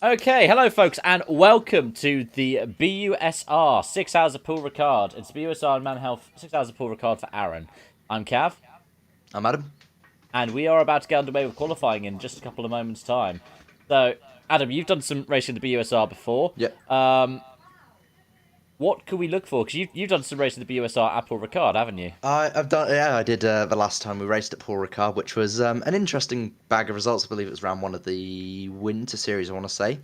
Okay, hello folks, and welcome to the BUSR 6 Hours of Paul Ricard. It's BUSR and ManHealth 6 Hours of Paul Ricard for Aaron. I'm Cav, I'm Adam. and we are about to get underway with qualifying in just a couple of moments' time. So, Adam, you've done some racing in the BUSR before. Yep. What can we look for? Because you've done some racing in the BUSR at Paul Ricard, haven't you? I've done. Yeah, I did the last time we raced at Paul Ricard, which was an interesting bag of results. I believe it was round one of the Winter Series. I want to say.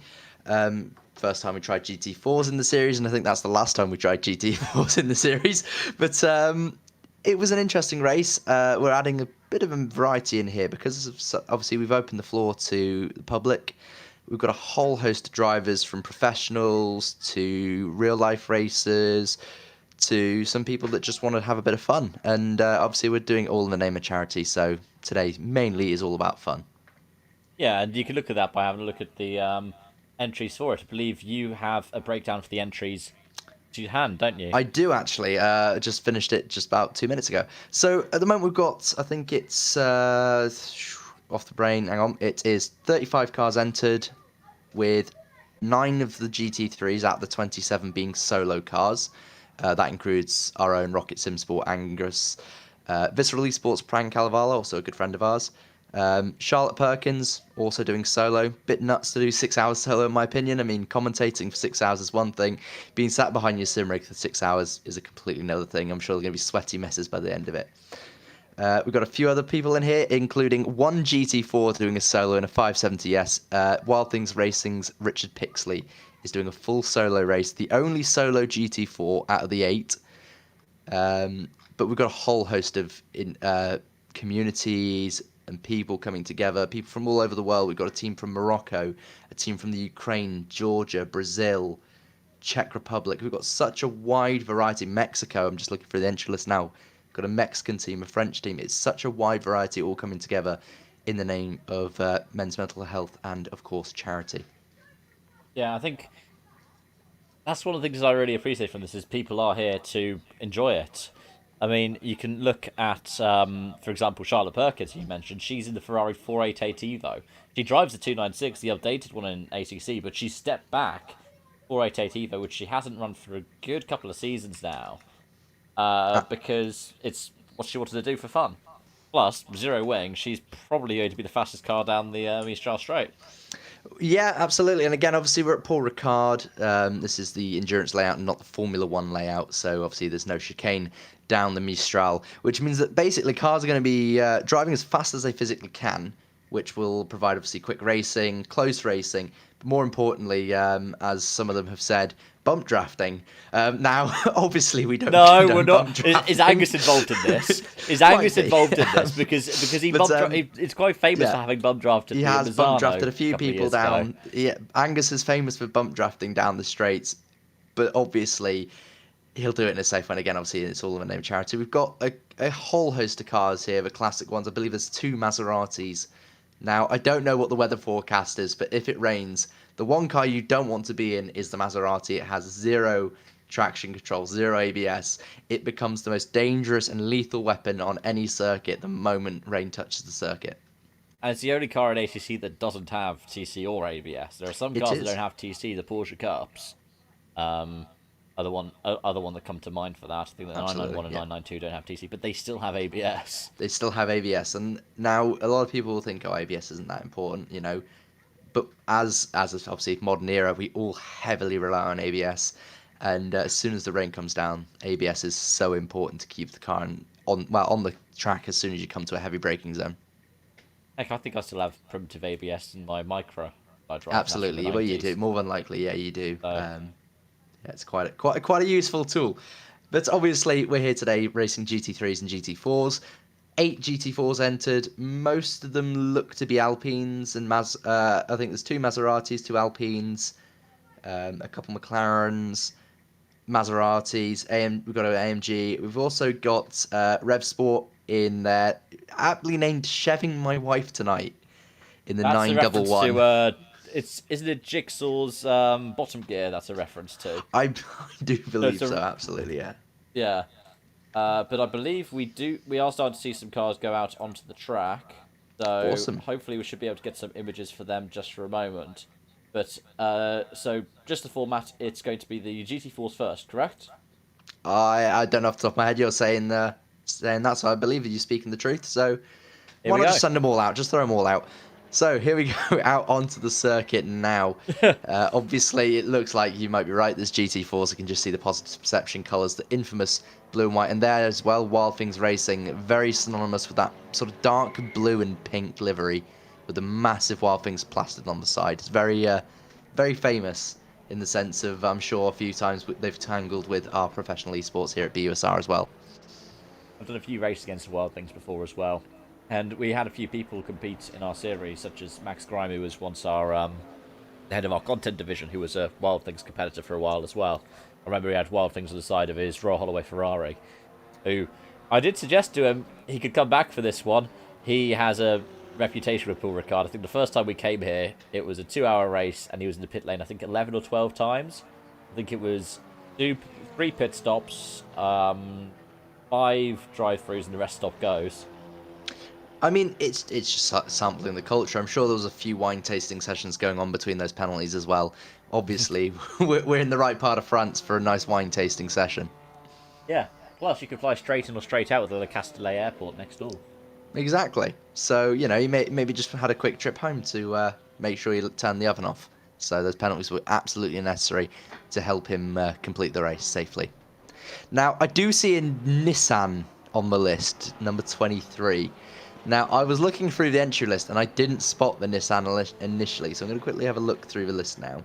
First time we tried GT4s in the series, and I think that's the last time we tried GT4s in the series. But it was an interesting race. We're adding a bit of a variety in here because obviously we've opened the floor to the public. We've got a whole host of drivers, from professionals to real life racers to some people that just want to have a bit of fun. And obviously, we're doing it all in the name of charity. So today mainly is all about fun. Yeah, and you can look at that by having a look at the entries for it. I believe you have a breakdown for the entries to hand, don't you? I do actually. Just finished it just about 2 minutes ago. So at the moment, we've got, I think it's off the brain. Hang on. It is 35 cars entered, with 9 of the GT3s out of the 27 being solo cars. That includes our own Rocket Sim Sport Angus, Visceral Esports Pran Calavala, also a good friend of ours. Charlotte Perkins also doing solo. Bit nuts to do 6 hours solo, in my opinion. I mean, commentating for 6 hours is one thing. Being sat behind your sim rig for 6 hours is a completely another thing. I'm sure they're going to be sweaty messes by the end of it. We've got a few other people in here, including one GT4 doing a solo in a 570S. Wild Things Racing's Richard Pixley is doing a full solo race, the only solo GT4 out of the 8. But we've got a whole host of communities and people coming together, people from all over the world. We've got a team from Morocco, a team from the Ukraine, Georgia, Brazil, Czech Republic. We've got such a wide variety. Mexico, I'm just looking for the entry list now. We've got a Mexican team, a French team. It's such a wide variety all coming together in the name of men's mental health and, of course, charity. Yeah, I think that's one of the things I really appreciate from this is people are here to enjoy it. I mean, you can look at, for example, Charlotte Perkins, you mentioned. She's in the Ferrari 488 Evo. She drives the 296, the updated one in ACC, but she stepped back 488 Evo, which she hasn't run for a good couple of seasons now, Uh, because it's what she wanted to do for fun. Plus, zero wing, she's probably going to be the fastest car down the Mistral Straight. yeah, absolutely. And again, obviously, we're at Paul Ricard. This is the endurance layout and not the Formula One layout. So obviously, there's no chicane down the Mistral, which means that basically cars are going to be driving as fast as they physically can, which will provide obviously quick racing, close racing, but more importantly, as some of them have said, bump drafting. Now, obviously, we don't No, we're condone not. bump Is drafting. Angus involved in this? Is Might Angus be. involved in this because he But it's quite famous for yeah, having bump drafted he me at has bump Misano drafted a a few couple of people years ago. down. Yeah, Angus is famous for bump drafting down the straights, but obviously he'll do it in a safe one. Again, obviously it's all in the name of charity. We've got a whole host of cars here, the classic ones. I believe there's 2 Maseratis. Now, I don't know what the weather forecast is, but if it rains, the one car you don't want to be in is the Maserati. It has zero traction control, zero ABS. It becomes the most dangerous and lethal weapon on any circuit the moment rain touches the circuit. And it's the only car in ACC that doesn't have TC or ABS. There are some It cars that is. don't have TC. The Porsche Cups, um, other one that come to mind for that. I think the Absolutely, 991 and yeah. 992 don't have TC, but they still have ABS. They still have ABS, and now a lot of people will think, oh, ABS isn't that important, you know. But as is obviously modern era, we all heavily rely on ABS, and as soon as the rain comes down, ABS is so important to keep the car on the track as soon as you come to a heavy braking zone. Heck, I think I still have primitive ABS in my micro I drive, and that's from the Absolutely, well you do 90s. more than likely, yeah you do. So Yeah, it's quite a useful tool. But obviously, we're here today racing GT3s and GT4s. 8 GT4s entered. Most of them look to be Alpines and I think there's 2 Maseratis, 2 Alpines, a couple McLarens, Maseratis. We've got an AMG. We've also got Rev Sport in there, aptly named "Cheving My Wife Tonight" in the that's a reference to 911. it's isn't it Jigsaw's bottom gear? That's a reference to. I do No, it's believe so. a Absolutely, yeah. yeah. But I believe we are starting to see some cars go out onto the track. So Awesome. hopefully we should be able to get some images for them just for a moment. But so just the format, it's going to be the GT4s first, correct? I don't know off the top of my head. You're saying that, so I believe you're speaking the truth. So Here why we not go. just send them all out? Just throw them all out. So here we go, out onto the circuit now. Obviously, it looks like you might be right. There's GT4s. You can just see the positive perception colours, the infamous blue and white. And there as well, Wild Things Racing, very synonymous with that sort of dark blue and pink livery with the massive Wild Things plastered on the side. It's very famous in the sense of, I'm sure, a few times they've tangled with our professional esports here at BUSR as well. I've done a few races against Wild Things before as well. And we had a few people compete in our series, such as Max Grime, who was once our the head of our content division, who was a Wild Things competitor for a while as well. I remember he had Wild Things on the side of his Royal Holloway Ferrari, who I did suggest to him he could come back for this one. He has a reputation with Paul Ricard. I think the first time we came here, it was a 2-hour race, and he was in the pit lane, I think, 11 or 12 times. I think it was 3 pit stops, 5 drive-throughs, and the rest stop goes. I mean, it's just sampling the culture. I'm sure there was a few wine tasting sessions going on between those penalties as well. Obviously, we're in the right part of France for a nice wine tasting session. Yeah. Plus, you can fly straight in or straight out with the Le Castellet airport next door. Exactly. So, you know, you maybe just had a quick trip home to make sure you turn the oven off. So those penalties were absolutely necessary to help him complete the race safely. Now, I do see a Nissan on the list, number 23. Now, I was looking through the entry list and I didn't spot the Nissan initially, so I'm going to quickly have a look through the list now.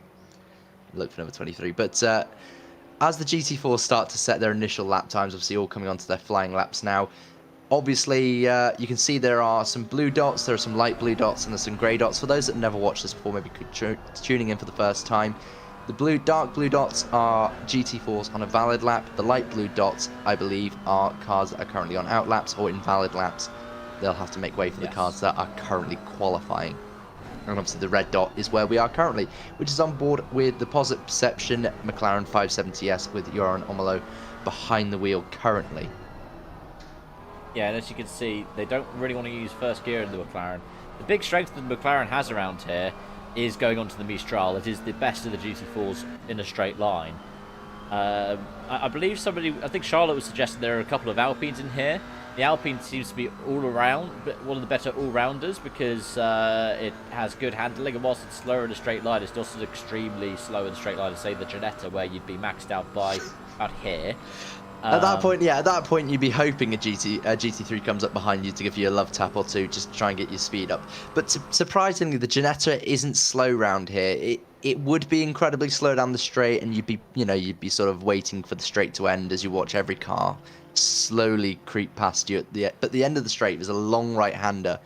Look for number 23. But as the GT4 start to set their initial lap times, obviously all coming onto their flying laps now, obviously you can see there are some blue dots, there are some light blue dots, and there's some grey dots. For those that never watched this before, maybe tuning in for the first time, the dark blue dots are GT4s on a valid lap. The light blue dots, I believe, are cars that are currently on out laps or invalid laps. They'll have to make way for the cars that are currently qualifying. And obviously the red dot is where we are currently, which is on board with the positive perception McLaren 570S with Aaron Malone behind the wheel currently. Yeah, and as you can see, they don't really want to use first gear in the McLaren. The big strength that the McLaren has around here is going onto the Mistral. It is the best of the GT4s in a straight line. I believe I think Charlotte was suggesting there are a couple of Alpines in here. The Alpine seems to be all around, one of the better all-rounders because it has good handling, and whilst it's slower in a straight line, it's also extremely slow in a straight line to say the Ginetta, where you'd be maxed out by about here. At that point, you'd be hoping a GT3 comes up behind you to give you a love tap or two, just to try and get your speed up. But surprisingly, the Ginetta isn't slow round here. It would be incredibly slow down the straight, and you'd be sort of waiting for the straight to end as you watch every car slowly creep past you but the end of the straight there's a long right-hander.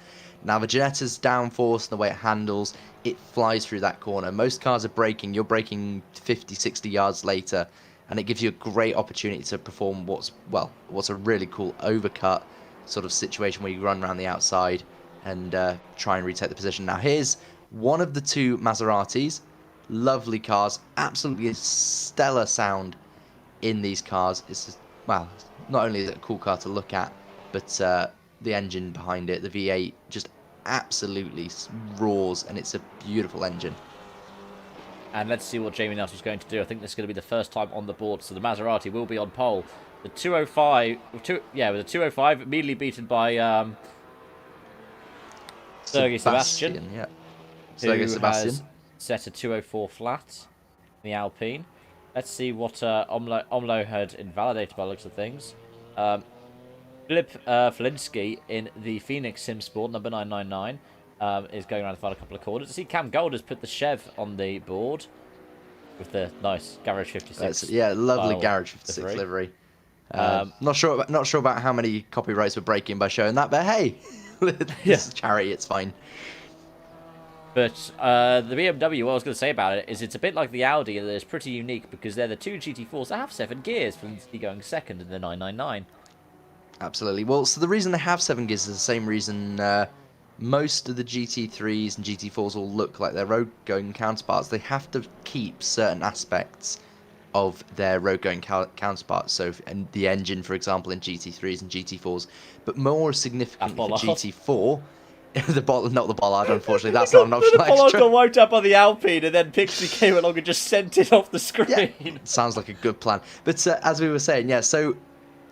Now the Ginetta's downforce and the way it handles, it flies through that corner. Most cars are braking, you're braking 50-60 yards later, and it gives you a great opportunity to perform what's a really cool overcut sort of situation where you run around the outside and try and retake the position. Now here's one of the 2 Maseratis. Lovely cars, absolutely stellar sound in these cars. It's just, not only is it a cool car to look at, but the engine behind it, the V8, just absolutely roars, and it's a beautiful engine. And let's see what Jamie Nelson's going to do. I think this is going to be the first time on the board, so the Maserati will be on pole. The 205, with a 205, immediately beaten by Sergei Sebastian. Yeah, Sergei Sebastian has set a 204 flat in the Alpine. Let's see what Omlo had invalidated by the looks of things. Filip Felinski in the Phoenix Sim Sport, number 999, is going around the final couple of corners. I see Cam Gold has put the Chev on the board with the nice Garage 56. Lovely Garage 56 livery. Not sure about how many copyrights we're breaking by showing that, but hey, this is charity, it's fine. But the BMW, what I was going to say about it is it's a bit like the Audi, and it's pretty unique because they're the 2 GT4s that have 7 gears, Felinski going second in the 999. Absolutely. Well, so the reason they have 7 gears is the same reason most of the GT3s and GT4s all look like their road-going counterparts. They have to keep certain aspects of their road-going counterparts. So, and the engine, for example, in GT3s and GT4s. But more significantly for GT4 Not the bollard, unfortunately. That's not an The optional Pollard extra. got wiped out by the Alpine, and then Pixie came along and just sent it off the screen. Yeah, sounds like a good plan. But as we were saying, yeah, so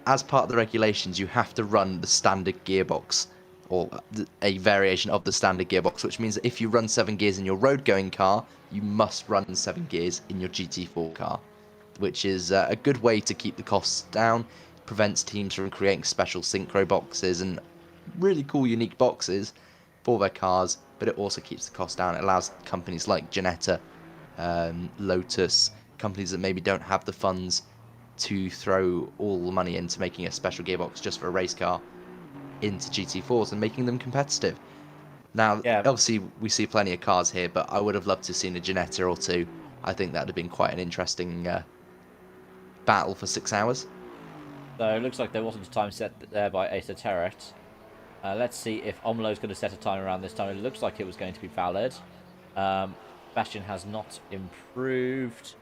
as part of the regulations, you have to run the standard gearbox, or a variation of the standard gearbox, which means that if you run 7 gears in your road-going car, you must run 7 gears in your GT4 car, which is a good way to keep the costs down, prevents teams from creating special synchro boxes and really cool, unique boxes for their cars, but it also keeps the cost down. It allows companies like Ginetta, Lotus, companies that maybe don't have the funds to throw all the money into making a special gearbox just for a race car into GT4s and making them competitive. Now, Yeah. obviously, we see plenty of cars here, but I would have loved to have seen a Ginetta or two. I think that would have been quite an interesting battle for 6 hours. So it looks like there wasn't a time set there by Acer Terret. Let's see if Omlo's going to set a time around this time. It looks like it was going to be valid. Bastion has not improved.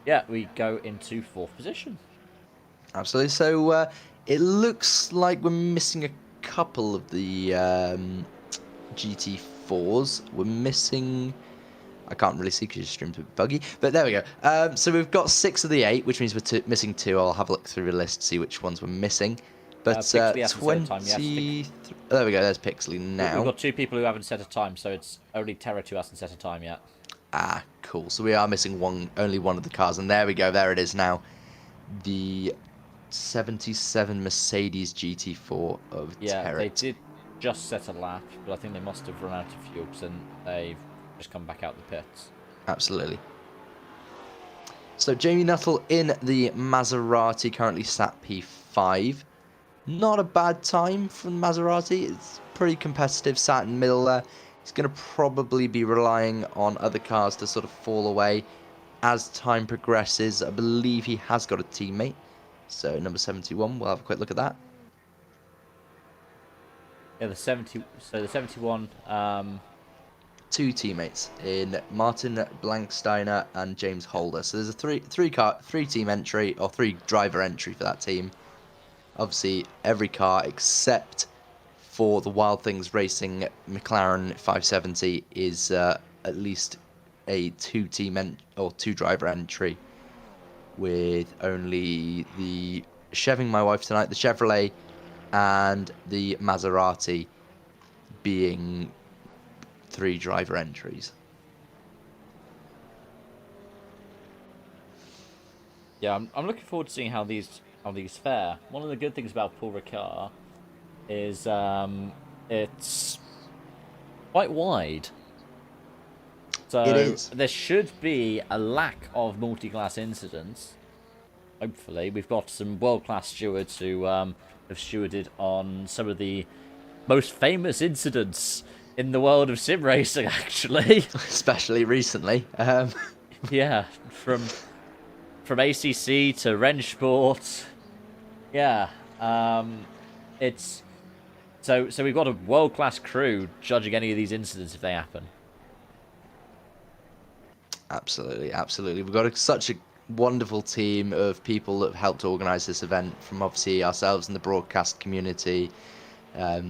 Yeah, we go into 4th position. Absolutely. So it looks like we're missing a couple of the GT4s. We're missing... I can't really see because your stream's a bit buggy, but there we go. So we've got 6 of the 8, which means we're missing 2. I'll have a look through the list, see which ones we're missing. But Pixley hasn't set a 20... time yet. There we go, there's Pixley now. We've got 2 people who haven't set a time, so it's only Terra who hasn't set a time yet. Ah, cool. So we are missing only one of the cars, and there we go, there it is now. The 77 Mercedes GT4 of Terret. They did just set a lap, but I think they must have run out of fuel, and they've just come back out the pits. Absolutely. So Jamie Nuttall in the Maserati, currently sat P5. Not a bad time from Maserati. It's pretty competitive, sat in the middle there. He's going to probably be relying on other cars to sort of fall away as time progresses. I believe he has got a teammate. So number 71, we'll have a quick look at that. Yeah, the 71. 2 teammates in Martin Blanksteiner and James Holder. So there's a three team entry, or 3 driver entry for that team. Obviously, every car except for the Wild Things Racing McLaren 570 is at least a 2 driver entry, with only the Cheving My Wife Tonight, the Chevrolet, and the Maserati being 3 driver entries. Yeah, I'm looking forward to seeing how these fare. One of the good things about Paul Ricard is it's quite wide. So It is. there should be a lack of multi-class incidents. Hopefully, we've got some world-class stewards who have stewarded on some of the most famous incidents in the world of sim racing, actually. Especially recently. Yeah, from ACC to Rennsport. Yeah, it's so we've got a world-class crew judging any of these incidents if they happen. Absolutely, absolutely. We've got such a wonderful team of people that have helped organise this event, from obviously ourselves and the broadcast community,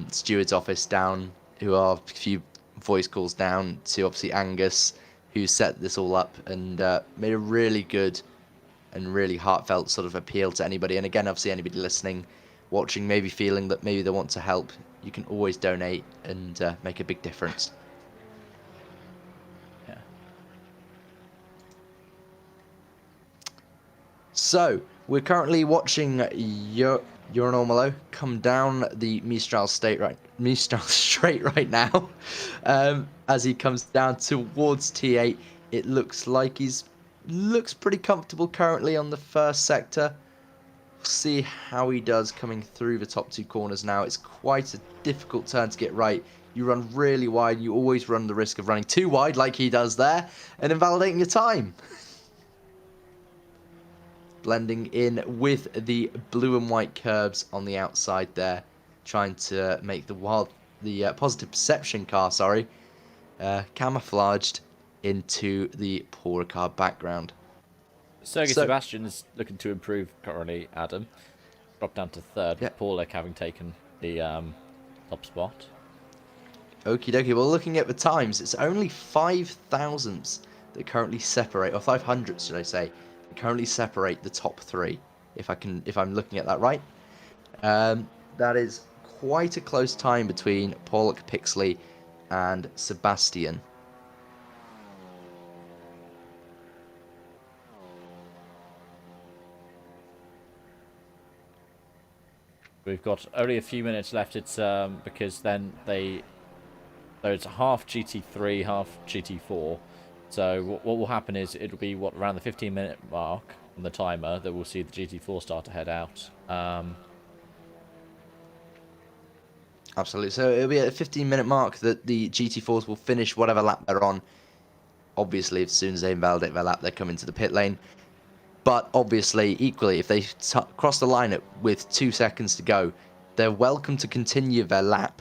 Stewards office down, who are a few voice calls down, to obviously Angus, who set this all up and made a really good and really heartfelt sort of appeal to anybody. And again, obviously anybody listening, watching, maybe feeling that maybe they want to help, you can always donate and make a big difference. Yeah. So we're currently watching Aaron Malone come down the Mistral Straight right now. As he comes down towards T8, it looks like looks pretty comfortable currently on the first sector. We'll see how he does coming through the top 2 corners now. It's quite a difficult turn to get right. You run really wide. You always run the risk of running too wide like he does there and invalidating your time. Blending in with the blue and white curbs on the outside there, trying to make the positive perception car, camouflaged into the Paul Ricard background. Sergei Sebastian is looking to improve currently, Adam. Dropped down to 3rd, with Paul having taken the top spot. Okie dokie. Well, looking at the times, it's only 5 thousandths that currently separate, or 500ths, should I say, that currently separate the top 3. If I'm looking at that right, that is quite a close time between Pollock, Pixley, and Sebastian. We've got only a few minutes left. It's because then so it's half GT3, half GT4. So what will happen is it'll be around the 15-minute mark on the timer that we'll see the GT4 start to head out. Absolutely. So it'll be at a 15-minute mark that the GT4s will finish whatever lap they're on. Obviously, as soon as they invalidate their lap, they come into the pit lane. But obviously, equally, if they cross the line with 2 seconds to go, they're welcome to continue their lap,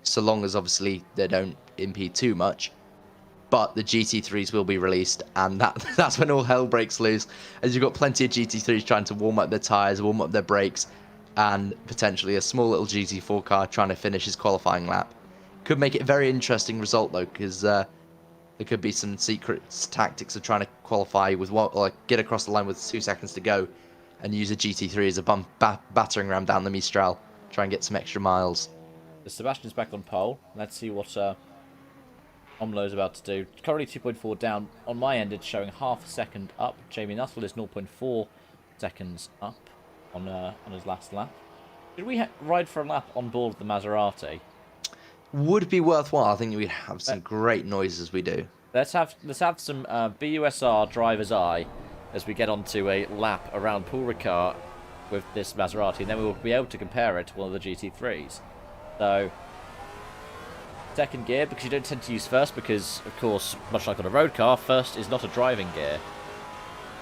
so long as obviously they don't impede too much. But the GT3s will be released, and that's when all hell breaks loose, as you've got plenty of GT3s trying to warm up their tyres, warm up their brakes, and potentially a small little GT4 car trying to finish his qualifying lap. Could make it a very interesting result, though, because there could be some secret tactics of trying to qualify with get across the line with 2 seconds to go, and use a GT3 as a battering ram down the Mistral, try and get some extra miles. Sebastian's back on pole. Let's see what Omlo's about to do. Currently 2.4 down. On my end, it's showing half a second up. Jamie Nuttall is 0.4 seconds up on his last lap. Did we ride for a lap on board the Maserati? Would be worthwhile. I think we'd have some great noise as we do. Let's have some BUSR driver's eye as we get onto a lap around Paul Ricard with this Maserati, and then we'll be able to compare it to one of the GT3s. So, second gear, because you don't tend to use first, because, of course, much like on a road car, first is not a driving gear.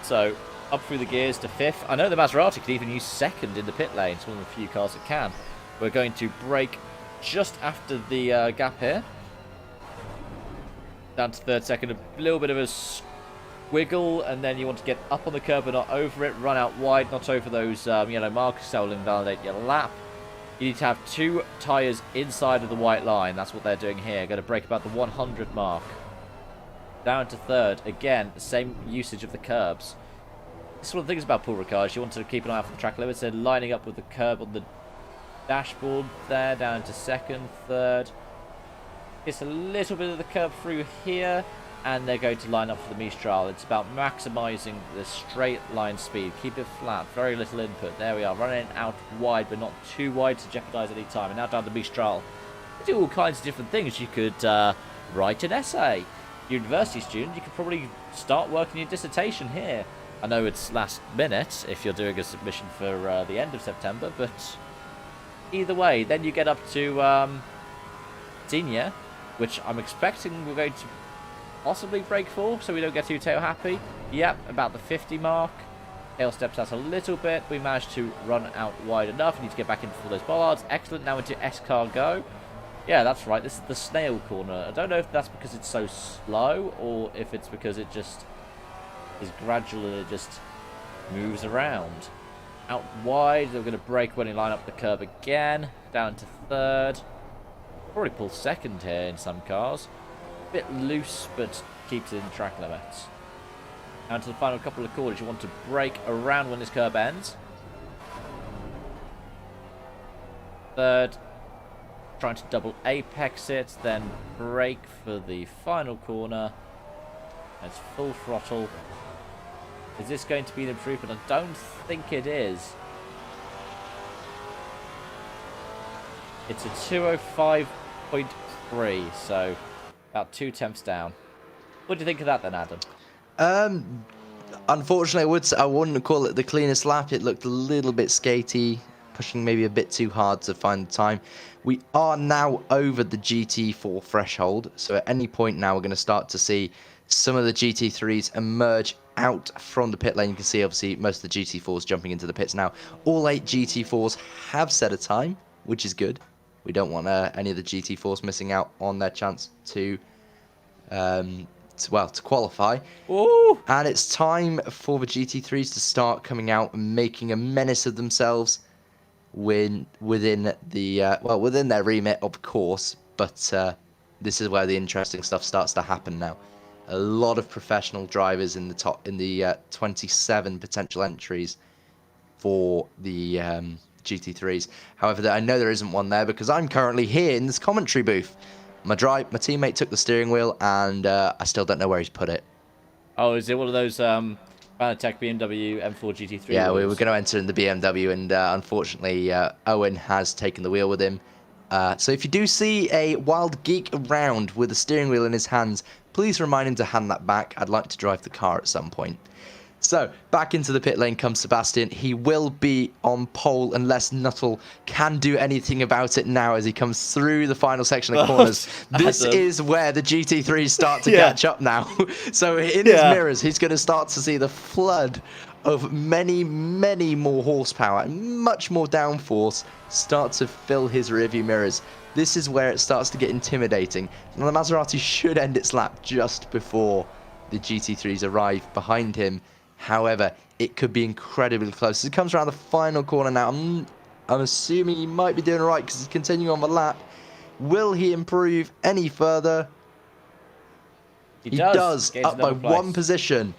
So, up through the gears to fifth. I know the Maserati could even use second in the pit lane. It's one of the few cars that can. We're going to brake just after the gap here. Down to third second, a little bit of a squiggle, and then you want to get up on the curb but not over it. Run out wide, not over those yellow markers, so will invalidate your lap. You need to have 2 tyres inside of the white line. That's what they're doing here. Going to brake about the 100 mark. Down to third. Again, the same usage of the curbs. This is one of the things about Paul Ricard. You want to keep an eye out for the track limits. They're lining up with the curb on the dashboard there. Down to second, third. It's a little bit of the curb through here. And they're going to line up for the Mistral. It's about maximising the straight line speed. Keep it flat. Very little input. There we are. Running out wide, but not too wide to jeopardise any time. And now down the Mistral. You do all kinds of different things. You could write an essay. University student, you could probably start working your dissertation here. I know it's last minute if you're doing a submission for the end of September, but either way, then you get up to senior, which I'm expecting we're going to possibly break for, so we don't get too tail happy. Yep, about the 50 mark. Tail steps out a little bit. We managed to run out wide enough. We need to get back in for those bollards. Excellent. Now into S-car go. Yeah, that's right. This is the snail corner. I don't know if that's because it's so slow or if it's because it just is gradual and it just moves around. Out wide. They're going to brake when they line up the curb again. Down to third. Probably pull second here in some cars. Bit loose, but keeps it in track limits. Down to the final couple of corners. You want to brake around when this curb ends. Third. Trying to double apex it, then brake for the final corner. It's full throttle. Is this going to be an improvement? I don't think it is. It's a 205.3, so about 2 tenths down. What do you think of that then, Adam? Unfortunately, I wouldn't call it the cleanest lap. It looked a little bit skatey, pushing maybe a bit too hard to find the time. We are now over the GT4 threshold, so at any point now we're going to start to see some of the GT3s emerge out from the pit lane. You can see obviously most of the GT4s jumping into the pits now. All 8 GT4s have set a time, which is good. We don't want any of the GT4s missing out on their chance to qualify. Ooh. And it's time for the GT3s to start coming out and making a menace of themselves within their remit, of course, but this is where the interesting stuff starts to happen now. A lot of professional drivers in the 27 potential entries for the GT3s. However, I know there isn't one there because I'm currently here in this commentary booth. My teammate took the steering wheel, and I still don't know where he's put it. Oh, is it one of those Fanatec BMW M4 GT3 Yeah, we were wheels? going to enter in the BMW, and unfortunately, Owen has taken the wheel with him. So if you do see a wild geek around with a steering wheel in his hands, please remind him to hand that back. I'd like to drive the car at some point. So, back into the pit lane comes Sebastian. He will be on pole unless Nuttall can do anything about it now as he comes through the final section of corners. This is where the GT3s start to catch up now. So, in his mirrors, he's going to start to see the flood of many, many more horsepower and much more downforce start to fill his rearview mirrors. This is where it starts to get intimidating. Now, the Maserati should end its lap just before the GT3s arrive behind him. However, it could be incredibly close. As he comes around the final corner now, I'm assuming he might be doing all right because he's continuing on the lap. Will he improve any further? He does, up by one position.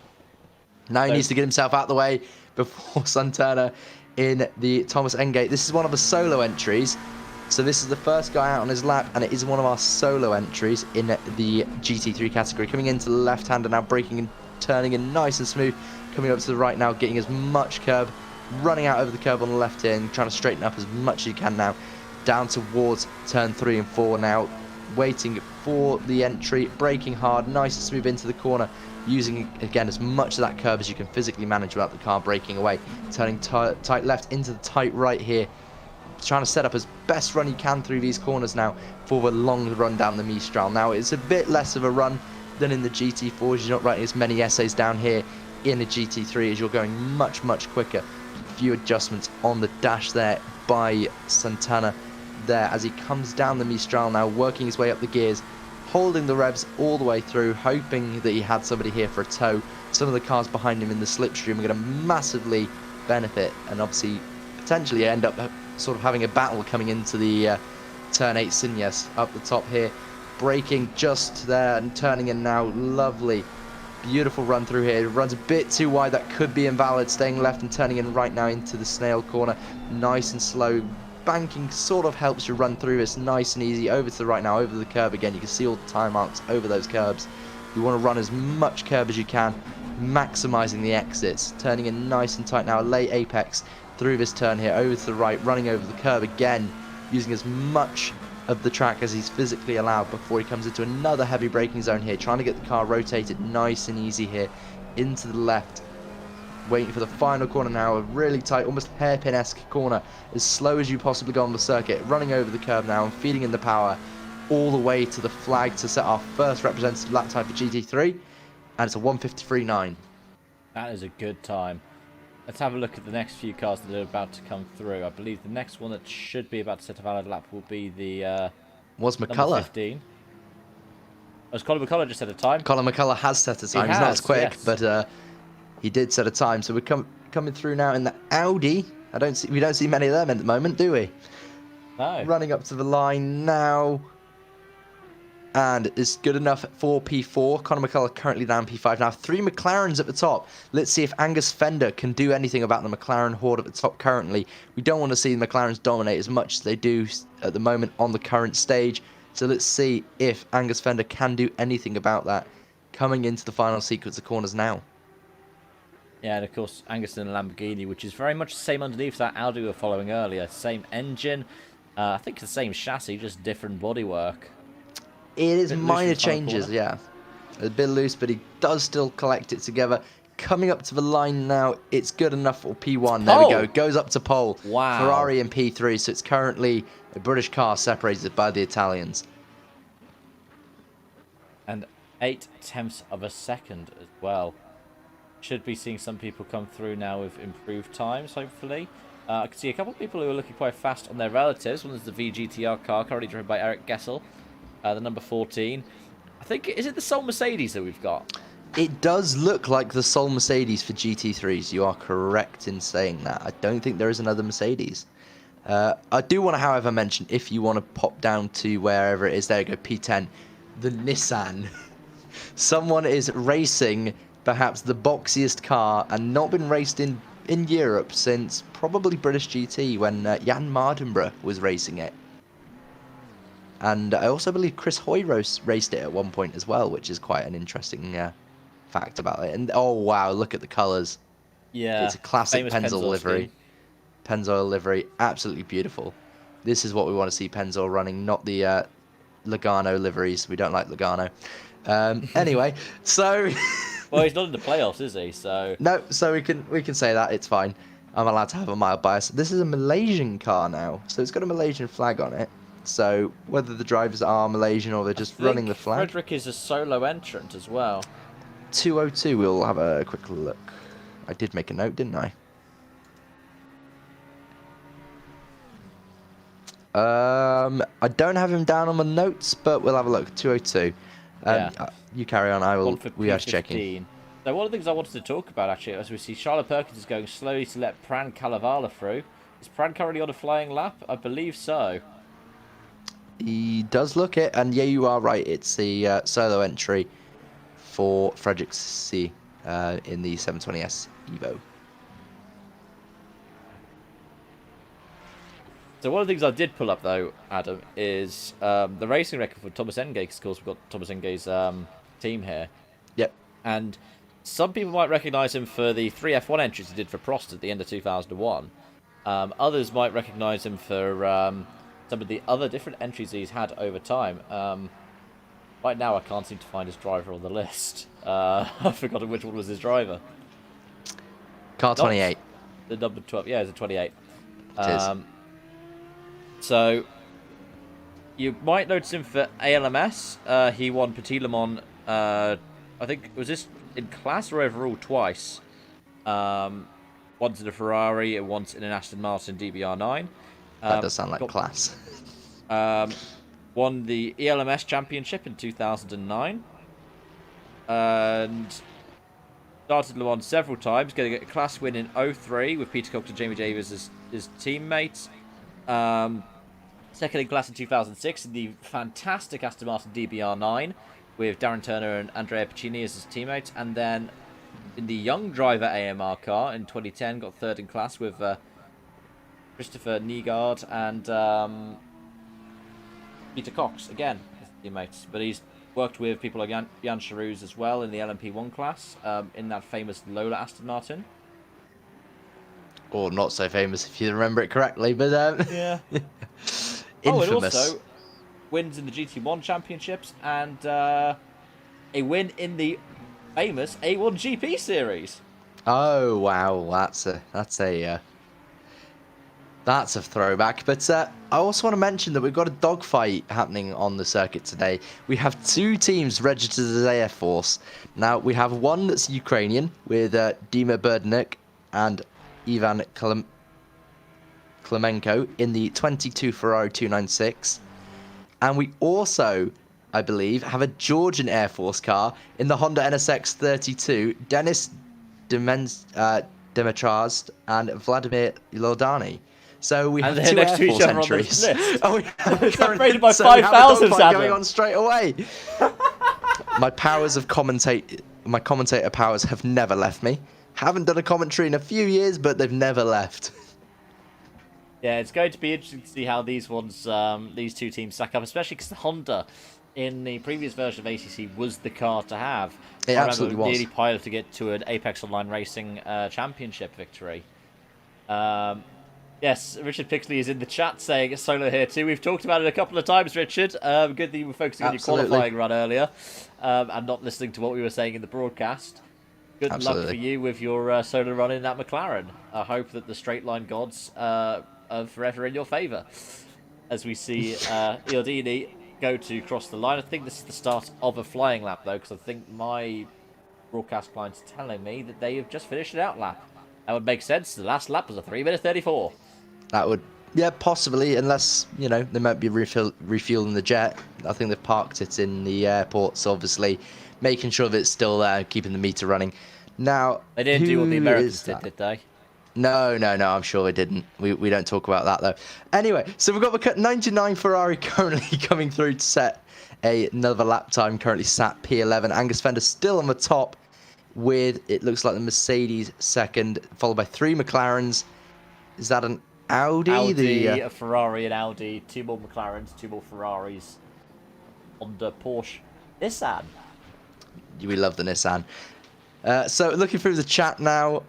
Now he needs to get himself out of the way before Santana in the Thomas Engate. This is one of the solo entries. So this is the first guy out on his lap, and it is one of our solo entries in the GT3 category. Coming into the left-hander now, braking and turning in nice and smooth. Coming up to the right now, getting as much curve, running out over the curve on the left here and trying to straighten up as much as you can now. Down towards turn 3 and 4 now, waiting for the entry, braking hard, nice and smooth into the corner, using again as much of that curve as you can physically manage without the car breaking away. Turning tight left into the tight right here, trying to set up as best run you can through these corners now for the long run down the Mistral. Now it's a bit less of a run than in the GT4s. You're not writing as many essays down here in the GT3 as you're going much quicker. A few adjustments on the dash there by Santana there as he comes down the Mistral now, working his way up the gears, holding the revs all the way through, hoping that he had somebody here for a tow. Some of the cars behind him in the slipstream are going to massively benefit and obviously potentially end up sort of having a battle coming into the turn 8 Signes up the top here. Braking just there and turning in now. Lovely, beautiful run through here. Runs a bit too wide. That could be invalid. Staying left and turning in right now into the snail corner. Nice and slow. Banking sort of helps you run through this nice and easy. Over to the right now, over the curb again. You can see all the tire marks over those curbs. You want to run as much curb as you can, maximising the exits. Turning in nice and tight now. Late apex through this turn here. Over to the right, running over the curb again. Using as much of the track as he's physically allowed before he comes into another heavy braking zone here, trying to get the car rotated nice and easy here into the left, waiting for the final corner now, a really tight, almost hairpin-esque corner, as slow as you possibly go on the circuit, running over the curb now and feeding in the power all the way to the flag to set our first representative lap time for GT3, and it's a 1:53.9. That is a good time. Let's have a look at the next few cars that are about to come through. I believe the next one that should be about to set a valid lap will be the was McCullough. 15. Has Colin McCullough just set a time? Colin McCullough has set a time. He's not as quick, yes, but he did set a time. So we're coming through now in the Audi. We don't see many of them at the moment, do we? No. Running up to the line now. And it's good enough for P4. Conor McCullough currently down P5 now. 3 McLarens at the top. Let's see if Angus Fender can do anything about the McLaren horde at the top currently. We don't want to see the McLarens dominate as much as they do at the moment on the current stage. So let's see if Angus Fender can do anything about that coming into the final sequence of corners now. Yeah, and of course Angus in a Lamborghini, which is very much the same underneath that Audi we were following earlier. Same engine. I think the same chassis, just different bodywork. It is minor changes, yeah. A bit loose, but he does still collect it together. Coming up to the line now, it's good enough for P1. There we go. Goes up to pole. Wow. Ferrari in P3, so it's currently a British car separated by the Italians. And 0.8 of a second as well. Should be seeing some people come through now with improved times, hopefully. I can see a couple of people who are looking quite fast on their relatives. One is the VGTR car, currently driven by Eric Gessel. The number 14. I think, is it the sole Mercedes that we've got? It does look like the sole Mercedes for GT3s. You are correct in saying that. I don't think there is another Mercedes. I do want to, however, mention, if you want to pop down to wherever it is, there you go, P10, the Nissan. Someone is racing perhaps the boxiest car and not been raced in Europe since probably British GT when Jan Mardenborough was racing it. And I also believe Chris Hoy raced it at one point as well, which is quite an interesting fact about it. And oh wow, look at the colours. Yeah. It's a classic Pennzoil livery. Scheme. Pennzoil livery, absolutely beautiful. This is what we want to see Pennzoil running, not the Logano liveries. We don't like Logano. Anyway, so... Well, he's not in the playoffs, is he? So no, so we can say that, it's fine. I'm allowed to have a mild bias. This is a Malaysian car now, so it's got a Malaysian flag on it. So whether the drivers are Malaysian or they're just running the flag. Frederick is a solo entrant as well. 202, we'll have a quick look. I did make a note, didn't I? I don't have him down on my notes, but we'll have a look. 202. Yeah. You carry on. We are checking. So one of the things I wanted to talk about actually, as we see Charlotte Perkins is going slowly to let Pran Kalevala through. Is Pran currently on a flying lap? I believe so. He does look it, and yeah, you are right. It's the solo entry for Frederick C in the 720S Evo. So one of the things I did pull up though, Adam, is the racing record for Thomas Engay, because of course we've got Thomas Engay's team here. Yep. And some people might recognise him for the 3 F1 entries he did for Prost at the end of 2001. Others might recognise him for some of the other different entries he's had over time. Right now I can't seem to find his driver on the list. I've forgotten which one was his driver. Car 28. The number 12, yeah, it's a 28. It is. So, you might notice him for ALMS. He won Petit Le Mans, I think, was this in class or overall twice? Once in a Ferrari and once in an Aston Martin DBR9. That does sound like class. Won the ELMS Championship in 2009. And started Le Mans several times, getting a class win in 03 with Peter Cox and Jamie Davis as his teammates. Second in class in 2006 in the fantastic Aston Martin DBR9 with Darren Turner and Andrea Piccini as his teammates. And then in the young driver AMR car in 2010, got third in class with Christopher Nygaard and Peter Cox, again, his teammates. But he's worked with people like Jan Charouz as well in the LMP1 class, in that famous Lola Aston Martin. Or not so famous if you remember it correctly, but yeah. infamous. Oh, and also wins in the GT1 championships and a win in the famous A1 GP series. Oh wow, that's a throwback. But I also want to mention that we've got a dogfight happening on the circuit today. We have two teams registered as Air Force. Now we have one that's Ukrainian with Dima Burdenuk and Ivan Klemenko in the 22 Ferrari 296. And we also, I believe, have a Georgian Air Force car in the Honda NSX 32, Denis Demetraz and Vladimir Lodani. So we have two Air Force entries. Oh, separated by 5,000 going on straight away. My commentator powers have never left me. Haven't done a commentary in a few years, but they've never left. Yeah, it's going to be interesting to see how these two teams stack up, especially because the Honda in the previous version of ACC was the car to have. It absolutely was. Nearly piloted it to an Apex Online Racing Championship victory. Yes, Richard Pixley is in the chat saying it's solo here too. We've talked about it a couple of times, Richard. Good that you were focusing on your qualifying run earlier and not listening to what we were saying in the broadcast. Good luck for you with your solo run in that McLaren. I hope that the straight line gods are forever in your favour. As we see Iordini go to cross the line. I think this is the start of a flying lap though, because I think my broadcast client's telling me that they have just finished an out lap. That would make sense. The last lap was a 3:34. That would, yeah, possibly, unless, you know, they might be refueling the jet. I think they've parked it in the airport, so obviously making sure that it's still there, keeping the meter running. Now, they didn't do what the Americans did they? No, I'm sure it didn't. We don't talk about that, though. Anyway, so we've got the 99 Ferrari currently coming through to set another lap time, currently sat P11. Angus Fender still on the top with, it looks like, the Mercedes second, followed by 3 McLarens. Is that an Audi? A Ferrari, and Audi, 2 more McLarens, 2 more Ferraris, Honda, Porsche, Nissan. We love the Nissan. So looking through the chat now,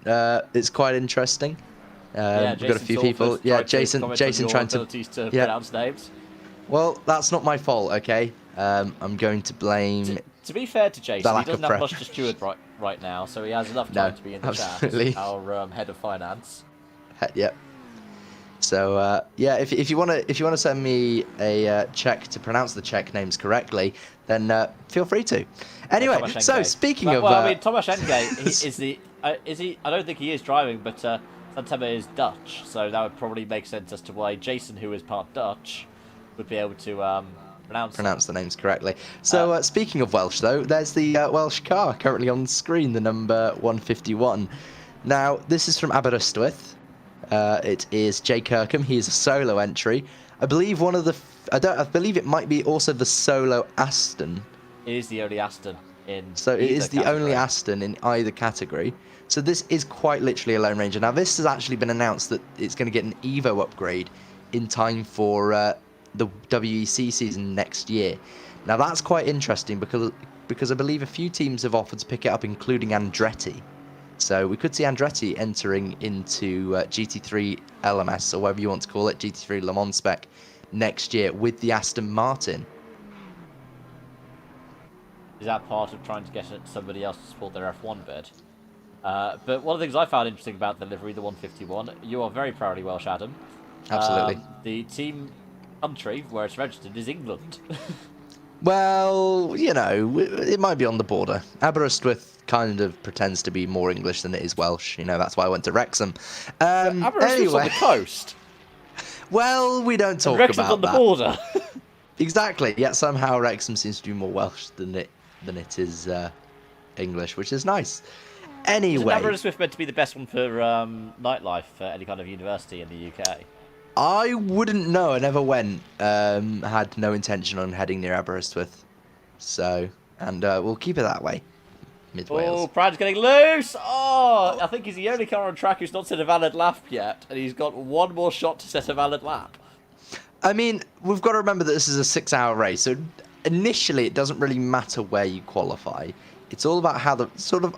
it's quite interesting. We've got a few people. Yeah, Jason trying to pronounce names. Well, that's not my fault, okay? I'm going to blame. To be fair to Jason, he doesn't have much to steward right now, so he has enough time to be in the chat. Our head of finance. Yep. So yeah, if you wanna send me a check to pronounce the Czech names correctly, then feel free to. Anyway, so speaking of, I mean, Tomasz Engate is the is he? I don't think he is driving, but Santema is Dutch, so that would probably make sense as to why Jason, who is part Dutch, would be able to pronounce the names correctly. So speaking of Welsh, though, there's the Welsh car currently on the screen, the number 151. Now this is from Aberystwyth. It is Jay Kirkham. He is a solo entry. I believe one of the. I believe it might be also the solo Aston. It is the only Aston in. So it is the only Aston in either category. So this is quite literally a Lone Ranger. Now this has actually been announced that it's going to get an Evo upgrade in time for the WEC season next year. Now that's quite interesting because I believe a few teams have offered to pick it up, including Andretti. So we could see Andretti entering into GT3 LMS, or whatever you want to call it, GT3 Le Mans spec, next year with the Aston Martin. Is that part of trying to get somebody else to support their F1 bid? But one of the things I found interesting about the livery, the 151, you are very proudly Welsh, Adam. Absolutely. The team country where it's registered is England. Well, you know, it might be on the border. Aberystwyth kind of pretends to be more English than it is Welsh. You know, that's why I went to Wrexham. Aberystwyth's on the coast. Well, we don't talk Wrexham's about on the border. Exactly. Yet somehow Wrexham seems to be more Welsh than it is English, which is nice. Anyway, Isn't Aberystwyth meant to be the best one for nightlife for any kind of university in the UK? I wouldn't know. I never went. Had no intention on heading near Aberystwyth. So, and we'll keep it that way. Mid Wales. Oh, Brad's getting loose! Oh, I think he's the only car on track who's not set a valid lap yet, and he's got one more shot to set a valid lap. I mean, we've got to remember that this is a 6-hour race, so initially it doesn't really matter where you qualify. It's all about how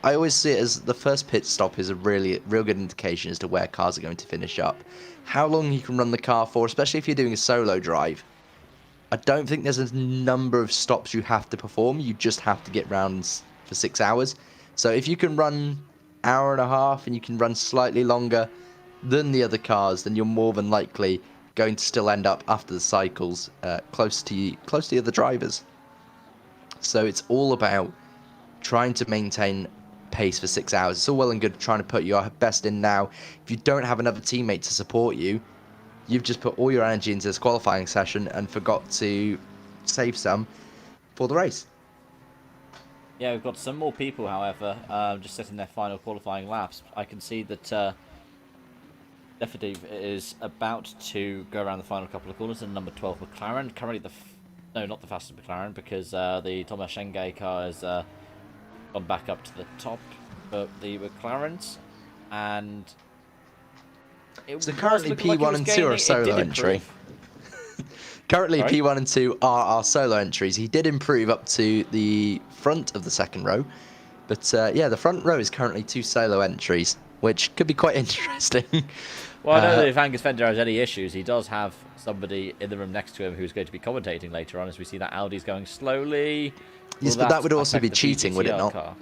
I always see it as the first pit stop is a real good indication as to where cars are going to finish up. How long you can run the car for, especially if you're doing a solo drive. I don't think there's a number of stops you have to perform. You just have to get rounds for 6 hours. So if you can run hour and a half and you can run slightly longer than the other cars, then you're more than likely going to still end up after the cycles close to the other drivers. So it's all about trying to maintain pace for 6 hours. It's all well and good trying to put your best in now. If you don't have another teammate to support you, you've just put all your energy into this qualifying session and forgot to save some for the race. Yeah, we've got some more people, however, just setting their final qualifying laps. I can see that Defadiv is about to go around the final couple of corners in number 12 McLaren. Currently no, not the fastest McLaren, because the Tomasz Engate car has gone back up to the top of the McLarens, and so currently P1 and 2 are solo entry. Currently P1 and 2 are our solo entries. He did improve up to the front of the second row, but yeah, the front row is currently 2 solo entries, which could be quite interesting. Well, I know that if Angus Fender has any issues, he does have somebody in the room next to him who's going to be commentating later on, as we see that Audi's going slowly. Yes, but that would also be cheating, would it not? Car?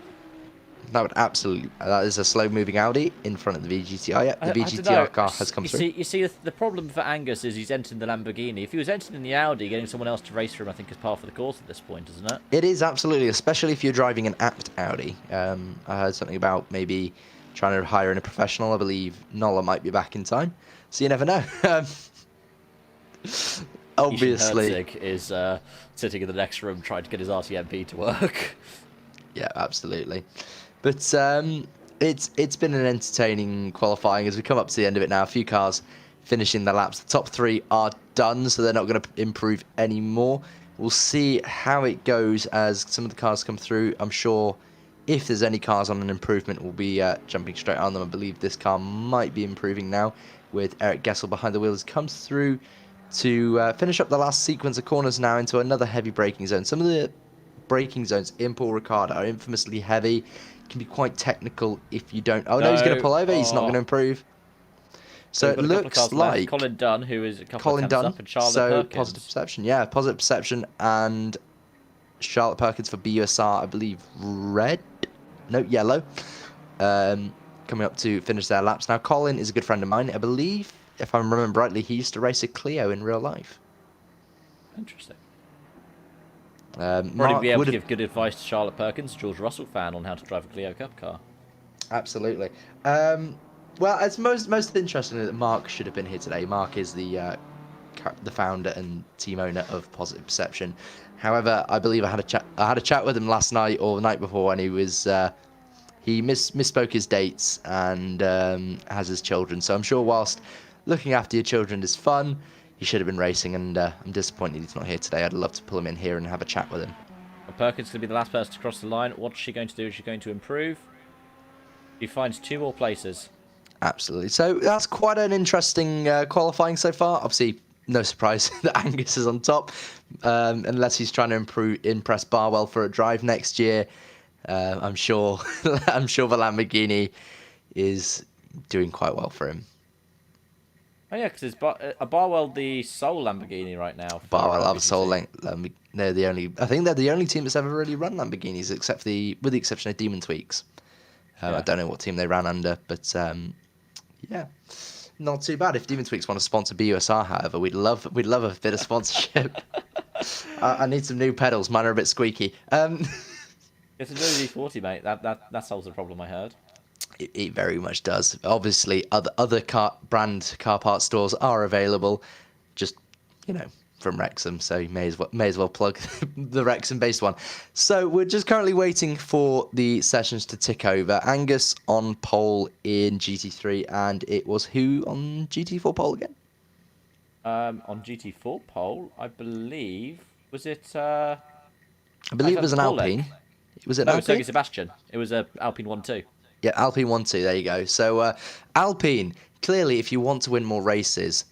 That would absolutely. That is a slow-moving Audi in front of the VGTR. Yeah, the VGTR car has come through. You see, the problem for Angus is he's entering the Lamborghini. If he was entering the Audi, getting someone else to race for him, I think, is par for the course at this point, isn't it? It is, absolutely, especially if you're driving an apt Audi. I heard something about maybe trying to hire in a professional. I believe Nola might be back in time, so you never know. Obviously, Herzig is sitting in the next room trying to get his RTMP to work. Yeah, absolutely. But It's been an entertaining qualifying as we come up to the end of it now. A few cars finishing their laps. The top 3 are done, so they're not going to improve anymore. We'll see how it goes as some of the cars come through. I'm sure if there's any cars on an improvement, we'll be jumping straight on them. I believe this car might be improving now with Eric Gessel behind the wheels. Comes through to finish up the last sequence of corners now into another heavy braking zone. Some of the braking zones in Paul Ricard are infamously heavy. Can be quite technical if you don't. Oh no, he's going to pull over. He's not going to improve. So we've it got a couple of looks cars like left. Colin Dunn, who is a couple Colin of temps Dunn. up, and Charlotte So Perkins. positive perception, yeah, positive perception, and Charlotte Perkins for BUSR, I believe red, no yellow. Coming up to finish their laps now. Colin is a good friend of mine, I believe. If I remember rightly, he used to race a Clio in real life. Interesting. Mark Probably be able would to have... give good advice to Charlotte Perkins, George Russell fan, on how to drive a Clio Cup car. Absolutely. Well, it's most interesting that Mark should have been here today. Mark is the founder and team owner of Positive Perception. However, I believe I had a chat with him last night or the night before, and he misspoke his dates and has his children. So I'm sure whilst looking after your children is fun, he should have been racing, and I'm disappointed he's not here today. I'd love to pull him in here and have a chat with him. Well, Perkins is going to be the last person to cross the line. What's she going to do? Is she going to improve? She finds 2 more places. Absolutely. So that's quite an interesting qualifying so far. Obviously, no surprise that Angus is on top, unless he's trying to impress Barwell for a drive next year. I'm sure the Lamborghini is doing quite well for him. Oh yeah, because Barwell the sole Lamborghini right now. Barwell have a sole Lamborghini. They're the only. I think they're the only team that's ever really run Lamborghinis, with the exception of Demon Tweaks. I don't know what team they ran under, but yeah, not too bad. If Demon Tweaks want to sponsor BUSR, however, we'd love a bit of sponsorship. I need some new pedals. Mine are a bit squeaky. It's a WD-40, mate. That solves the problem, I heard. It very much does. Obviously, other brand car parts stores are available. Just from Wrexham, so you may as well plug the Wrexham-based one. So we're just currently waiting for the sessions to tick over. Angus on pole in GT3, and it was who on GT4 pole again? On GT4 pole, I believe I believe it was an Alpine. Was it an No, Alpine? it was Sergei Sebastian. It was a Alpine 1-2. Yeah, Alpine 1-2. There you go. So Alpine, clearly, if you want to win more races,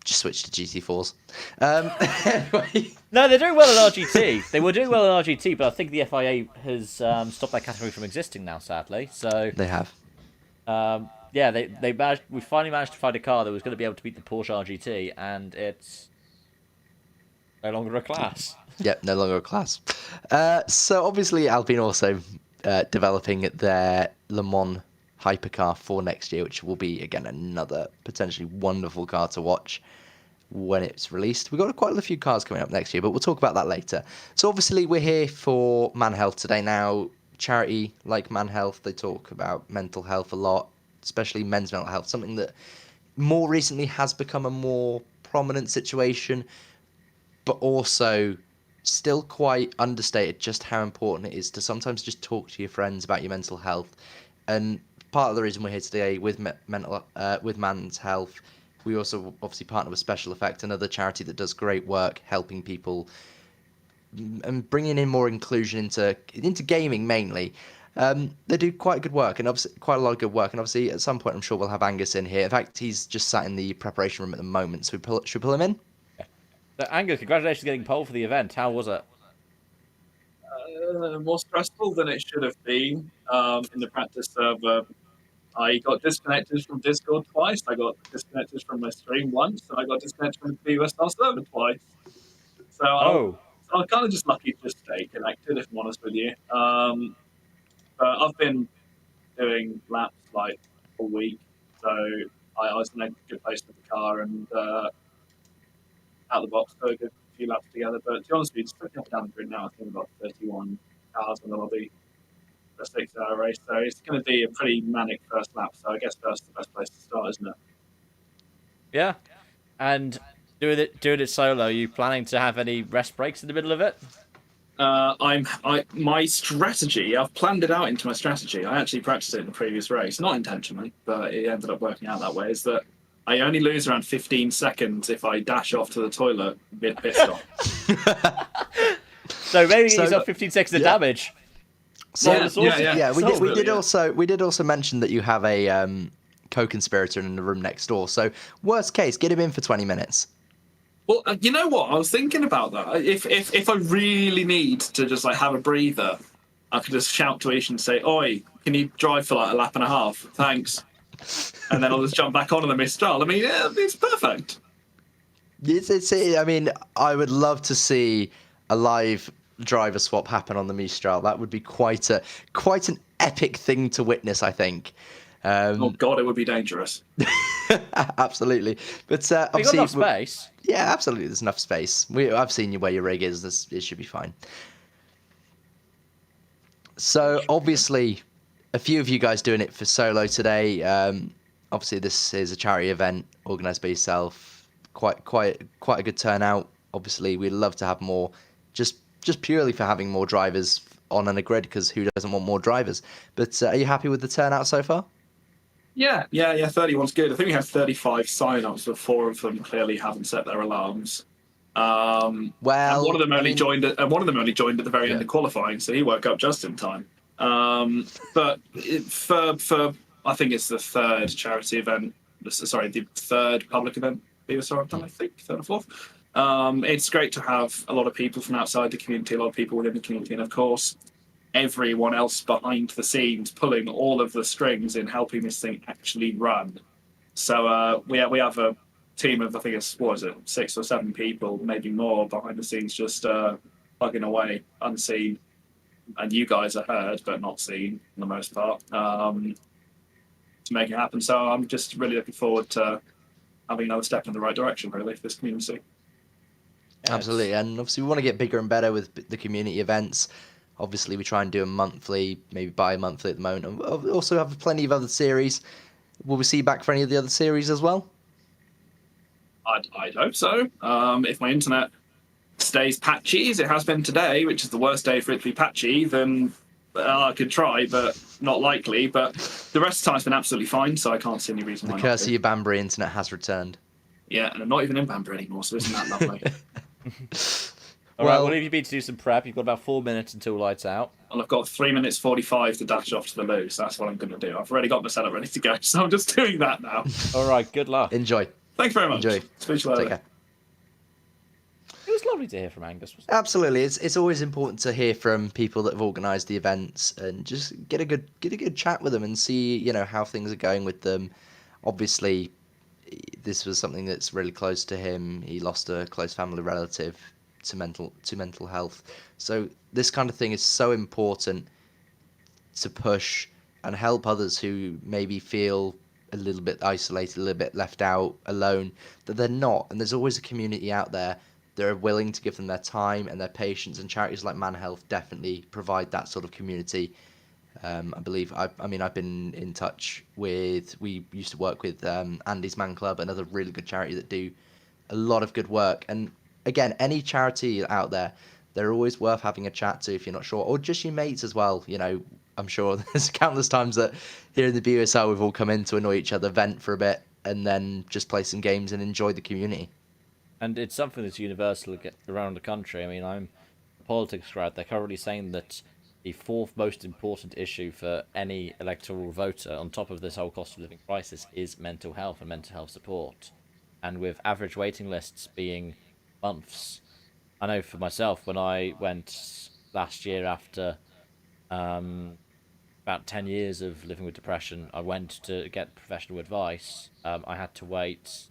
just switch to GT4s. Anyway. No, they're doing well in RGT. They were doing well in RGT, but I think the FIA has stopped that category from existing now, sadly. So they have. Yeah, we finally managed to find a car that was going to be able to beat the Porsche RGT, and it's no longer a class. Yep, no longer a class. So obviously Alpine also developing their Le Mans hypercar for next year, which will be, again, another potentially wonderful car to watch when it's released. We've got quite a few cars coming up next year, but we'll talk about that later. So obviously we're here for ManHealth today. Now, charity like ManHealth, they talk about mental health a lot, especially men's mental health, something that more recently has become a more prominent situation, but also still quite understated just how important it is to sometimes just talk to your friends about your mental health. And part of the reason we're here today with Man's Health, we also obviously partner with Special Effect, another charity that does great work helping people and bringing in more inclusion into gaming mainly. They do quite good work, and obviously quite a lot of good work. And obviously, at some point, I'm sure we'll have Angus in here. In fact, he's just sat in the preparation room at the moment. So should we pull him in? Yeah. So, Angus, congratulations on getting pole for the event. How was it? More stressful than it should have been. In the practice server, I got disconnected from Discord twice. I got disconnected from my stream once, and I got disconnected from the BUSR server twice. So I'm kind of just lucky to just stay connected, if I'm honest with you. But I've been doing laps like all week, so I was in a good place with the car and out of the box for a good few laps together. But to be honest with you, just looking up and down the grid now, I think I've got 31 cars in the lobby for a 6-hour race. So it's going to be a pretty manic first lap. So I guess that's the best place to start, isn't it? Yeah. And doing it solo, are you planning to have any rest breaks in the middle of it? My strategy. I've planned it out into my strategy. I actually practiced it in the previous race, not intentionally, but it ended up working out that way. Is that I only lose around 15 seconds if I dash off to the toilet mid pit stop. So maybe get So- yourself 15 seconds of yeah. damage. So Yeah, yeah. we Absolutely, did yeah. we did also mention that you have a co-conspirator in the room next door. So worst case, get him in for 20 minutes. Well, you know what? I was thinking about that. If I really need to just like have a breather, I could just shout to Ish and say, "Oi, can you drive for like a lap and a half? Thanks." And then I'll just jump back on the Mistral. I mean, yeah, it's perfect. I mean, I would love to see a live driver swap happen on the Mistral. That would be quite an epic thing to witness, I think. Oh God, it would be dangerous. Absolutely. But You got obviously, enough space. yeah, absolutely. There's enough space. I've seen you where your rig is. It should be fine. So obviously, a few of you guys doing it for solo today. Obviously, this is a charity event organised by yourself. Quite a good turnout. Obviously, we'd love to have more, just purely for having more drivers on a grid, because who doesn't want more drivers? But are you happy with the turnout so far? Yeah. 31's good. I think we had 35 sign-ups, but 4 of them clearly haven't set their alarms. And one of them only joined at the very end of qualifying, so he woke up just in time. But for I think it's the third charity event. Sorry, the third public event BUSR I've done. I think third or fourth. It's great to have a lot of people from outside the community, a lot of people within the community, and of course, everyone else behind the scenes pulling all of the strings in helping this thing actually run. So we have a team of, I think it's, 6 or 7 people, maybe more, behind the scenes, just plugging away, unseen. And you guys are heard, but not seen for the most part, to make it happen. So I'm just really looking forward to having another step in the right direction, really, for this community. Yeah, Absolutely. And obviously, we want to get bigger and better with the community events. Obviously, we try and do them monthly, maybe bi-monthly at the moment. And we also have plenty of other series. Will we see you back for any of the other series as well? I'd hope so. If my internet stays patchy, as it has been today, which is the worst day for it to be patchy, then I could try, but not likely. But the rest of the time, it's been absolutely fine, so I can't see any reason why not. The curse of your Banbury internet has returned. Yeah, and I'm not even in Banbury anymore, so isn't that lovely? All right, we'll leave you be to do some prep. You've got about 4 minutes until lights out. And I've got 3 minutes 45 to dash off to the loo, so that's what I'm going to do. I've already got my setup ready to go, so I'm just doing that now. All right, good luck. Enjoy. Thanks very much. Enjoy. Speak to you later. Take care. It was lovely to hear from Angus. Wasn't it? Absolutely, it's always important to hear from people that have organised the events and just get a good chat with them and see how things are going with them. Obviously, this was something that's really close to him. He lost a close family relative to mental health. So this kind of thing is so important to push and help others who maybe feel a little bit isolated, a little bit left out, alone, that they're not. And there's always a community out there that are willing to give them their time and their patience, and charities like ManHealth definitely provide that sort of community. I believe, I've been in touch with, we used to work with Andy's Man Club, another really good charity that do a lot of good work. And again, any charity out there, they're always worth having a chat to if you're not sure, or just your mates as well. I'm sure there's countless times that here in the BUSR we've all come in to annoy each other, vent for a bit, and then just play some games and enjoy the community. And it's something that's universal around the country. I mean, I'm a politics grad. They're currently saying that the 4th most important issue for any electoral voter, on top of this whole cost of living crisis, is mental health and mental health support. And with average waiting lists being months, I know for myself, when I went last year after about 10 years of living with depression, I went to get professional advice. I had to wait,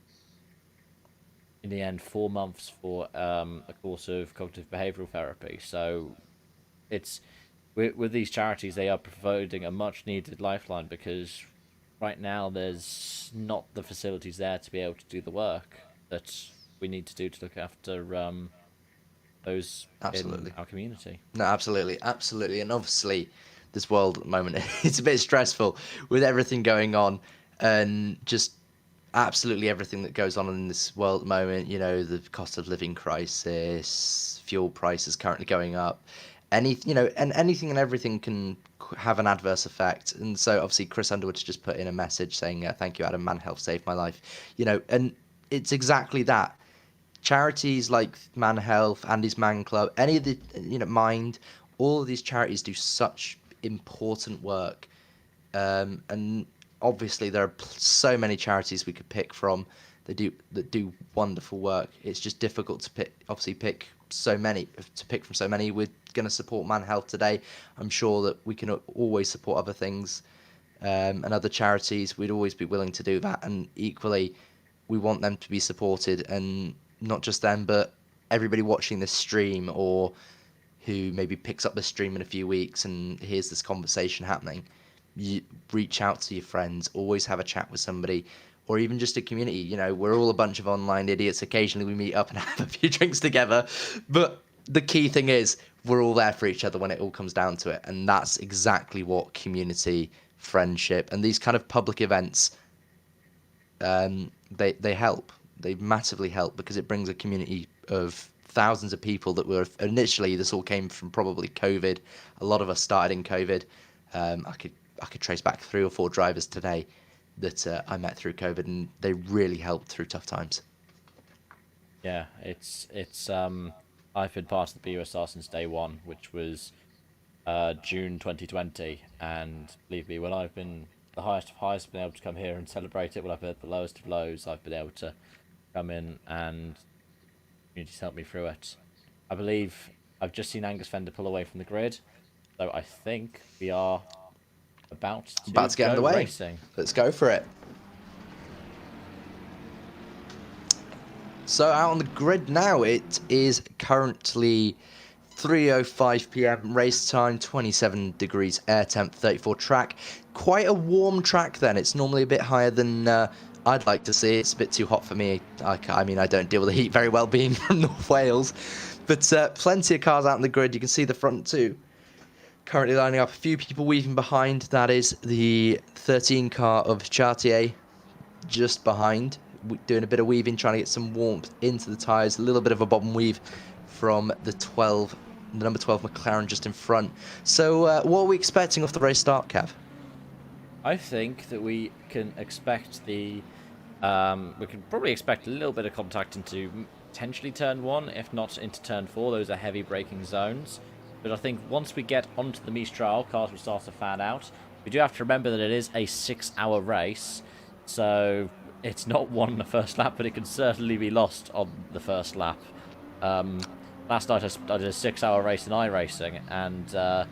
in the end, 4 months for a course of cognitive behavioural therapy. So it's with these charities, they are providing a much needed lifeline, because right now there's not the facilities there to be able to do the work that we need to do to look after those in our community. No, absolutely. And obviously, this world at the moment, it's a bit stressful with everything going on, and just absolutely everything that goes on in this world at the moment. You know, the cost of living crisis, fuel prices currently going up. And anything and everything can have an adverse effect. And so obviously Chris Underwood's just put in a message saying, "Thank you, Adam. ManHealth saved my life." You know, and it's exactly that. Charities like ManHealth, Andy's Man Club, any of the Mind, all of these charities do such important work. And obviously there are so many charities we could pick from that do wonderful work. It's just difficult to pick so many from so many. We're going to support ManHealth today. I'm sure that we can always support other things and other charities. We'd always be willing to do that, and equally we want them to be supported, and not just them but everybody watching this stream, or who maybe picks up this stream in a few weeks and hears this conversation happening. You reach out to your friends, always have a chat with somebody, or even just a community. You know, we're all a bunch of online idiots. Occasionally we meet up and have a few drinks together, but the key thing is we're all there for each other when it all comes down to it. And that's exactly what community, friendship, and these kind of public events, they help. They massively help, because it brings a community of thousands of people that were initially, this all came from probably COVID. A lot of us started in COVID. I could trace back 3 or 4 drivers today that I met through COVID, and they really helped through tough times. Yeah, it's I've been part of the BUSR since day one, which was June 2020, and believe me, when I've been the highest of highs, I've been able to come here and celebrate it. When I've been at the lowest of lows, I've been able to come in, and community's helped me through it. I believe I've just seen Angus Fender pull away from the grid, so I think we are about to get underway. Racing. Let's go for it. So out on the grid now, it is currently 3:05 p.m. race time, 27 degrees air temp, 34 track. Quite a warm track then. It's normally a bit higher than I'd like to see. It's a bit too hot for me. I mean, I don't deal with the heat very well, being from North Wales. But plenty of cars out on the grid. You can see the front two currently lining up. A few people weaving behind. That is the 13 car of Chartier just behind, doing a bit of weaving, trying to get some warmth into the tyres. A little bit of a bob and weave from the number 12 McLaren just in front. So what are we expecting off the race start, Cav? I think that we can expect we can probably expect a little bit of contact into potentially turn 1, if not into turn 4. Those are heavy braking zones. But I think once we get onto the Mistral, cars will start to fan out. We do have to remember that it is a 6-hour race, so it's not won on the first lap, but it can certainly be lost on the first lap. Last night I did a 6-hour race in iRacing, and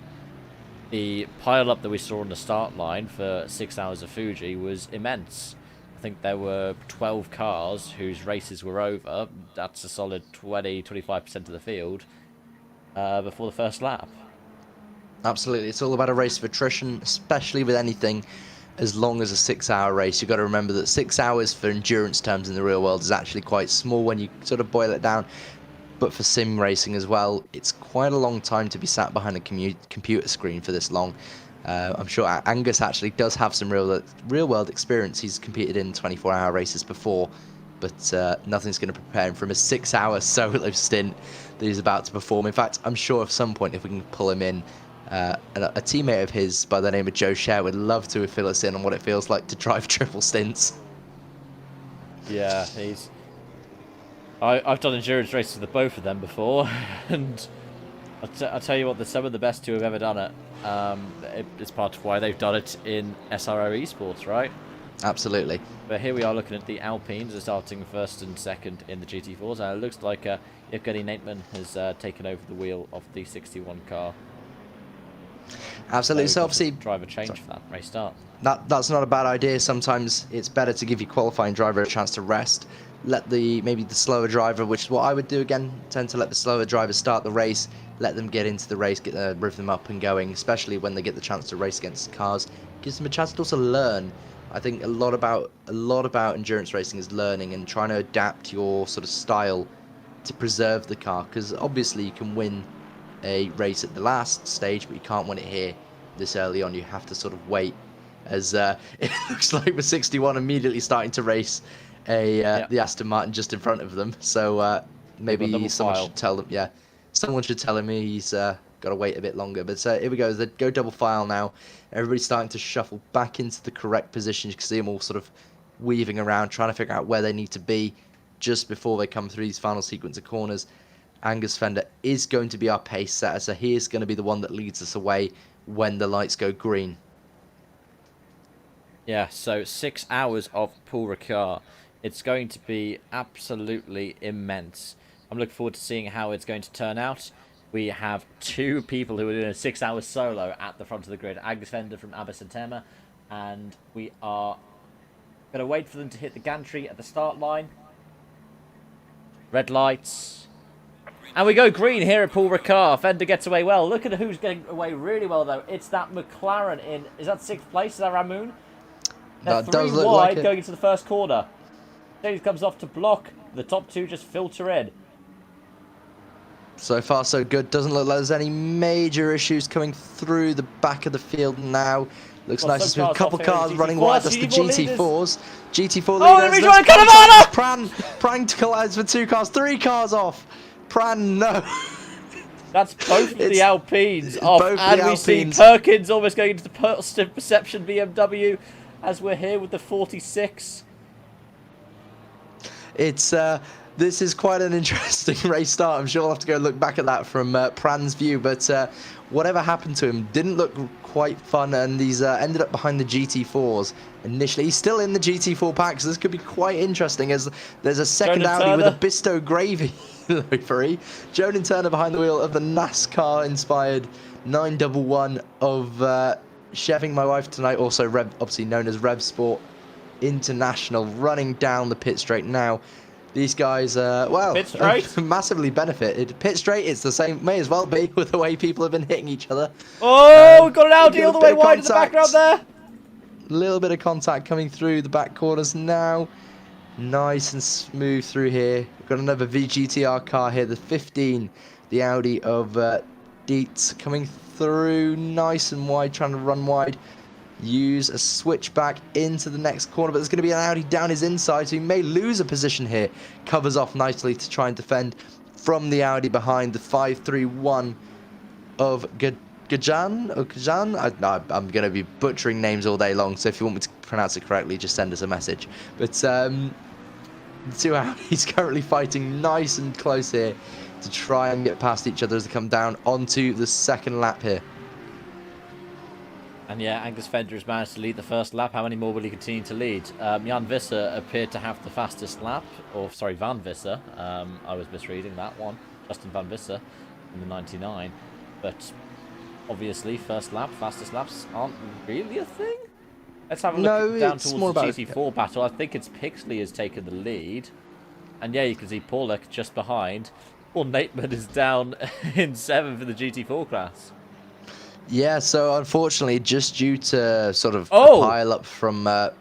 the pile-up that we saw on the start line for 6 hours of Fuji was immense. I think there were 12 cars whose races were over. That's a solid 20-25% of the field before the first lap. Absolutely. It's all about a race of attrition, especially with anything as long as a 6-hour race. You've got to remember that 6 hours for endurance terms in the real world is actually quite small when you sort of boil it down. But for sim racing as well, it's quite a long time to be sat behind a computer screen for this long. I'm sure Angus actually does have some real world experience. He's competed in 24-hour races before, but nothing's going to prepare him from a 6-hour solo stint that he's about to perform. In fact, I'm sure at some point, if we can pull him in, a teammate of his by the name of Joe Scher would love to fill us in on what it feels like to drive triple stints. Yeah, I've done endurance races with the both of them before, and I'll tell you what, they're some of the best who have ever done it. It's part of why they've done it in SRO esports, right? Absolutely. But here we are looking at the Alpines. They're starting first and second in the GT4s, and it looks like Evgeny Naitman has taken over the wheel of the 61 car. Absolutely. So obviously, driver change for that race start. That's not a bad idea. Sometimes it's better to give your qualifying driver a chance to rest. Let maybe the slower driver, which is what I would do again, tend to let the slower driver start the race, let them get into the race, get the rhythm up and going, especially when they get the chance to race against cars. Gives them a chance to also learn. I think a lot about endurance racing is learning and trying to adapt your sort of style to preserve the car, because obviously you can win a race at the last stage, but you can't win it here this early on. You have to sort of wait as it looks like the 61 immediately starting to race the Aston Martin just in front of them. So maybe someone should tell them. Yeah, someone should tell him he's got to wait a bit longer. But here we go. They go double file now. Everybody's starting to shuffle back into the correct positions. You can see them all sort of weaving around, trying to figure out where they need to be just before they come through these final sequence of corners. Angus Fender is going to be our pace setter, so he is going to be the one that leads us away when the lights go green. Yeah, so 6 hours of Paul Ricard. It's going to be absolutely immense. I'm looking forward to seeing how it's going to turn out. We have 2 people who are doing a 6-hour solo at the front of the grid. Angus Fender from Abba and we are going to wait for them to hit the gantry at the start line. Red lights. And we go green here at Paul Ricard. Fender gets away well. Look at who's getting away really well, though. It's that McLaren in... Is that 6th place? Is that Ramoon? They're That 3 does look wide like it. going into the first corner. James comes off to block. The top 2 just filter in. So far, so good. Doesn't look like there's any major issues coming through the back of the field now. Looks Well, nice. some There's a cars couple off here, cars GT4 running wide. That's the leaders. GT4s. GT4 Oh, leaders. they're There's rejoining contact. Pran collides with 2 cars. 3 cars off. Pran, no. That's both of the It's Alpines off. both the And we see Alpines. Perkins almost going into the positive perception BMW as we're here with the 46. It's this is quite an interesting race start. I'm sure I'll have to go look back at that from Pran's view, but whatever happened to him didn't look quite fun, and he's ended up behind the GT4s initially. He's still in the GT4 pack, so this could be quite interesting as there's a second Jonan Audi with a Turner. Bisto Gravy livery. Jonan Turner behind the wheel of the NASCAR-inspired 911 of chefing my wife tonight, also obviously known as Rev Sport International, running down the pit straight now. These guys, well, Pit straight? massively benefited. Pit straight, it's the same, may as well be with the way people have been hitting each other. Oh, we've got an Audi got all a the bit way of wide in the contact. background there. Little bit of contact coming through the back corners now. Nice and smooth through here. We've got another VGTR car here, the 15, the Audi of Dietz coming through nice and wide, trying to run wide. Use a switchback into the next corner, but there's going to be an Audi down his inside, so he may lose a position here. Covers off nicely to try and defend from the Audi behind the 531 of Gajan. I'm going to be butchering names all day long, so if you want me to pronounce it correctly, just send us a message. But the 2 Audis currently fighting nice and close here to try and get past each other as they come down onto the second lap here. And yeah, Angus Fender has managed to lead the first lap. How many more will he continue to lead? Jan Visser appeared to have the fastest lap. Or, sorry, Van Visser. I was misreading that one. Justin Van Visser in the 99. But obviously, first lap, fastest laps aren't really a thing. Let's have a look down it's towards more the about- GT4 battle. I think it's Pixley has taken the lead. And yeah, you can see Paulek just behind. Paul Nateman is down in 7th for the GT4 class. Yeah, so unfortunately, just due to sort of Oh! a pile up from There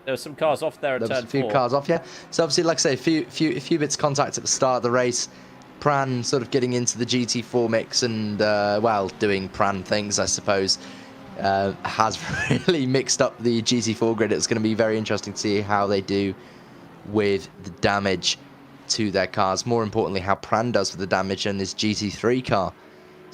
were some cars off there at there was turn a few 4. cars off, yeah. So obviously, like I say, a few bits of contact at the start of the race. Pran sort of getting into the GT4 mix and well, doing Pran things, I suppose, has really mixed up the GT4 grid. It's going to be very interesting to see how they do with the damage to their cars. More importantly, how Pran does with the damage in his GT3 car.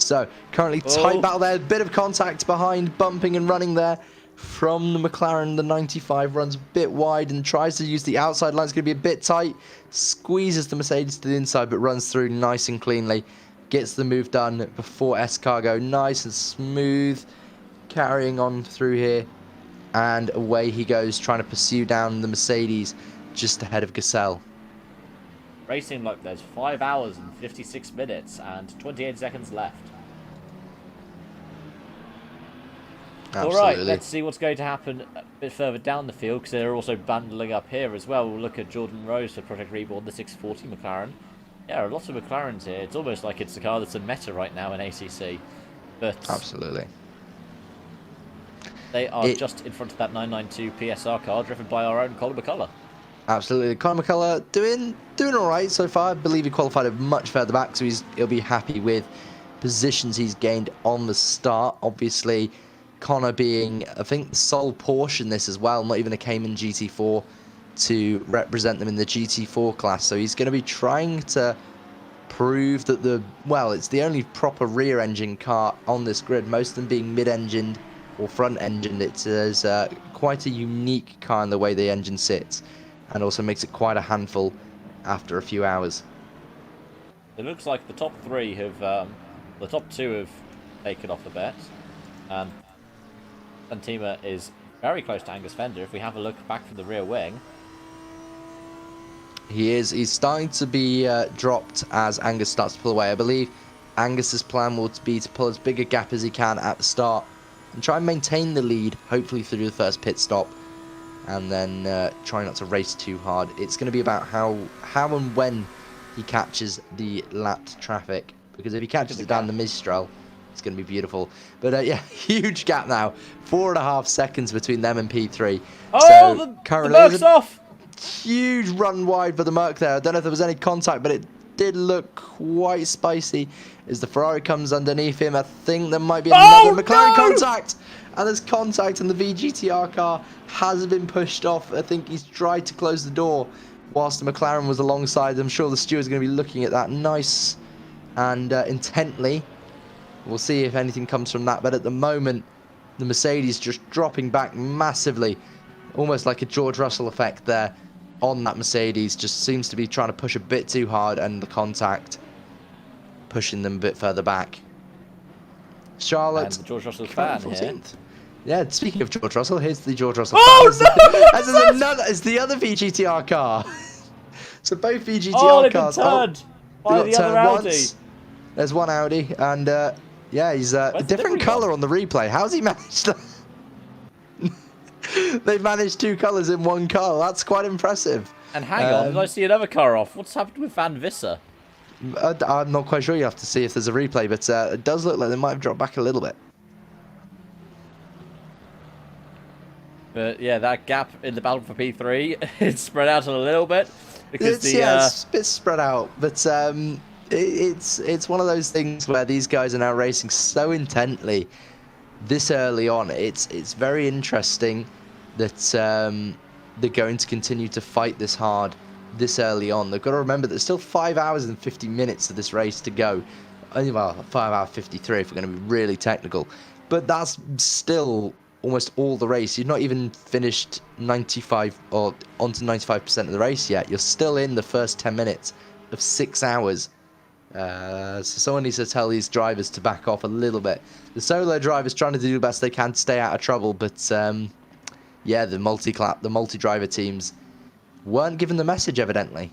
So, currently tight battle there, bit of contact behind, bumping and running there from the McLaren. The 95 runs a bit wide and tries to use the outside line. It's going to be a bit tight, squeezes the Mercedes to the inside, but runs through nice and cleanly. Gets the move done before S-Cargo, nice and smooth, carrying on through here. And away he goes, trying to pursue down the Mercedes just ahead of Gasell. Racing like there's 5 hours and 56 minutes and 28 seconds left. Absolutely. All right, let's see what's going to happen a bit further down the field because they're also bundling up here as well. We'll look at Jordan Rose for Project Reborn, the 640 McLaren. Yeah, a lot of McLarens here. It's almost like it's the car that's a meta right now in ACC. But Absolutely. they are just in front of that 992 PSR car driven by our own Colin McCullough. Absolutely. Conor McCullough doing all right so far. I believe he qualified it much further back, so he'll be happy with positions he's gained on the start. Obviously, Connor being, I think, the sole Porsche in this as well, not even a Cayman GT4 to represent them in the GT4 class. So he's going to be trying to prove that it's the only proper rear engine car on this grid, most of them being mid-engined or front-engined. It is quite a unique car in the way the engine sits, and also makes it quite a handful after a few hours. It looks like the top three have, the top two have taken off a bit, and Santima is very close to Angus Fender. If we have a look back from the rear wing, he's starting to be dropped as Angus starts to pull away. I believe Angus's plan will be to pull as big a gap as he can at the start and try and maintain the lead, hopefully through the first pit stop, and then try not to race too hard. It's going to be about how and when he catches the lapped traffic, because if he catches it down the Mistral, it's going to be beautiful. But yeah, huge gap now, 4.5 seconds between them and P3. oh, So the currently Merc's off. huge run wide for the Merc there. I don't know if there was any contact, but it did look quite spicy as the Ferrari comes underneath him. I think there might be another McLaren contact, and there's contact, and the VGTR car has been pushed off. I think he's tried to close the door whilst the McLaren was alongside. I'm sure the steward's going to be looking at that nice and intently. We'll see if anything comes from that, but at the moment the Mercedes just dropping back massively, almost like a George Russell effect there on that Mercedes. Just seems to be trying to push a bit too hard, and the contact pushing them a bit further back. Charlotte, And the George Russell fan 14th. here. Yeah, speaking of George Russell, here's the George Russell Oh, fan. no! It's the other VGTR car. So both VGTR Oh, they've been cars. turned they by got the other turned Audi. once. There's one Audi, and yeah, he's a Where's the different different colour one? on the replay. How's he managed that? They've managed two colours in one car. That's quite impressive. And hang on, did I see another car off? What's happened with Van Visser? I'm not quite sure. You have to see if there's a replay, but it does look like they might have dropped back a little bit. But yeah, that gap in the battle for P3 it's spread out a little bit because It's a bit spread out, but it's one of those things where these guys are now racing so intently this early on. It's very interesting that they're going to continue to fight this hard this early on. They've got to remember that there's still 5 hours and 50 minutes of this race to go. Only, well, 5 hour 53 if we're going to be really technical, but that's still almost all the race. You've not even finished 95 or onto 95% of the race yet. You're still in the first 10 minutes of 6 hours. So someone needs to tell these drivers to back off a little bit. The solo drivers trying to do the best they can to stay out of trouble, but yeah, the multi-driver teams weren't given the message, evidently.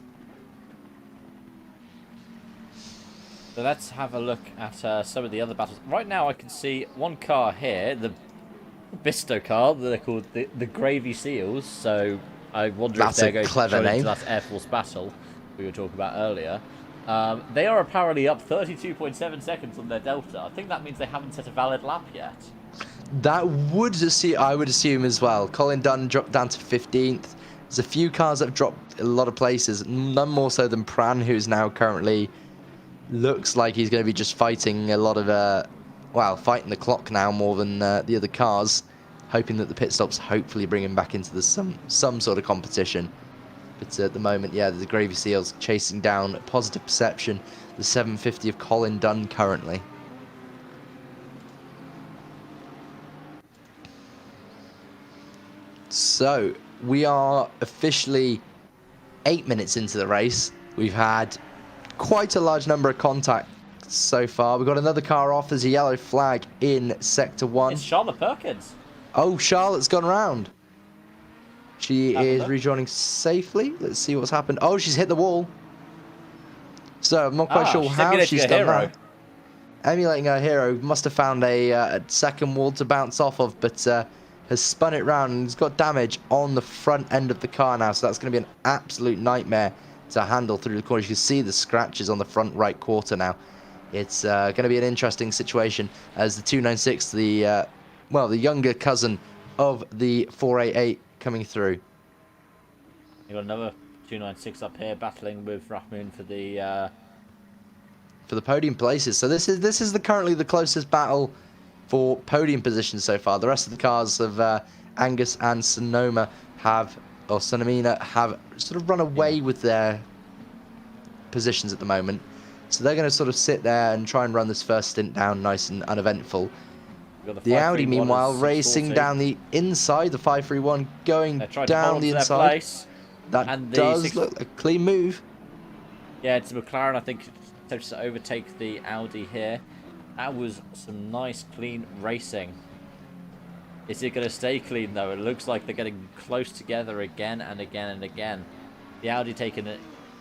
So let's have a look at some of the other battles. Right now I can see one car here, the Bisto car, they're called the Gravy Seals, so I wonder That's if they're a going clever to join name. into that Air Force battle we were talking about earlier. They are apparently up 32.7 seconds on their Delta. I think that means they haven't set a valid lap yet. That I would assume as well. Colin Dunn dropped down to 15th. There's a few cars that have dropped a lot of places, none more so than Pran, who's now currently looks like he's going to be just fighting a lot of, fighting the clock now more than the other cars, hoping that the pit stops hopefully bring him back into some sort of competition. But at the moment, yeah, the Gravy Seals chasing down Positive Perception, the 750 of Colin Dunn currently. So, we are officially 8 minutes into the race. We've had quite a large number of contacts so far. We've got another car off. There's a yellow flag in Sector 1. It's Charlotte Perkins. Oh, Charlotte's gone round. She is rejoining safely. Let's see what's happened. Oh, she's hit the wall. So, I'm not quite sure how she's done that. Emulating her hero, must have found a second wall to bounce off of, but has spun it round and has got damage on the front end of the car now. So that's going to be an absolute nightmare to handle through the corner. You can see the scratches on the front right quarter now. It's going to be an interesting situation as the 296, the younger cousin of the 488 coming through. You got another 296 up here battling with Rahmoon for the podium places. So this is currently the closest battle for podium positions so far. The rest of the cars of Angus and Sonoma Sonomina have sort of run away with their positions at the moment. So they're going to sort of sit there and try and run this first stint down nice and uneventful. The Audi, meanwhile, racing down the inside, the 531 going down the inside. That does look a clean move. Yeah, it's McLaren, I think, attempts to overtake the Audi here. That was some nice, clean racing. Is it going to stay clean, though? It looks like they're getting close together again and again and again. The Audi taking a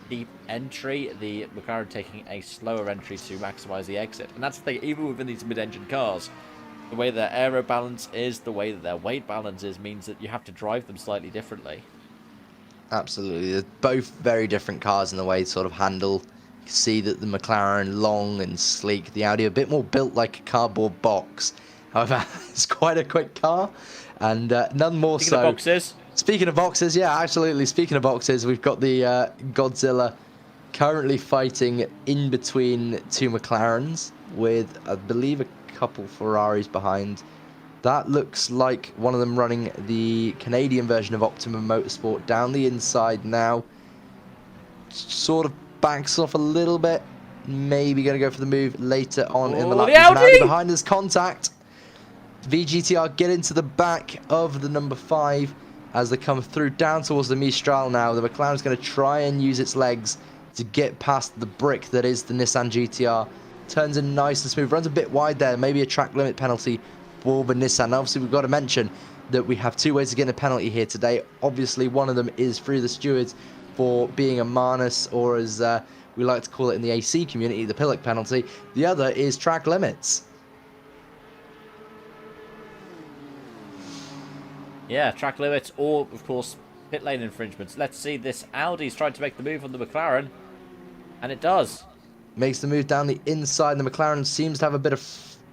deep entry, the McLaren taking a slower entry to maximise the exit. And that's the thing, even within these mid-engine cars, the way their aero balance is, the way that their weight balance is, means that you have to drive them slightly differently. Absolutely. They're both very different cars in the way they sort of handle. You can see that the McLaren long and sleek, the Audi a bit more built like a cardboard box. However, it's quite a quick car, and none more Speaking of boxes. Speaking of boxes, yeah, absolutely. Speaking of boxes, we've got the Godzilla currently fighting in between two McLarens with, I believe, a couple Ferraris behind. That looks like one of them running the Canadian version of Optimum Motorsport down the inside now. Sort of backs off a little bit. Maybe going to go for the move later on in the lap. The Audi behind us, contact. VGTR get into the back of the number 5 as they come through down towards the Mistral now. The McLaren's going to try and use its legs to get past the brick that is the Nissan GTR. Turns in nice and smooth. Runs a bit wide there. Maybe a track limit penalty for the Nissan. Obviously, we've got to mention that we have two ways to get a penalty here today. Obviously, one of them is through the stewards for being a Manus, or as we like to call it in the AC community, the Pillock penalty. The other is track limits. Yeah, track limits, or, of course, pit lane infringements. Let's see, this Audi's trying to make the move on the McLaren, and it does. Makes the move down the inside. The McLaren seems to have a bit of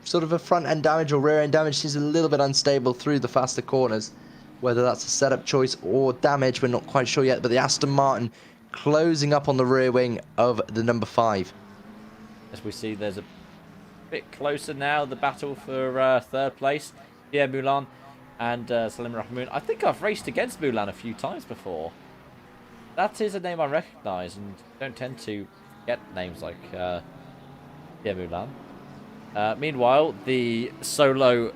sort of a front end damage or rear end damage. Seems a little bit unstable through the faster corners. Whether that's a setup choice or damage, we're not quite sure yet. But the Aston Martin closing up on the rear wing of the number 5. As we see, there's a bit closer now, the battle for third place. Pierre Moulin and Salim Rahmoun. I think I've raced against Moulin a few times before. That is a name I recognise, and don't tend to get names like Pierre Moulin. Meanwhile, the solo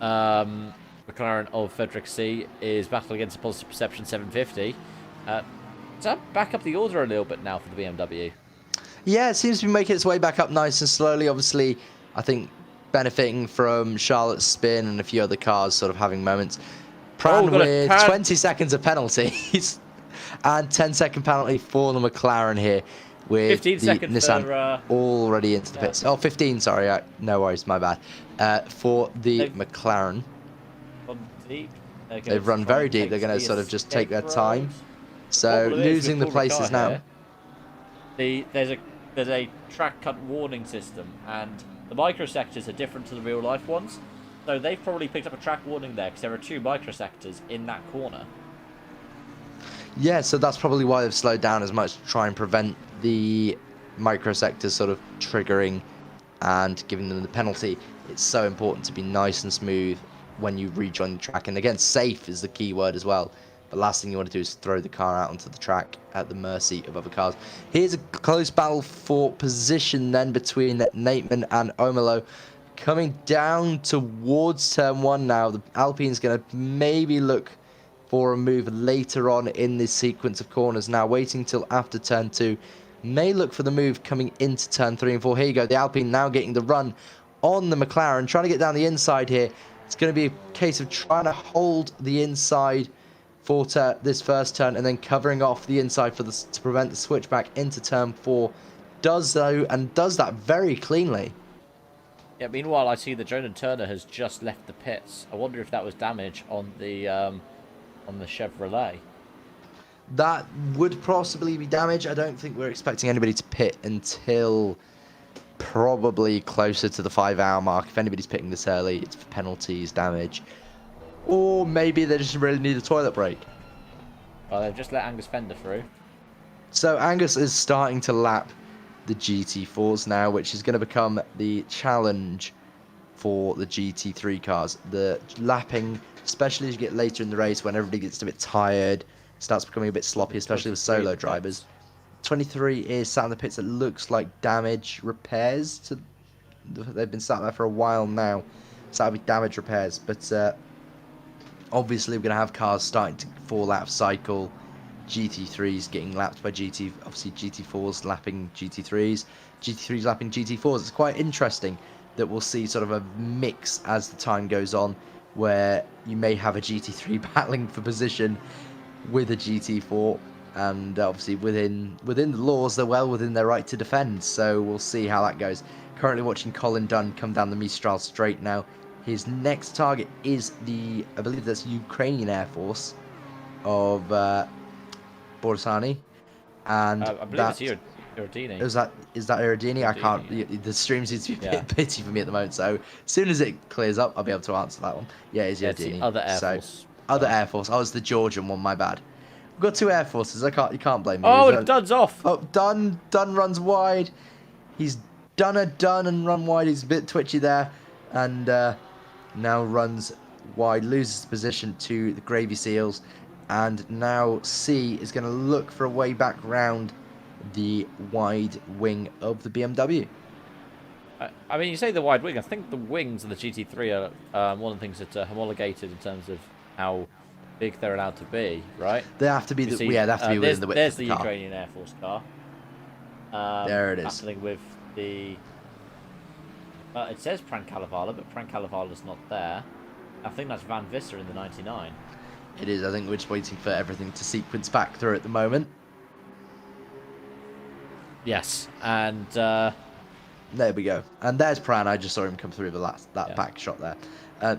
McLaren of Frederick C is battling against a Positive Perception 750. Does that back up the order a little bit now for the BMW? Yeah, it seems to be making its way back up nice and slowly. Obviously, I think benefiting from Charlotte's spin and a few other cars sort of having moments. Pran with 20 seconds of penalties and 10-second penalty for the McLaren here, with 15 the seconds Nissan for, already into the pits. Oh, 15, sorry. No worries, my bad. For the McLaren. They've run very deep. They're going to sort of just take their time. So losing the places now. There's a track cut warning system, and the microsectors are different to the real life ones. So they've probably picked up a track warning there because there are 2 microsectors in that corner. Yeah, so that's probably why they've slowed down as much, to try and prevent the microsectors sort of triggering and giving them the penalty. It's so important to be nice and smooth when you rejoin the track. And again, safe is the key word as well. The last thing you want to do is throw the car out onto the track at the mercy of other cars. Here's a close battle for position then between Nateman and Omelo. Coming down towards turn 1 now. The Alpine's going to maybe look for a move later on in this sequence of corners. Now waiting till after turn 2. May look for the move coming into turn 3 and 4. Here you go. The Alpine now getting the run on the McLaren. Trying to get down the inside here. It's going to be a case of trying to hold the inside for this first turn and then covering off the inside to prevent the switchback into turn 4. Does so, and does that very cleanly. Yeah, meanwhile, I see that Jonah Turner has just left the pits. I wonder if that was damage on the Chevrolet. That would possibly be damage. I don't think we're expecting anybody to pit until probably closer to the 5-hour mark. If anybody's pitting this early, it's for penalties, damage. Or maybe they just really need a toilet break. Well, they've just let Angus Fender through. So Angus is starting to lap the GT4s now, which is going to become the challenge for the GT3 cars. The lapping, especially as you get later in the race when everybody gets a bit tired, starts becoming a bit sloppy, especially with solo drivers. 23 is sat in the pits that looks like damage repairs. They've been sat there for a while now, so that'll be damage repairs. But obviously we're going to have cars starting to fall out of cycle. GT3s getting lapped by obviously GT4s lapping GT3s, GT3s lapping GT4s. It's quite interesting that we'll see sort of a mix as the time goes on, where you may have a GT3 battling for position with a GT4, and obviously within the laws, they're well within their right to defend. So we'll see how that goes. Currently watching Colin Dunn come down the Mistral straight now. His next target is I believe that's Ukrainian Air Force of Borsani, and I believe it's Iridini. Is that Iridini? I can't. Yeah. The stream seems to be a bit pity for me at the moment. So as soon as it clears up, I'll be able to answer that one. Yeah, it's Iridini. Other Air Force. Other Air Force. Oh, it's the Georgian one. My bad. We've got two Air Forces. You can't blame me. Oh, Dunn's off. Oh, Dunn runs wide. He's done and run wide. He's a bit twitchy there, and now runs wide, loses position to the Gravy Seals, and now C is going to look for a way back round the wide wing of the BMW. I mean, you say the wide wing. I think the wings of the GT3 are one of the things that are homologated in terms of how big they're allowed to be, right? They have to be within the width there's of the the car. Ukrainian Air Force car. There it is. Battling with the... it says Prankalavala, but Prankalavala's not there. I think that's Van Visser in the 99. It is. I think we're just waiting for everything to sequence back through at the moment. Yes, and... there we go. And there's Pran. I just saw him come through that back shot there.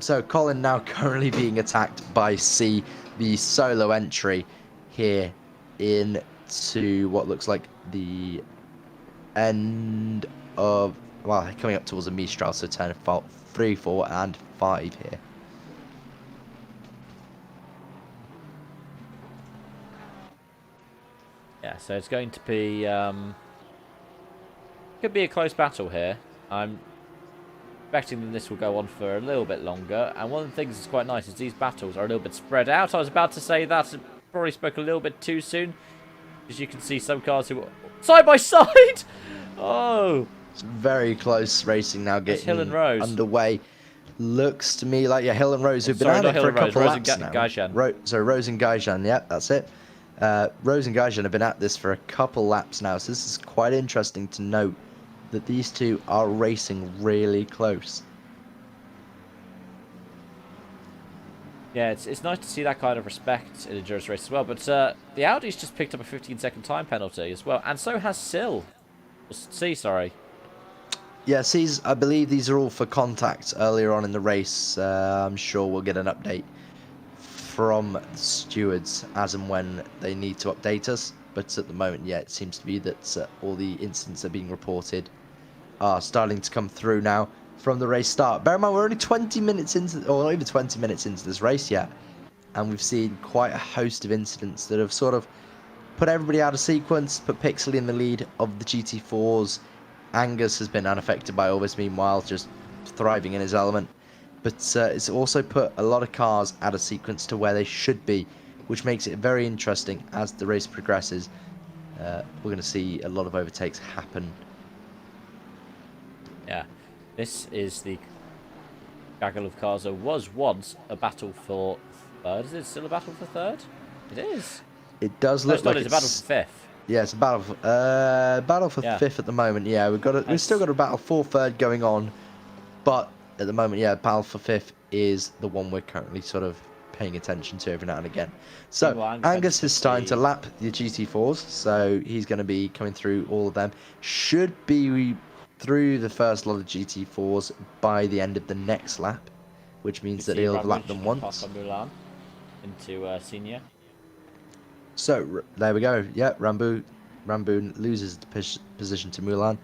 So Colin now currently being attacked by C, the solo entry here into what looks like the end of... Well, coming up towards the Mistral, so turn 3, 4, and 5 here. Yeah, so it's going to be... could be a close battle here. I'm expecting that this will go on for a little bit longer, and one of the things that's quite nice is these battles are a little bit spread out. I was about to say that, probably spoke a little bit too soon, as you can see some cars who are side by side. Oh, it's very close racing now getting Hill and Rose underway. Looks to me like Hill and Rose who've been sorry, at not it Hill for a and Rose, couple Rose laps and now. Gaishan. Rose and Gaishan, yeah, that's it. Rose and Gaishan have been at this for a couple laps now, so this is quite interesting to note that these two are racing really close. Yeah, it's nice to see that kind of respect in a endurance race as well. But the Audi's just picked up a 15-second time penalty as well, and so has C, sorry. Yeah, I believe these are all for contact earlier on in the race. I'm sure we'll get an update from the stewards as and when they need to update us. But at the moment, yeah, it seems to be that all the incidents that are being reported are starting to come through now from the race start. Bear in mind, we're only 20 minutes into, or not even 20 minutes into this race yet, and we've seen quite a host of incidents that have sort of put everybody out of sequence, put Pixley in the lead of the GT4s. Angus has been unaffected by all this, meanwhile, just thriving in his element. But it's also put a lot of cars out of sequence to where they should be, which makes it very interesting as the race progresses. We're going to see a lot of overtakes happen. Yeah, this is the gaggle of cars that was once a battle for third. Is it still a battle for third? It is. It does look like it's a battle for fifth. Yeah, it's a battle for fifth at the moment. Yeah, we've still got a battle for third going on, but at the moment, yeah, battle for fifth is the one we're currently sort of paying attention to every now and again. So Angus is starting to lap the GT4s, so he's going to be coming through all of them. Should be through the first lot of GT4s by the end of the next lap, which means that he'll have lapped them once. Into senior. So there we go. Yeah, Ramboon loses the position to Mulan.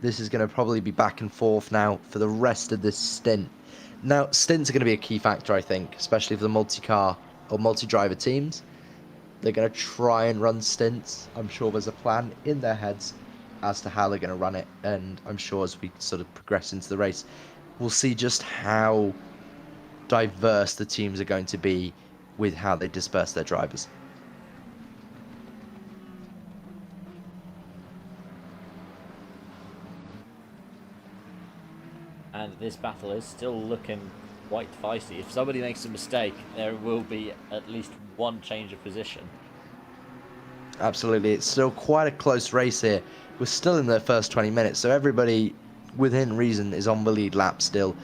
This is going to probably be back and forth now for the rest of this stint. Now, stints are going to be a key factor, I think, especially for the multi-car or multi-driver teams. They're going to try and run stints. I'm sure there's a plan in their heads as to how they're going to run it, and I'm sure as we sort of progress into the race, we'll see just how diverse the teams are going to be with how they disperse their drivers. And this battle is still looking quite feisty. If somebody makes a mistake, there will be at least one change of position. Absolutely, it's still quite a close race here. We're still in the first 20 minutes, so everybody within reason is on the lead lap still.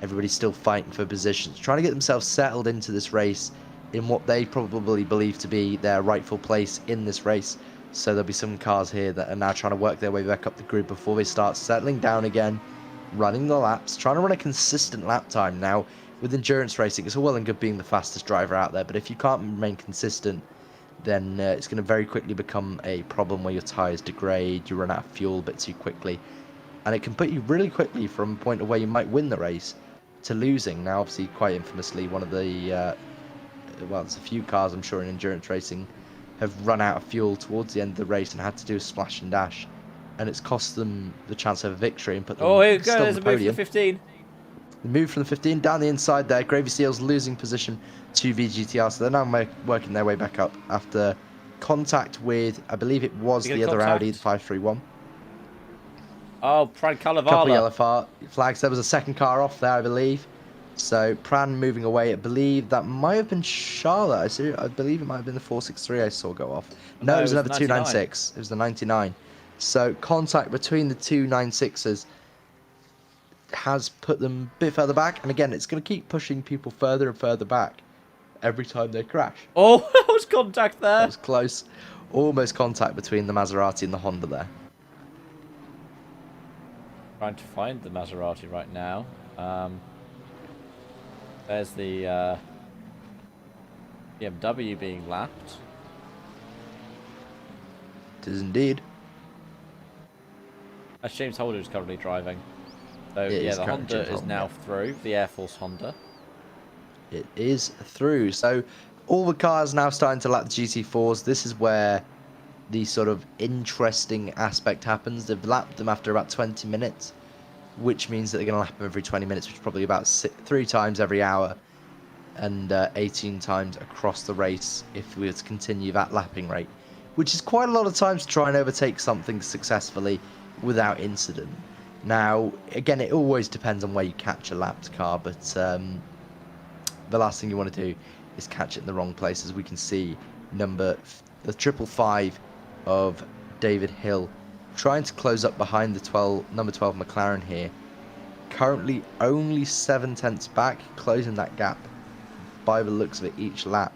Everybody's still fighting for positions, trying to get themselves settled into this race in what they probably believe to be their rightful place in this race. So there'll be some cars here that are now trying to work their way back up the grid before they start settling down again, running the laps, trying to run a consistent lap time. Now, with endurance racing, it's all well and good being the fastest driver out there, but if you can't remain consistent, then it's going to very quickly become a problem where your tyres degrade, you run out of fuel a bit too quickly, and it can put you really quickly from a point of where you might win the race to losing. Now, obviously, quite infamously, one of the, well, there's a few cars, I'm sure, in endurance racing have run out of fuel towards the end of the race and had to do a splash and dash, and it's cost them the chance of a victory and put them Oh, here we still go, on there's the a move podium. for 15. The move from the 15 down the inside there. Gravy Seals losing position to VGTR, so they're now working their way back up after contact with, I believe it was You get the other contact? Audi, the 531. Oh, Pran Couple of Calavala. yellow flags. There was a second car off there, I believe. So Pran moving away. I believe that might have been Charlotte. I believe it might have been the 463 I saw go off. No, it was another 296. It was the 99. So contact between the two 96s has put them a bit further back, and again, it's going to keep pushing people further and further back every time they crash. Oh, that was contact there. That was close. Almost contact between the Maserati and the Honda there. Trying to find the Maserati right now. There's the BMW being lapped. It is indeed. That's James Holder is currently driving. So It yeah, is the currently Honda James is Holder, now yeah. through, the Air Force Honda. It is through. So all the cars now starting to lap the GT4s. This is where the sort of interesting aspect happens. They've lapped them after about 20 minutes, which means that they're going to lap them every 20 minutes, which is probably about 3 times every hour, and 18 times across the race if we were to continue that lapping rate, which is quite a lot of times to try and overtake something successfully without incident. Now, again, it always depends on where you catch a lapped car, but the last thing you want to do is catch it in the wrong place. As we can see, the 555 of David Hill trying to close up behind the number 12 McLaren here. Currently only 7/10 back, closing that gap by the looks of it each lap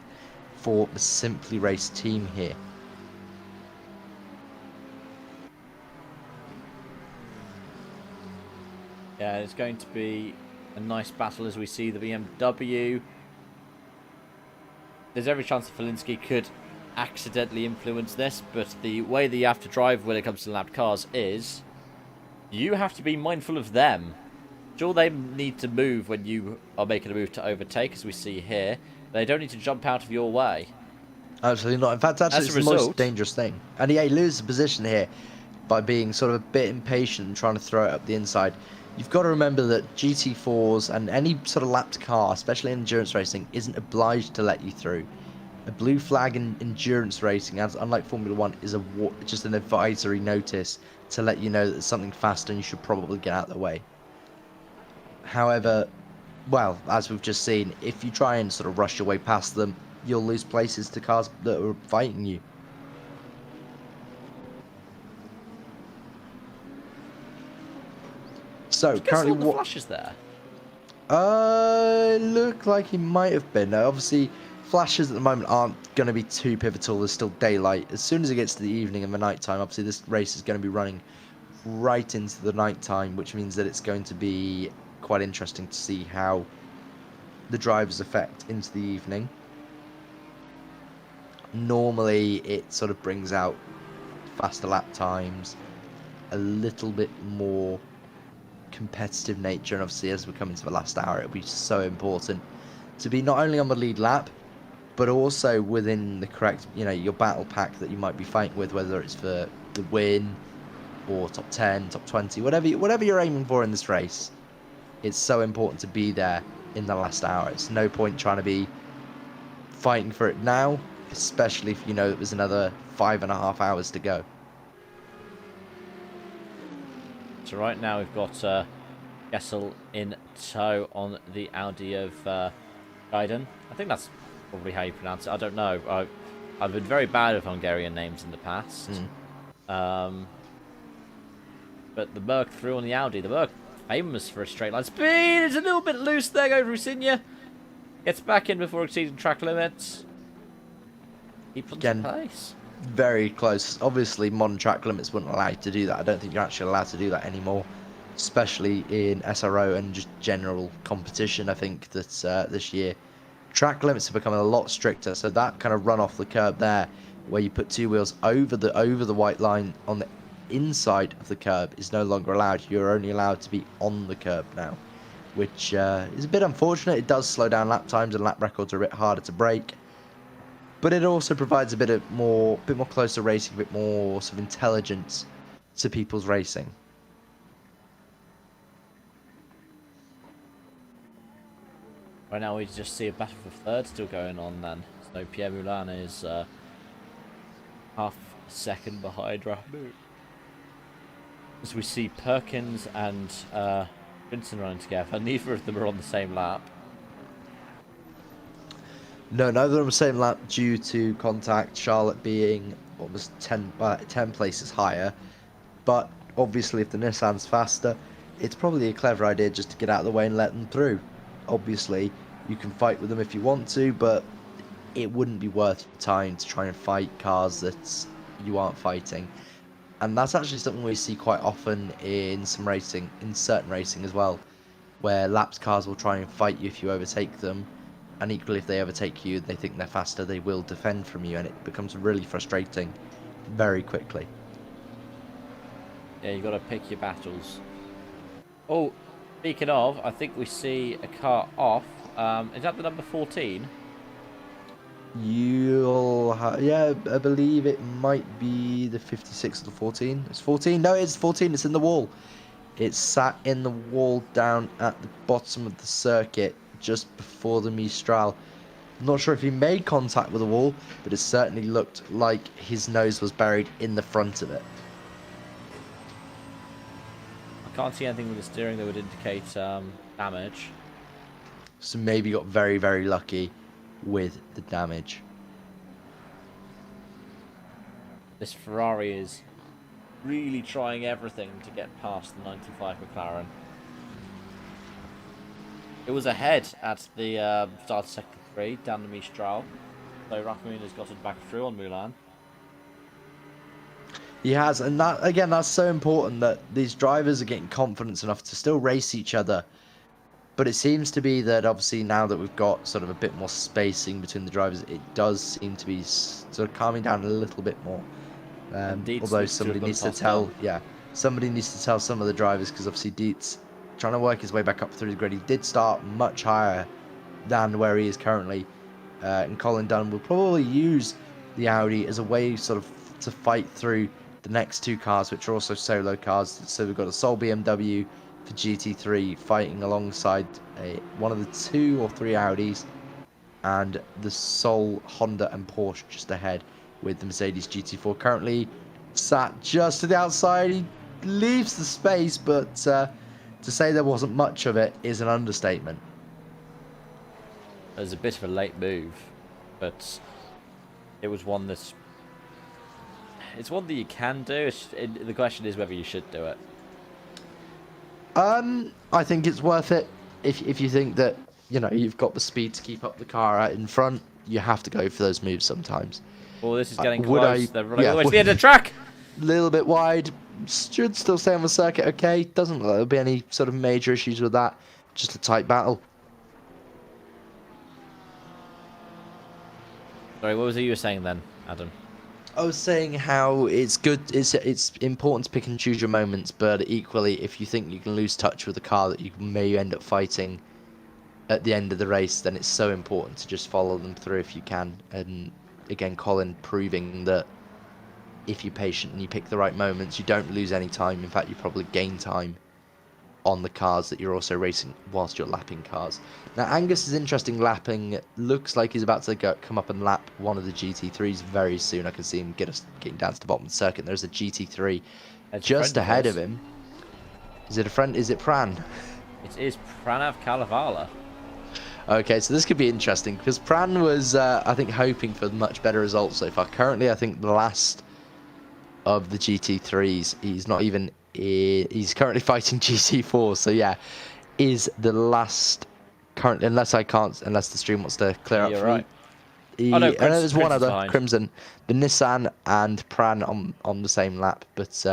for the Simply Race team here. Yeah, it's going to be a nice battle as we see the BMW. There's every chance that Felinski could accidentally influence this, but the way that you have to drive when it comes to lapped cars is you have to be mindful of them. Sure, they need to move when you are making a move to overtake, as we see here. They don't need to jump out of your way. Absolutely not. In fact, actually, it's the most dangerous thing. And yeah, he loses position here by being sort of a bit impatient and trying to throw it up the inside. You've got to remember that GT4s and any sort of lapped car, especially in endurance racing, isn't obliged to let you through. A blue flag in endurance racing, as unlike Formula 1, is just an advisory notice to let you know that there's something faster and you should probably get out of the way. However, well, as we've just seen, if you try and sort of rush your way past them, you'll lose places to cars that are fighting you. So currently, what flashes there? Look like he might have been. Now, obviously, flashes at the moment aren't going to be too pivotal. There's still daylight. As soon as it gets to the evening and the night time, obviously this race is going to be running right into the night time, which means that it's going to be quite interesting to see how the drivers affect into the evening. Normally, it sort of brings out faster lap times, a little bit more competitive nature, and obviously as we come into the last hour, it'll be so important to be not only on the lead lap, but also within the correct, your battle pack that you might be fighting with, whether it's for the win or top 10, top 20, whatever you're aiming for in this race. it's so important to be there in the last hour. It's no point trying to be fighting for it now, especially if you know there's another 5.5 hours to go. So right now we've got Gessel in tow on the Audi of Gaiden. I think that's probably how you pronounce it. I don't know. I've been very bad with Hungarian names in the past. But the Merc through on the Audi. The Merc, famous for a straight line speed. It's a little bit loose there, going through Rusinia. Gets back in before exceeding track limits. Keeps on Again, pace. Very close. Obviously, modern track limits wouldn't allow you to do that. I don't think you're actually allowed to do that anymore, especially in SRO and just general competition. I think that this year, track limits are becoming a lot stricter. So that kind of run off the curb there, where you put two wheels over the white line on the inside of the curb, is no longer allowed. You're only allowed to be on the curb now, which is a bit unfortunate. It does slow down lap times, and lap records are a bit harder to break. But it also provides a bit more closer racing, a bit more sort of intelligence to people's racing. Right now we just see a battle for third still going on then. So Pierre Moulin is half a second behind Rahmoud. As we see Perkins and Vincent running together, neither of them are on the same lap. No, neither of them on the same lap due to contact, Charlotte being almost 10 places higher. But obviously if the Nissan's faster, it's probably a clever idea just to get out of the way and let them through. Obviously, you can fight with them if you want to, but it wouldn't be worth your time to try and fight cars that you aren't fighting. And that's actually something we see quite often in some racing, in certain racing as well, where lapped cars will try and fight you if you overtake them. And equally, if they overtake you, they think they're faster, they will defend from you, and it becomes really frustrating very quickly. Yeah, you got to pick your battles. Oh, speaking of, I think we see a car off. Is that the number 14? Yeah, I believe it might be the 56 or the 14. It's 14. No, it's 14. It's in the wall. It's sat in the wall down at the bottom of the circuit, just before the Mistral. I'm not sure if he made contact with the wall, but it certainly looked like his nose was buried in the front of it. I can't see anything with the steering that would indicate damage. So maybe got very, very lucky with the damage. This Ferrari is really trying everything to get past the 95 McLaren. It was ahead at the start of sector 3 down the Mistral, so Rahmoud has got it back through on Moulin. He has, and that again, that's so important that these drivers are getting confidence enough to still race each other. But it seems to be that obviously now that we've got sort of a bit more spacing between the drivers, it does seem to be sort of calming down a little bit more. Although somebody needs to tell, somebody needs to tell some of the drivers, because obviously Dietz trying to work his way back up through the grid. He did start much higher than where he is currently, and Colin Dunn will probably use the Audi as a way sort of to fight through the next two cars, which are also solo cars. So we've got a sole BMW for GT3 fighting alongside one of the 2 or 3 Audis, and the sole Honda and Porsche just ahead with the Mercedes GT4 currently sat just to the outside. He leaves the space, but to say there wasn't much of it is an understatement. It was a bit of a late move, but it was one that's... It's one that you can do. The question is whether you should do it. I think it's worth it if you think that, you know, you've got the speed to keep up the car out in front. You have to go for those moves sometimes. Well, this is getting Would close. I- They're running yeah, all the way to the end of the track. Little bit wide, should still stay on the circuit okay. Doesn't look like there'll be any sort of major issues with that. Just a tight battle. Sorry, what was it you were saying then, Adam? I was saying how it's good, it's important to pick and choose your moments, but equally, if you think you can lose touch with a car that you may end up fighting at the end of the race, then it's so important to just follow them through if you can. And again, Colin proving that if you're patient and you pick the right moments, you don't lose any time. In fact, you probably gain time on the cars that you're also racing whilst you're lapping cars. Now, Angus is interesting lapping. Looks like he's about to come up and lap one of the GT3s very soon. I can see him getting down to the bottom of the circuit. There's a GT3 just ahead of him. Is it a friend? Is it Pran? It is Pranav Kalevala. Okay, so this could be interesting because Pran was, I think, hoping for much better results so far. Currently, I think the last of the GT3s, he's not even... He's currently fighting GT4, so yeah, is the last currently, unless the stream wants to clear up for right. me. Oh, no, there's one other, behind. Crimson, the Nissan and Pran on the same lap, but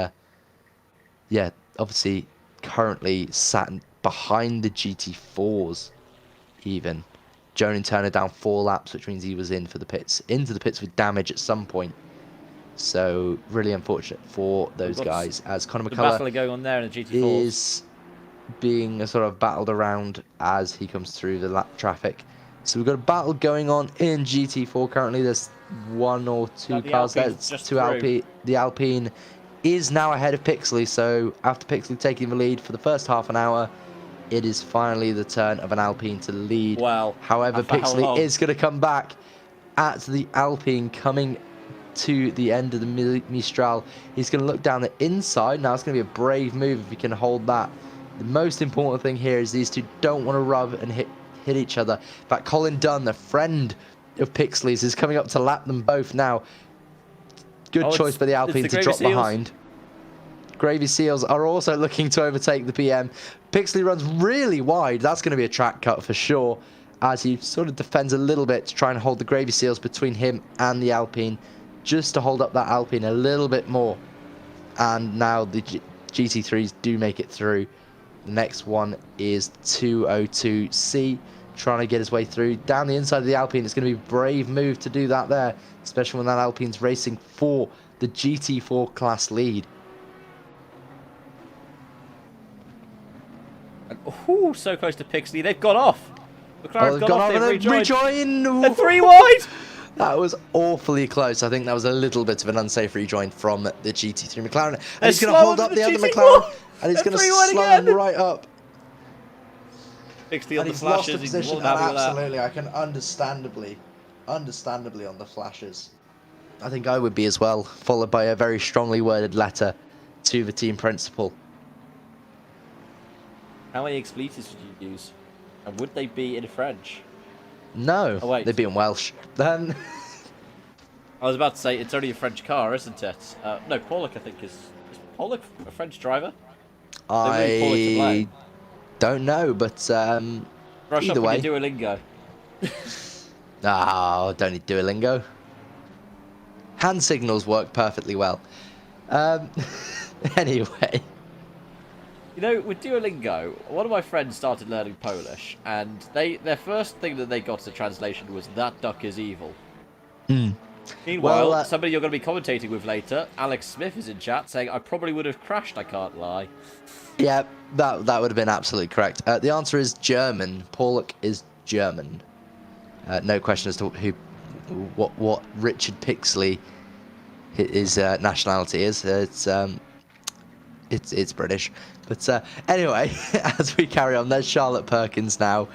yeah, obviously currently sat behind the GT4s even. Jonan Turner down 4 laps, which means he was into the pits with damage at some point. So really unfortunate for those guys, as Conor McCullough going on there in the GT4 is being sort of battled around as he comes through the lap traffic. So we've got a battle going on in GT4 currently. There's 1 or 2 cars there. The Alpine is now ahead of Pixley. So after Pixley taking the lead for the first half an hour, it is finally the turn of an Alpine to lead. Wow. However, Pixley is going to come back at the Alpine coming to the end of the Mistral. He's going to look down the inside. Now it's going to be a brave move if he can hold that. The most important thing here is these two don't want to rub and hit each other. In fact, Colin Dunn, the friend of Pixley's, is coming up to lap them both now. Good choice by the Alpine to drop behind. Gravy Seals are also looking to overtake the PM. Pixley runs really wide. That's going to be a track cut for sure, as he sort of defends a little bit to try and hold the Gravy Seals between him and the Alpine, just to hold up that Alpine a little bit more. And now the GT3s do make it through. The next one is 202C, trying to get his way through. Down the inside of the Alpine, it's going to be a brave move to do that there, especially when that Alpine's racing for the GT4 class lead. And, so close to Pixley. They've got off. McLaren's gone off. They've rejoined. They're 3 wide. That was awfully close. I think that was a little bit of an unsafe rejoin from the GT3 McLaren. And he's going to hold up the other McLaren. And he's going to slow him right up. Pixley on the he's flashes. Lost the position, absolutely, I can understandably on the flashes. I think I would be as well, followed by a very strongly worded letter to the team principal. How many expletives would you use? And would they be in French? No, oh, wait. they'd be in Welsh. Then I was about to say, it's only a French car, isn't it? No, Pollock, I think, is Pollock a French driver? I don't know, but Brush either up way. Your Duolingo. Oh, don't need Duolingo. Hand signals work perfectly well. Anyway. You know, with Duolingo, one of my friends started learning Polish, and their first thing that they got as a translation was, "That duck is evil." Meanwhile, somebody you're going to be commentating with later, Alex Smith, is in chat saying, "I probably would have crashed, I can't lie." Yeah, that would have been absolutely correct. The answer is German. Pollock is German. No question as to what Richard Pixley, his nationality is. It's British. But anyway, as we carry on, there's Charlotte Perkins now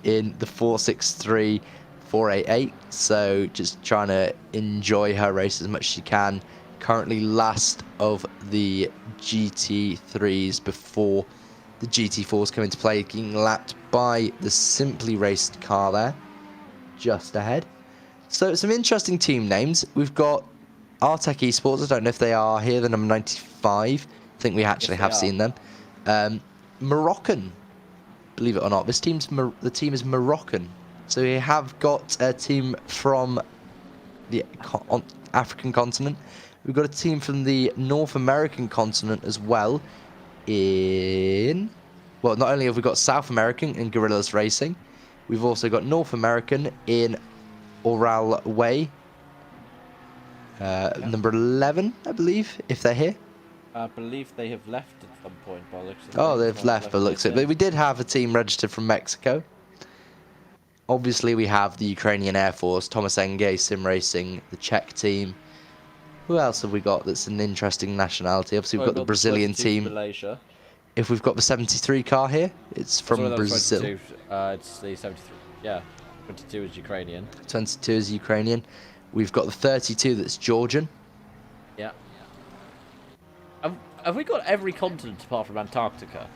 in the 463 488. So just trying to enjoy her race as much as she can. Currently last of the GT3s before the GT4s come into play, getting lapped by the Simply Raced car there, just ahead. So some interesting team names. We've got Artec Esports. I don't know if they are here, the number 95. I think we actually have seen them. Moroccan, believe it or not. The team is Moroccan. So we have got a team from the African continent. We've got a team from the North American continent as well. Well, not only have we got South American in Gorillas Racing, we've also got North American in Oral Way. Number 11, I believe, if they're here. I believe they have left at some point by looks of it. Oh, they've left by looks of it. But we did have a team registered from Mexico. Obviously, we have the Ukrainian Air Force, Thomas Engay Sim Racing, the Czech team. Who else have we got that's an interesting nationality? Obviously, we've got the Brazilian team. Malaysia. if we've got the 73 car here, it's from Sorry, that was Brazil. 22. It's the 73. Yeah, 22 is Ukrainian. 22 is Ukrainian. We've got the 32 that's Georgian. Yeah. Have we got every continent apart from Antarctica?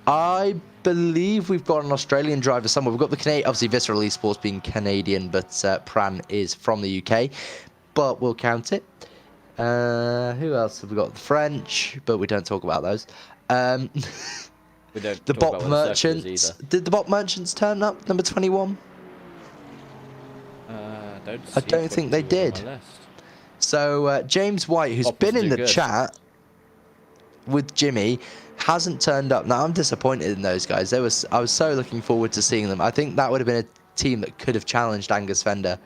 I believe we've got an Australian driver somewhere. We've got the Canadian, obviously Visceral Esports being Canadian, but Pran is from the UK. But we'll count it. Who else have we got? The French, but we don't talk about those. We don't. The talk Bot about what the circle is Merchants. either. Did the Bot Merchants turn up? Number 21? I don't think they did. So James White, who's Bot been doesn't in do the good. chat with Jimmy, hasn't turned up. Now I'm disappointed in those guys. I was so looking forward to seeing them. I think that would have been a team that could have challenged Angus Fender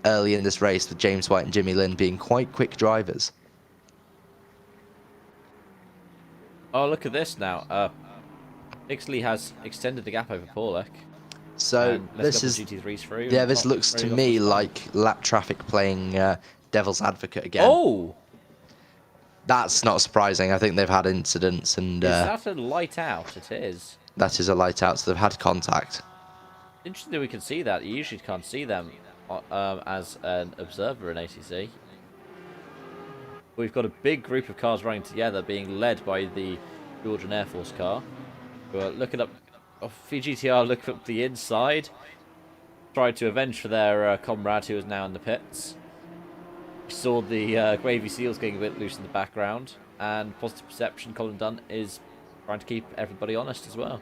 early in this race, with James White and Jimmy Lynn being quite quick drivers. Oh, look at this now. Ixley has extended the gap over Paulek. So And let's this go is, for GT3s through. yeah, and this not looks to really me off the like lap traffic playing devil's advocate again. Oh, That's not surprising. I think they've had incidents, and is that a light out? It is. that is a light out, so they've had contact. Interesting that we can see that. You usually can't see them as an observer in ACC. We've got a big group of cars running together, being led by the Georgian Air Force car. We're looking up. VGTR look up the inside. Tried to avenge for their comrade who is now in the pits. We saw the Gravy Seals getting a bit loose in the background. And Positive Perception, Colin Dunn, is trying to keep everybody honest as well.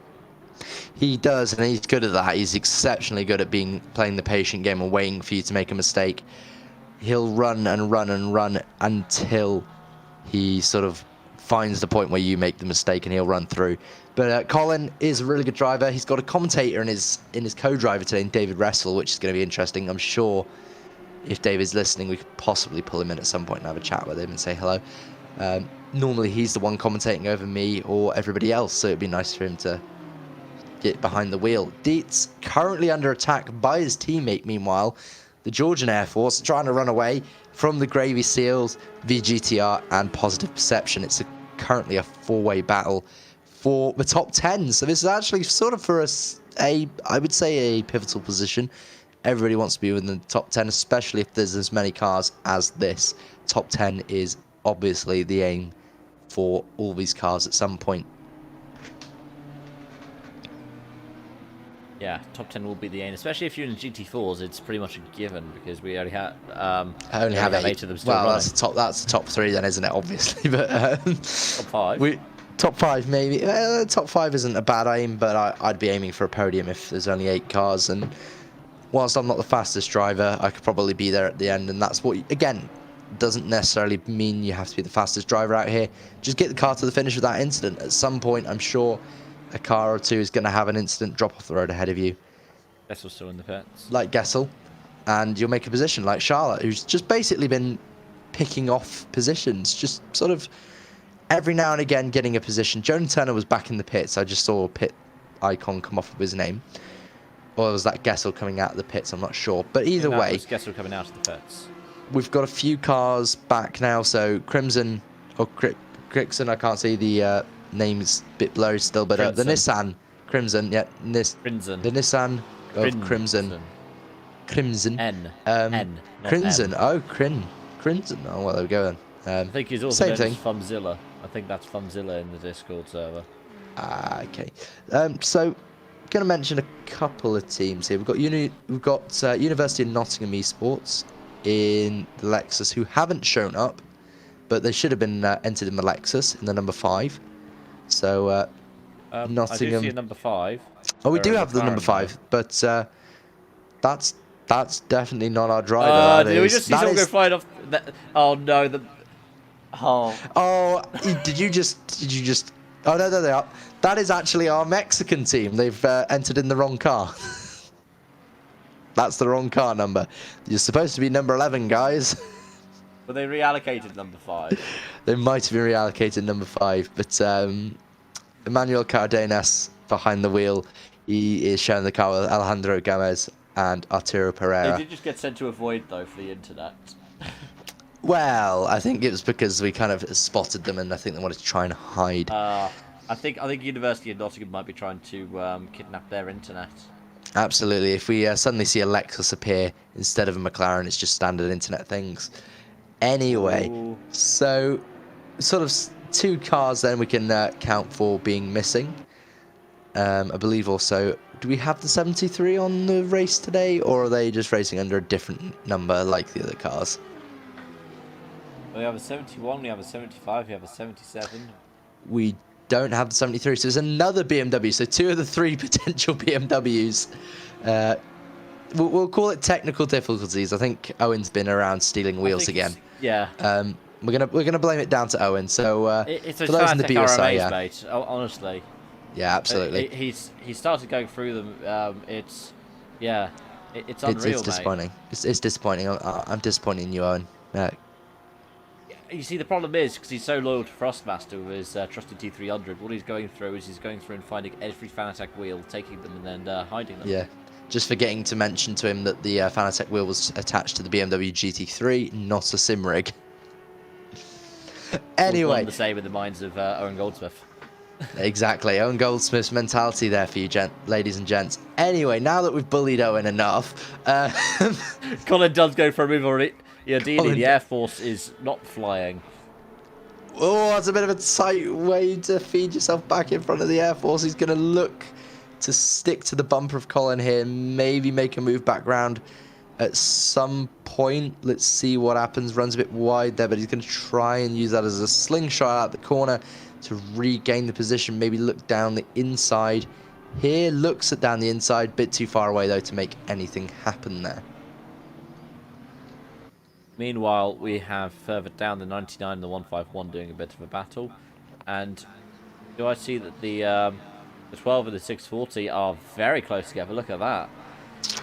He does, and he's good at that. He's exceptionally good at playing the patient game and waiting for you to make a mistake. He'll run and run and run until he sort of finds the point where you make the mistake, and he'll run through. But Colin is a really good driver. He's got a commentator in his co-driver today, David Wrestle, which is going to be interesting. I'm sure if David's listening, we could possibly pull him in at some point and have a chat with him and say hello. Normally, he's the one commentating over me or everybody else, so it'd be nice for him to get behind the wheel. Dietz currently under attack by his teammate, meanwhile. The Georgian Air Force trying to run away from the Gravy Seals, VGTR, and Positive Perception. It's currently a four-way battle for the top 10. So this is actually sort of for us I would say a pivotal position. Everybody wants to be within the top 10, especially if there's as many cars as this. Top 10 is obviously the aim for all these cars at some point. Yeah, top 10 will be the aim, especially if you're in GT4s. It's pretty much a given because we already have only have 8 of them still well, running. that's the top 3 then, isn't it? Obviously, but Top 5. Top 5 maybe. Top 5 isn't a bad aim, but I'd be aiming for a podium if there's only 8 cars. And whilst I'm not the fastest driver, I could probably be there at the end. And that's what, again, doesn't necessarily mean you have to be the fastest driver out here. Just get the car to the finish without incident. At some point, I'm sure a car or two is going to have an incident drop off the road ahead of you. Gessel's still in the pits. Like Gessel. And you'll make a position like Charlotte, who's just basically been picking off positions. Just sort of every now and again getting a position. Jonah Turner was back in the pits. I just saw a pit icon come off of his name. Or was that Gessel coming out of the pits? I'm not sure. But either way, Gessel coming out of the pits. We've got a few cars back now. So Crimson, or Crixon, I can't see the name's a bit blurry still. But the Nissan Crimson, yeah. Crimson. The Nissan of Crimson. Crimson. N. N. Crimson. M. Oh, Crimson. Oh, well, there we go then. I think he's also same known thing. as Fumzilla. I think that's Fumzilla in the Discord server. Okay. So, going to mention a couple of teams here. We've got University of Nottingham Esports in the Lexus who haven't shown up, but they should have been entered in the Lexus in the number 5. So, Nottingham. I do see a number 5. Oh, we do have the number 5, but that's definitely not our driver. Did we just see someone go flying off? Oh no! Oh, did you just? Oh no, there they are. That is actually our Mexican team. They've entered in the wrong car. That's the wrong car number. You're supposed to be number 11, guys. But they reallocated number 5. They might have been reallocated number 5, but Emmanuel Cardenas behind the wheel. He is sharing the car with Alejandro Gomez and Arturo Pereira. They did just get sent to avoid though for the internet. Well, I think it was because we kind of spotted them, and I think they wanted to try and hide. I think University of Nottingham might be trying to kidnap their internet. Absolutely. If we suddenly see a Lexus appear instead of a McLaren, it's just standard internet things. Anyway, Ooh. so sort of 2 cars then we can count for being missing. I believe also, do we have the 73 on the race today, or are they just racing under a different number like the other cars? We have a 71, we have a 75, we have a 77. We don't have the 73, so there's another BMW. So 2 of the 3 potential BMWs. We'll call it technical difficulties. I think Owen's been around stealing wheels again. Yeah. We're gonna blame it down to Owen. So It's for a those in the Fanatec BUSR, RMAs, yeah, mate. Honestly. yeah, absolutely. He started going through them. It's unreal, It's disappointing. It's disappointing. I'm disappointed in you, Owen. You see, the problem is, because he's so loyal to Frostmaster with his trusted T300, what he's going through is he's going through and finding every Fanatec wheel, taking them, and then hiding them. Yeah. Just forgetting to mention to him that the Fanatec wheel was attached to the BMW GT3, not a sim rig. Anyway. The same in the minds of Owen Goldsmith. Exactly. Owen Goldsmith's mentality there for you, ladies and gents. Anyway, now that we've bullied Owen enough... Colin does go for a move already. Yeah, ideally, the Air Force is not flying. Oh, that's a bit of a tight way to feed yourself back in front of the Air Force. He's going to look to stick to the bumper of Colin here, maybe make a move back round at some point. Let's see what happens. Runs a bit wide there, but he's going to try and use that as a slingshot out the corner to regain the position, maybe look down the inside. Here, looks at down the inside, bit too far away though to make anything happen there. Meanwhile, we have further down the 99 and the 151 doing a bit of a battle. And do I see that the 12 and the 640 are very close together? Look at that.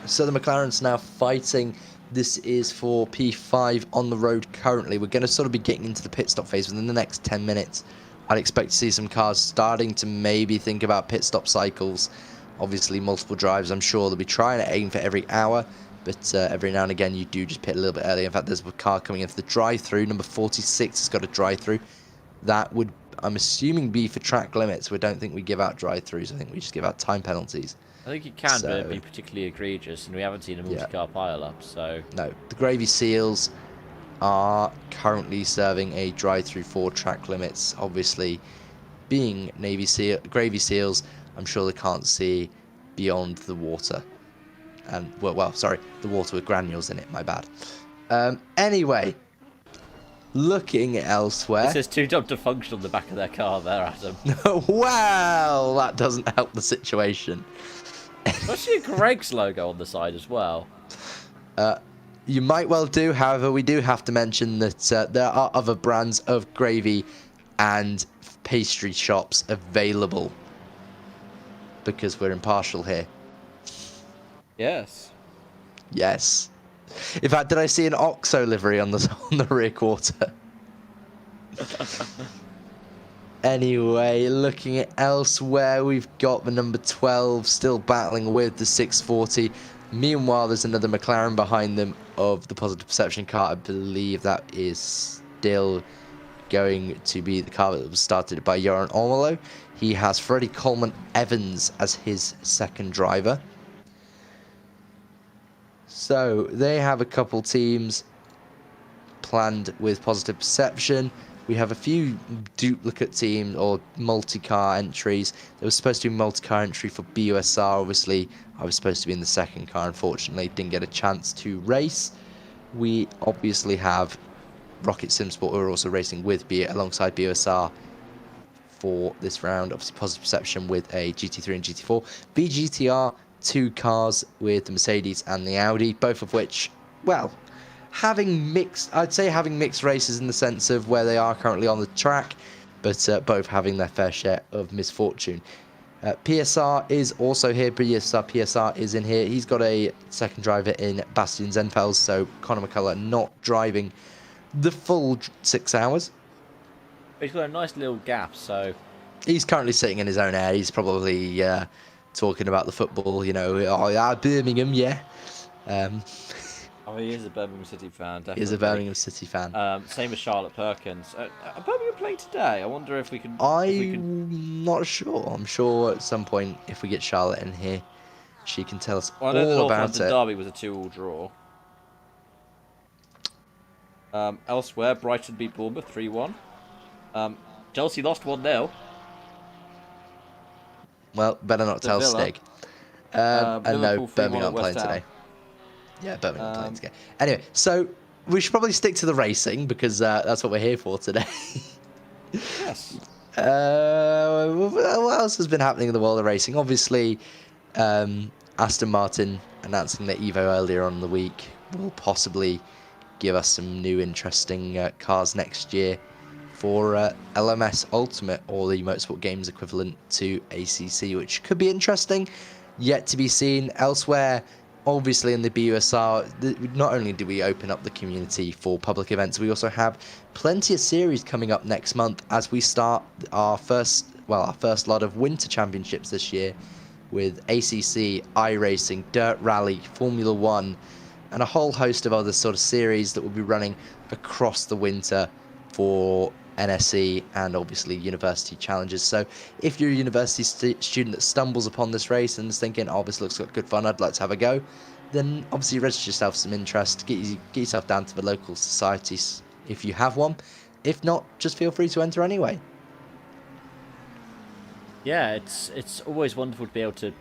So the McLaren's now fighting. This is for P5 on the road currently. We're going to sort of be getting into the pit stop phase within the next 10 minutes. I'd expect to see some cars starting to maybe think about pit stop cycles. Obviously, multiple drives. I'm sure they'll be trying to aim for every hour. But every now and again, you do just pit a little bit early. In fact, there's a car coming in for the drive-through. Number 46 has got a drive-through. That would, I'm assuming, be for track limits. We don't think we give out drive-throughs. I think we just give out time penalties. I think you can, but it'd be particularly egregious, and we haven't seen a multi-car pile-up, so... No, the Gravy Seals are currently serving a drive-through for track limits. Obviously, being Gravy Seals, I'm sure they can't see beyond the water. And well, sorry, the water with granules in it, my bad. Anyway, looking elsewhere... It says too dumb to function on the back of their car there, Adam. Well, that doesn't help the situation. Especially a Greg's logo on the side as well. You might well do, however, we do have to mention that there are other brands of gravy and pastry shops available. Because we're impartial here. Yes. Yes. In fact, did I see an OXO livery on the rear quarter? Anyway, looking at elsewhere, we've got the number 12 still battling with the 640. Meanwhile, there's another McLaren behind them of the Positive Perception car. I believe that is still going to be the car that was started by Aaron Malone-Smyth. He has Freddie Coleman Evans as his second driver. So they have a couple teams planned with Positive Perception. We have a few duplicate teams or multi-car entries. There was supposed to be a multi-car entry for BUSR. Obviously, I was supposed to be in the second car. Unfortunately, didn't get a chance to race. We obviously have Rocket Simsport, who are also racing with alongside BUSR for this round. Obviously, Positive Perception with a GT3 and GT4. BGTR, 2 cars with the Mercedes and the Audi, both of which, well, having mixed races in the sense of where they are currently on the track, but both having their fair share of misfortune. PSR is also here. PSR is in here. He's got a second driver in Bastian Zenfels, so Conor McCullough not driving the full 6 hours. He's got a nice little gap, so... He's currently sitting in his own air. He's probably talking about the football, you know, Birmingham, yeah. Oh, he is a Birmingham City fan, definitely. He's a Birmingham City fan. Same as Charlotte Perkins. Are Birmingham playing today? I wonder if we can... I'm not sure. I'm sure at some point, if we get Charlotte in here, she can tell us Well, I know the all North about London it. derby was a 2-2 draw. Elsewhere, Brighton beat Bournemouth 3-1. Chelsea lost 1-0. Well, better not tell Villa. Stig. And no, Liverpool 3-1 Birmingham at West playing Ham. today. Yeah, Birmingham playing today. Anyway, so we should probably stick to the racing because that's what we're here for today. Yes. What else has been happening in the world of racing? Obviously, Aston Martin announcing their Evo earlier on in the week will possibly give us some new interesting cars next year for LMS Ultimate, or the Motorsport Games equivalent to ACC, which could be interesting. Yet to be seen. Elsewhere, obviously in the BUSR, not only do we open up the community for public events, we also have plenty of series coming up next month as we start our first lot of winter championships this year with ACC, iRacing, Dirt Rally, Formula One, and a whole host of other sort of series that will be running across the winter for NSE and obviously university challenges. So if you're a university student that stumbles upon this race and is thinking, oh, this looks like good fun, I'd like to have a go, then obviously register yourself some interest, get yourself down to the local societies if you have one. If not, just feel free to enter anyway. Yeah, it's always wonderful to be able to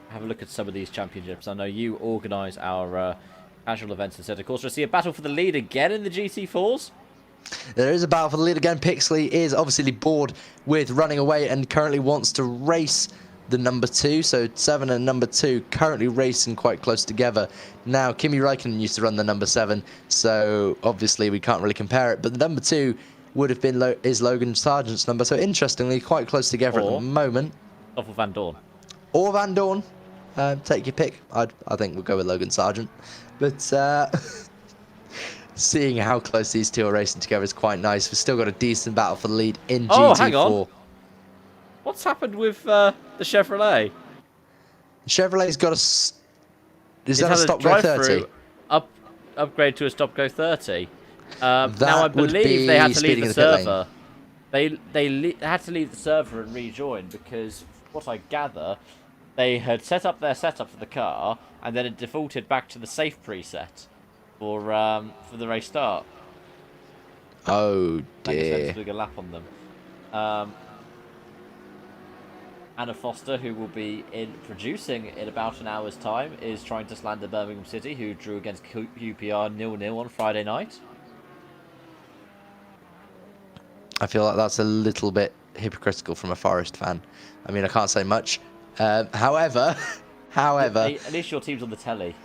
have a look at some of these championships. I know you organise our casual events instead. Of course, we'll see a battle for the lead again in the GT4s. There is a battle for the lead again. Pixley is obviously bored with running away and currently wants to race the number 2. So 7 and number 2 currently racing quite close together. Now, Kimi Räikkönen used to run the number 7, so obviously we can't really compare it. But the number 2 would have been is Logan Sargent's number. So interestingly, quite close together at the moment. Stoffel Van Dorn. Or Van Dorn. Take your pick. I think we'll go with Logan Sargent. But seeing how close these two are racing together is quite nice. We've still got a decent battle for the lead in GT4. Hang on. What's happened with the Chevrolet? The Chevrolet's got a... Is that a stop go 30? Upgrade to a stop go 30. Now I That would believe be they had to leave speeding the in the pit server. They had to leave the server and rejoin because, what I gather, they had set up their setup for the car and then it defaulted back to the safe preset for the race start. Oh I guess dear. that's doing a lap on them. Anna Foster, who will be producing in about an hour's time, is trying to slander Birmingham City, who drew against QPR 0-0 on Friday night. I feel like that's a little bit hypocritical from a Forest fan. I mean, I can't say much. However, At least your team's on the telly.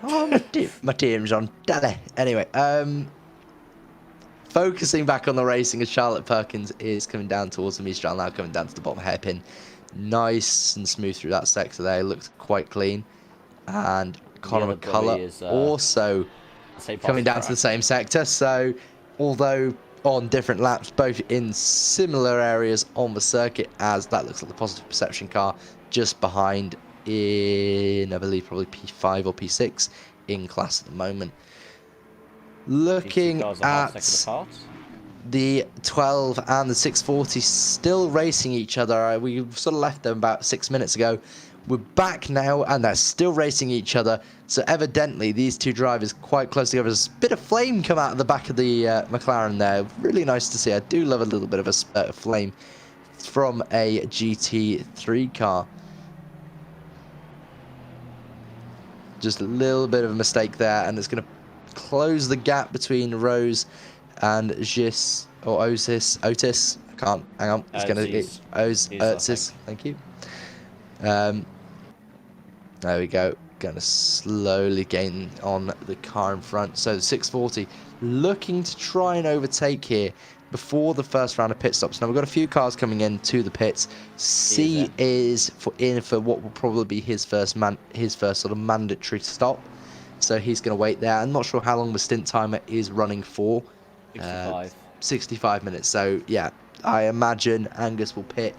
oh, my team's on telly. Anyway, focusing back on the racing as Charlotte Perkins is coming down towards the Mistral, now coming down to the bottom hairpin. Nice and smooth through that sector there. Looked quite clean. And Conor McCullough also coming down to the same sector. So, although on different laps, both in similar areas on the circuit, as that looks like the positive perception car just behind in, I believe, probably P5 or P6 in class at the moment. Looking at the 12 and the 640 still racing each other. We sort of left them about 6 minutes ago. We're back now and they're still racing each other. So evidently these two drivers quite close together. There's a bit of flame come out of the back of the McLaren there. Really nice to see. I do love a little bit of a spurt of flame from a GT3 car. Just a little bit of a mistake there, and it's going to close the gap between Rose and Otis. I can't, hang on. It's going to Otis. Thank you. There we go. Going to slowly gain on the car in front. So the 640 looking to try and overtake here before the first round of pit stops. Now we've got a few cars coming in to the pits. C is in for what will probably be his first sort of mandatory stop. So he's going to wait there. I'm not sure how long the stint timer is running for. 65 minutes. So yeah, I imagine Angus will pit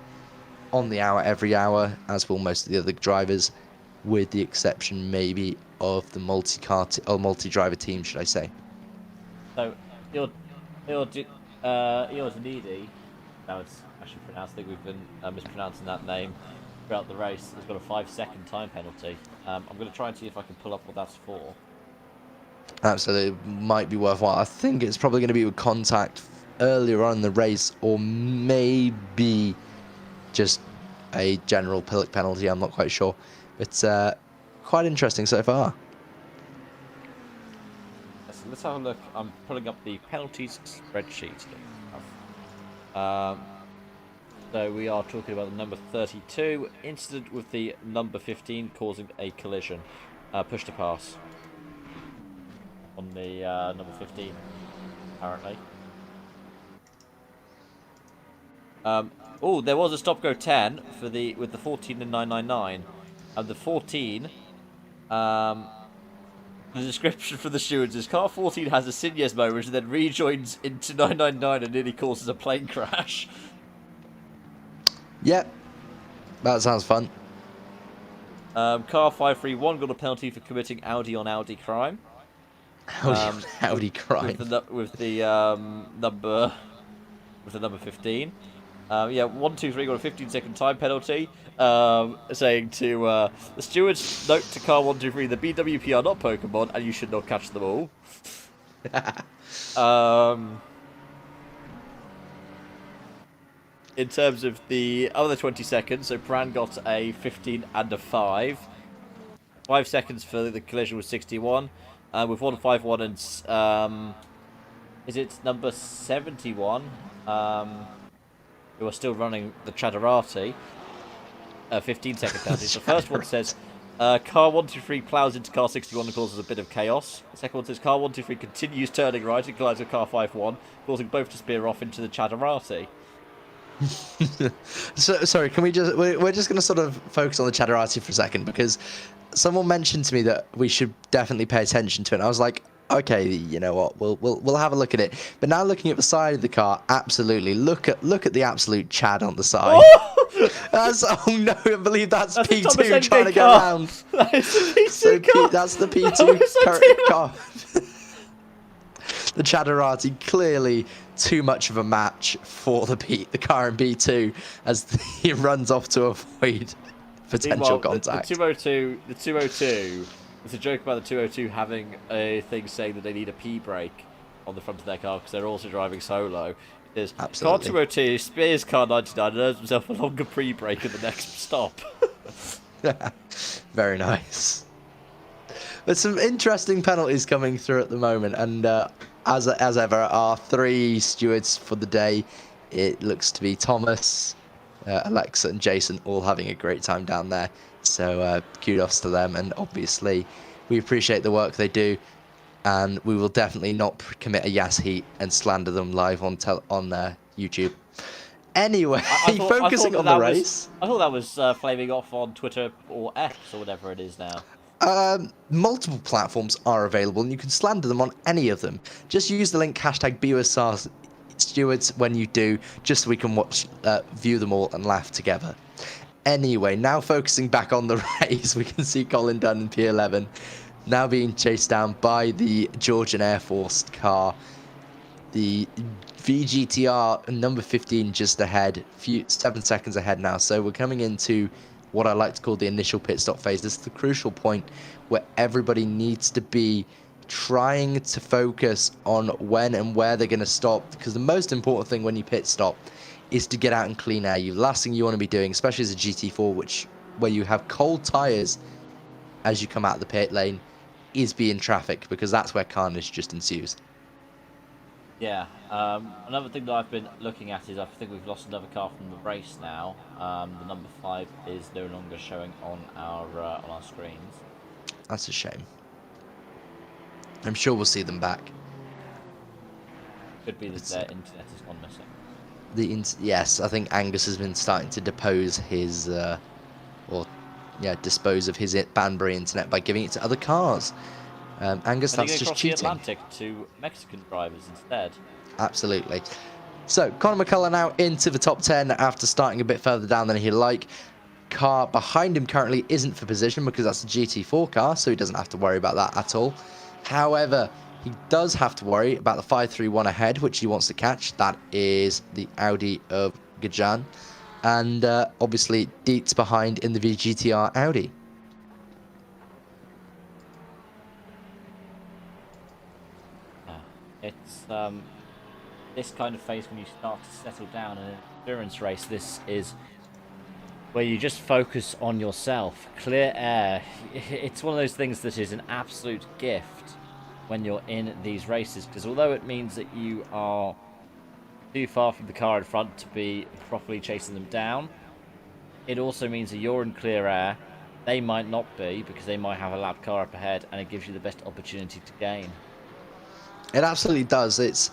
on the hour every hour, as will most of the other drivers. with the exception maybe of the multi-driver team, should I say. So, Eordinidi, now it's actually pronounced, I think we've been mispronouncing that name throughout the race, has got a 5-second time penalty. I'm going to try and see if I can pull up what that's for. Absolutely, might be worthwhile. I think it's probably going to be with contact earlier on in the race, or maybe just a general penalty. I'm not quite sure. It's quite interesting so far. So let's have a look. I'm pulling up the penalties spreadsheet. So we are talking about the number 32 incident with the number 15 causing a collision, push to pass on the number 15 apparently. Oh, there was a stop go 10 for with the 14 and 999, and the 14. The description for the stewards is car 14 has a Signes moment and then rejoins into 999 and nearly causes a plane crash. Yep, that sounds fun. Car 531 got a penalty for committing Audi on Audi crime. Audi crime. With the number 15. Yeah, 123 got a 15-second time penalty. Saying to the stewards, note to car 123, the BWP are not Pokemon and you should not catch them all. In terms of the other 20 seconds, so Pran got a 15 and a 5. 5 seconds for the collision was 61. With 151 and is it number 71? Who are still running the Maserati. 15-second penalty. The first one says, car 123 plows into car 61 and causes a bit of chaos. The second one says, car 123 continues turning right and collides with car 51, causing both to spear off into the Maserati. So, sorry, can we just... We're just going to sort of focus on the Maserati for a second, because someone mentioned to me that we should definitely pay attention to it. And I was like, okay, you know what? We'll have a look at it. But now looking at the side of the car, absolutely. Look at the absolute Chad on the side. Oh no! I believe that's P2 trying to get around. That is the P2 car. That's the P2 car. The Maserati clearly too much of a match for the car in P2 as he runs off to avoid potential contact. The 202. There's a joke about the 202 having a thing saying that they need a P brake on the front of their car because they're also driving solo. There's car 202 spears car 99 and earns himself a longer pre-brake at the next stop. Very nice. There's some interesting penalties coming through at the moment, and as ever, our 3 stewards for the day, it looks to be Thomas, Alexa and Jason all having a great time down there. So kudos to them, and obviously we appreciate the work they do. And we will definitely not commit a Yas Heat and slander them live on YouTube. Anyway, focusing on the race. I thought that was flaming off on Twitter or X or whatever it is now. Multiple platforms are available, and you can slander them on any of them. Just use the link #BUSR stewards when you do, just so we can view them all and laugh together. Anyway, now focusing back on the race, we can see Colin Dunn in P11. Now being chased down by the Georgian Air Force car. The VGTR number 15 just ahead, 7 seconds ahead now. So we're coming into what I like to call the initial pit stop phase. This is the crucial point where everybody needs to be trying to focus on when and where they're going to stop. Because the most important thing when you pit stop is to get out and clean air. The last thing you want to be doing, especially as a GT4, where you have cold tyres as you come out of the pit lane, is be in traffic, because that's where carnage just ensues. Yeah. Another thing that I've been looking at is I think we've lost another car from the race now. The number 5 is no longer showing on our screens. That's a shame. I'm sure we'll see them back. Could be that their internet has gone missing. Yes, I think Angus has been starting to dispose of his Banbury internet by giving it to other cars. Angus, that's just cheating. The Atlantic to Mexican drivers instead. Absolutely. So Conor McCullough now into the top 10 after starting a bit further down than he'd like. car behind him currently isn't for position because that's a GT4 car, so he doesn't have to worry about that at all. However, he does have to worry about the 531 ahead, which he wants to catch. That is the Audi of Gajan. And obviously, Dietz behind in the VGTR Audi. It's this kind of phase when you start to settle down in an endurance race. This is where you just focus on yourself. Clear air. It's one of those things that is an absolute gift when you're in these races, because although it means that you are too far from the car in front to be properly chasing them down, it also means that you're in clear air. They might not be, because they might have a lap car up ahead, and it gives you the best opportunity to gain. It absolutely does. It's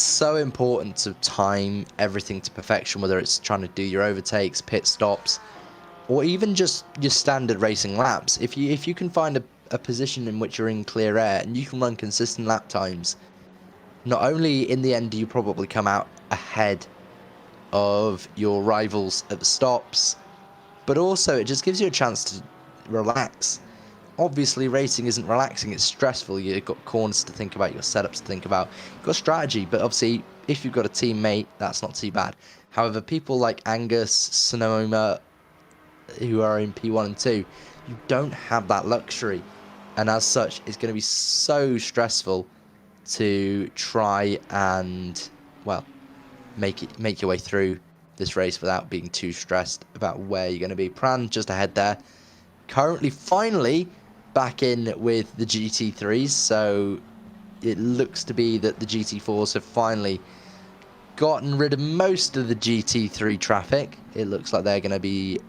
so important to time everything to perfection, whether it's trying to do your overtakes, pit stops, or even just your standard racing laps. If you can find a position in which you're in clear air and you can run consistent lap times, not only in the end do you probably come out ahead of your rivals at the stops, but also it just gives you a chance to relax. Obviously, racing isn't relaxing, it's stressful. You've got corners to think about, you've got setups to think about, you've got strategy, but obviously, if you've got a teammate, that's not too bad. However, people like Angus, Sonoma, who are in P1 and 2, you don't have that luxury. And as such, it's going to be so stressful to try and, well, make your way through this race without being too stressed about where you're going to be. Pran just ahead there. Currently, finally, back in with the GT3s, so it looks to be that the GT4s have finally gotten rid of most of the GT3 traffic. It looks like they're going to be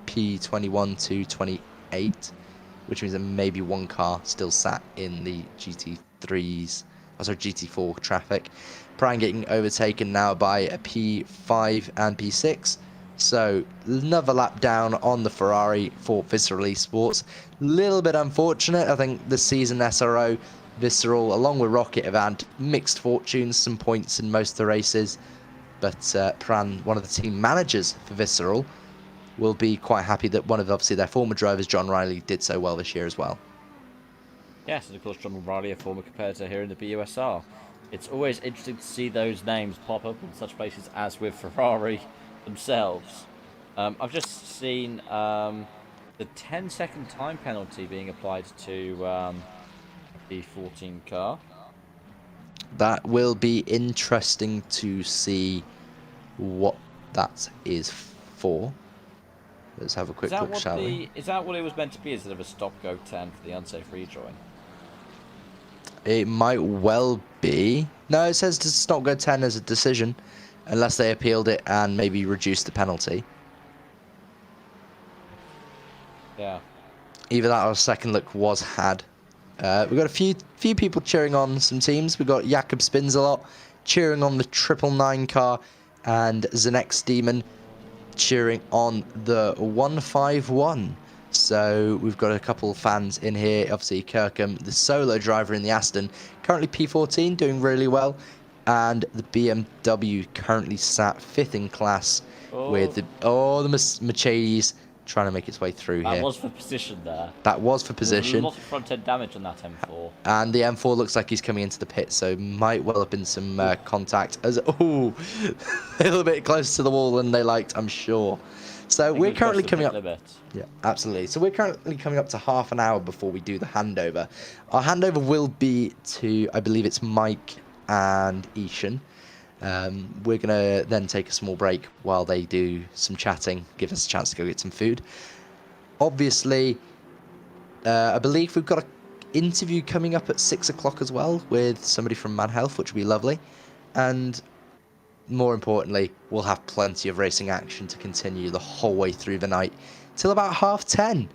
P21 to 28, which means that maybe one car still sat in the GT4 traffic. Pran getting overtaken now by a P5 and P6. So another lap down on the Ferrari for Visceral Esports. Little bit unfortunate. I think this season SRO, Visceral, along with Rocket, have had mixed fortunes, some points in most of the races. But Pran, one of the team managers for Visceral, will be quite happy that one of obviously their former drivers, John Riley, did so well this year as well. Yes, and of course John Riley, a former competitor here in the BUSR. It's always interesting to see those names pop up in such places as with Ferrari themselves. I've just seen the 10-second time penalty being applied to the 14 car. That will be interesting to see what that is for. Let's have a quick look, shall we? Is that what it was meant to be instead of a stop-go 10 for the unsafe rejoin? It might well be. No, it says to stop go 10 as a decision, unless they appealed it and maybe reduced the penalty. Yeah. Either that or a second look was had. We've got a few people cheering on some teams. We've got Jakob Spinzelot cheering on the 999 car, and Zenex Demon cheering on the 151. So we've got a couple of fans in here. Obviously Kirkham, the solo driver in the Aston, currently P14, doing really well. And the BMW currently sat 5th in class with the Mercedes trying to make its way through here. That was for position there. That was for position. There was a lot of front-end damage on that M4. And the M4 looks like he's coming into the pit, so might well have been some contact. As a little bit closer to the wall than they liked, I'm sure. So we're currently coming up. Yeah, absolutely. So we're currently coming up to half an hour before we do the handover. Our handover will be to, I believe it's Mike and Ishan. We're going to then take a small break while they do some chatting, give us a chance to go get some food. Obviously, I believe we've got an interview coming up at 6 o'clock as well with somebody from ManHealth, which will be lovely. And more importantly, we'll have plenty of racing action to continue the whole way through the night till about 10:30.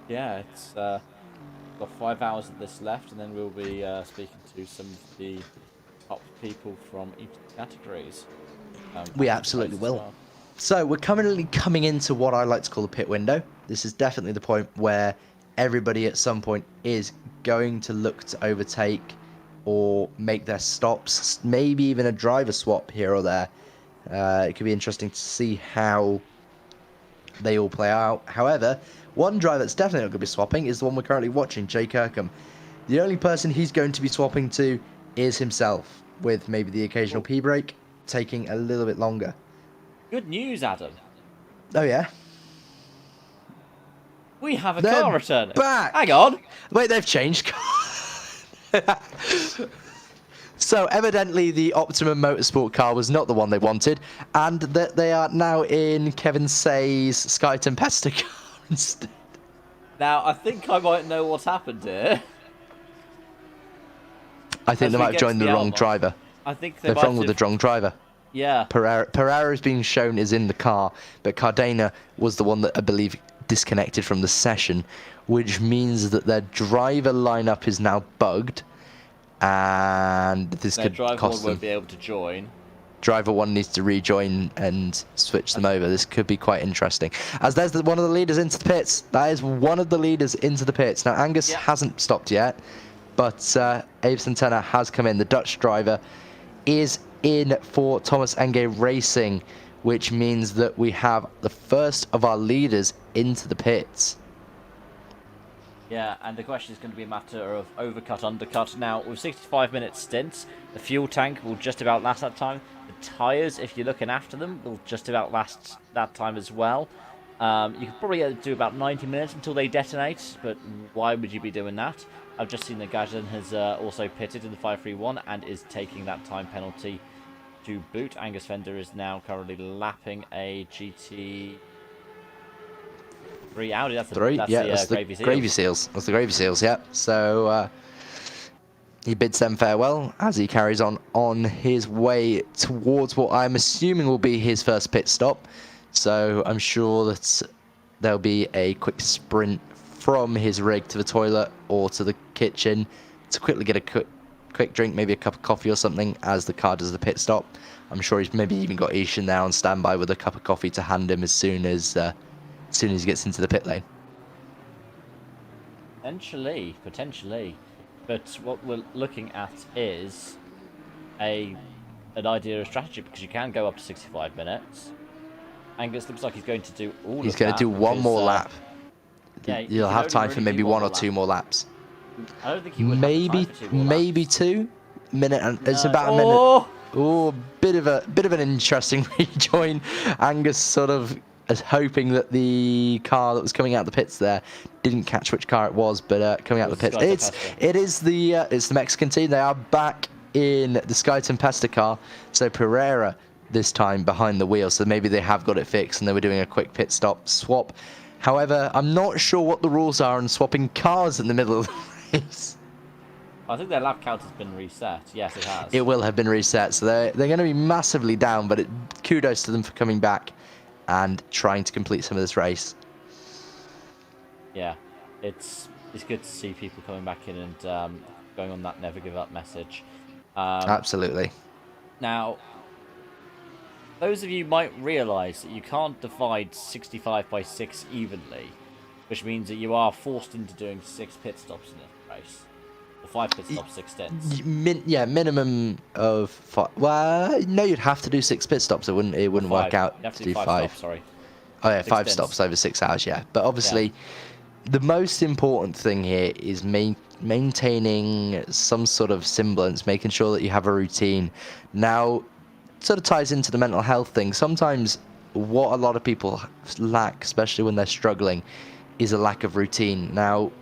Yeah, it's got 5 hours of this left, and then we'll be speaking to some of the top people from each of the categories. We absolutely will. Well. So we're currently coming into what I like to call the pit window. This is definitely the point where everybody at some point is going to look to overtake or make their stops, maybe even a driver swap here or there. It could be interesting to see how they all play out. However, one driver that's definitely not going to be swapping is the one we're currently watching, Jay Kirkham. The only person he's going to be swapping to is himself, with maybe the occasional P break taking a little bit longer. Good news, Adam. Oh, yeah? We have a They're car returning. back! Hang on. Wait, they've changed. So, evidently, the Optimum Motorsport car was not the one they wanted, and that they are now in Kevin Say's Sky Tempesta car instead. Now, I think I might know what's happened here. I think As they we might have get joined to the the wrong outlaw. driver. I think They've wrong with the wrong driver. Yeah. Pereira is being shown is in the car, but Cardena was the one that I believe disconnected from the session, which means that their driver lineup is now bugged, and this Their could driver cost them. won't be able to join. Driver 1 needs to rejoin and switch them over. This could be quite interesting. As there's one of the leaders into the pits. That is one of the leaders into the pits. Now, Angus hasn't stopped yet, but Abe Centena has come in. The Dutch driver is in for Thomas Enge Racing, which means that we have the first of our leaders into the pits. Yeah, and the question is going to be a matter of overcut, undercut. Now, with 65-minute stints, the fuel tank will just about last that time. The tyres, if you're looking after them, will just about last that time as well. You could probably do about 90 minutes until they detonate, but why would you be doing that? I've just seen that Gajan has also pitted in the 531 and is taking that time penalty to boot. Angus Fender is now currently lapping a GT3 Audi. That's the Gravy Seals. Gravy Seals. That's the Gravy Seals, yeah. So he bids them farewell as he carries on his way towards what I'm assuming will be his first pit stop. So I'm sure that there'll be a quick sprint from his rig to the toilet or to the kitchen to quickly get a quick drink, maybe a cup of coffee or something as the car does the pit stop. I'm sure he's maybe even got Ishan there on standby with a cup of coffee to hand him as soon as he gets into the pit lane. Potentially. But what we're looking at is an idea of strategy, because you can go up to 65 minutes. Angus looks like he's going to do all of that. He's going to do one more lap. Yeah, you'll have time for maybe one or two more laps. I don't think he would have time for two more maybe laps. 2 minute. It's about a minute. Oh, bit of an interesting rejoin. Angus sort of is hoping that the car that was coming out the pits there didn't catch which car it was, but coming out the pits, it's the Mexican team. They are back in the Sky Tempesta car. So Pereira this time behind the wheel. So maybe they have got it fixed and they were doing a quick pit stop swap. However, I'm not sure what the rules are on swapping cars in the middle of the race. I think their lap count has been reset. Yes, it has. It will have been reset, so they're going to be massively down, but kudos to them for coming back and trying to complete some of this race. Yeah, it's good to see people coming back in and going on that never give up message. Absolutely. Now, those of you might realise that you can't divide 65 by 6 evenly, which means that you are forced into doing 6 pit stops in this race. Or 5 pit stops, 6 stints. Minimum of 5. Well, no, you'd have to do 6 pit stops. It wouldn't work out you have to do 5. Stops, sorry. Oh yeah, 5 stints. stops over 6 hours. Yeah, but obviously, the most important thing here is maintaining some sort of semblance, making sure that you have a routine. Now, sort of ties into the mental health thing. Sometimes what a lot of people lack, especially when they're struggling, is a lack of routine. Now,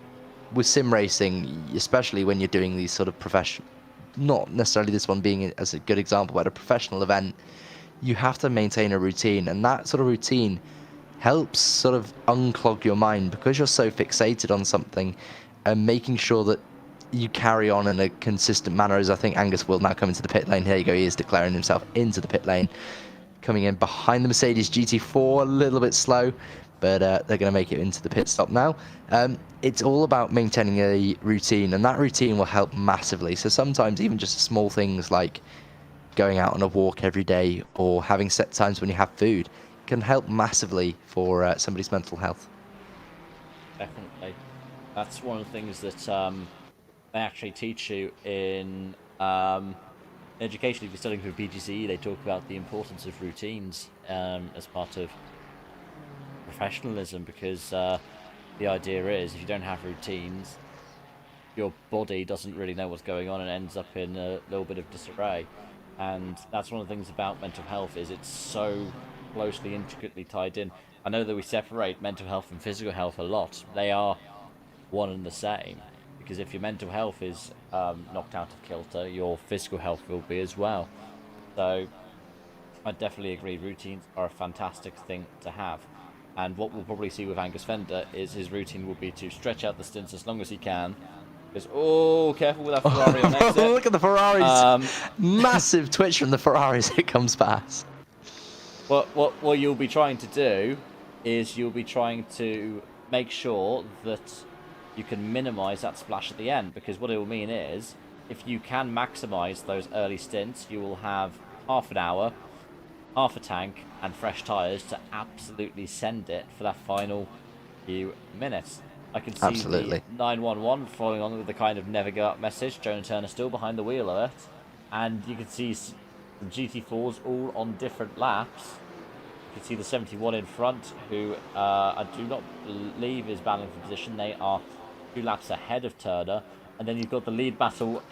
with sim racing, especially when you're doing these sort of professional, not necessarily this one being as a good example, but a professional event, you have to maintain a routine, and that sort of routine helps sort of unclog your mind because you're so fixated on something, and making sure that you carry on in a consistent manner. As I think Angus will now come into the pit lane. Here you go, he is declaring himself into the pit lane, coming in behind the Mercedes GT4, a little bit slow, but they're going to make it into the pit stop now. It's all about maintaining a routine, and that routine will help massively. So sometimes even just small things like going out on a walk every day or having set times when you have food can help massively for somebody's mental health. Definitely. That's one of the things that they actually teach you in education, if you're studying for BGCE, they talk about the importance of routines as part of professionalism, because the idea is if you don't have routines, your body doesn't really know what's going on and ends up in a little bit of disarray. And that's one of the things about mental health, is it's so closely, intricately tied in. I know that we separate mental health and physical health a lot. They are one and the same, because if your mental health is knocked out of kilter, your physical health will be as well. So I definitely agree, routines are a fantastic thing to have. And what we'll probably see with Angus Fender is his routine will be to stretch out the stints as long as he can. Because, oh, careful with that Ferrari on exit. Look at the Ferraris. Massive twitch from the Ferraris as it comes past. What you'll be trying to do is you'll be trying to make sure that you can minimise that splash at the end. Because what it will mean is, if you can maximise those early stints, you will have half an hour, half a tank, and fresh tyres to absolutely send it for that final few minutes. I can see the 911 following on with the kind of never go up message. Jonah Turner still behind the wheel of it. And you can see some GT4s all on different laps. You can see the 71 in front, who I do not believe is battling for position. They are 2 laps ahead of Turner. And then you've got the lead battle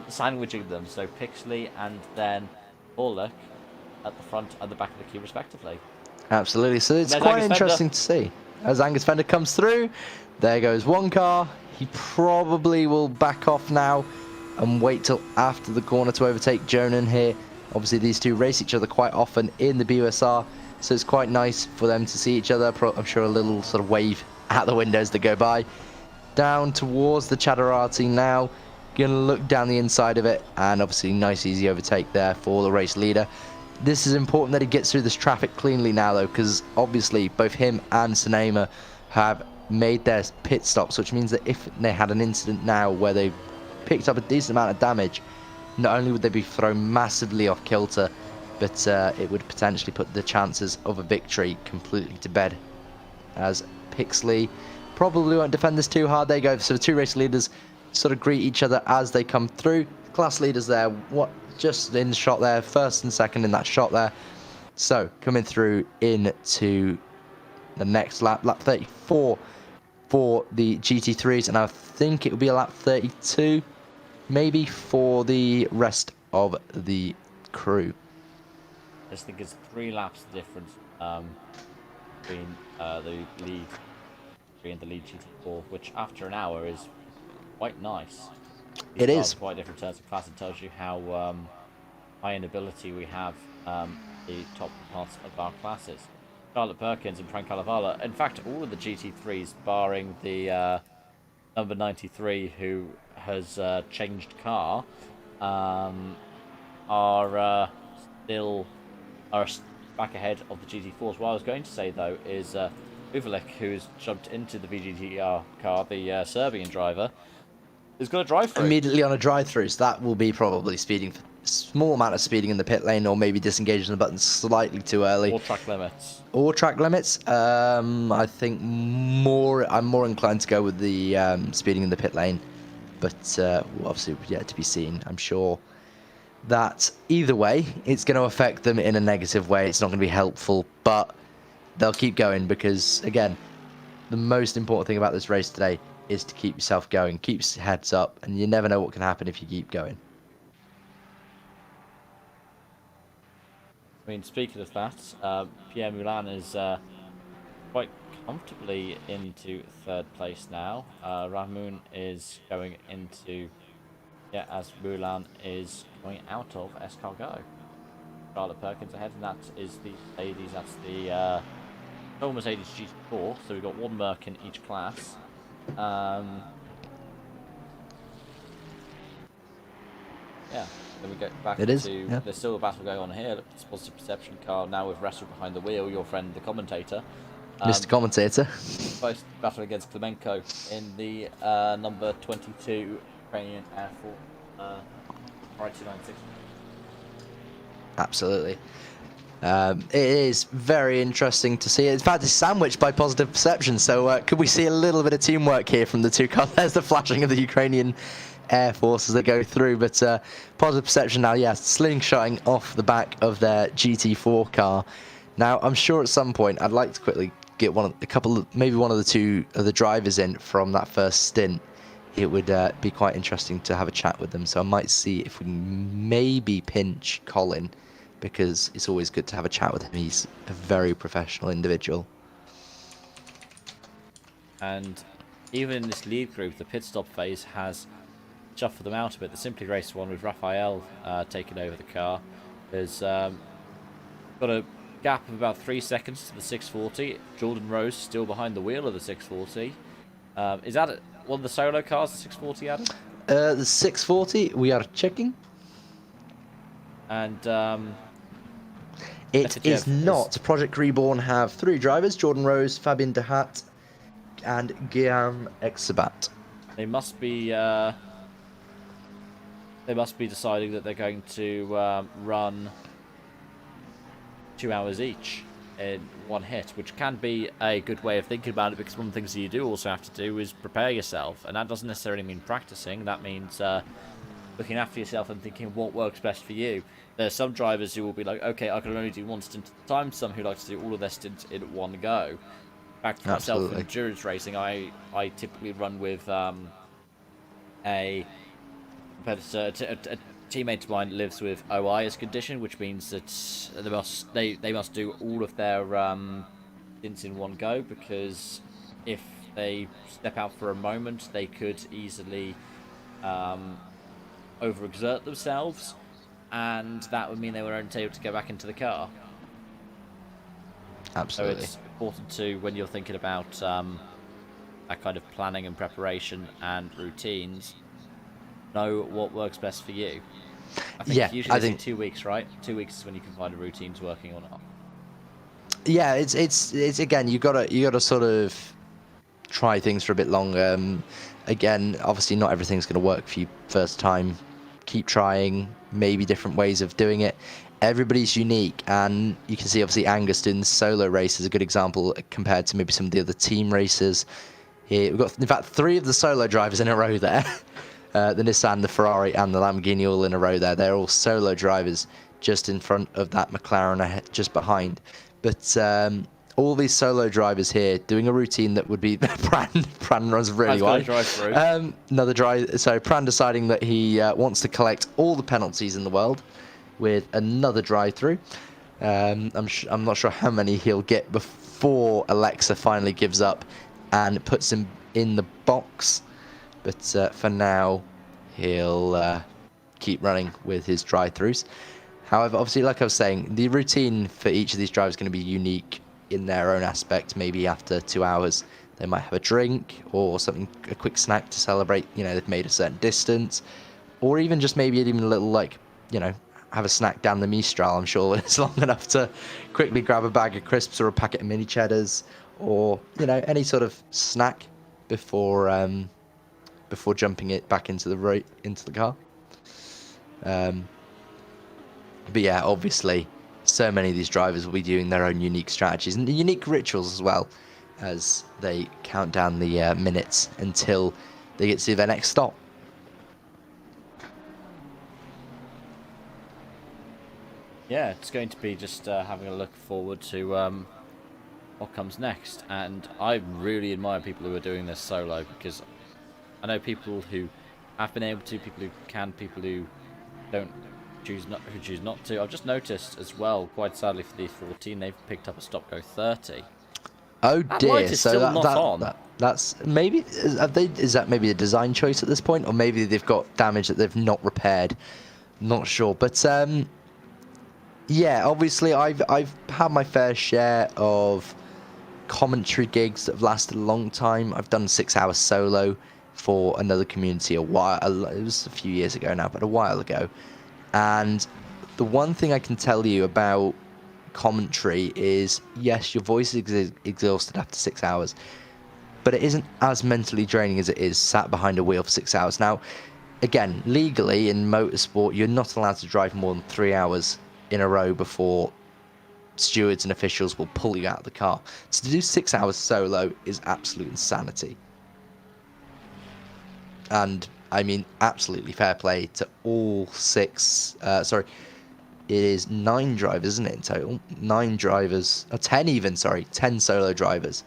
sandwiching them. So Pixley and then Bullock at the front and the back of the queue respectively. Absolutely. So it's quite interesting to see. As Angus Fender comes through, there goes one car. He probably will back off now and wait till after the corner to overtake Jonan here. Obviously, these two race each other quite often in the BUSR, so it's quite nice for them to see each other. I'm sure a little sort of wave out the windows that go by. Down towards the Maserati now. Going to look down the inside of it, and obviously nice easy overtake there for the race leader. This is important that he gets through this traffic cleanly now, though, because obviously both him and Sinema have made their pit stops, which means that if they had an incident now where they picked up a decent amount of damage, not only would they be thrown massively off kilter, but it would potentially put the chances of a victory completely to bed, as Pixley probably won't defend this too hard. There you go. So the two race leaders sort of greet each other as they come through. Class leaders there, just in the shot there, first and second in that shot there. So coming through into the next lap, lap 34 for the GT3s, and I think it will be a lap 32 maybe for the rest of the crew. I just think it's 3 laps difference between the lead 3 and the lead GT4, which after an hour is quite nice. It is quite different in terms of class. It tells you how high in ability we have the top parts of our classes. Charlotte Perkins and Frank Calavala, in fact, all of the GT3s, barring the number 93, who has changed car, are still back ahead of the GT4s. What I was going to say, though, is Uvalik, who's jumped into the VGTR car, the Serbian driver, has got a drive-through. Immediately on a drive-through, so that will be probably speeding, small amount of speeding in the pit lane, or maybe disengaging the button slightly too early. Or track limits. Or track limits. I think I'm more inclined to go with the speeding in the pit lane, but obviously yet to be seen. I'm sure that either way, it's going to affect them in a negative way. It's not going to be helpful, but they'll keep going because, again, the most important thing about this race today is to keep yourself going, keep your heads up, and you never know what can happen if you keep going. I mean, speaking of that, Pierre Moulin is quite comfortably into 3rd place now. Rahmoun is going into, as Moulin is going out of Escargot. Charlotte Perkins ahead, and that is the ladies. That's the Mercedes GT4. So we've got 1 Merc in each class. Then we get back there's still a battle going on here. Look, this positive perception car now with Russell behind the wheel, your friend the commentator. Mr. Commentator. Both battle against Klemenko in the number 22 Ukrainian Air Force R296. Absolutely. It is very interesting to see. In fact, it's sandwiched by positive perception. So could we see a little bit of teamwork here from the two cars? There's the flashing of the Ukrainian air force as they go through. But positive perception now, yes, slingshotting off the back of their GT4 car. Now, I'm sure at some point I'd like to quickly get maybe one of the two of the drivers in from that first stint. It would be quite interesting to have a chat with them. So I might see if we can maybe pinch Colin, because it's always good to have a chat with him. He's a very professional individual. And even in this lead group, the pit stop phase has shuffled them out a bit. The Simply Race one with Raphael taking over the car has got a gap of about 3 seconds to the 640. Jordan Rose still behind the wheel of the 640. Is that one of the solo cars, the 640, Adam? The 640, we are checking. And it is not. Project Reborn have 3 drivers: Jordan Rose, Fabien Dehat, and Guillaume Exabat. They must be deciding that they're going to run 2 hours each in one hit, which can be a good way of thinking about it, because one of the things that you do also have to do is prepare yourself, and that doesn't necessarily mean practicing. That means looking after yourself and thinking what works best for you. There are some drivers who will be like, okay, I can only do one stint at a time. Some who like to do all of their stints in one go. Back to myself in endurance racing, I typically run with a competitor, a teammate of mine lives with OI as condition, which means that they must do all of their stints in one go, because if they step out for a moment, they could easily overexert themselves, and that would mean they were only able to go back into the car. Absolutely. So it's important to, when you're thinking about that kind of planning and preparation and routines, know what works best for you. I think usually 2 weeks, right? 2 weeks is when you can find a routine's working or not. Yeah, it's again, you gotta sort of try things for a bit longer. Again, obviously not everything's gonna work for you first time. Keep trying, maybe different ways of doing it. Everybody's unique, and you can see obviously Angus doing the solo race is a good example compared to maybe some of the other team races. Here we've got, in fact, 3 of the solo drivers in a row there. The Nissan, the Ferrari, and the Lamborghini all in a row there. They're all solo drivers just in front of that McLaren ahead, just behind. But all these solo drivers here doing a routine that would be Pran runs really wide. Another drive. So Pran deciding that he wants to collect all the penalties in the world with another drive-through. I'm not sure how many he'll get before Alexa finally gives up and puts him in the box. But for now, he'll keep running with his drive-throughs. However, obviously, like I was saying, the routine for each of these drivers is going to be unique in their own aspect. Maybe after 2 hours, they might have a drink or something, a quick snack to celebrate, they've made a certain distance. Or even just maybe even a little, have a snack down the Mistral. I'm sure it's long enough to quickly grab a bag of crisps or a packet of mini cheddars, or, any sort of snack before jumping it back into the car. But yeah, obviously, so many of these drivers will be doing their own unique strategies and unique rituals as well, as they count down the minutes until they get to their next stop. Yeah, it's going to be just having a look forward to what comes next. And I really admire people who are doing this solo, because I know people who have been able to, people who can, people who choose not to. I've just noticed as well, quite sadly for the 14, they've picked up a stop go 30. Oh that dear! Light is so still not on. That's maybe is that maybe a design choice at this point, or maybe they've got damage that they've not repaired. Not sure, but yeah, obviously I've had my fair share of commentary gigs that have lasted a long time. I've done 6 hours solo for another community it was a few years ago now, but a while ago. And the one thing I can tell you about commentary is, yes, your voice is exhausted after 6 hours, but it isn't as mentally draining as it is sat behind a wheel for 6 hours. Now, again, legally in motorsport, you're not allowed to drive more than 3 hours in a row before stewards and officials will pull you out of the car. So to do 6 hours solo is absolute insanity. And I mean, absolutely fair play to all 6. Sorry, it is 9 drivers, isn't it, in total? 9 drivers, 10 even, sorry, 10 solo drivers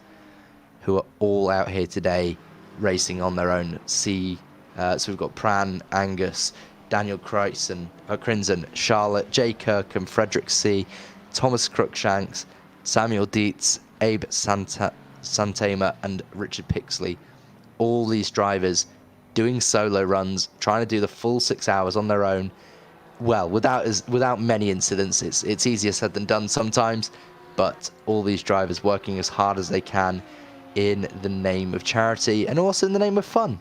who are all out here today racing on their own. So we've got Pran, Angus, Daniel Crinson, Charlotte, Jay Kirkham, Frederick C., Thomas Cruikshanks, Samuel Dietz, Abe Santama, and Richard Pixley. All these drivers doing solo runs, trying to do the full 6 hours on their own. Well, without many incidents. It's easier said than done sometimes, but all these drivers working as hard as they can in the name of charity and also in the name of fun.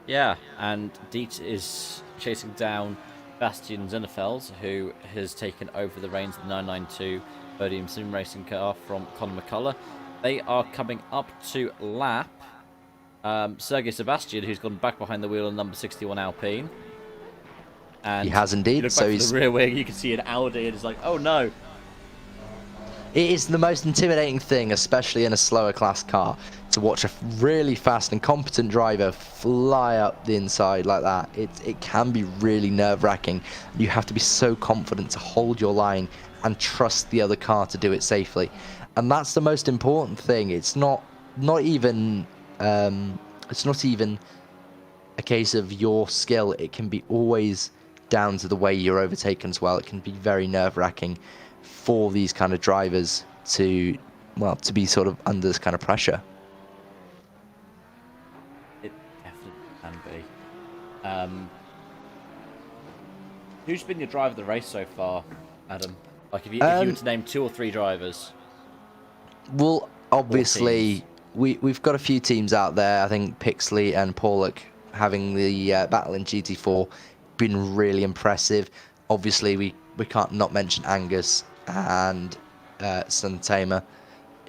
Yeah, and Dietz is chasing down Bastian Zinnefeld, who has taken over the reins of the 992 Podium Sim Racing car from Conor McCullough. They are coming up to lap Sergei Sebastian, who's gone back behind the wheel on number 61 Alpine. And he has indeed. You look back to the rear wing, you can see an Audi, and it's like, oh no. It is the most intimidating thing, especially in a slower class car, to watch a really fast and competent driver fly up the inside like that. It can be really nerve-wracking. You have to be so confident to hold your line and trust the other car to do it safely. And that's the most important thing. It's not even a case of your skill. It can be always down to the way you're overtaken as well. It can be very nerve-wracking for these kind of drivers to be sort of under this kind of pressure. It definitely can be. Who's been your driver of the race so far, Adam? Like, if you were to name 2 or 3 drivers. Well, obviously, we've got a few teams out there. I think Pixley and Pollock having the battle in GT4 been really impressive. Obviously, we can't not mention Angus and Santama,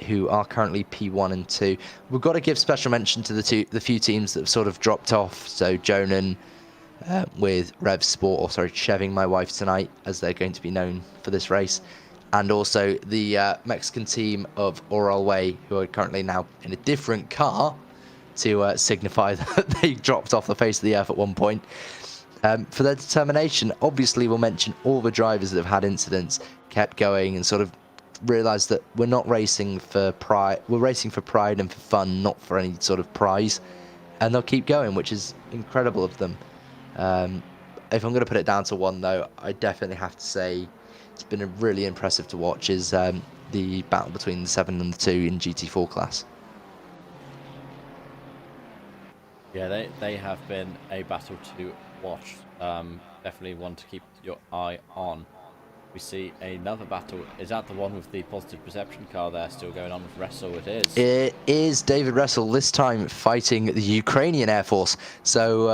who are currently P1 and 2. We've got to give special mention to the few teams that have sort of dropped off. So Jonan with Rev Sport, or sorry, Cheving My Wife Tonight, as they're going to be known for this race. And also the Mexican team of Oral Way, who are currently now in a different car to signify that they dropped off the face of the earth at one point. For their determination, obviously we'll mention all the drivers that have had incidents, kept going, and sort of realised that we're not racing for pride. We're racing for pride and for fun, not for any sort of prize. And they'll keep going, which is incredible of them. If I'm going to put it down to one, though, I definitely have to say it's been really impressive to watch is the battle between the 7 and the 2 in GT4 class. Yeah, they have been a battle to watch. Definitely one to keep your eye on. We see another battle. Is that the one with the positive perception car there still going on with Wrestle? It is. It is David Wrestle, this time fighting the Ukrainian Air Force. So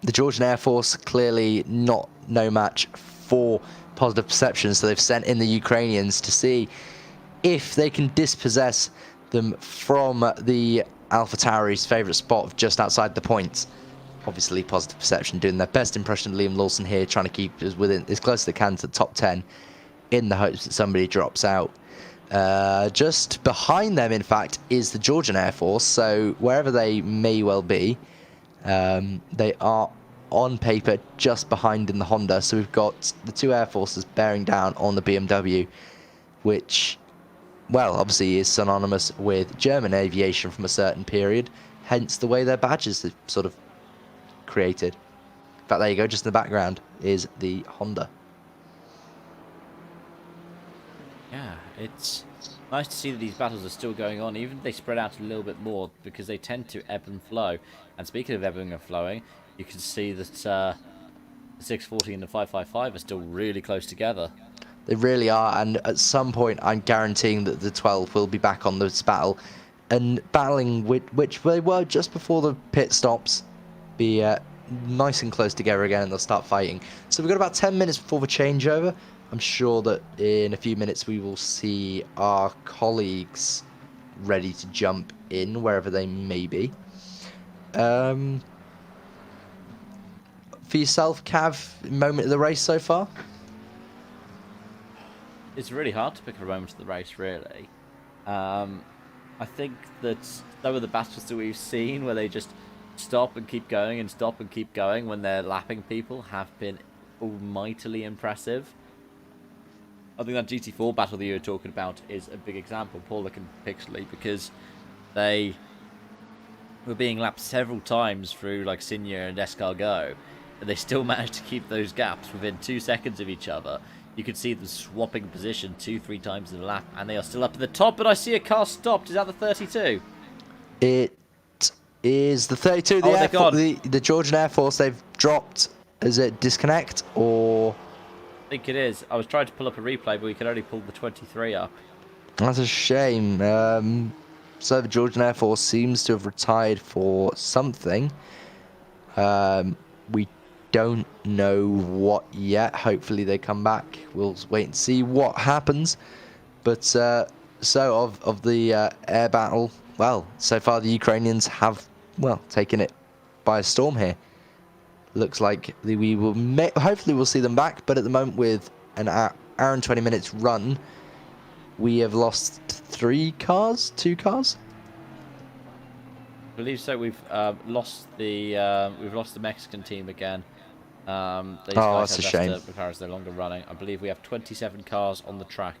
the Georgian Air Force clearly no match for positive perception. So they've sent in the Ukrainians to see if they can dispossess them from the AlphaTauri's favourite spot of just outside the points. Obviously, positive perception doing their best impression of Liam Lawson here, trying to keep us within as close as they can to the top 10 in the hopes that somebody drops out. Just behind them, in fact, is the Georgian Air Force. So wherever they may well be, they are on paper just behind in the Honda. So we've got the 2 Air Forces bearing down on the BMW, which, well, obviously is synonymous with German aviation from a certain period, hence the way their badges are sort of created. In fact, there you go, just in the background is the Honda. Yeah, it's nice to see that these battles are still going on, even if they spread out a little bit more, because they tend to ebb and flow. And speaking of ebbing and flowing, you can see that the 640 and the 555 are still really close together. They really are, and at some point I'm guaranteeing that the 12 will be back on this battle, and battling which they were just before the pit stops, be nice and close together again, and they'll start fighting. So we've got about 10 minutes before the changeover. I'm sure that in a few minutes we will see our colleagues ready to jump in wherever they may be. For yourself, Cav, moment of the race so far? It's really hard to pick a moment of the race, really. I think that some of the battles that we've seen where they just stop and keep going and stop and keep going when they're lapping people have been almightily impressive. I think that GT4 battle that you were talking about is a big example, Paul and Pixley, because they were being lapped several times through like Senior and Escargot, and they still managed to keep those gaps within 2 seconds of each other. You could see them swapping position 2-3 times in the lap, and they are still up at the top, but I see a car stopped. Is that the 32? It is the 32. The Georgian Air Force, they've dropped. Is it disconnect or? I think it is. I was trying to pull up a replay, but we could only pull the 23 up. That's a shame. So the Georgian Air Force seems to have retired for something. We don't know what yet. Hopefully they come back. We'll wait and see what happens. But so of the air battle, well, so far the Ukrainians have, well, taken it by a storm here. Looks like we will hopefully we'll see them back, but at the moment with an hour and 20 minutes run, we have lost 2 cars. I believe so. We've lost the Mexican team again. That's a shame. McLaren's no longer running. I believe we have 27 cars on the track.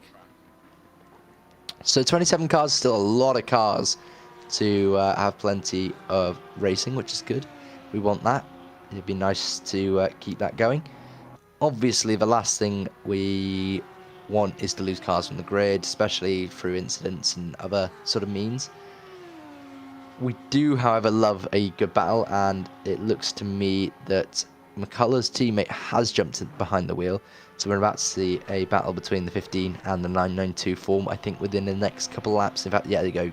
So 27 cars is still a lot of cars to have plenty of racing, which is good. We want that. It'd be nice to keep that going. Obviously, the last thing we want is to lose cars from the grid, especially through incidents and other sort of means. We do, however, love a good battle, and it looks to me that McCullough's teammate has jumped behind the wheel. So we're about to see a battle between the 15 and the 992 form, I think, within the next couple of laps. In fact, yeah, there you go.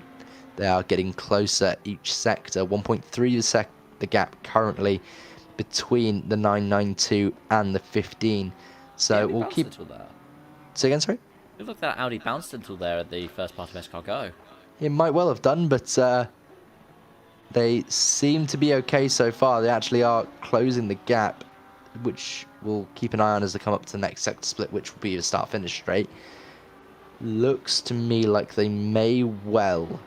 They are getting closer each sector. 1.3 the gap currently between the 992 and the 15. So we'll keep. Say again, sorry? It looked like that Audi bounced until there at the first part of Escargot. It might well have done, but they seem to be okay so far. They actually are closing the gap, which we'll keep an eye on as they come up to the next sector split, which will be the start-finish straight. Looks to me like they may well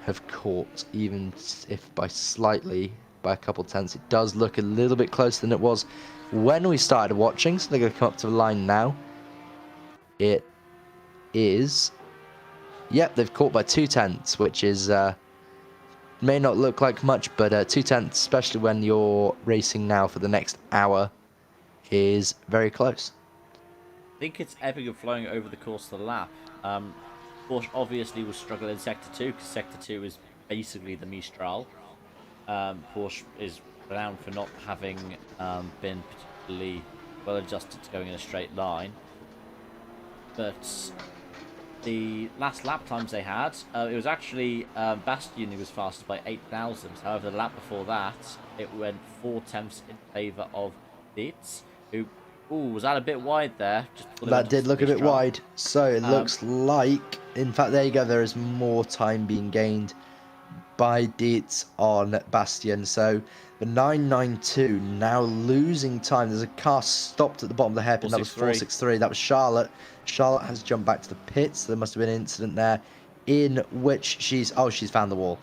have caught, even if by a couple tenths. It does look a little bit closer than it was when we started watching, so they're going to come up to the line now. It is, yep, they've caught by 2 tenths, which is may not look like much, but 2 tenths, especially when you're racing now for the next hour, is very close. I think it's ebbing and flowing over the course of the lap. Porsche obviously will struggle in Sector 2, because Sector 2 is basically the Mistral. Porsche is renowned for not having been particularly well adjusted to going in a straight line. But the last lap times they had, it was actually Bastian who was fastest by 8 thousandths. However, the lap before that, it went 4 tenths in favour of Dietz, who was that a bit wide there. That did look a bit wide. So it looks like, in fact, there you go, there is more time being gained by Dietz on Bastian. So the 992 now losing time. There's a car stopped at the bottom of the hairpin. That was 463. That was Charlotte. Charlotte has jumped back to the pits. So there must have been an incident there in which she's found the wall.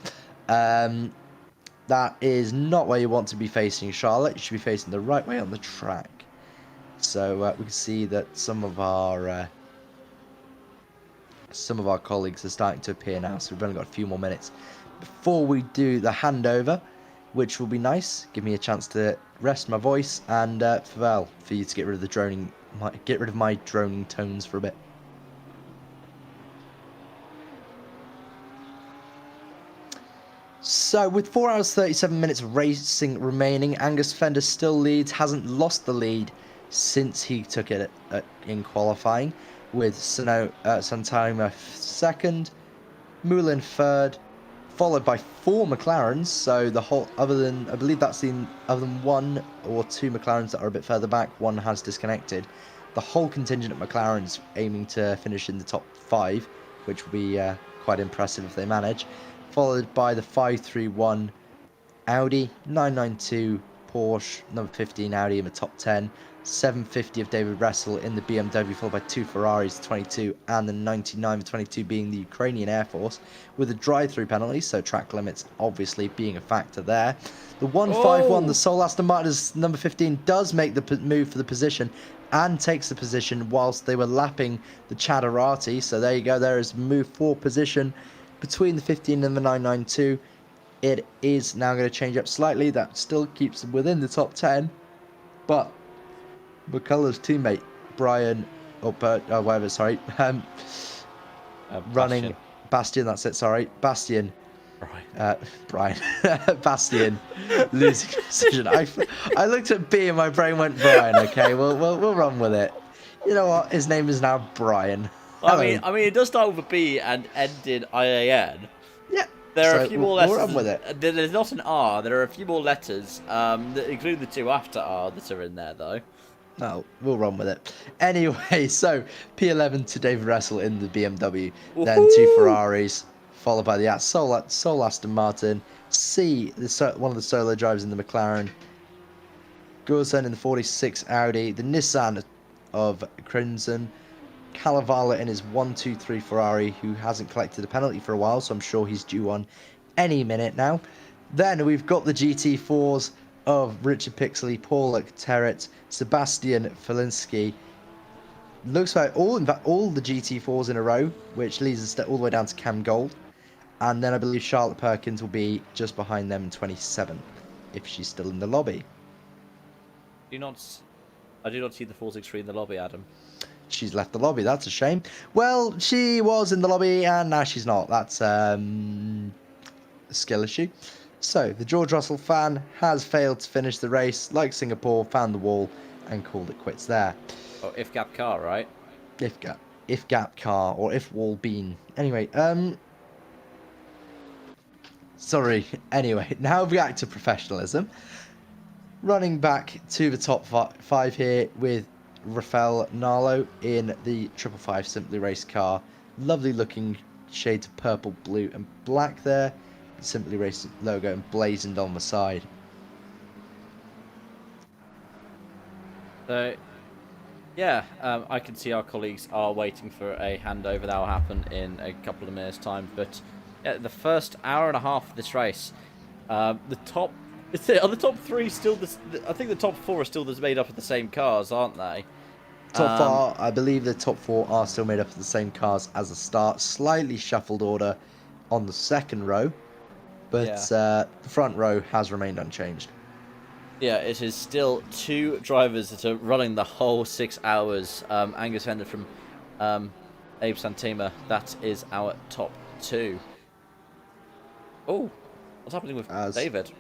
That is not where you want to be facing, Charlotte. You should be facing the right way on the track. So we can see that some of our colleagues are starting to appear now. So we've only got a few more minutes before we do the handover, which will be nice. Give me a chance to rest my voice and for you to get rid of the droning, get rid of my droning tones for a bit. So with 4 hours 37 minutes of racing remaining, Angus Fender still leads, hasn't lost the lead since he took it in qualifying, with Santana second, Moulin third, followed by 4 McLarens. So the whole, other than 1 or 2 McLarens that are a bit further back, one has disconnected. The whole contingent of McLarens aiming to finish in the top 5, which will be quite impressive if they manage. Followed by the 531 Audi, 992 Porsche, number 15 Audi in the top 10. 750 of David Russell in the BMW, followed by 2 Ferraris, 22, and the 99 of 22 being the Ukrainian Air Force, with a drive-through penalty, so track limits obviously being a factor there. The 151, the sole Aston Martin's number 15, does make the move for the position and takes the position whilst they were lapping the Maserati. So there you go, there is move for position between the 15 and the 992. It is now going to change up slightly. That still keeps them within the top 10, but McCullough's teammate Brian, whatever, sorry, running Bastian. That's it. Sorry, Bastian. Brian. Bastian losing position. I looked at B and my brain went Brian. Okay, we'll run with it. You know what? His name is now Brian. I mean, it does start with a B and end in IAN. Yeah. There are a few more letters. We'll run with it. There's not an R. There are a few more letters, including the 2 after R that are in there, though. No, we'll run with it. Anyway, so P11 to David Russell in the BMW, then 2 Ferraris, followed by the sole Aston Martin, C, one of the solo drivers in the McLaren, Gursen in the 46 Audi, the Nissan of Crimson, Calavala in his 1-2-3 Ferrari, who hasn't collected a penalty for a while, so I'm sure he's due one any minute now. Then we've got the GT4s of Richard Pixley, Paul Terrett, Sebastian Felinski. Looks like all the GT4s in a row, which leads us all the way down to Cam Gold. And then I believe Charlotte Perkins will be just behind them in 27th, if she's still in the lobby. I do not see the 463 in the lobby, Adam. She's left the lobby. That's a shame. Well, she was in the lobby and now she's not. That's a skill issue. So, the George Russell fan has failed to finish the race, like Singapore, found the wall, and called it quits there. Oh, if gap car, right? If gap car, or if wall bean. Anyway, sorry. Anyway, now back to professionalism. Running back to the top 5 here with Rafael Narlo in the 555 Simply Race car. Lovely looking shades of purple, blue, and black there. Simply Race logo emblazoned on the side. So, yeah, I can see our colleagues are waiting for a handover that will happen in a couple of minutes' time. But yeah, the first hour and a half of this race, are the top 3 still? I think the top 4 are still made up of the same cars, aren't they? Top 4, I believe the top 4 are still made up of the same cars as the start. Slightly shuffled order on the second row. But the front row has remained unchanged. Yeah, it is still 2 drivers that are running the whole 6 hours. Angus Fender from Abe Santima. That is our top 2. Oh, what's happening with David?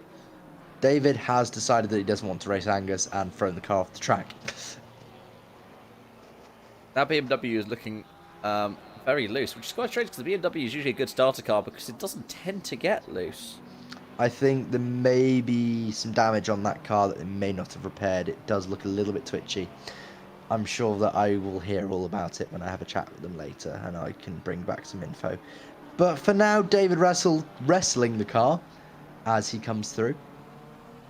David has decided that he doesn't want to race Angus and thrown the car off the track. That BMW is looking very loose, which is quite strange because the BMW is usually a good starter car because it doesn't tend to get loose. I think there may be some damage on that car that they may not have repaired. It does look a little bit twitchy. I'm sure that I will hear all about it when I have a chat with them later and I can bring back some info. But for now, David Russell wrestling the car as he comes through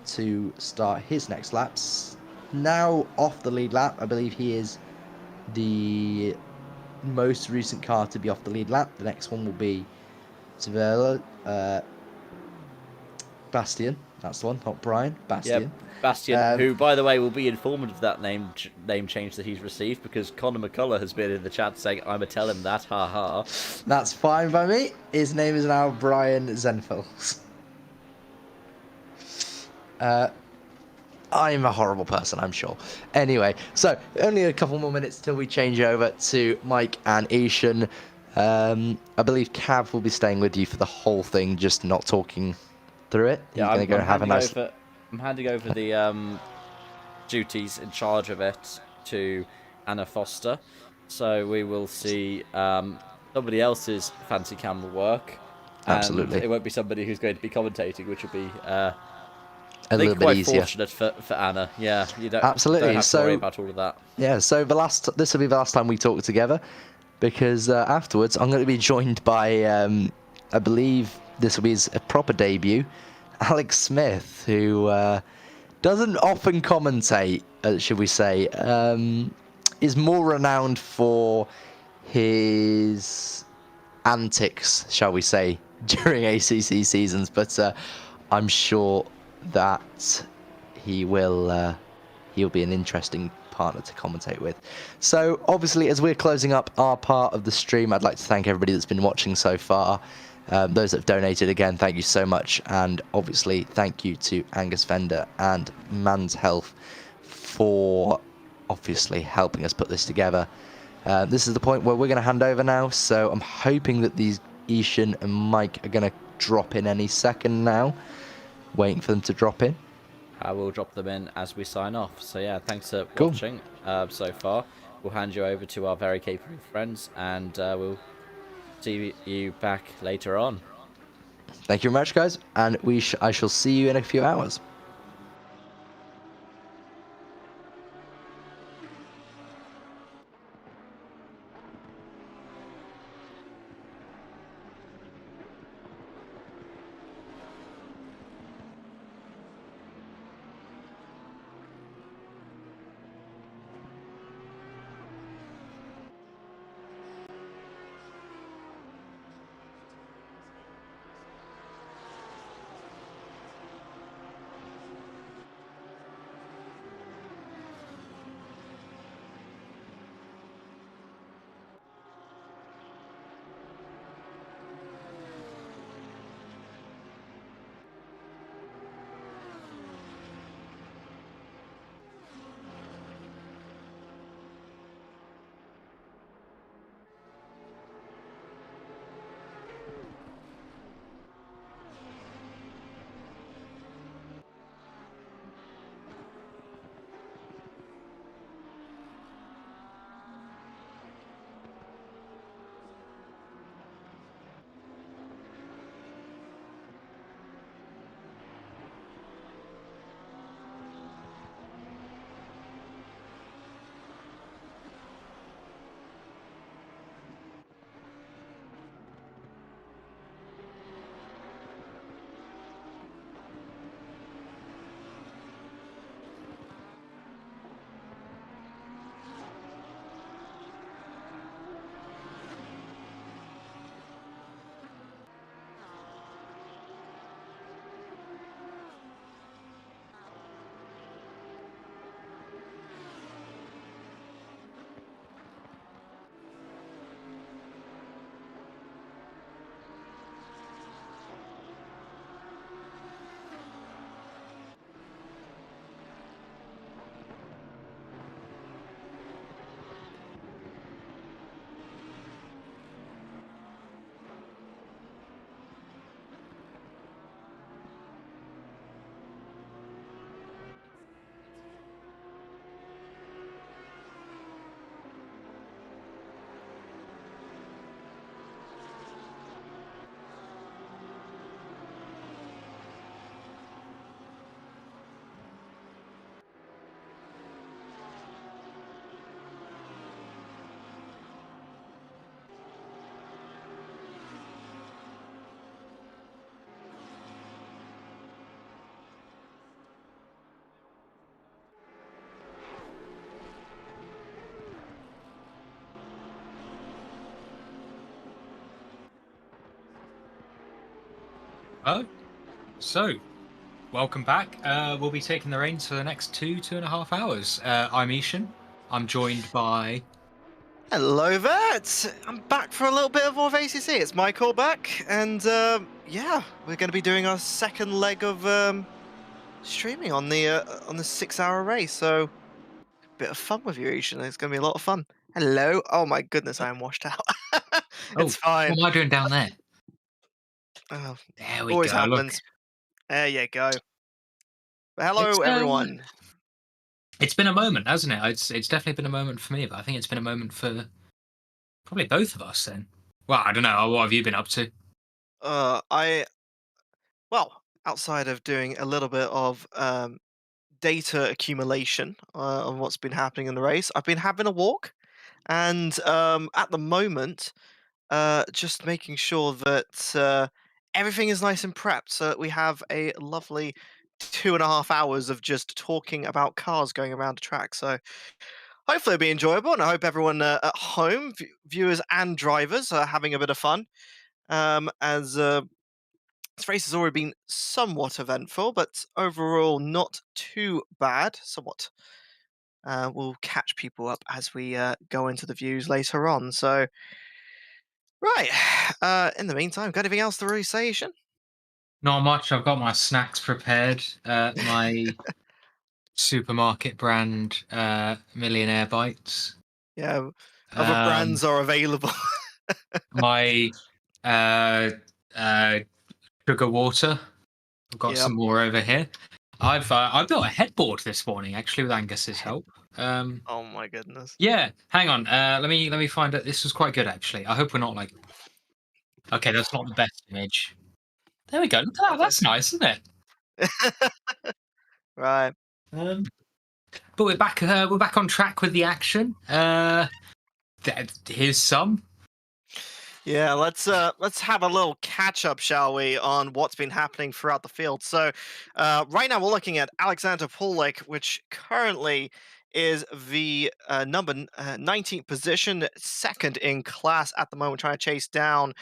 to start his next laps. Now off the lead lap, I believe he is the most recent car to be off the lead lap. The next one will be Sevilla, Bastian. That's the one, not Brian. Bastian. Yep, Bastian, who, by the way, will be informed of that name change that he's received because Conor McCullough has been in the chat saying, "I'ma tell him that, ha ha." That's fine by me. His name is now Brian Zenfels. I'm a horrible person, I'm sure. Anyway, so only a couple more minutes till we change over to Mike and Ishan. I believe Cav will be staying with you for the whole thing, just not talking through it. Yeah, I'm handing over the duties in charge of it to Anna Foster. So we will see somebody else's fancy camera work. Absolutely. It won't be somebody who's going to be commentating, which will be a little bit easier. Fortunate for Anna. Yeah, you don't have to worry about all of that. Yeah, so this will be the last time we talk together, because afterwards I'm going to be joined by I believe this will be his proper debut, Alex Smith, who doesn't often commentate, should we say, is more renowned for his antics, shall we say, during ACC seasons. But I'm sure that he'll be an interesting partner to commentate with. So obviously, as we're closing up our part of the stream, I'd like to thank everybody that's been watching so far. Those that have donated, again, thank you so much. And obviously, thank you to Angus Fender and ManHealth for obviously helping us put this together. This is the point where we're going to hand over now. So I'm hoping that these Ishan and Mike are going to drop in any second now. Waiting for them to drop in. I will drop them in as we sign off. So yeah, thanks for Cool. watching so far. We'll hand you over to our very capable friends, and we'll see you back later on. Thank you very much, guys, and I shall see you in a few hours. Oh, so welcome back. We'll be taking the reins for the next 2.5 hours. I'm Ishan. I'm joined by... Hello there. I'm back for a little bit of more of ACC. It's Michael back, and yeah, we're going to be doing our second leg of streaming on the 6-hour race. So, a bit of fun with you, Ishan. It's going to be a lot of fun. Hello. Oh my goodness, I am washed out. It's fine. What am I doing down there? Oh, There we always go. happens. Look. There you go. Hello, everyone. It's been a moment, hasn't it? It's definitely been a moment for me, but I think it's been a moment for probably both of us then. Well, I don't know. What have you been up to? Well, outside of doing a little bit of data accumulation on what's been happening in the race, I've been having a walk, and at the moment, just making sure that everything is nice and prepped so that we have a lovely 2.5 hours of just talking about cars going around the track. So hopefully it'll be enjoyable, and I hope everyone at home, viewers and drivers, are having a bit of fun. As this race has already been somewhat eventful, but overall not too bad. Somewhat. We'll catch people up as we go into the views later on. So, right. In the meantime, got anything else to really say, Ishan? Not much. I've got my snacks prepared. My supermarket brand Millionaire Bites. Yeah, other Um, brands are available. my uh, uh, sugar water. I've got Yep. some more over here. I built a headboard this morning actually with Angus's help. Oh my goodness. Yeah, hang on. Let me find it. This was quite good actually. I hope we're not like. Okay, that's not the best image. There we go. Look at that. That's nice, isn't it? Right. But we're back. We're back on track with the action. Here's some. Yeah, let's have a little catch up, shall we, on what's been happening throughout the field. So, right now we're looking at Alexander Polek, which currently is the number 19th position, second in class at the moment, trying to chase down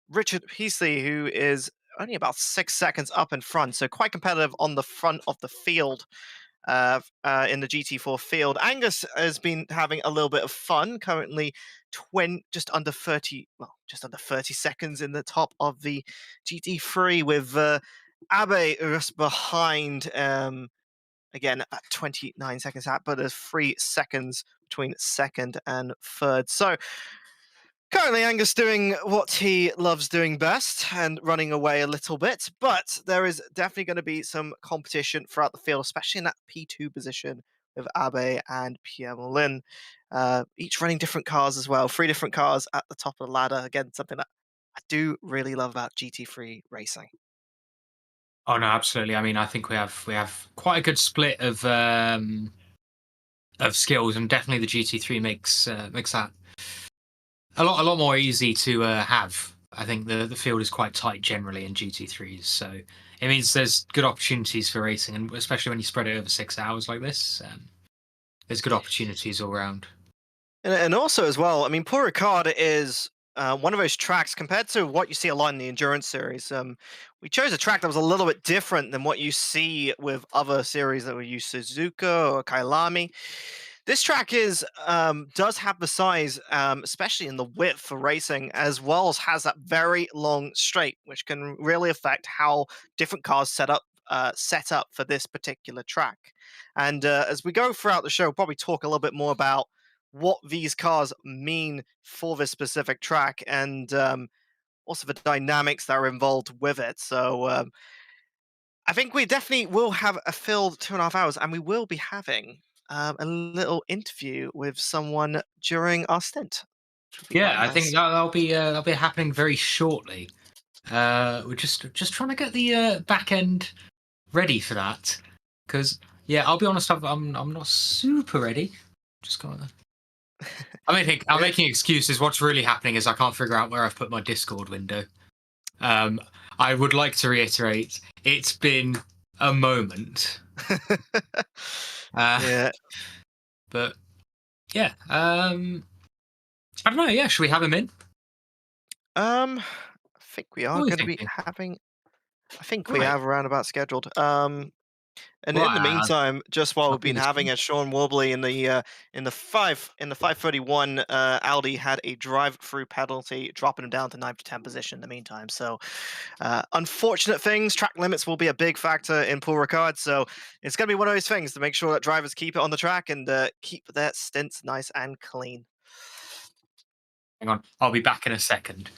Richard Peasley, who is only about 6 seconds up in front. So quite competitive on the front of the field. In the GT4 field. Angus has been having a little bit of fun. Currently, just under 30 seconds in the top of the GT3, with Abe just behind. Again, at 29 seconds out, but there's 3 seconds between second and third. So currently, Angus doing what he loves doing best and running away a little bit, but there is definitely going to be some competition throughout the field, especially in that P2 position with Abe and Pierre Moulin, each running different cars as well. 3 different cars at the top of the ladder. Again, something that I do really love about GT3 racing. Oh no, absolutely. I mean, I think we have quite a good split of skills, and definitely the GT3 makes that a lot more easy to have. I think the field is quite tight generally in GT3s, so it means there's good opportunities for racing, and especially when you spread it over 6 hours like this, there's good opportunities all round. And also as well, I mean, Paul Ricard is one of those tracks compared to what you see a lot in the endurance series. We chose a track that was a little bit different than what you see with other series that we use Suzuka or Kailami. This track does have the size, especially in the width for racing, as well as has that very long straight, which can really affect how different cars set up for this particular track. And as we go throughout the show, we'll probably talk a little bit more about what these cars mean for this specific track, and also the dynamics that are involved with it. So I think we definitely will have a filled 2.5 hours, and we will be having a little interview with someone during our stint. Which will be Yeah, quite I think nice. that'll be happening very shortly. We're just trying to get the back end ready for that, because yeah, I'll be honest, I'm not super ready. Just gonna. I'm making excuses. What's really happening is I can't figure out where I've put my Discord window. I would like to reiterate, it's been a moment. Yeah. But yeah, I don't know. Yeah, should we have him in? I think we What are are we going to be thinking? having. I think we Right, have around about scheduled. And in the right. meantime, just while I'll we've do been this having one. a Sean Warbley in the 531, Audi had a drive-through penalty, dropping him down to 9th to 10th position in the meantime. So, unfortunate things. Track limits will be a big factor in Paul Ricard. So it's going to be one of those things to make sure that drivers keep it on the track and keep their stints nice and clean. Hang on, I'll be back in a second.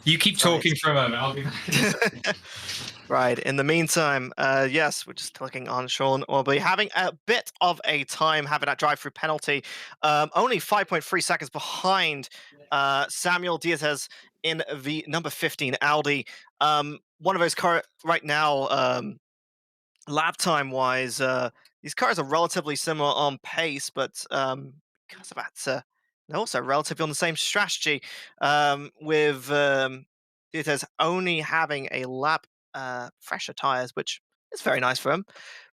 You keep Right. talking for a moment. I'll be back in a second. Right. In the meantime, yes, we're just clicking on Sean. We'll be having a bit of a time having that drive-through penalty. Only 5.3 seconds behind Samuel Diaz in the number 15 Audi. One of those cars right now, lap time wise, these cars are relatively similar on pace, but because of that, they're also relatively on the same strategy. With Diaz only having a lap fresher tires, which It's very nice for him.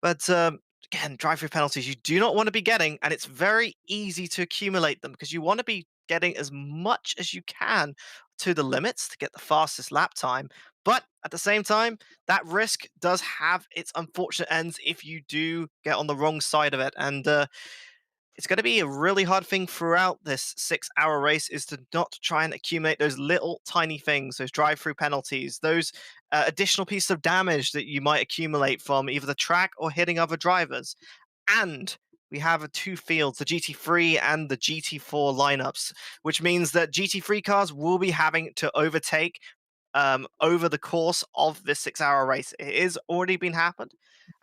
But again, drive-through penalties you do not want to be getting, and it's very easy to accumulate them because you want to be getting as much as you can to the limits to get the fastest lap time. But at the same time, that risk does have its unfortunate ends if you do get on the wrong side of it. And it's going to be a really hard thing throughout this 6 hour race is to not try and accumulate those little tiny things, those drive through penalties, those additional pieces of damage that you might accumulate from either the track or hitting other drivers. And we have two fields, the GT3 and the GT4 lineups, which means that GT3 cars will be having to overtake over the course of this 6 hour race. It is already been happened,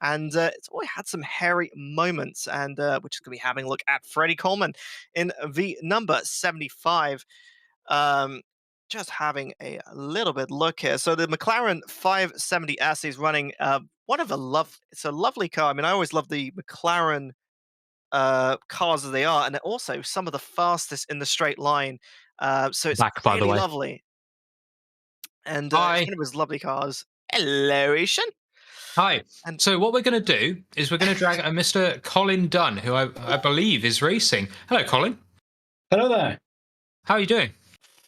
and it's already had some hairy moments. And we're just going to be having a look at Freddie Coleman in the number 75. Um, just having a little bit look here. So the McLaren 570S is running one of it's a lovely car. I mean, I always love the McLaren cars as they are, and they're also some of the fastest in the straight line. So it's Back, by the really way. lovely. And Hi. it's one of his lovely cars. Hello, Ishan. Hi. And So what we're going to do is we're going to drag a Mr. Colin Dunn, who I believe is racing. Hello, Colin. Hello there. How are you doing?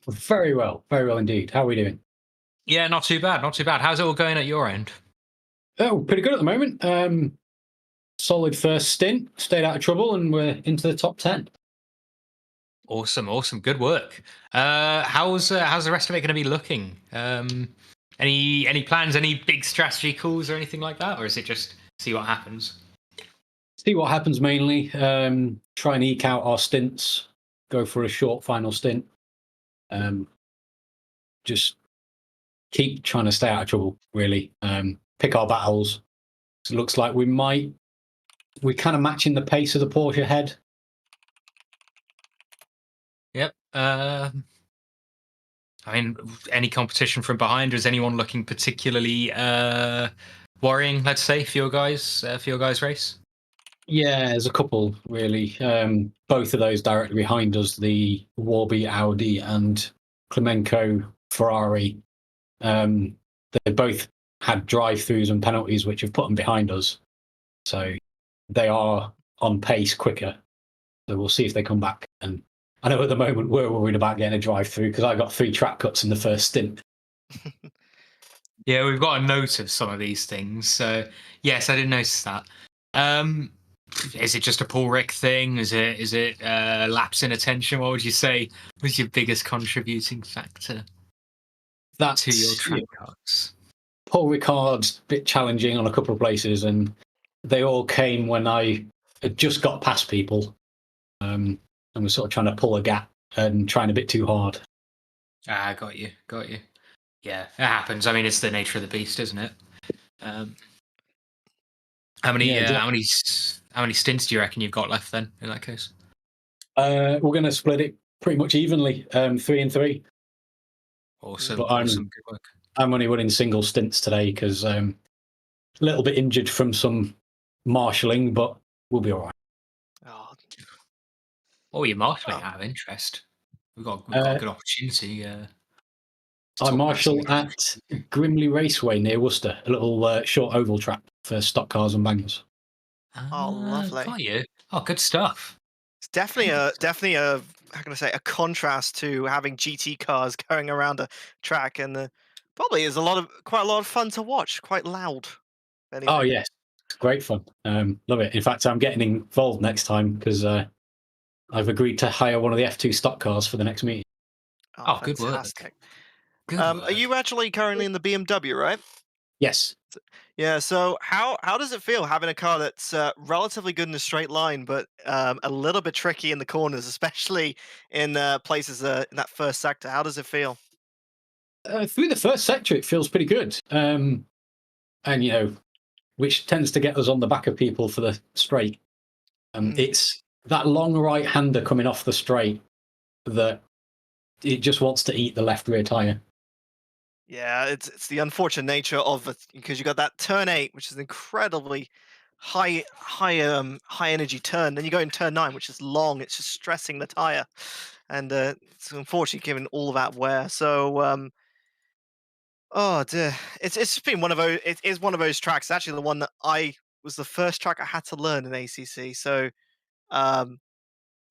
Very well indeed. How are we doing? Yeah, not too bad, not too bad. How's it all going at your end? Oh, pretty good at the moment. Solid first stint, stayed out of trouble, and we're into the top 10. Awesome, awesome, good work. How's the rest of it going to be looking? Any plans? Any big strategy calls or anything like that, or is it just see what happens? See what happens mainly. Try and eke out our stints. Go for a short final stint. Just keep trying to stay out of trouble, really. Pick our battles. It looks like we're kind of matching the pace of the Porsche ahead. Yep. I mean, any competition from behind, or is anyone looking particularly worrying? Let's say for your guys' race. Yeah, there's a couple really. Both of those directly behind us, the Warby Audi and Klemenko Ferrari. They both had drive-throughs and penalties which have put them behind us. So they are on pace quicker. So we'll see if they come back. And I know at the moment we're worried about getting a drive-through because I got 3 track cuts in the first stint. Yeah, we've got to notice some of these things. So yes, I did notice that. Is it just a Paul Rick thing? Is it lapse in attention? What would you say was your biggest contributing factor That's to your track cuts? Paul Ricard's a bit challenging on a couple of places, and they all came when I had just got past people, and was sort of trying to pull a gap and trying a bit too hard. Ah, got you. Yeah, it happens. I mean, it's the nature of the beast, isn't it? How many stints do you reckon you've got left then? In that case, we're going to split it pretty much evenly, 3 and 3. Awesome. But Awesome. Good work. I'm only running single stints today because a little bit injured from some marshalling, but we'll be all right. oh, What were you marshalling out of interest? We've got a good opportunity. I marshal at Grimley Raceway near Worcester, a little short oval track for stock cars and bangers. lovely. Got you. Oh, good stuff. It's definitely a how can I say a contrast to having GT cars going around a track, and probably is quite a lot of fun to watch. Quite loud. if anything. Oh yes, it's great fun. Love it. In fact, I'm getting involved next time because I've agreed to hire one of the F2 stock cars for the next meeting. Oh, good work. fantastic. Good Are work. you actually currently in the BMW, right? Yes. Yeah. So how does it feel having a car that's relatively good in a straight line, but a little bit tricky in the corners, especially in places in that first sector? How does it feel? Through the first sector, it feels pretty good. And, which tends to get us on the back of people for the straight. It's that long right-hander coming off the straight that it just wants to eat the left rear tyre. Yeah, it's the unfortunate nature of it because you got that turn 8, which is an incredibly high energy turn. Then you go in turn 9, which is long. It's just stressing the tire, and it's unfortunately giving all of that wear. So Oh dear, it's been one of those. It is one of those tracks. It's actually the one that I was the first track I had to learn in ACC. So um,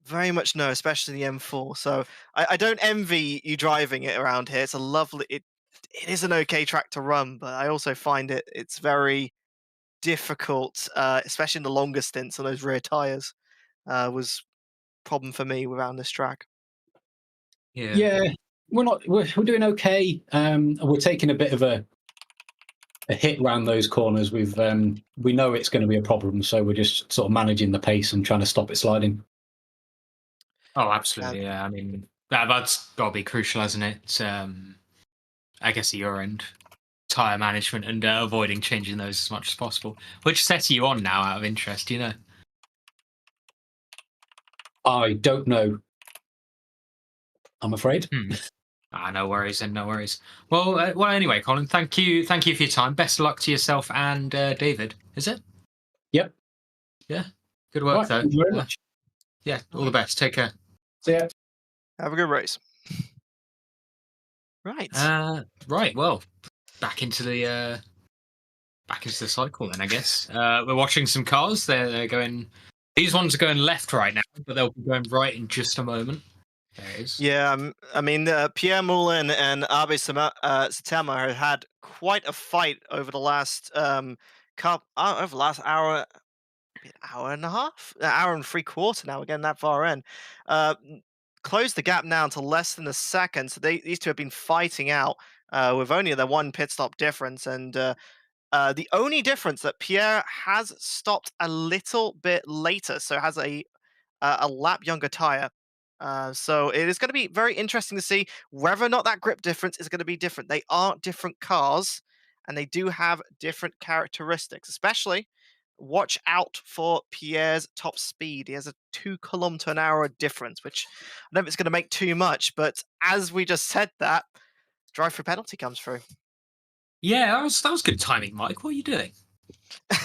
very much no, especially the M4. So I don't envy you driving it around here. It's a lovely. It is an okay track to run, but I also find it's very difficult, especially in the longer stints on those rear tires. Was problem for me around this track. Yeah. Yeah, we're doing okay. We're taking a bit of a hit round those corners. We know it's going to be a problem, so we're just sort of managing the pace and trying to stop it sliding. Oh, absolutely. Yeah. I mean, that's got to be crucial, hasn't it? I guess at your end, tire management and avoiding changing those as much as possible. Which set are you on now, out of interest? Do you know? I don't know. I'm afraid. No worries, and no worries. Well, anyway, Colin, thank you for your time. Best of luck to yourself and David. Is it? Yep. Yeah. Good work, Right, though. thank you very much. Yeah. All the best. Take care. See ya. Have a good race. Right. Right. Well, back into the cycle then, I guess. We're watching some cars. They're going. These ones are going left right now, but they'll be going right in just a moment. There it is. Yeah, I mean, Pierre Moulin and Abe Satema have had quite a fight over the last over the last hour and a half, an hour and three quarter now. Again, that far in, closed the gap now to less than a second. So these two have been fighting out with only their one pit stop difference, and the only difference that Pierre has stopped a little bit later, so has a lap younger tire. So it is going to be very interesting to see whether or not that grip difference is going to be different. They are different cars, and they do have different characteristics. Especially, watch out for Pierre's top speed. He has a 2 km/h difference, which I don't know if it's going to make too much. But as we just said, that drive-through penalty comes through. Yeah, that was good timing, Mike. What are you doing?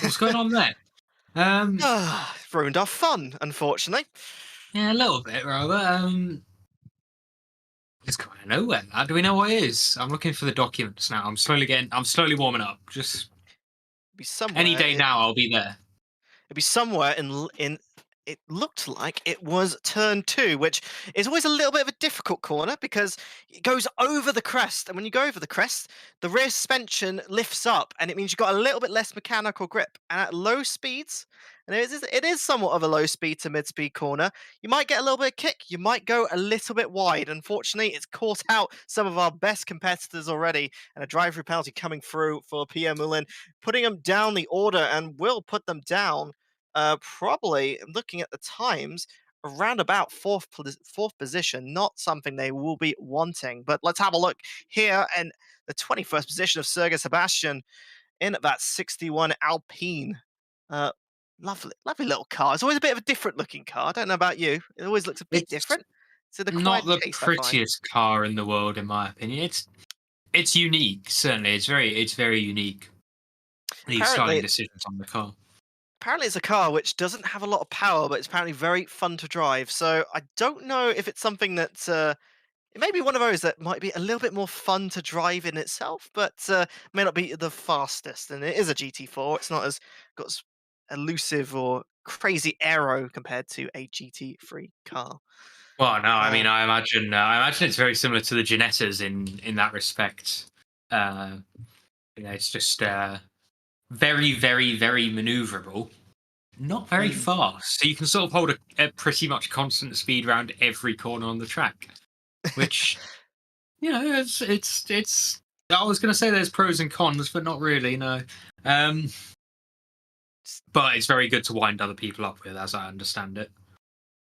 What's going on there? Ruined our fun, unfortunately. Yeah, a little bit rather. It's going nowhere. Do we know what it is? I'm looking for the documents now. I'm slowly warming up. Just Be somewhere. any day now, I'll be there. It'd be somewhere in. It looked like it was turn 2, which is always a little bit of a difficult corner because it goes over the crest, and when you go over the crest, the rear suspension lifts up, and it means you've got a little bit less mechanical grip. And at low speeds, and it is somewhat of a low speed to mid speed corner, you might get a little bit of kick, you might go a little bit wide. Unfortunately, it's caught out some of our best competitors already, and a drive-through penalty coming through for Pierre Moulin, putting them down the order, and will put them down. Probably looking at the times around about fourth position, not something they will be wanting. But let's have a look here, and the 21st position of Sergei Sebastian in that 61 Alpine. Lovely little car. It's always a bit of a different looking car. I don't know about you. It always looks a bit It's different. So not the prettiest car in the world, in my opinion. It's unique. Certainly, it's very unique. These styling decisions on the car. Apparently it's a car which doesn't have a lot of power, but it's apparently very fun to drive. So I don't know if it's something that it may be one of those that might be a little bit more fun to drive in itself, but may not be the fastest. And it is a GT4. It's not as got as elusive or crazy aero compared to a GT3 car. Well, no, I mean, I imagine it's very similar to the Ginettas in that respect. It's just very, very, very maneuverable, not very fast. So you can sort of hold a pretty much constant speed around every corner on the track, which it's. I was going to say there's pros and cons, but not really. No. But it's very good to wind other people up with, as I understand it.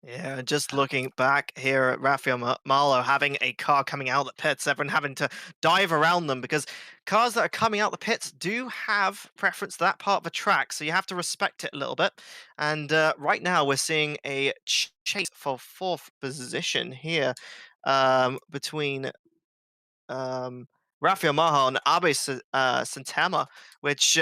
Yeah, just looking back here at Rafael Marlowe having a car coming out the pits, everyone having to dive around them because cars that are coming out the pits do have preference to that part of the track, so you have to respect it a little bit. And right now we're seeing a chase for fourth position here between Rafael Maha and Abe Santama, which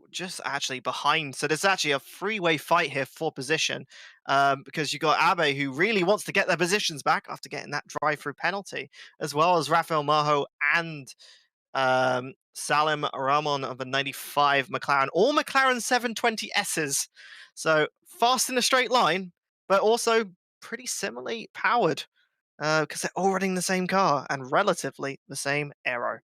just actually behind. So there's actually a three-way fight here for position because you got Abe, who really wants to get their positions back after getting that drive-through penalty, as well as Rafael Maho and Salim Ramon of a 95 McLaren, all McLaren 720Ss. So fast in a straight line, but also pretty similarly powered because they're all running the same car and relatively the same aero.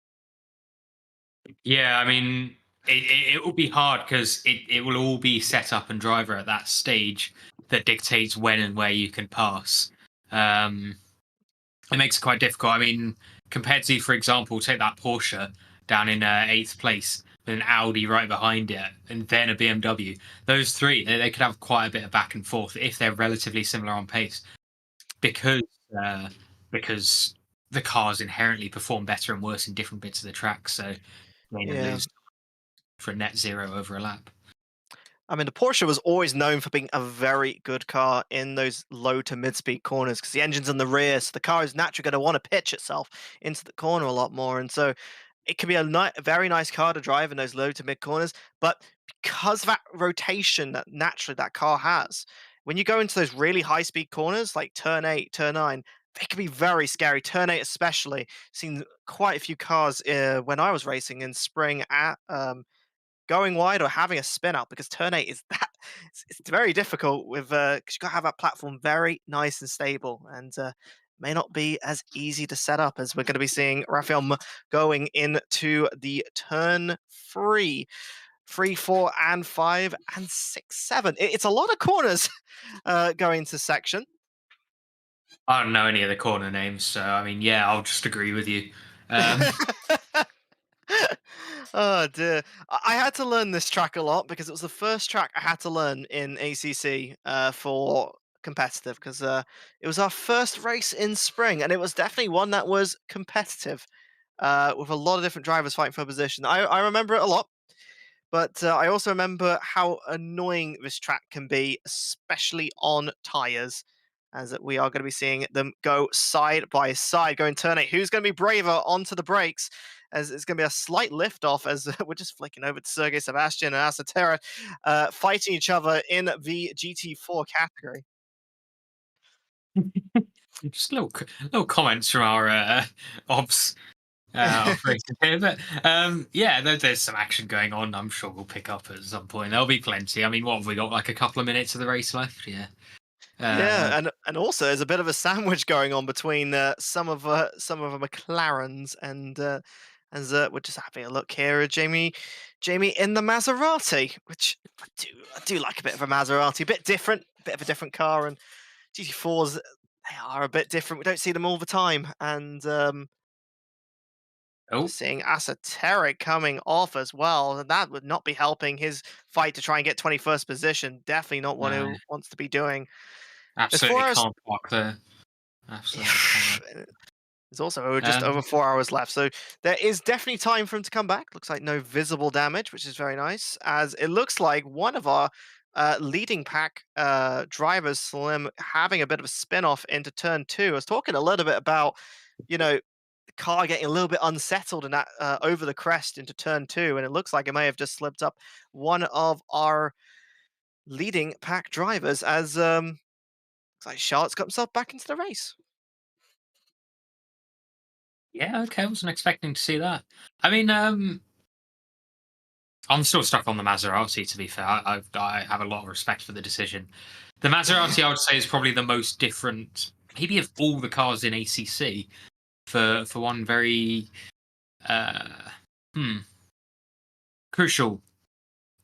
Yeah, I mean, it will be hard because it will all be set up and driver at that stage that dictates when and where you can pass. Um, it makes it quite difficult. I mean, compared to, for example, take that Porsche down in 8th place with an Audi right behind it, and then a BMW. Those three, they could have quite a bit of back and forth if they're relatively similar on pace, because uh, because the cars inherently perform better and worse in different bits of the track. So gain and Yeah. lose for a net zero over a lap. I mean, the Porsche was always known for being a very good car in those low to mid speed corners because the engine's in the rear, so the car is naturally going to want to pitch itself into the corner a lot more. And so it can be a very nice car to drive in those low to mid corners. But because of that rotation that naturally that car has, when you go into those really high speed corners like turn 8, turn 9, they can be very scary. Turn 8, especially, seen quite a few cars when I was racing in spring at. Going wide or having a spin out because turn 8 is that it's very difficult with because you got to have that platform very nice and stable and may not be as easy to set up as we're going to be seeing Raphael going into the turn 3, 4, and 5, and 6, 7. It's a lot of corners going to section. I don't know any of the corner names, so I mean, yeah, I'll just agree with you. Um, Oh dear. I had to learn this track a lot because it was the first track I had to learn in ACC for competitive because it was our first race in spring and it was definitely one that was competitive with a lot of different drivers fighting for position. I remember it a lot, but I also remember how annoying this track can be, especially on tyres. As we are going to be seeing them go side by side, going turn 8. Who's going to be braver onto the brakes? As it's going to be a slight lift off as we're just flicking over to Sergey Sebastian and Asatera fighting each other in the GT4 category. just little comments from our ops operator here, but yeah, there's some action going on. I'm sure we'll pick up at some point. There'll be plenty. I mean, what have we got? Like a couple of minutes of the race left? Yeah. Yeah, and also there's a bit of a sandwich going on between some of the McLarens and as we're just having a look here, Jamie in the Maserati, which I do like a bit of a Maserati, a bit different, bit of a different car, and GT4s they are a bit different. We don't see them all the time, and Oh, seeing Asoteric coming off as well, and that would not be helping his fight to try and get 21st position. Definitely not what he no, wants to be doing. As absolutely far as can't park there. Absolutely cannot. there's also just Um, over 4 hours left, so there is definitely time for him to come back. Looks like no visible damage, which is very nice, as it looks like one of our leading pack drivers, Slim, having a bit of a spin-off into turn 2. I was talking a little bit about, the car getting a little bit unsettled in that over the crest into turn 2, and it looks like it may have just slipped up one of our leading pack drivers as looks like Charlotte's got himself back into the race. yeah, okay, I wasn't expecting to see that. I mean, I'm still stuck on the Maserati. To be fair, I have a lot of respect for the decision. The Maserati, I would say, is probably the most different, maybe of all the cars in ACC, for one very uh, hmm, crucial,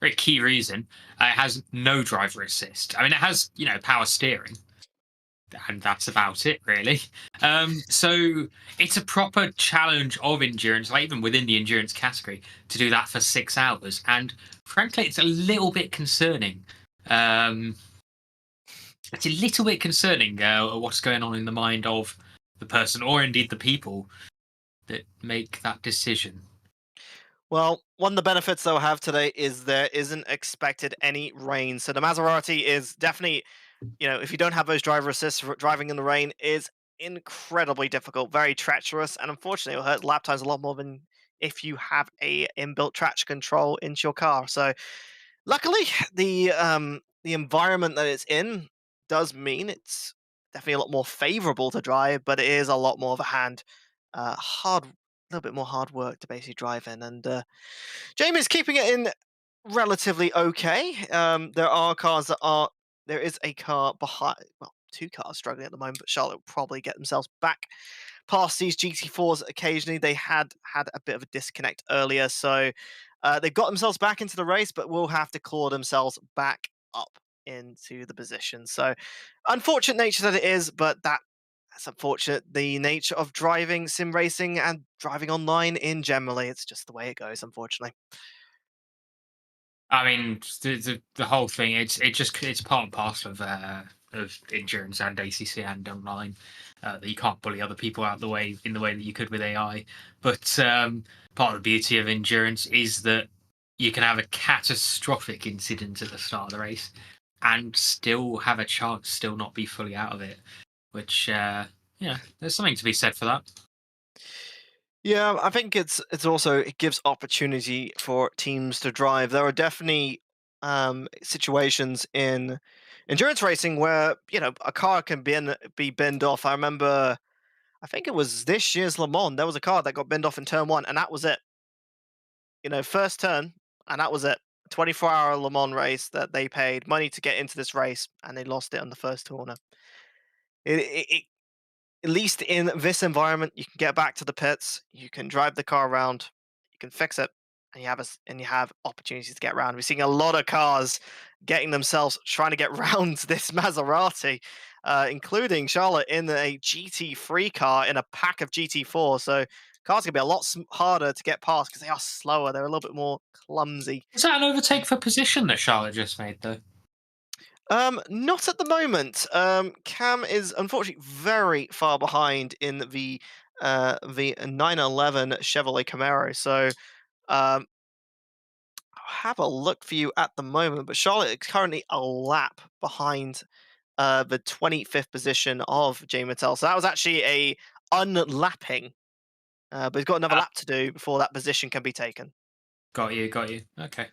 very key reason. It has no driver assist. I mean, it has power steering, and that's about it, really. So it's a proper challenge of endurance, like even within the endurance category, to do that for 6 hours. And frankly, it's a little bit concerning. It's a little bit concerning what's going on in the mind of the person, or indeed the people that make that decision. Well, one of the benefits they'll have today is there isn't expected any rain. So the Maserati is definitely, if you don't have those driver assists, driving in the rain is incredibly difficult, very treacherous, and unfortunately it'll hurt lap times a lot more than if you have a inbuilt traction control into your car. So luckily, the environment that it's in does mean it's definitely a lot more favorable to drive, but it is a lot more of a hard little bit more hard work to basically drive in. And Jamie's keeping it in relatively okay. There are cars that are. There is a car behind. Well, two cars struggling at the moment, but Charlotte will probably get themselves back past these GT4s occasionally. They had a bit of a disconnect earlier, so they've got themselves back into the race, but will have to claw themselves back up into the position. So, unfortunate nature that it is, but that's unfortunate. The nature of driving sim racing and driving online in generally, it's just the way it goes, unfortunately. I mean, the whole thing, it's part and parcel of endurance and ACC and online. That you can't bully other people out the way in the way that you could with AI. But part of the beauty of endurance is that you can have a catastrophic incident at the start of the race and still have a chance, still not be fully out of it. Which there's something to be said for that. Yeah, I think it's also it gives opportunity for teams to drive. There are definitely situations in endurance racing where a car can be binned off. I remember, I think it was this year's Le Mans. There was a car that got binned off in turn one, and that was it. First turn, and that was it. 24-hour Le Mans race that they paid money to get into this race, and they lost it on the first corner. It at least in this environment, you can get back to the pits, you can drive the car around, you can fix it, and you have opportunities to get around. We're seeing a lot of cars getting themselves trying to get round this Maserati, including Charlotte in a GT3 car in a pack of GT4. So cars are gonna be a lot harder to get past because they are slower. They're a little bit more clumsy. Is that an overtake for position that Charlotte just made, though? Not at the moment. Cam is unfortunately very far behind in the 911 Chevrolet Camaro. So I'll have a look for you at the moment. But Charlotte is currently a lap behind the 25th position of Jamie Mattel. So that was actually a unlapping. But he's got another lap to do before that position can be taken. Got you. Okay.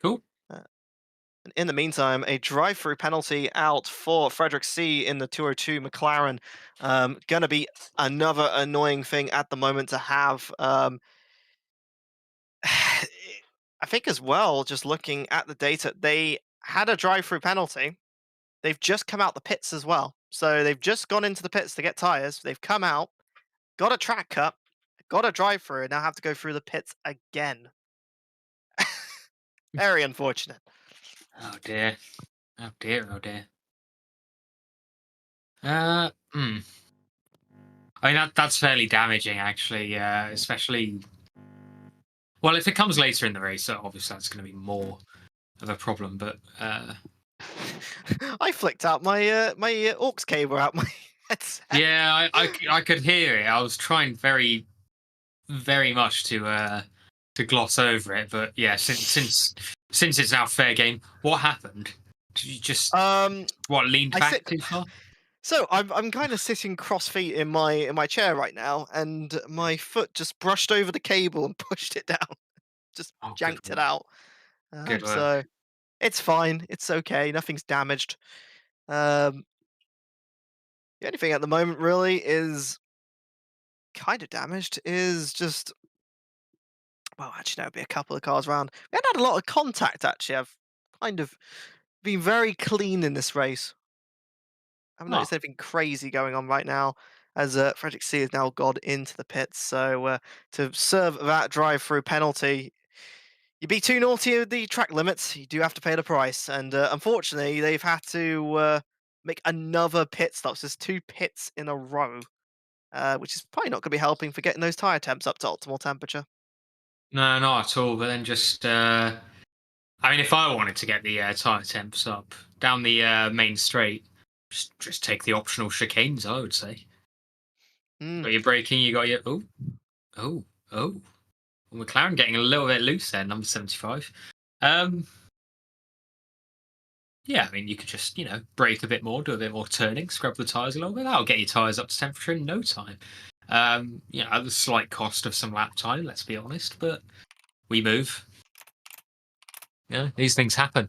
Cool. In the meantime, a drive-through penalty out for Frederick C in the 202 McLaren. Going to be another annoying thing at the moment to have. I think as well, just looking at the data, they had a drive-through penalty. They've just come out the pits as well. So they've just gone into the pits to get tyres. They've come out, got a track cut, got a drive-through, and now have to go through the pits again. Very unfortunate. Oh dear. I mean that's fairly damaging, actually. Especially, well, if it comes later in the race, obviously that's going to be more of a problem. But I flicked out my my aux cable out my headset. yeah, I could hear it. I was trying very much to gloss over it, but yeah, since it's now fair game, what happened? Did you just leaned back too far? So I'm kind of sitting cross feet in my chair right now, and my foot just brushed over the cable and pushed it down, just janked it out. Good work. So it's fine, it's okay, nothing's damaged. The only thing at the moment really is kind of damaged is just, well, actually, there'll be a couple of cars around. We haven't had a lot of contact, actually. I've kind of been very clean in this race. I haven't noticed anything crazy going on right now, as Frederick C has now gone into the pits. So to serve that drive-through penalty, you be too naughty with the track limits, you do have to pay the price. And unfortunately, they've had to make another pit stop. So there's 2 pits in a row, which is probably not going to be helping for getting those tyre temps up to optimal temperature. No, not at all. But then just, I mean, if I wanted to get the tyre temps up down the main straight, just take the optional chicanes, I would say. Got your braking, you got your oh. McLaren getting a little bit loose there, number 75. Yeah, I mean, you could just, brake a bit more, do a bit more turning, scrub the tyres a little bit. That'll get your tyres up to temperature in no time. At the slight cost of some lap time, let's be honest, but we move. Yeah, these things happen.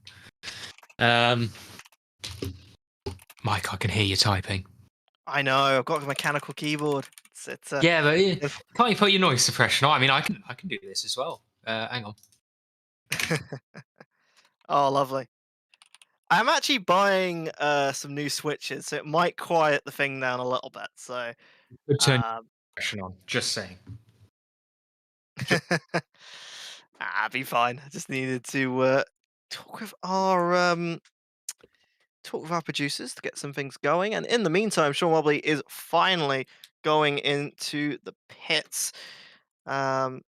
Mike, I can hear you typing. I know, I've got a mechanical keyboard. It's Yeah, but can't you put your noise suppression on? I mean, I can do this as well. Hang on. Oh, lovely. I'm actually buying some new switches, so it might quiet the thing down a little bit. So, Good turn um, suppression on. Just saying. be fine. I just needed to talk with our producers to get some things going. And in the meantime, Sean Wobbly is finally going into the pits. Definitely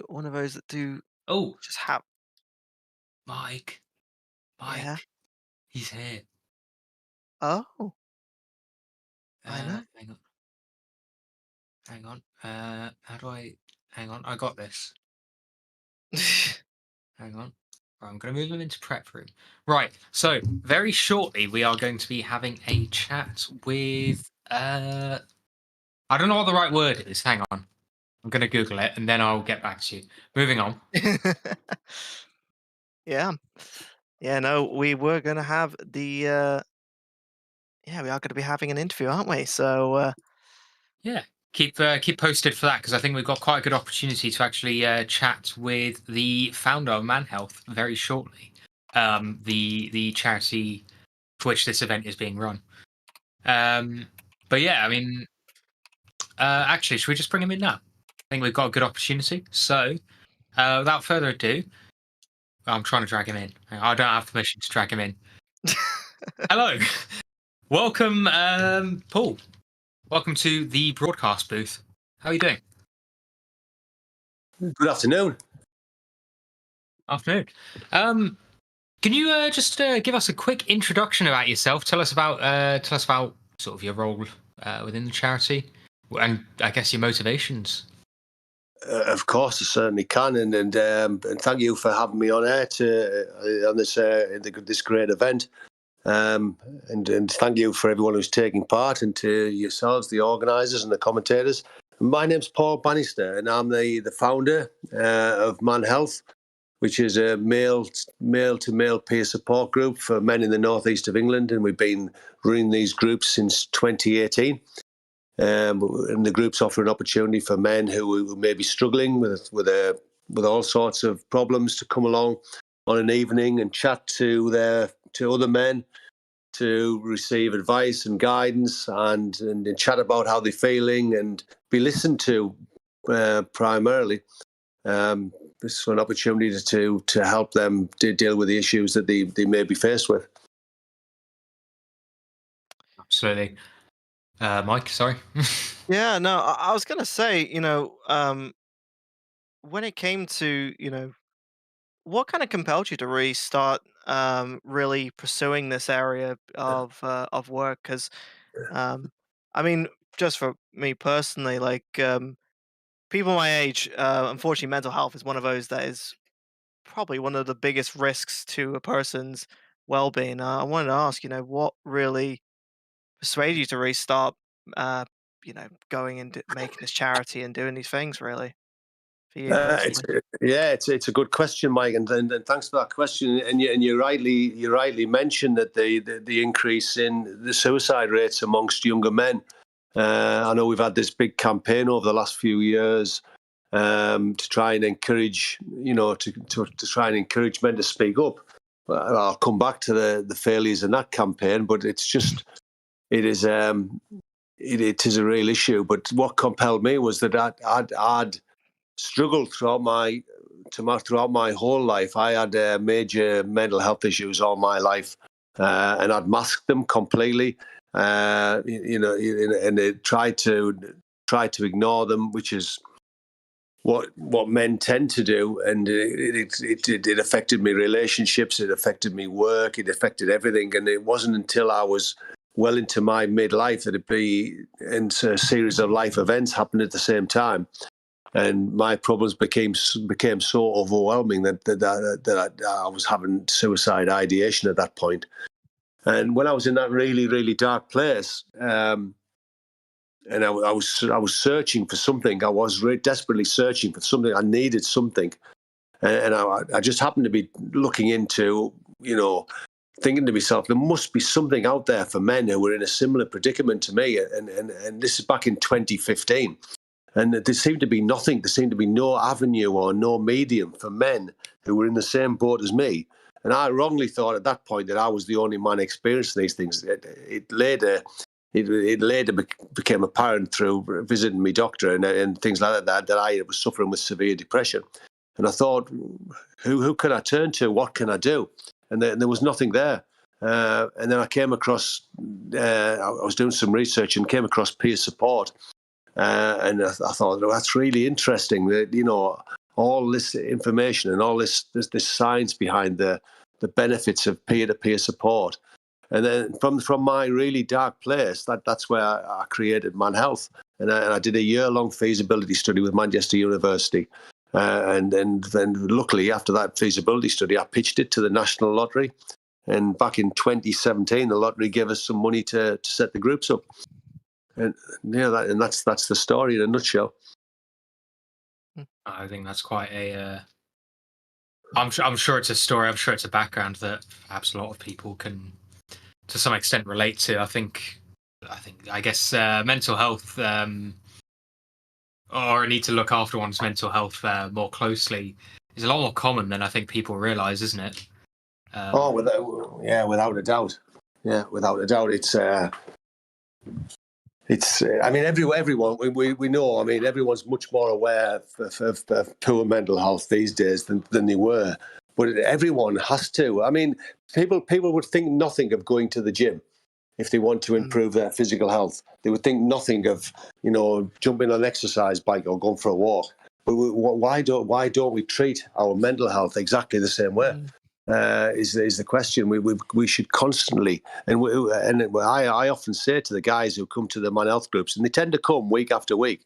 one of those that do Oh, just have. Mike, Yeah. he's here. Oh, I know. Hang on. How do I? Hang on. I got this. Hang on. Right, I'm going to move him into prep room. Right. So very shortly we are going to be having a chat with. I don't know what the right word is. Hang on. I'm going to Google it and then I'll get back to you. Moving on. Yeah. Yeah, no, we were gonna have the yeah, we are gonna be having an interview, aren't we? So Yeah. Keep posted for that because I think we've got quite a good opportunity to actually chat with the founder of ManHealth very shortly. The charity for which this event is being run. But yeah, I mean, actually, should we just bring him in now? I think we've got a good opportunity. So, without further ado, I'm trying to drag him in. I don't have permission to drag him in. Hello, welcome, Paul. Welcome to the broadcast booth. How are you doing? Good afternoon. Afternoon. Can you just give us a quick introduction about yourself? Tell us about sort of your role within the charity, and I guess your motivations. Of course, I certainly can, and thank you for having me on air on this great event. And thank you for everyone who's taking part, and to yourselves, the organisers and the commentators. My name's Paul Bannister, and I'm the founder of ManHealth, which is a male-to-male peer support group for men in the northeast of England, and we've been running these groups since 2018. And the groups offer an opportunity for men who may be struggling with all sorts of problems to come along on an evening and chat to other men, to receive advice and guidance and chat about how they're feeling and be listened to primarily. This is an opportunity to help them deal with the issues that they may be faced with. Absolutely. Mike, sorry. yeah, no, I was gonna say, when it came to, what kind of compelled you to really start really pursuing this area of work? Because I mean, just for me personally, like people my age, unfortunately, mental health is one of those that is probably one of the biggest risks to a person's well-being. I wanted to ask, what really persuaded you to restart, uh, going and making this charity and doing these things, really, for you personally? It's a good question, Mike, and thanks for that question. And you rightly mentioned that the increase in the suicide rates amongst younger men. I know we've had this big campaign over the last few years to try and encourage, to try and encourage men to speak up. I'll come back to the failures in that campaign, but it is a real issue. But what compelled me was that I'd struggled throughout my whole life. I had major mental health issues all my life, and I'd masked them completely. And it tried to ignore them, which is what men tend to do, and it affected me relationships, it affected me work, it affected everything. And it wasn't until I was well into my midlife that a series of life events happened at the same time, and my problems became so overwhelming that I was having suicide ideation at that point. And when I was in that really, really dark place, and I was searching for something. I was really desperately searching for something. I needed something, and I just happened to be looking into, thinking to myself, there must be something out there for men who were in a similar predicament to me. And this is back in 2015. And there seemed to be nothing. There seemed to be no avenue or no medium for men who were in the same boat as me. And I wrongly thought at that point that I was the only man experiencing these things. It later became apparent through visiting my doctor and things like that I was suffering with severe depression. And I thought, who can I turn to? What can I do? And there was nothing there. And then I came across, I was doing some research and came across peer support. And I thought, well, that's really interesting. That, you know, all this information and all this science behind the benefits of peer-to-peer support. And then from my really dark place, that's where I created ManHealth. And I did a year-long feasibility study with Manchester University. And then luckily, after that feasibility study, I pitched it to the National Lottery. And back in 2017, the lottery gave us some money to set the groups up. And yeah, that's the story in a nutshell. I think that's quite a. I'm sure it's a story. I'm sure it's a background that perhaps a lot of people can, to some extent, relate to. I guess mental health, or a need to look after one's mental health more closely, is a lot more common than I think people realise, isn't it? Without a doubt. Yeah, without a doubt. I mean, everyone, we know, I mean, everyone's much more aware of poor mental health these days than they were. But everyone has to. I mean, people would think nothing of going to the gym if they want to improve their physical health. They would think nothing of, you know, jumping on an exercise bike or going for a walk. But why don't we treat our mental health exactly the same way? Is the question. We should constantly, and I often say to the guys who come to the ManHealth groups, and they tend to come week after week,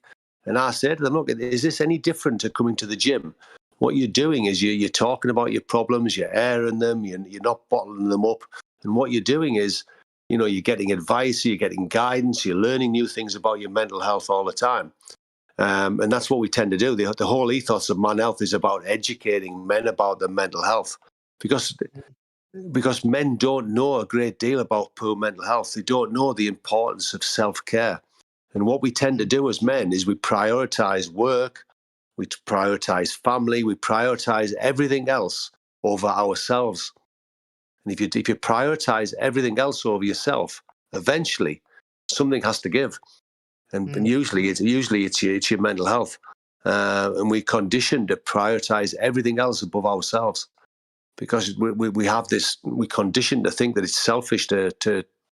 and I say to them, look, is this any different to coming to the gym? What you're doing is you're talking about your problems, you're airing them, you're not bottling them up, and what you're doing is, you know, you're getting advice, you're getting guidance, you're learning new things about your mental health all the time. And that's what we tend to do. The whole ethos of ManHealth is about educating men about their mental health. Because men don't know a great deal about poor mental health. They don't know the importance of self-care. And what we tend to do as men is we prioritize work, we prioritize family, we prioritize everything else over ourselves. And if you prioritize everything else over yourself, eventually something has to give. And usually it's your mental health. And we condition to prioritize everything else above ourselves. Because we have this, we condition to think that it's selfish to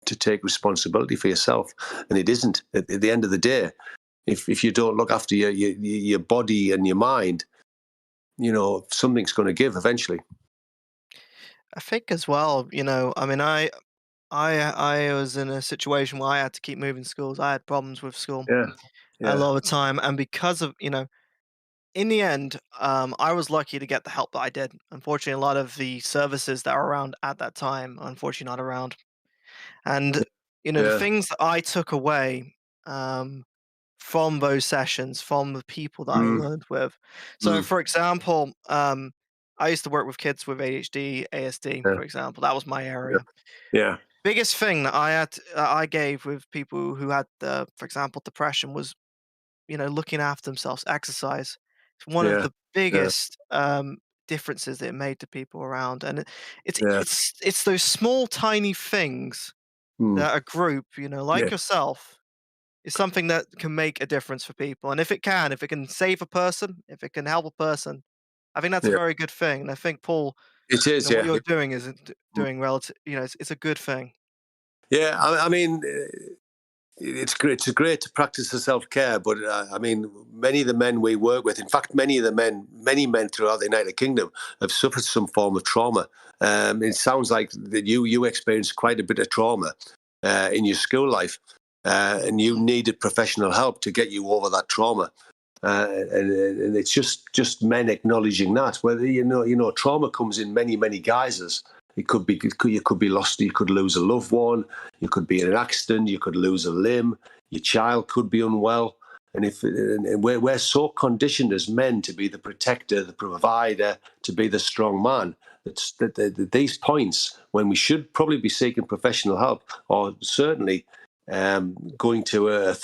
take responsibility for yourself, and it isn't. At the end of the day, if you don't look after your body and your mind, you know, something's going to give eventually. I think as well, you know, I mean, I was in a situation where I had to keep moving schools. I had problems with school a lot of the time, and because of, you know, in the end, I was lucky to get the help that I did. Unfortunately, a lot of the services that were around at that time, unfortunately, not around. And you know, the things that I took away from those sessions, from the people that I learned with. So, for example, I used to work with kids with ADHD, ASD, for example. That was my area. Yeah. Biggest thing that I gave with people who had, for example, depression was, you know, looking after themselves, exercise. It's one of the biggest differences that it made to people around, and it's those small, tiny things that a group, you know, like yourself, is something that can make a difference for people. And if it can save a person, if it can help a person, I think that's a very good thing. And I think Paul, It you is, know, what you're doing is doing relative, you know, it's a good thing. Yeah, I mean, it's great. It's great to practice the self-care, but I mean, many of the men we work with, in fact, many men throughout the United Kingdom have suffered some form of trauma. It sounds like that you experienced quite a bit of trauma in your school life, and you needed professional help to get you over that trauma. And it's just men acknowledging that. Whether you know, trauma comes in many guises. You could be lost. You could lose a loved one. You could be in an accident. You could lose a limb. Your child could be unwell. And we're so conditioned as men to be the protector, the provider, to be the strong man, that these points, when we should probably be seeking professional help, or certainly going to a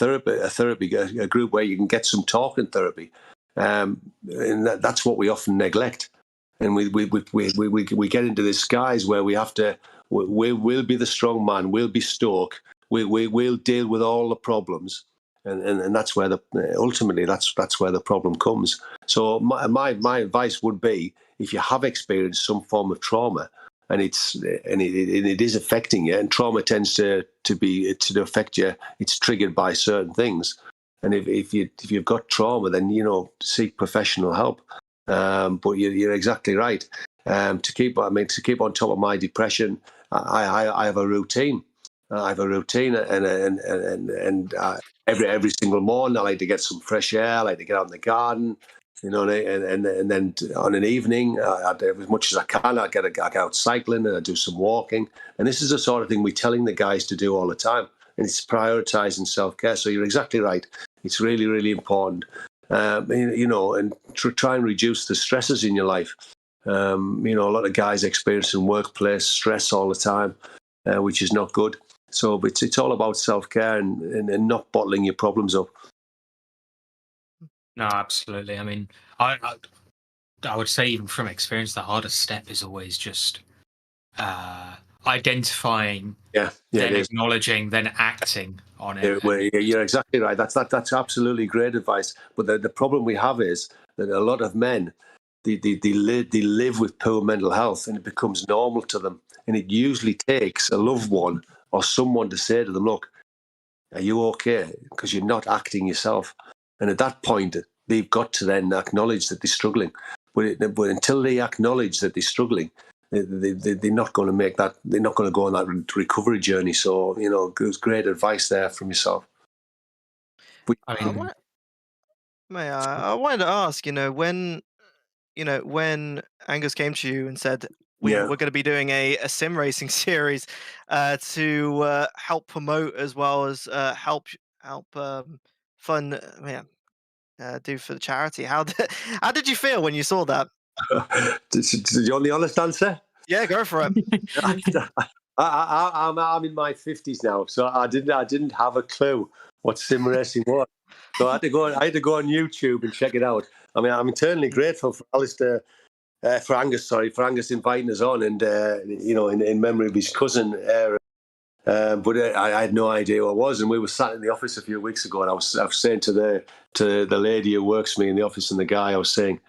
group where you can get some talking therapy, and that's what we often neglect. And we get into this guise where we have to, we'll be the strong man, we'll be stoic, we'll deal with all the problems, and that's where ultimately that's where the problem comes. So my advice would be, if you have experienced some form of trauma, and it is affecting you, and trauma tends to affect you, it's triggered by certain things. And if you've got trauma, then seek professional help. But you're exactly right. To keep on top of my depression, I have a routine. And every single morning I like to get some fresh air. I like to get out in the garden, and then on an evening, as much as I can, I get out cycling and I do some walking. And this is the sort of thing we're telling the guys to do all the time. And it's prioritizing self-care. So you're exactly right. It's really, really important. And try and reduce the stresses in your life. A lot of guys experiencing workplace stress all the time, which is not good. So it's all about self-care and not bottling your problems up. No, absolutely. I mean, I would say, even from experience, the hardest step is always just identifying, then acknowledging, then acting on it. You're exactly right. That's absolutely great advice. But the problem we have is that a lot of men, they live with poor mental health, and it becomes normal to them. And it usually takes a loved one or someone to say to them, "Look, are you okay?" Because you're not acting yourself. And at that point, they've got to then acknowledge that they're struggling. But until they acknowledge that they're struggling, they're not going to make that. They're not going to go on that recovery journey. So there's great advice there from yourself. I wanted to ask, when Angus came to you and said, we're going to be doing a sim racing series to help promote, as well as help fund, do for the charity. How did you feel when you saw that? Did you want the honest answer? Yeah, go for it. I'm in my 50s now, so I didn't have a clue what sim racing was. So I had to go on YouTube and check it out. I mean, I'm eternally grateful for Alistair. For Angus inviting us on, and in memory of his cousin Aaron. But I had no idea what it was, and we were sat in the office a few weeks ago, and I was saying to the lady who works for me in the office, and the guy, I was saying,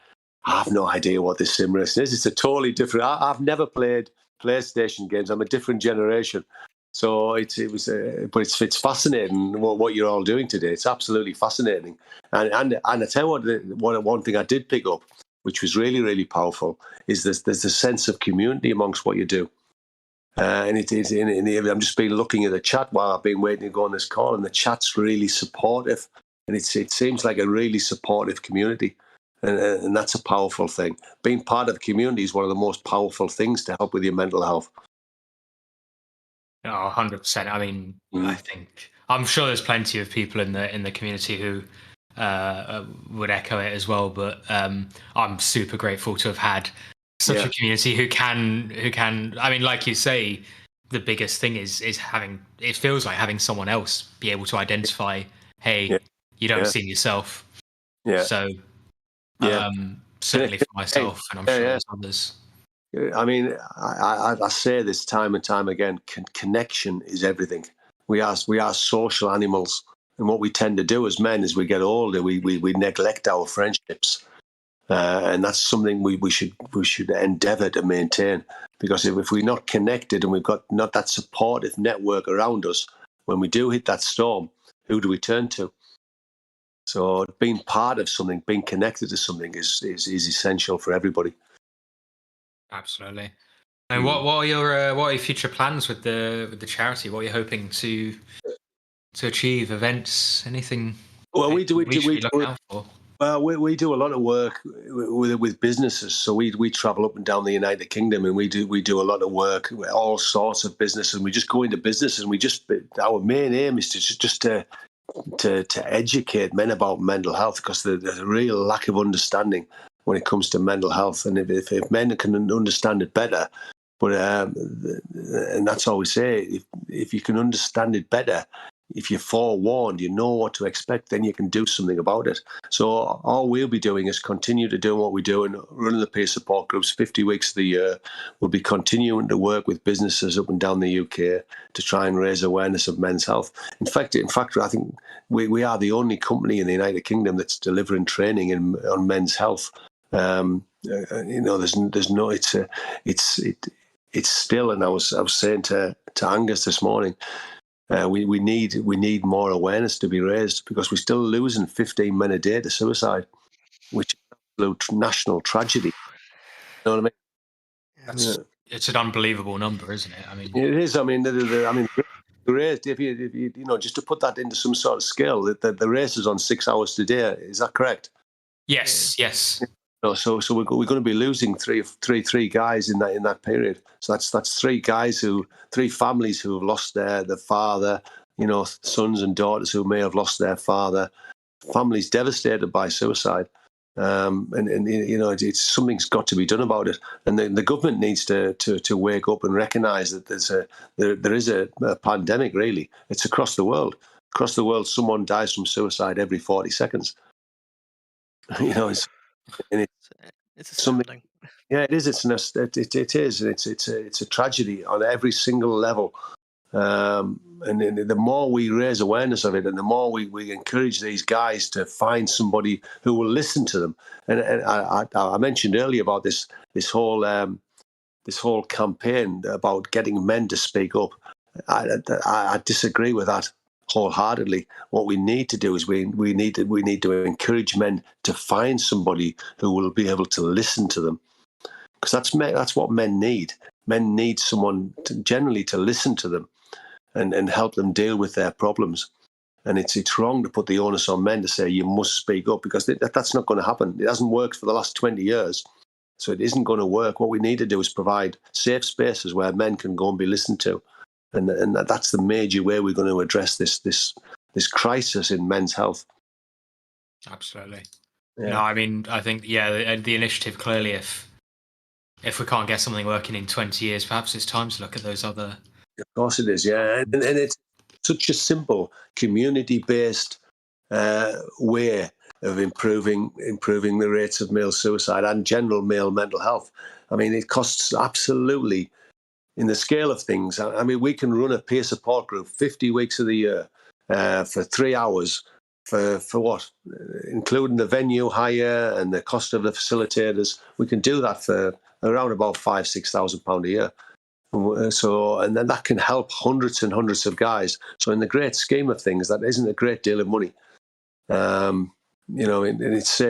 I have no idea what this sim racing is. It's a totally different. I've never played PlayStation games. I'm a different generation. So but it's fascinating what you're all doing today. It's absolutely fascinating, and I tell you what one thing I did pick up, which was really, really powerful, is there's a sense of community amongst what you do. And I'm just been looking at the chat while I've been waiting to go on this call, and the chat's really supportive, and it seems like a really supportive community, and that's a powerful thing. Being part of the community is one of the most powerful things to help with your mental health. Oh, 100%. I mean, I'm sure there's plenty of people in the community who would echo it as well, but I'm super grateful to have had such a community who can. I mean, like you say, the biggest thing is having. It feels like having someone else be able to identify, hey, you don't see yourself. Yeah. So, certainly for myself, and I'm sure there's others. I mean, I say this time and time again. Connection is everything. We are social animals. And what we tend to do as men, as we get older, we neglect our friendships, and that's something we should endeavour to maintain. Because if we're not connected and we've got not that supportive network around us, when we do hit that storm, who do we turn to? So being part of something, being connected to something, is essential for everybody. Absolutely. And what are your future plans with the charity? What are you hoping to achieve? Events? Anything? Well, we do a lot of work with businesses. So we travel up and down the United Kingdom, and we do a lot of work with all sorts of businesses. We just go into business, and our main aim is to educate men about mental health, because there's a real lack of understanding. when it comes to mental health. And if men can understand it better, but and that's all we say, if you can understand it better, if you're forewarned, you know what to expect, then you can do something about it. So all we'll be doing is continue to do what we do and running the peer support groups 50 weeks of the year. We'll be continuing to work with businesses up and down the UK to try and raise awareness of men's health. In fact, I think we are the only company in the United Kingdom that's delivering training on men's health. There's no, it's still, and I was saying to Angus this morning, we need more awareness to be raised, because we're still losing 15 men a day to suicide, which is an absolute national tragedy. You know what I mean? It's an unbelievable number, isn't it? I mean, it is. I mean, great. If you just to put that into some sort of scale, the race is on 6 hours today. Is that correct? yes. So we're going to be losing three guys in that period. So that's three families who have lost their father. Sons and daughters who may have lost their father. Families devastated by suicide. It's something's got to be done about it. And the government needs to wake up and recognise that there is a pandemic. Really, it's across the world. Across the world, someone dies from suicide every 40 seconds. It's astounding. Yeah, it is. It is. It's a tragedy on every single level. And the more we raise awareness of it, and the more we encourage these guys to find somebody who will listen to them. And I mentioned earlier about this whole campaign about getting men to speak up. I disagree with that wholeheartedly. What we need to do is we need to encourage men to find somebody who will be able to listen to them, because that's what men need. Men need someone generally to listen to them and help them deal with their problems. And it's wrong to put the onus on men to say you must speak up, because that's not going to happen. It hasn't worked for the last 20 years, so it isn't going to work. What we need to do is provide safe spaces where men can go and be listened to. And that's the major way we're going to address this crisis in men's health. Absolutely. Yeah. No, I mean, I think, the initiative clearly, if we can't get something working in 20 years, perhaps it's time to look at those other... Of course it is, yeah. And it's such a simple, community-based way of improving the rates of male suicide and general male mental health. I mean, it costs absolutely... In the scale of things, I mean, we can run a peer support group 50 weeks of the year for 3 hours for what? Including the venue hire and the cost of the facilitators. We can do that for around about £5,000-6,000 a year. So, and then that can help hundreds and hundreds of guys. So in the great scheme of things, that isn't a great deal of money. And it's,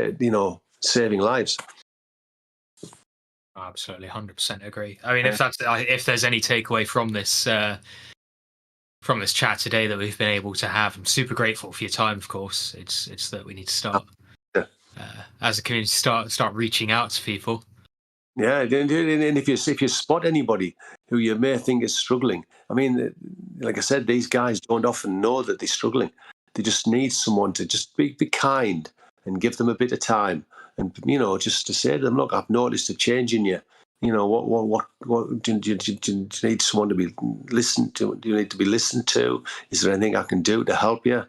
saving lives. Absolutely, 100% agree. I mean, if there's any takeaway from this chat today that we've been able to have, I'm super grateful for your time. Of course, it's that we need to start as a community start reaching out to people. Yeah, and if you spot anybody who you may think is struggling, I mean, like I said, these guys don't often know that they're struggling. They just need someone to just be kind and give them a bit of time. And, just to say to them, look, I've noticed a change in you. What do you need someone to be listened to? Do you need to be listened to? Is there anything I can do to help you?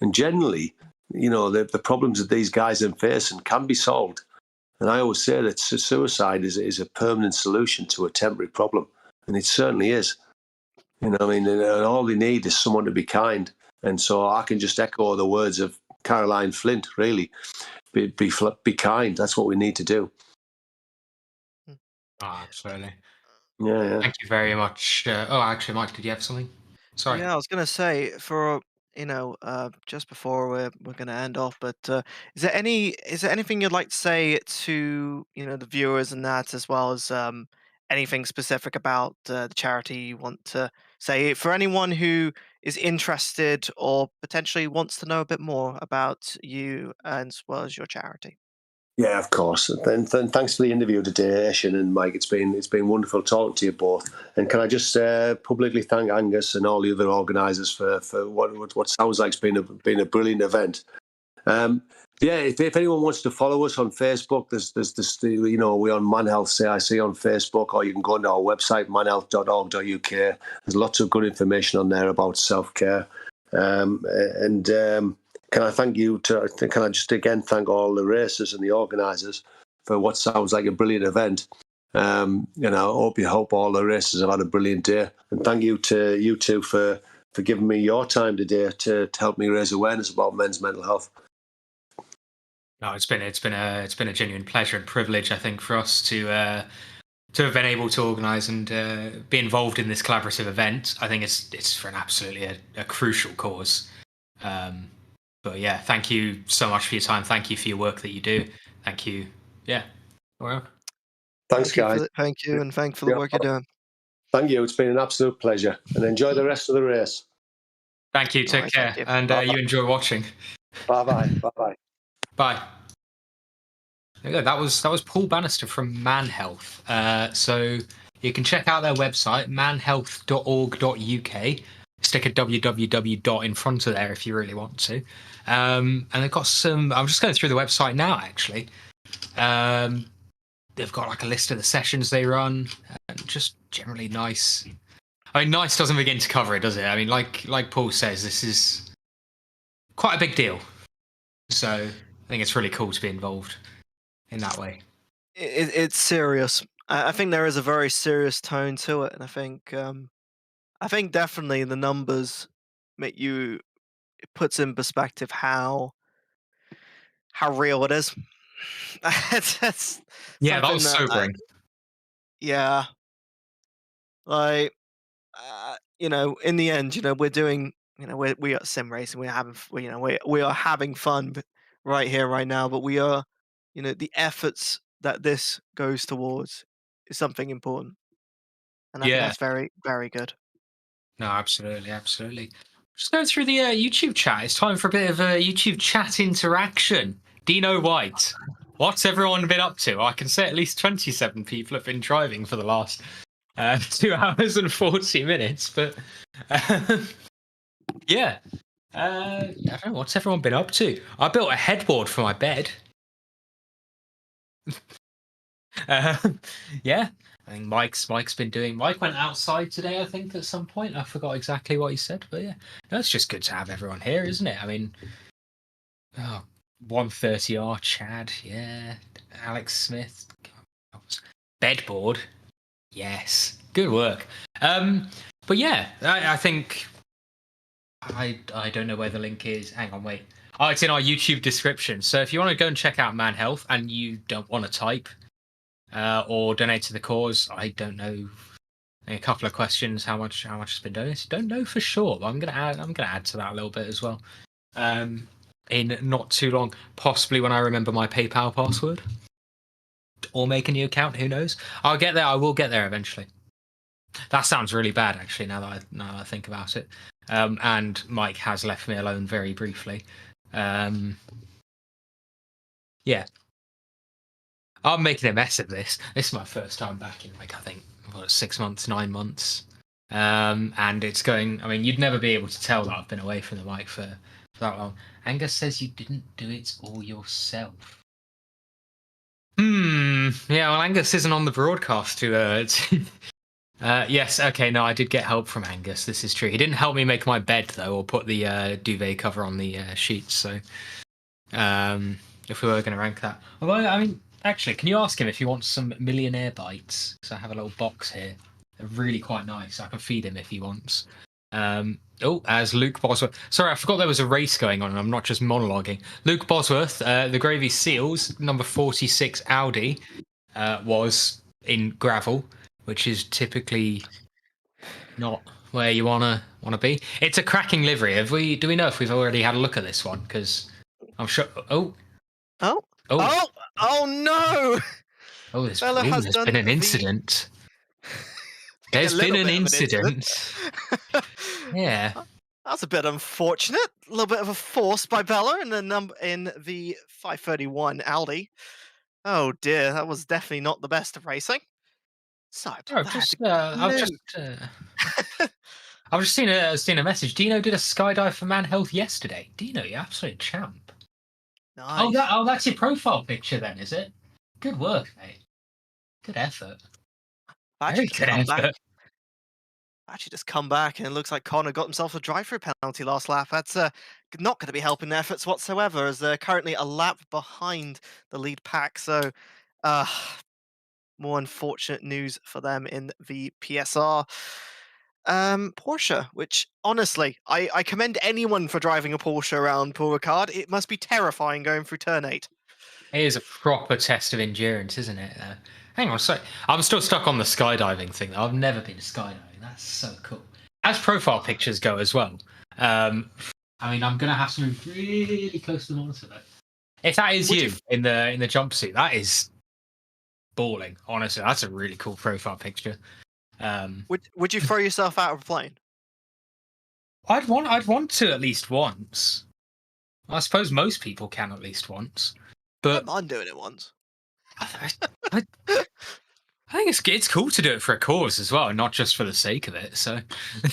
And generally, the problems that these guys are facing can be solved. And I always say that suicide is a permanent solution to a temporary problem. And it certainly is. And all they need is someone to be kind. And so I can just echo the words of Caroline Flint, really. Be kind. That's what we need to do. Oh, absolutely. Yeah. Thank you very much. Actually, Mike, did you have something? Sorry. Yeah, I was gonna say just before we're gonna end off, but is there anything you'd like to say to the viewers and that, as well as anything specific about the charity you want to say for anyone who is interested or potentially wants to know a bit more about you as well as your charity? Yeah, of course. And thanks for the interview today, Eshin and Mike. It's been wonderful talking to you both. And can I just publicly thank Angus and all the other organisers for what sounds like it's been a brilliant event. Yeah, if anyone wants to follow us on Facebook, there's this, you know, we're on ManHealth CIC on Facebook, or you can go onto our website, manhealth.org.uk. There's lots of good information on there about self-care. Can I thank you can I just again thank all the racers and the organisers for what sounds like a brilliant event. You know, hope all the racers have had a brilliant day, and thank you to you two for giving me your time today to help me raise awareness about men's mental health. No, it's been a genuine pleasure and privilege, I think, for us to have been able to organise and be involved in this collaborative event. I think it's for an absolutely a crucial cause. But yeah, thank you so much for your time. Thank you for your work that you do. Thank you. Yeah. Well, Thanks, guys. Thank you, and thank for the work you're doing. Thank you. It's been an absolute pleasure, and enjoy the rest of the race. Thank you. Take care, and you enjoy watching. Bye-bye. Bye-bye. Bye. There you go. That was Paul Bannister from ManHealth. So you can check out their website, manhealth.org.uk. Stick a www. in front of there if you really want to. And they've got some. I'm just going through the website now, actually. They've got like a list of the sessions they run, and just generally nice. I mean, nice doesn't begin to cover it, does it? I mean, like Paul says, this is quite a big deal. So I think it's really cool to be involved in that way. It's serious. I think there is a very serious tone to it, and I think definitely the numbers it puts in perspective how real it is. That's yeah, that was sobering. Yeah, like you know, in the end, you know, we're doing, you know, we are sim racing. We're having, you know, we are having fun right here, right now. But we are, you know, the efforts that this goes towards is something important, and I think that's very, very good. No, absolutely. Just going through the YouTube chat. It's time for a bit of YouTube chat interaction. Dino White, what's everyone been up to? I can say at least 27 people have been driving for the last 2 hours and 40 minutes. But yeah, I don't know. What's everyone been up to? I built a headboard for my bed. Yeah. I think Mike's been doing. Mike went outside today, I think, at some point. I forgot exactly what he said, but yeah, no, it's just good to have everyone here, isn't it? I mean, 130R, Chad, yeah, Alex Smith, bedboard, yes, good work. But yeah, I think I don't know where the link is. Hang on, wait. Oh, it's in our YouTube description. So if you want to go and check out ManHealth and you don't want to type. Or donate to the cause. I don't know. A couple of questions. How much has been donated? Don't know for sure. But I'm gonna add to that a little bit as well. In not too long, possibly when I remember my PayPal password, or make a new account. Who knows? I'll get there. I will get there eventually. That sounds really bad, actually. Now that I think about it. And Mike has left me alone very briefly. Yeah. I'm making a mess of this. This is my first time back in, like, I think, 6 months, 9 months. And it's going, I mean, you'd never be able to tell that I've been away from the mic for that long. Angus says you didn't do it all yourself. Yeah, well, Angus isn't on the broadcast to yes, okay, no, I did get help from Angus. This is true. He didn't help me make my bed, though, or put the duvet cover on the sheets. So if we were going to rank that. Although, I mean, actually, can you ask him if he wants some millionaire bites? Because I have a little box here. They're really quite nice. I can feed him if he wants. As Luke Bosworth. Sorry, I forgot there was a race going on and I'm not just monologuing. Luke Bosworth, the Gravy Seals, number 46 Audi, was in gravel, which is typically not where you wanna be. It's a cracking livery. Do we know if we've already had a look at this one? Because I'm sure. Oh no! Oh, there's been an incident. There's been an incident. Yeah. That's a bit unfortunate. A little bit of a force by Bella in the 531 Audi. Oh dear, that was definitely not the best of racing. So I've just seen a message. Dino did a skydive for ManHealth yesterday. Dino, you absolute champ. Nice. That's your profile picture then, is it? Good work, mate. Good effort. Very good effort. Actually, just come back, and it looks like Connor got himself a drive-through penalty last lap. That's not going to be helping their efforts whatsoever, as they're currently a lap behind the lead pack. So, uh, more unfortunate news for them in the PSR. Porsche, which honestly, I commend anyone for driving a Porsche around Paul Ricard. It must be terrifying going through turn 8. It is a proper test of endurance, isn't it? Hang on, sorry. I'm still stuck on the skydiving thing, though. I've never been skydiving. That's so cool. As profile pictures go as well. I mean, I'm going to have to move really close to the monitor, though. If that is you in the jumpsuit, that is balling. Honestly, that's a really cool profile picture. Would you throw yourself out of a plane? I'd want to at least once. I suppose most people can at least once. But I'm doing it once. I think it's cool to do it for a cause as well, not just for the sake of it. So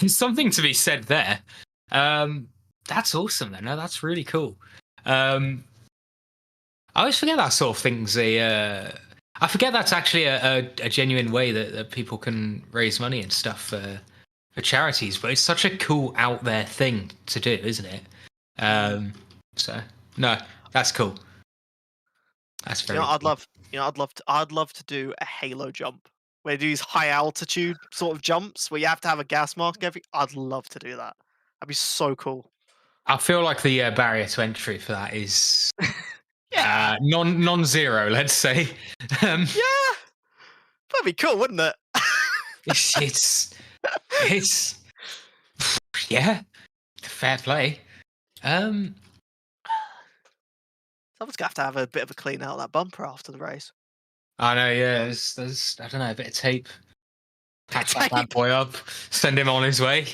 there's something to be said there. That's awesome, then. No, that's really cool. I always forget that sort of thing's I forget that's actually a genuine way that people can raise money and stuff for charities. But it's such a cool out there thing to do, isn't it? So no, that's cool. That's very. I'd love to do a halo jump where they do these high altitude sort of jumps where you have to have a gas mask. I'd love to do that. That'd be so cool. I feel like the barrier to entry for that is Yeah, non-zero. Let's say. yeah, that'd be cool, wouldn't it? it's yeah, fair play. Someone's gonna have to have a bit of a clean out of that bumper after the race. I know. Yeah, there's I don't know, a bit of tape. Patch that bad Tape. boy up. Send him on his way.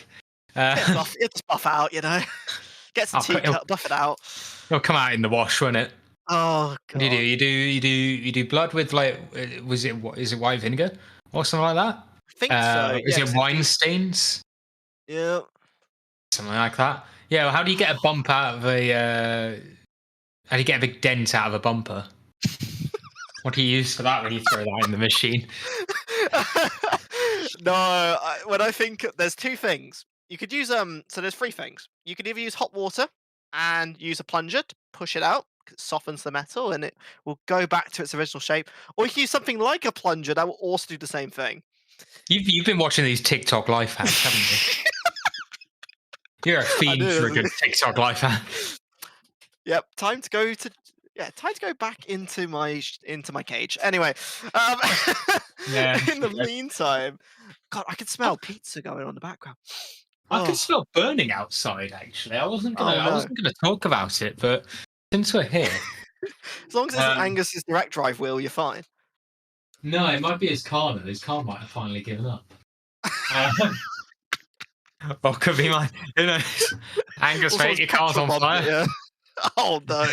It's buff out, Get some teacup, buff it out. It'll come out in the wash, won't it? Oh What god. do you do? You do blood with like is it white vinegar or something like that? I think so. Is yeah, it 'cause wine stains? Yeah. Something like that. Yeah. Well, how do you get a bump out of a? How do you get a big dent out of a bumper? What do you use for that when you throw that in the machine? No, when I think there's two things. You could use so there's three things. You could either use hot water and use a plunger to push it out, 'cause it softens the metal and it will go back to its original shape. Or you can use something like a plunger that will also do the same thing. You've been watching these TikTok life hacks, haven't you? You're a fiend for a good TikTok life hack. Yep, time to go back into my cage. Anyway, Yeah. in the meantime, God, I can smell pizza going on in the background. I Oh. can smell burning outside. Actually, I wasn't gonna. Oh, I no. wasn't gonna talk about it, but since we're here, As long as it's Angus's direct drive wheel, you're fine. no, it might be his car though. His car might have finally given up. Or could be mine. Who knows? Angus, Also, mate, your car's petrol on bomb, fire. yeah. Oh no!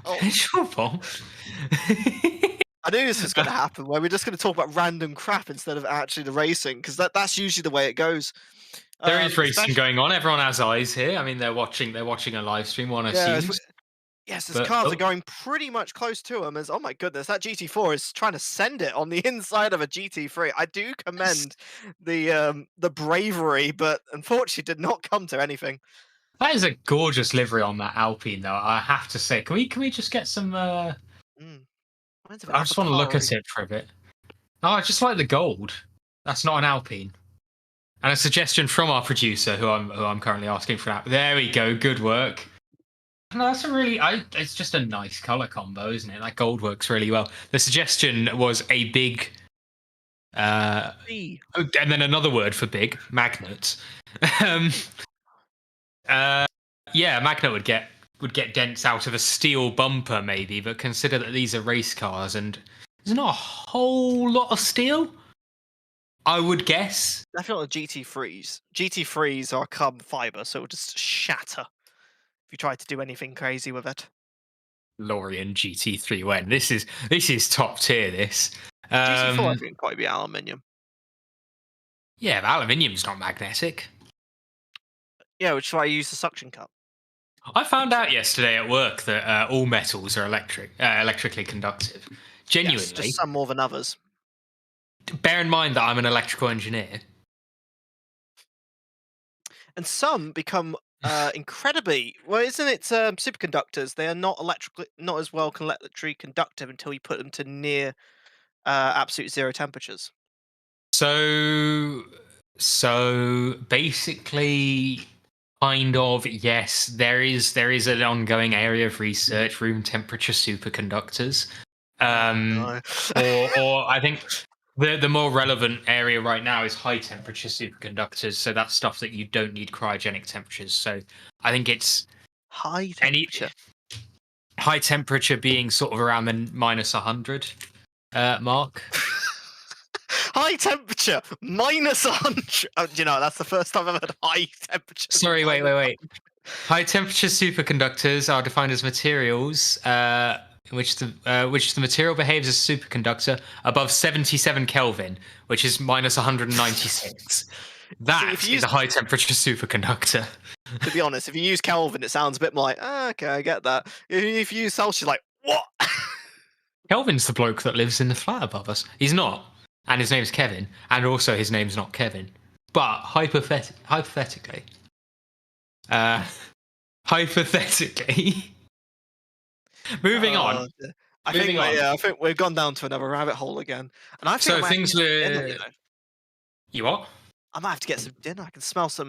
Oh, Petrol bomb. I knew this was going to happen. Where we're just going to talk about random crap instead of actually the racing, because that's usually the way it goes. There is racing especially- going on. Everyone has eyes here. I mean, they're watching a live stream. One assumes. Yes, his But- cars are going pretty much close to him. As oh my goodness, that GT4 is trying to send it on the inside of a GT3. I do commend the bravery, but unfortunately did not come to anything. That is a gorgeous livery on that Alpine, though. I have to say, can we just get some? Reminds me of I just want to look Atari. at it for a bit. No, I just like the gold. That's not an Alpine. And a suggestion from our producer, who I'm currently asking for that. There we go. Good work. No, that's a really. It's just a nice color combo, isn't it? That gold works really well. The suggestion was a big. B. And then another word for big, magnet. Yeah, a magnet would get dents out of a steel bumper maybe, but consider that these are race cars and there's not a whole lot of steel, I would guess. Definitely GT3s. GT3s are carbon fiber, so it will just shatter if you try to do anything crazy with it. Lorian GT3 when this is top tier. This GT4 I think might be aluminium. Yeah, but aluminium's not magnetic. Yeah, which is why I use the suction cup. I found out yesterday at work that all metals are electrically conductive. Genuinely. Yes, just some more than others. Bear in mind that I'm an electrical engineer. And some become incredibly well. Isn't it superconductors? They are not as well electrically conductive until you put them to near absolute zero temperatures. So basically, kind of, yes, there is an ongoing area of research, room temperature superconductors. No. or I think the more relevant area right now is high temperature superconductors. So that's stuff that you don't need cryogenic temperatures. So I think it's High temperature. High temperature being sort of around the -100 mark. High temperature -100. Oh, you know, that's the first time I've heard high temperature. Sorry, wait. High temperature superconductors are defined as materials in which the material behaves as a superconductor above 77 Kelvin, which is -196. That is a high temperature superconductor. To be honest, if you use Kelvin, it sounds a bit more like, okay, I get that. If you use Celsius, like, what? Kelvin's the bloke that lives in the flat above us. He's not. And his name's Kevin. And also his name's not Kevin. But hypothetically. Moving on. I think we've gone down to another rabbit hole again. And I think so things were. Dinner, you know? You what? I might have to get some dinner. I can smell some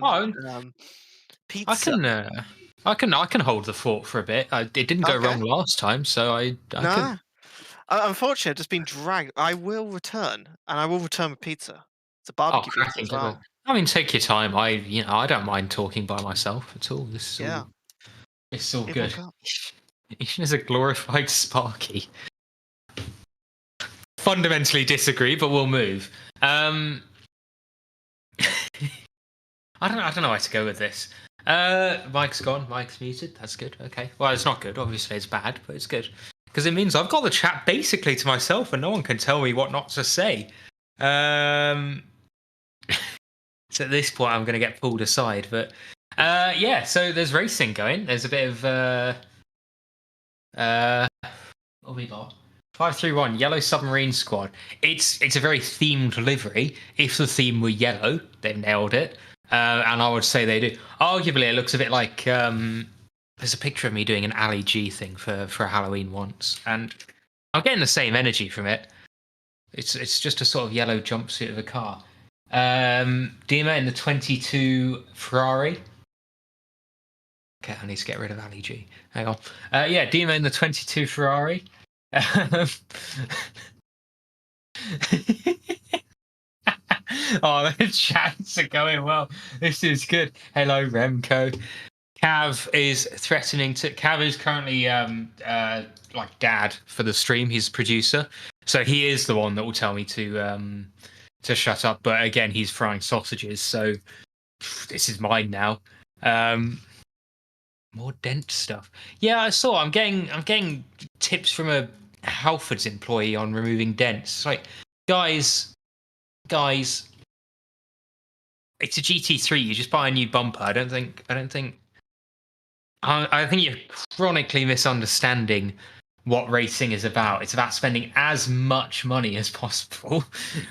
pizza. I can hold the fort for a bit. It didn't go wrong last time, so I can. Unfortunately, I've just been dragged. I will return, and I will return with pizza. It's a barbecue pizza as well. I mean, take your time. I don't mind talking by myself at all. This is all good. Ishan is a glorified Sparky. Fundamentally disagree, but we'll move. I don't know where to go with this. Mike's gone. Mike's muted. That's good. Okay. Well, it's not good. Obviously, it's bad, but it's good because it means I've got the chat basically to myself, and no one can tell me what not to say. So at this point, I'm going to get pulled aside. But yeah. So there's racing going. There's a bit of what we got? 531 Yellow Submarine Squad. It's a very themed livery. If the theme were yellow, they've nailed it. And I would say they do. Arguably, it looks a bit like there's a picture of me doing an Ali G thing for Halloween once, and I'm getting the same energy from it. It's just a sort of yellow jumpsuit of a car. Dima in the 22 Ferrari. Okay, I need to get rid of Ali G. Hang on. Yeah, Dima in the 22 Ferrari. Oh, the chats are going well. This is good. Hello, Remco. Cav is threatening to. Cav is currently like dad for the stream. He's producer, so he is the one that will tell me to shut up. But again, he's frying sausages, so this is mine now. More dent stuff. Yeah, I saw. I'm getting tips from a Halfords employee on removing dents. It's like, guys, it's a GT3. You just buy a new bumper. I think you're chronically misunderstanding what racing is about. It's about spending as much money as possible.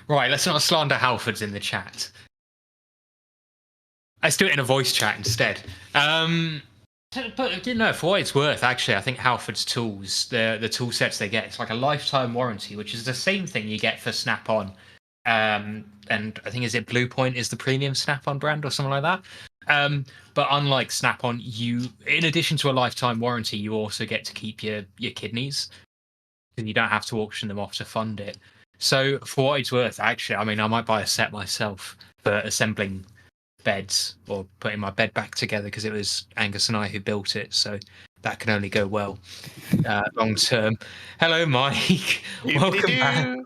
Right, let's not slander Halfords in the chat. Let's do it in a voice chat instead. But you know, for what it's worth, actually, I think Halfords tools, the tool sets they get, it's like a lifetime warranty, which is the same thing you get for Snap-on. And I think, is it Blue Point is the premium Snap-on brand or something like that. But unlike Snap-on, you, in addition to a lifetime warranty, you also get to keep your kidneys, because you don't have to auction them off to fund it. So for what it's worth, actually, I mean, I might buy a set myself for assembling beds or putting my bed back together, because it was Angus and I who built it, so that can only go well long term. Hello, Mike. Welcome back.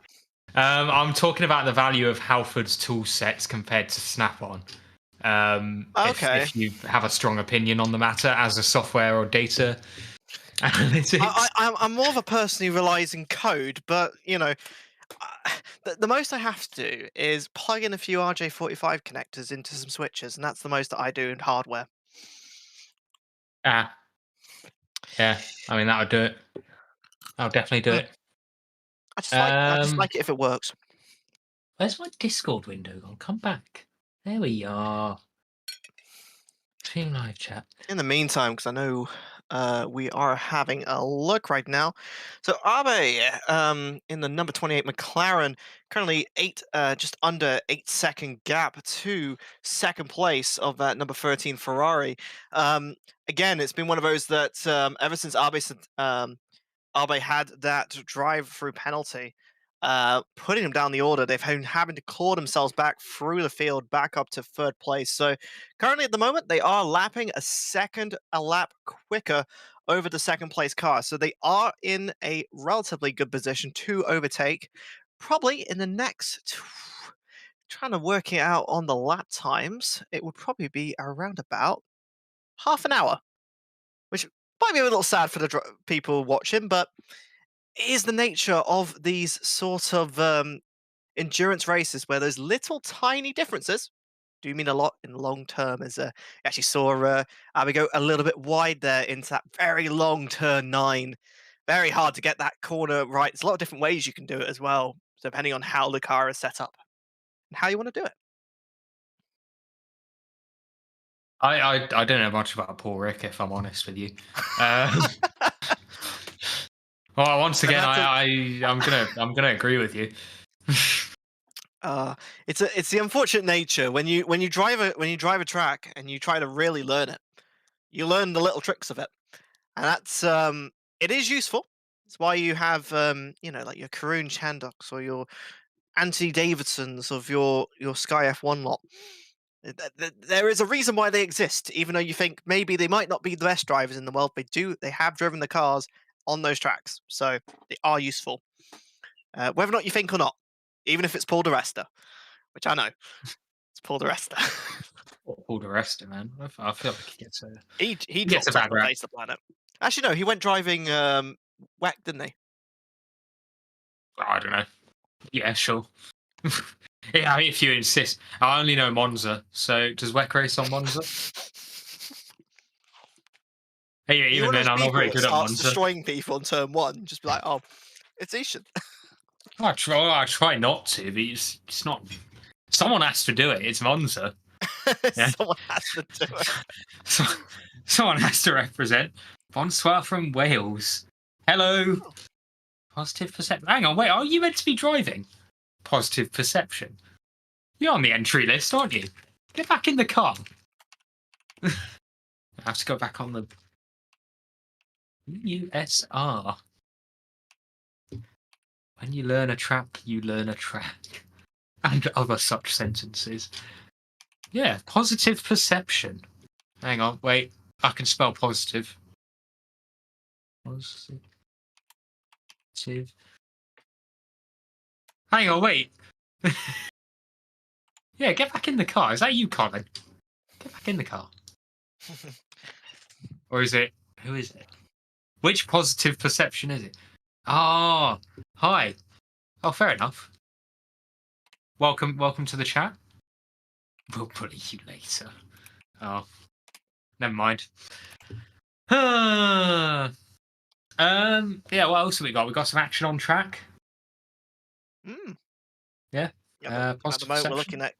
I'm talking about the value of Halfords tool sets compared to Snap-on. Okay. If you have a strong opinion on the matter as a software or data analytics. I'm more of a person who relies in code, but you know, the most I have to do is plug in a few RJ45 connectors into some switches, and that's the most that I do in hardware. Yeah, I mean, that would do it. I'll definitely do it. I just like it if it works. Where's my Discord window gone? Come back. There we are. Stream live chat. In the meantime, because I know we are having a look right now. So Abe, in the number 28 McLaren, currently just under 8-second gap to second place of that number 13 Ferrari. Again, it's been one of those that ever since Abe had that drive-through penalty, putting them down the order. They've been having to claw themselves back through the field, back up to third place. So currently at the moment, they are lapping a lap quicker over the second place car. So they are in a relatively good position to overtake. Probably in the next, trying to work it out on the lap times, it would probably be around about half an hour, which might be a little sad for the people watching, but it is the nature of these sort of endurance races where those little tiny differences do mean a lot in long term. As you actually saw Abby go a little bit wide there into that very long turn 9. Very hard to get that corner right. There's a lot of different ways you can do it as well, depending on how the car is set up and how you want to do it. I don't know much about Paul Rick, if I'm honest with you. Well, once again, I'm gonna agree with you. It's the unfortunate nature when you drive a track and you try to really learn it, you learn the little tricks of it, and that's it is useful. It's why you have like your Karun Chandoks or your Anthony Davidsons of your Sky F1 lot. There is a reason why they exist, even though you think maybe they might not be the best drivers in the world. They have driven the cars on those tracks, so they are useful. Whether or not you think or not, even if it's Paul di Resta, which I know, it's Paul di Resta. Paul di Resta, man. I feel like he gets a he gets dropped a off bad the rap. face of the planet. Actually, no, he went driving WEC, didn't he? I don't know. Yeah, sure. Yeah, if you insist. I only know Monza, so does WEC race on Monza? Hey, even then, I'm not very good at Monza. Destroying people on turn 1, just be like, oh, it's Ishan. I try not to, but it's not. Someone has to do it. It's Monza. Yeah? Someone has to do it. Someone has to represent. Bonsoir from Wales. Hello. Oh. Positive perception. Hang on, wait. Are you meant to be driving? Positive perception. You're on the entry list, aren't you? Get back in the car. I have to go back on the USR. When you learn a track, you learn a track. And other such sentences. Yeah, positive perception. Hang on, wait. I can spell positive. Positive. Hang on, wait. Yeah, get back in the car. Is that you, Colin? Get back in the car. Or is it? Who is it? Which positive perception is it? Ah, hi. Oh, fair enough. Welcome to the chat. We'll bully you later. Oh, never mind. Yeah, what else have we got? We got some action on track. Yeah. At the moment, we're looking at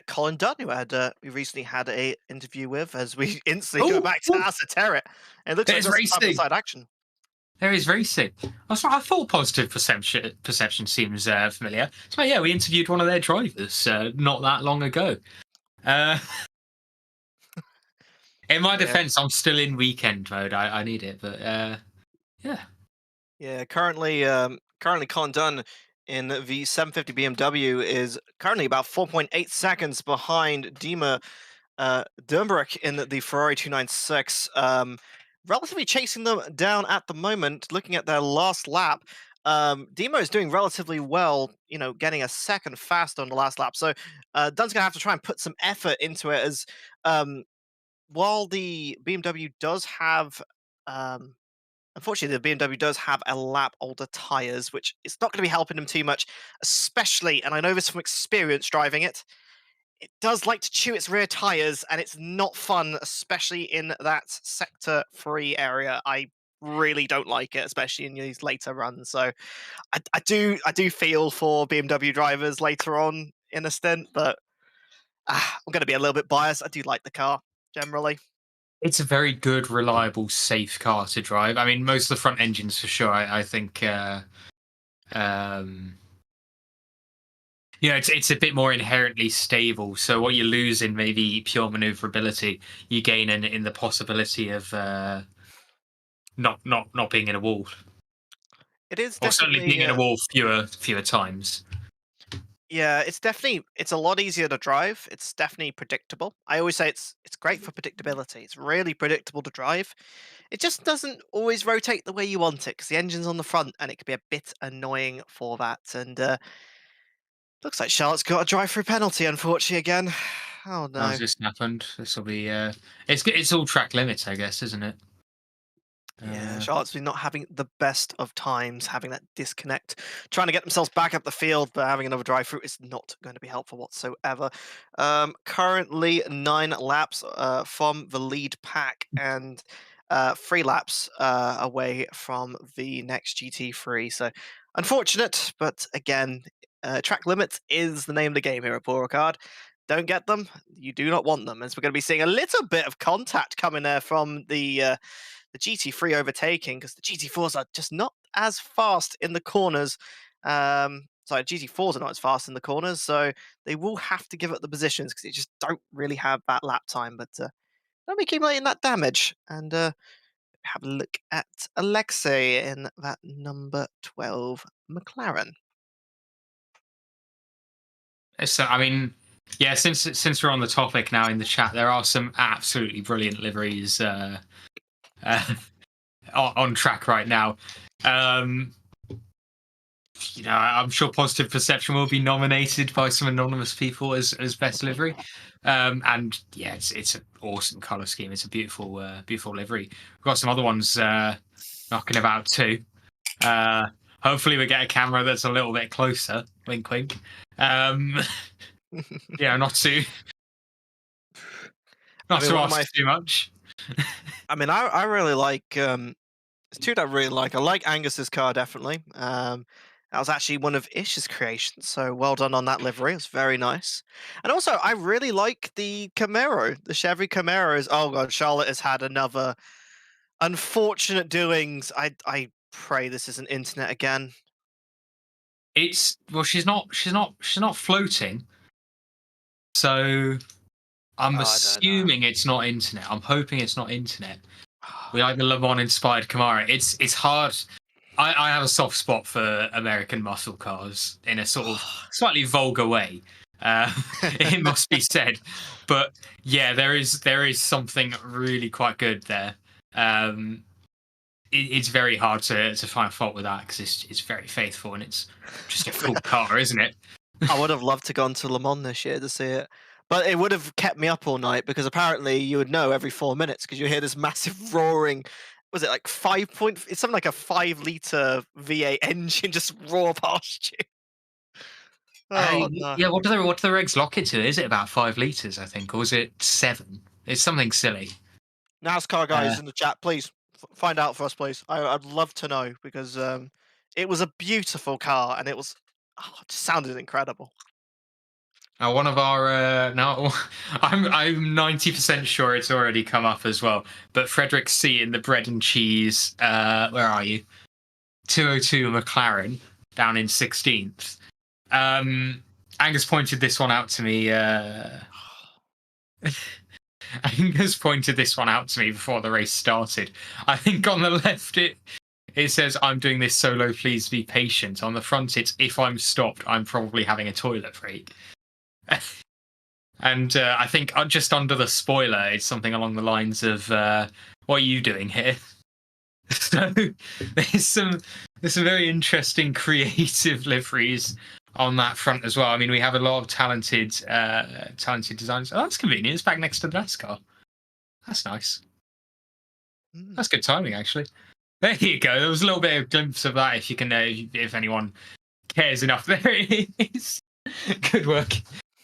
Colin Dunn, who we recently had a interview with, as we instantly go back to Asaterra. And it looks like there's some side action. There is racing. I thought positive perception seems familiar. So yeah, we interviewed one of their drivers not that long ago. In my defense, I'm still in weekend mode. I need it, but yeah. Yeah, currently Colin Dunn in the 750 BMW is currently about 4.8 seconds behind Dima Dernbrook in the Ferrari 296. Relatively chasing them down at the moment. Looking at their last lap, Dimo is doing relatively well, getting a second fast on the last lap. So Dunn's going to have to try and put some effort into it, as while the BMW does have... Unfortunately, the BMW does have a lap older tyres, which is not going to be helping them too much, especially, and I know this from experience driving it, it does like to chew its rear tires, and it's not fun, especially in that sector 3 area. I really don't like it, especially in these later runs. So I do feel for BMW drivers later on in a stint, but I'm going to be a little bit biased. I do like the car generally. It's a very good, reliable, safe car to drive. I mean, most of the front engines for sure. I think, it's a bit more inherently stable. So what you lose in maybe pure maneuverability, you gain in the possibility of not being in a wall, It is or certainly definitely being in a wall fewer times. yeah, it's a lot easier to drive. It's definitely predictable. I always say it's great for predictability. It's really predictable to drive. It just doesn't always rotate the way you want it because the engine's on the front, and it can be a bit annoying for that. And looks like Charlotte's got a drive-through penalty, unfortunately, again. Oh no. How's this happened? This will be. It's all track limits, I guess, isn't it? Yeah, Charlotte's been not having the best of times, having that disconnect, trying to get themselves back up the field, but having another drive through is not going to be helpful whatsoever. Currently 9 laps from the lead pack, and 3 laps away from the next GT3. So unfortunate, but again, track limits is the name of the game here at Paul Ricard. Don't get them, you do not want them, as we're going to be seeing a little bit of contact coming there from the GT3 overtaking, because the GT4s are just not as fast in the corners. Sorry, GT4s are not as fast in the corners, so they will have to give up the positions because they just don't really have that lap time. But don't be accumulating that damage. And have a look at Alexei in that number 12 McLaren. So, I mean, yeah. Since we're on the topic now in the chat, there are some absolutely brilliant liveries on track right now. I'm sure Positive Perception will be nominated by some anonymous people as best livery. And yeah, it's an awesome color scheme. It's a beautiful livery. We've got some other ones knocking about too. Hopefully we get a camera that's a little bit closer. Wink, wink. Yeah, not to ask too much. I mean, I really like. There's 2 that I really like. I like Angus's car, definitely. That was actually one of Ish's creations, so well done on that livery. It's very nice. And also, I really like the Camaro. The Chevy Camaro is. Oh god, Charlotte has had another unfortunate doings. I pray this isn't internet again. She's not floating. So I'm assuming it's not internet. I'm hoping it's not internet. We like the Le Mans inspired Camaro. It's hard. I have a soft spot for American muscle cars in a sort of slightly vulgar way. It must be said, but yeah, there is something really quite good there. It's very hard to find fault with that because it's very faithful and it's just a cool car, isn't it? I would have loved to gone to Le Mans this year to see it, but it would have kept me up all night because apparently you would know every 4 minutes because you hear this massive roaring. Was it like it's something like a 5-liter V8 engine just roar past you? Oh, no. Yeah, what do the regs lock it to? Is it about 5 liters, I think, or is it 7? It's something silly. NASCAR guys in the chat, please find out for us, please. I'd love to know because it was a beautiful car and it just sounded incredible. Now, one of our now, I'm 90% sure it's already come up as well. But Frederick C in the bread and cheese, where are you? 202 McLaren down in 16th. Angus pointed this one out to me. Angus pointed this one out to me before the race started. I think on the left it says, "I'm doing this solo. Please be patient." On the front, it's, "If I'm stopped, I'm probably having a toilet break." And I think just under the spoiler, it's something along the lines of, "What are you doing here?" So there's some very interesting creative liveries on that front as well. I mean, we have a lot of talented designers. Oh, that's convenient. It's back next to the NASCAR. That's nice. That's good timing, actually. There you go. There was a little bit of glimpse of that. If you can, if anyone cares enough, there it is. Good work.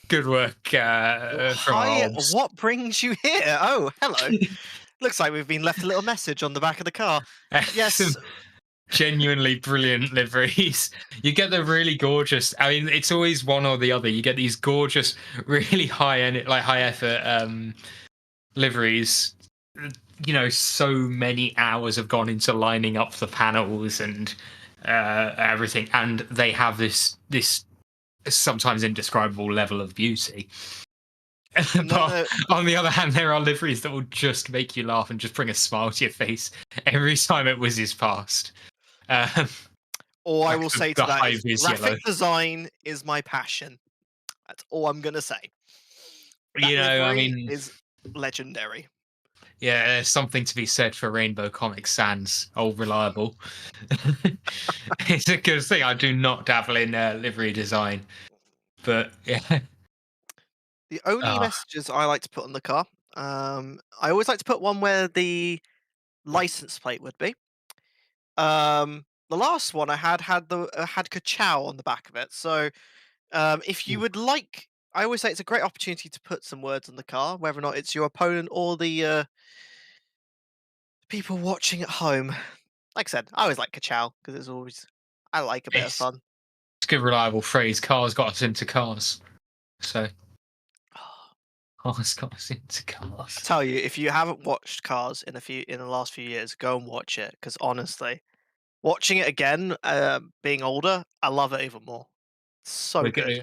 Good work from Hi, Arms. what brings you here? Oh, hello. Looks like we've been left a little message on the back of the car. Yes. Some genuinely brilliant liveries. You get the really gorgeous. I mean, it's always one or the other. You get these gorgeous, really high end, like high effort liveries. You know, so many hours have gone into lining up the panels and everything, and they have this sometimes indescribable level of beauty. But on the other hand, there are liveries that will just make you laugh and just bring a smile to your face every time it whizzes past. All I like will the- say the to that high is vis graphic yellow. design is my passion. That's all I'm going to say. That You know, I livery mean, is legendary. yeah, there's something to be said for Rainbow Comic Sans, old reliable. It's a good thing. I do not dabble in livery design, but yeah. The only messages I like to put on the car, I always like to put one where the license plate would be. The last one I had the had Ka-chow on the back of it. So if you would like, I always say it's a great opportunity to put some words on the car, whether or not it's your opponent or the people watching at home. Like I said, I always like Ka-chow because it's always I like a bit of It's fun. a good reliable phrase. Cars got us into cars. So cars got us into cars. Tell you, if you haven't watched Cars in the last few years, go and watch it because honestly, watching it again, being older, I love it even more. It's so We're good.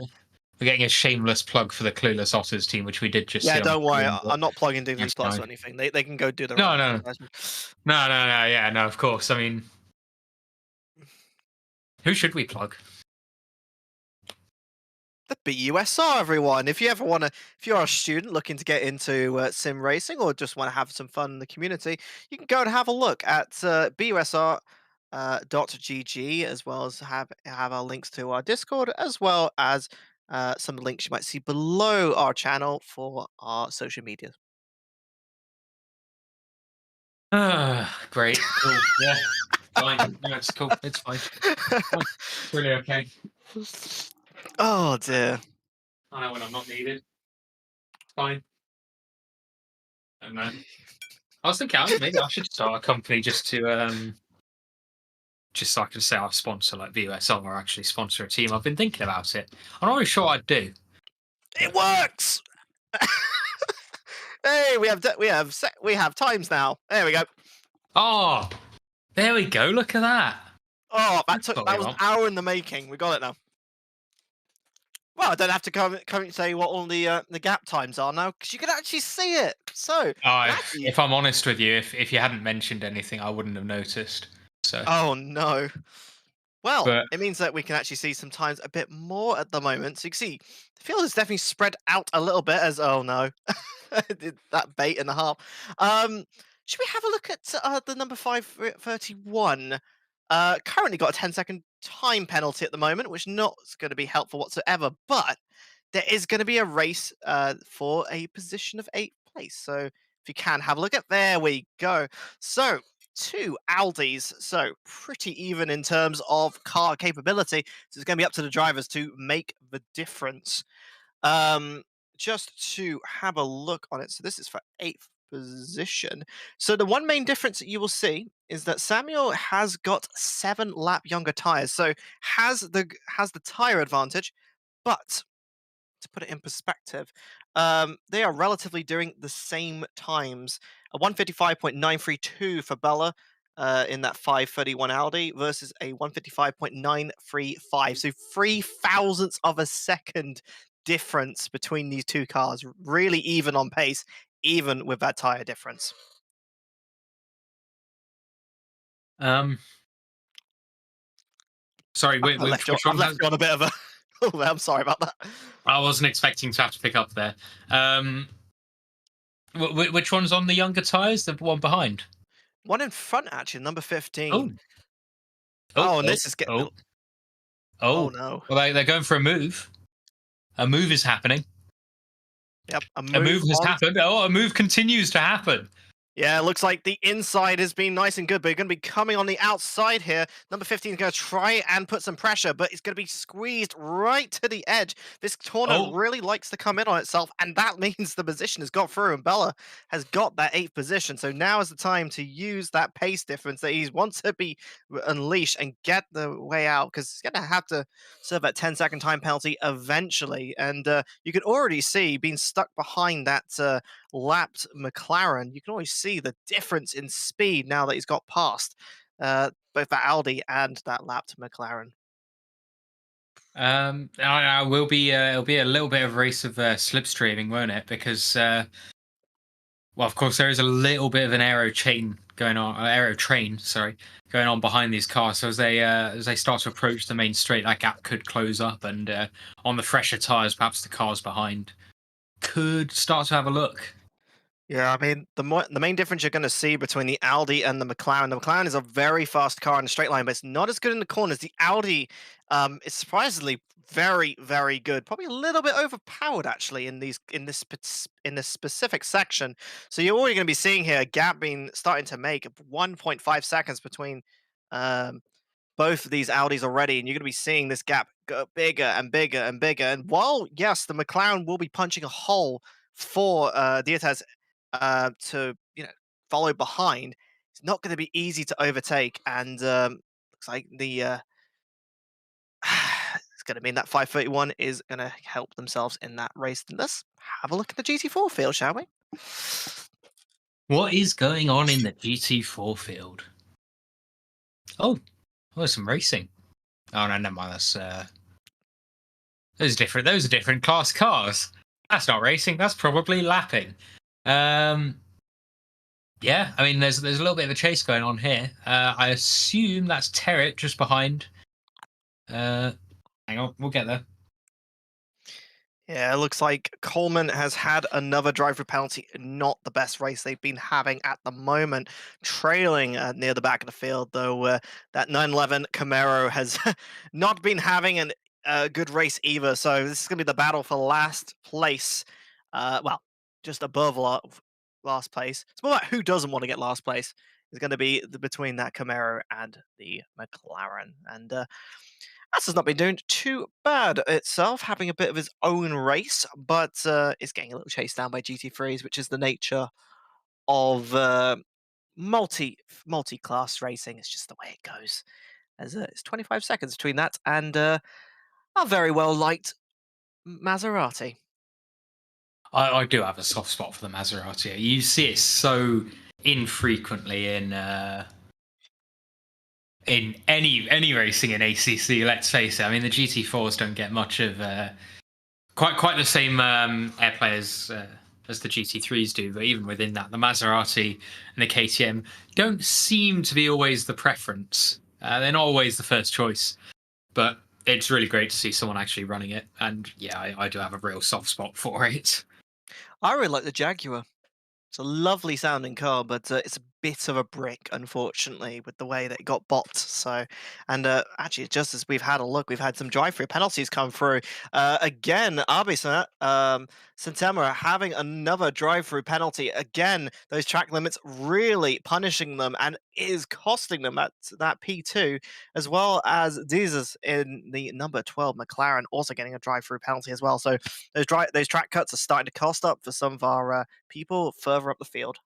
getting a shameless plug for the Clueless Otters team, which we did just see Yeah, on don't worry. stream, but I'm not plugging Disney that's Plus fine. or anything. They can go do their No, own no. advertisement. No, yeah, no, of course. I mean, who should we plug? The BUSR, everyone. If you ever want to, if you're a student looking to get into sim racing or just want to have some fun in the community, you can go and have a look at BUSR. .gg, as well as have our links to our Discord, as well as some links you might see below our channel for our social media. Great, cool, yeah, fine. No, it's cool. It's fine. It's really okay. Oh dear. I know when I'm not needed. Fine. I don't know. I was thinking maybe I should start a company just to just so I can say I sponsor like VUSL or actually sponsor a team. I've been thinking about it. I'm not really sure I'd do. It works. Hey, we have times now. There we go. Oh, there we go. Look at that. Oh, That's what that we was an want. hour in the making. We got it now. Well, I don't have to come and say what all the gap times are now because you can actually see it. So, If I'm honest with you, if you hadn't mentioned anything, I wouldn't have noticed. So. Oh no. Well, But- it means that we can actually see sometimes a bit more at the moment. So you can see the field is definitely spread out a little bit as oh no. That bait and a half. Should we have a look at the number 531? Currently got a 10-second time penalty at the moment, which not going to be helpful whatsoever. But there is going to be a race for a position of 8th place. So if you can have a look at, there we go. So 2 Aldis, so pretty even in terms of car capability. So it's going to be up to the drivers to make the difference. Just to have a look on it. So this is for 8th position. So the one main difference that you will see is that Samuel has got 7 lap younger tires, so has the tire advantage. But to put it in perspective, they are relatively doing the same times. A 155.932 for Bella in that 531 Audi versus a 155.935. So 3 thousandths of a second difference between these two cars. Really even on pace, even with that tire difference. Sorry, I've left you on a bit of a. Oh, I'm sorry about that. I wasn't expecting to have to pick up there. Which one's on the younger tyres? The one behind? One in front, actually, number 15. And this is getting. Oh no. Well, they're going for a move. A move is happening. Yep, A move has happened. Oh, a move continues to happen. Yeah, it looks like the inside has been nice and good, but you're going to be coming on the outside here. Number 15 is going to try and put some pressure, but it's going to be squeezed right to the edge. This tournament really likes to come in on itself, and that means the position has got through, and Bella has got that 8th position. So now is the time to use that pace difference that he wants to be unleashed and get the way out, because he's going to have to serve that 10-second time penalty eventually. And you can already see being stuck behind that lapped McLaren, you can always see the difference in speed now that he's got past both that Audi and that lapped McLaren. I will be. It'll be a little bit of a race of slipstreaming, won't it? Because well, of course, there is a little bit of an aero train going on behind these cars. So as they start to approach the main straight, that gap could close up, and on the fresher tires, perhaps the cars behind could start to have a look. Yeah, I mean, the main difference you're going to see between the Audi and the McLaren is a very fast car in a straight line, but it's not as good in the corners. The Audi is surprisingly very, very good. Probably a little bit overpowered actually in this specific section. So you're already going to be seeing here a gap starting to make 1.5 seconds between both of these Audis already, and you're going to be seeing this gap go bigger and bigger and bigger. And while yes, the McLaren will be punching a hole for Diaz to follow behind, it's not going to be easy to overtake, and looks like the it's going to mean that 531 is going to help themselves in that race. Let's have a look at the GT4 field, shall we? What is going on in the GT4 field? Oh, there's some racing. Oh no, never mind. That's those are different class cars. That's not racing. That's probably lapping. Yeah, I mean, there's a little bit of a chase going on here. I assume that's Territ just behind. Hang on, we'll get there. Yeah, it looks like Coleman has had another driver penalty. Not the best race they've been having at the moment, trailing near the back of the field, though that 911 Camaro has not been having a good race either. So this is going to be the battle for last place. Well, just above last place. It's more like who doesn't want to get last place. Is going to be between that Camaro and the McLaren. And As has not been doing too bad itself, having a bit of his own race, but is getting a little chased down by GT3s, which is the nature of multi-class racing. It's just the way it goes. As it's 25 seconds between that and a very well liked Maserati. I do have a soft spot for the Maserati. You see it so infrequently in any racing in ACC. Let's face it. I mean, the GT4s don't get much of quite the same airplay as the GT3s do. But even within that, the Maserati and the KTM don't seem to be always the preference. They're not always the first choice. But it's really great to see someone actually running it. And yeah, I do have a real soft spot for it. I really like the Jaguar. It's a lovely sounding car, but it's a bit of a brick, unfortunately, with the way that it got bopped. So, and actually, just as we've had a look, we've had some drive-through penalties come through. Again, Arbisa, Santema having another drive-through penalty. Again, those track limits really punishing them, and is costing them that P2, as well as Jesus in the number 12 McLaren also getting a drive-through penalty as well. So those track cuts are starting to cost up for some of our people further up the field.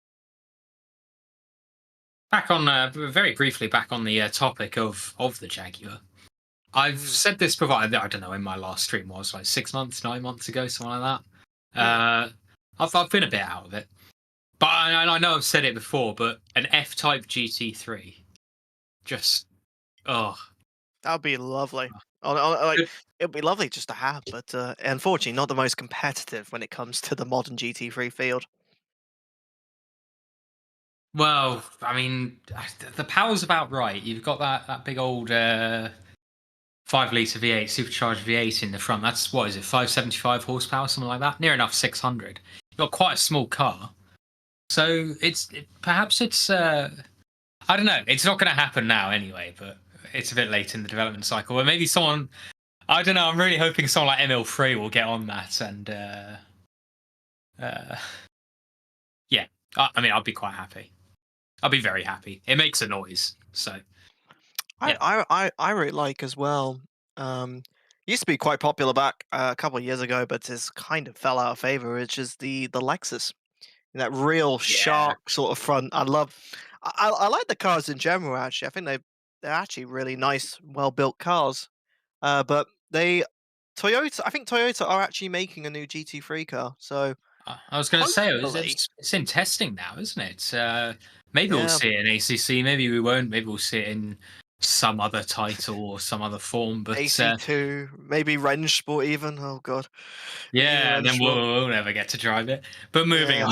Back on very briefly back on the topic of the Jaguar. I've said this before. I don't know when my last stream was, like 6 months, 9 months ago, something like that. I've been a bit out of it, but I know I've said it before. But an F-Type GT3, just that would be lovely. It'd be lovely just to have, but unfortunately, not the most competitive when it comes to the modern GT3 field. Well, I mean, the power's about right. You've got that big old 5-litre V8, supercharged V8 in the front. That's, what is it, 575 horsepower, something like that? Near enough 600. You've got quite a small car. So perhaps it's, I don't know. It's not going to happen now anyway, but it's a bit late in the development cycle. But maybe someone, I don't know, I'm really hoping someone like Emil Frey will get on that and, yeah, I mean, I'd be quite happy. I'd be very happy. It makes a noise, so yeah. I really like as well. Used to be quite popular back a couple of years ago, but it's kind of fell out of favor. Which is the Lexus, that real Yeah. sharp sort of front. I love. I like the cars in general. Actually, I think they're actually really nice, well built cars. But Toyota. I think Toyota are actually making a new GT3 car. So I was going to say hopefully, it's in testing now, isn't it? Maybe we'll yeah, see it in ACC. Maybe we won't. Maybe we'll see it in some other title or some other form. But AC2, maybe Rennsport even. Oh god, even yeah, and then Rennsport. we'll never get to drive it. But moving Yeah.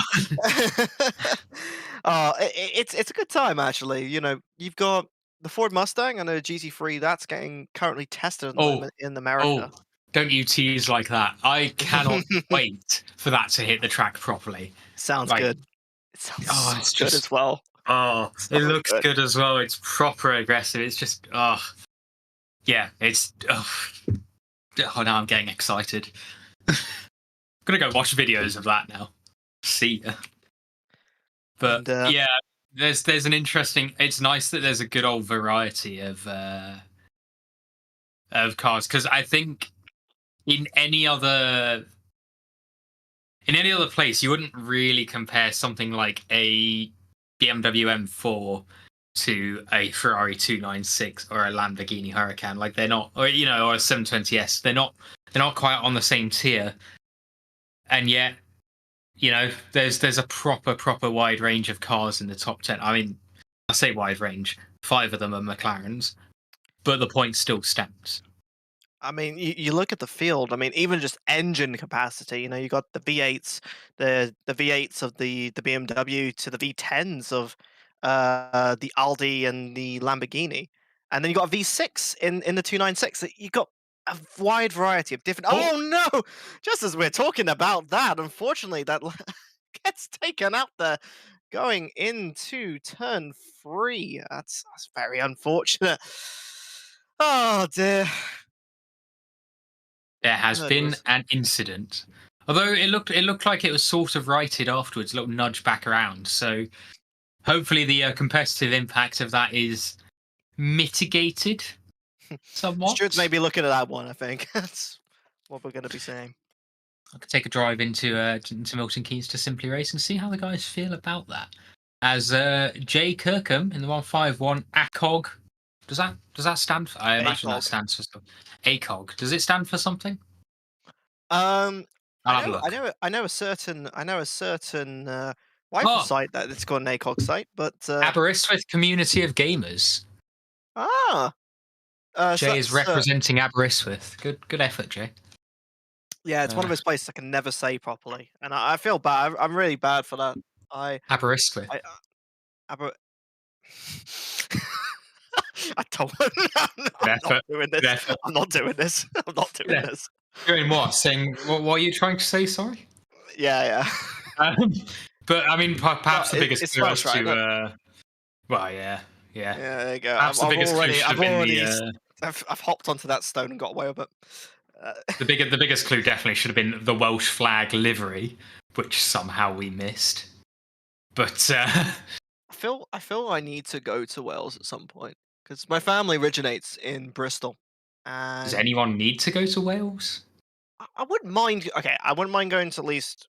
on. It's a good time actually. You know, you've got the Ford Mustang and a GT3 that's getting currently tested at the Oh, moment in oh! America. Don't you tease like that. I cannot wait for that to hit the track properly. Sounds Like, good. It sounds so it's good just as well. it So looks good. good as well. It's proper aggressive. It's just yeah. It's oh, now I'm getting excited. I'm gonna go watch videos of that now. See ya. But And yeah, there's an interesting. It's nice that there's a good old variety of cars, because I think in any other place you wouldn't really compare something like a BMW M4 to a Ferrari 296 or a Lamborghini Huracan. Like they're not, or or a 720S. They're not quite on the same tier, and yet there's a proper wide range of cars in the top 10. I mean, I say wide range. 5 of them are McLarens, but the point still stands. I mean, you look at the field. I mean, even just engine capacity. You know, you got the V8s, the V8s of the BMW to the V10s of the Aldi and the Lamborghini, and then you got a V6 in the 296. You got a wide variety of different. Oh, Oh no! Just as we're talking about that, unfortunately, that gets taken out there going into turn 3. That's very unfortunate. Oh dear. there has Heard it been was an incident. Although it looked like it was sort of righted afterwards, a little nudge back around. So hopefully the competitive impact of that is mitigated Stuart's somewhat. maybe looking at that one, I think. That's what we're going to be saying. I could take a drive into Milton Keynes to Simply Race and see how the guys feel about that. As Jay Kirkham in the 151 ACOG. Does that stand for? I imagine that ACOG. stands for something. ACOG. Does it stand for something? Um, I'll I have a know, look. I know a certain, rifle Oh, site that it's called an ACOG site, but Aberystwyth Community of Gamers. ah, Jay is representing Aberystwyth. Good effort, Jay. yeah, it's one of those places I can never say properly, and I feel bad. I'm really bad for that. Aberystwyth. I, Aber- I told him, I'm not doing Good this. effort. I'm not doing this. I'm not doing Yeah. this. Doing what? Saying what are you trying to say? Sorry. Yeah. But I mean, perhaps the biggest it's clue Welsh, as right? to. Well, yeah. Yeah, there you go. Perhaps the biggest clue should have been I've hopped onto that stone and got away with it. the biggest clue definitely should have been the Welsh flag livery, which somehow we missed. But I feel I need to go to Wales at some point because my family originates in Bristol, does and anyone need to go to Wales? I wouldn't mind. Okay, I wouldn't mind going to at least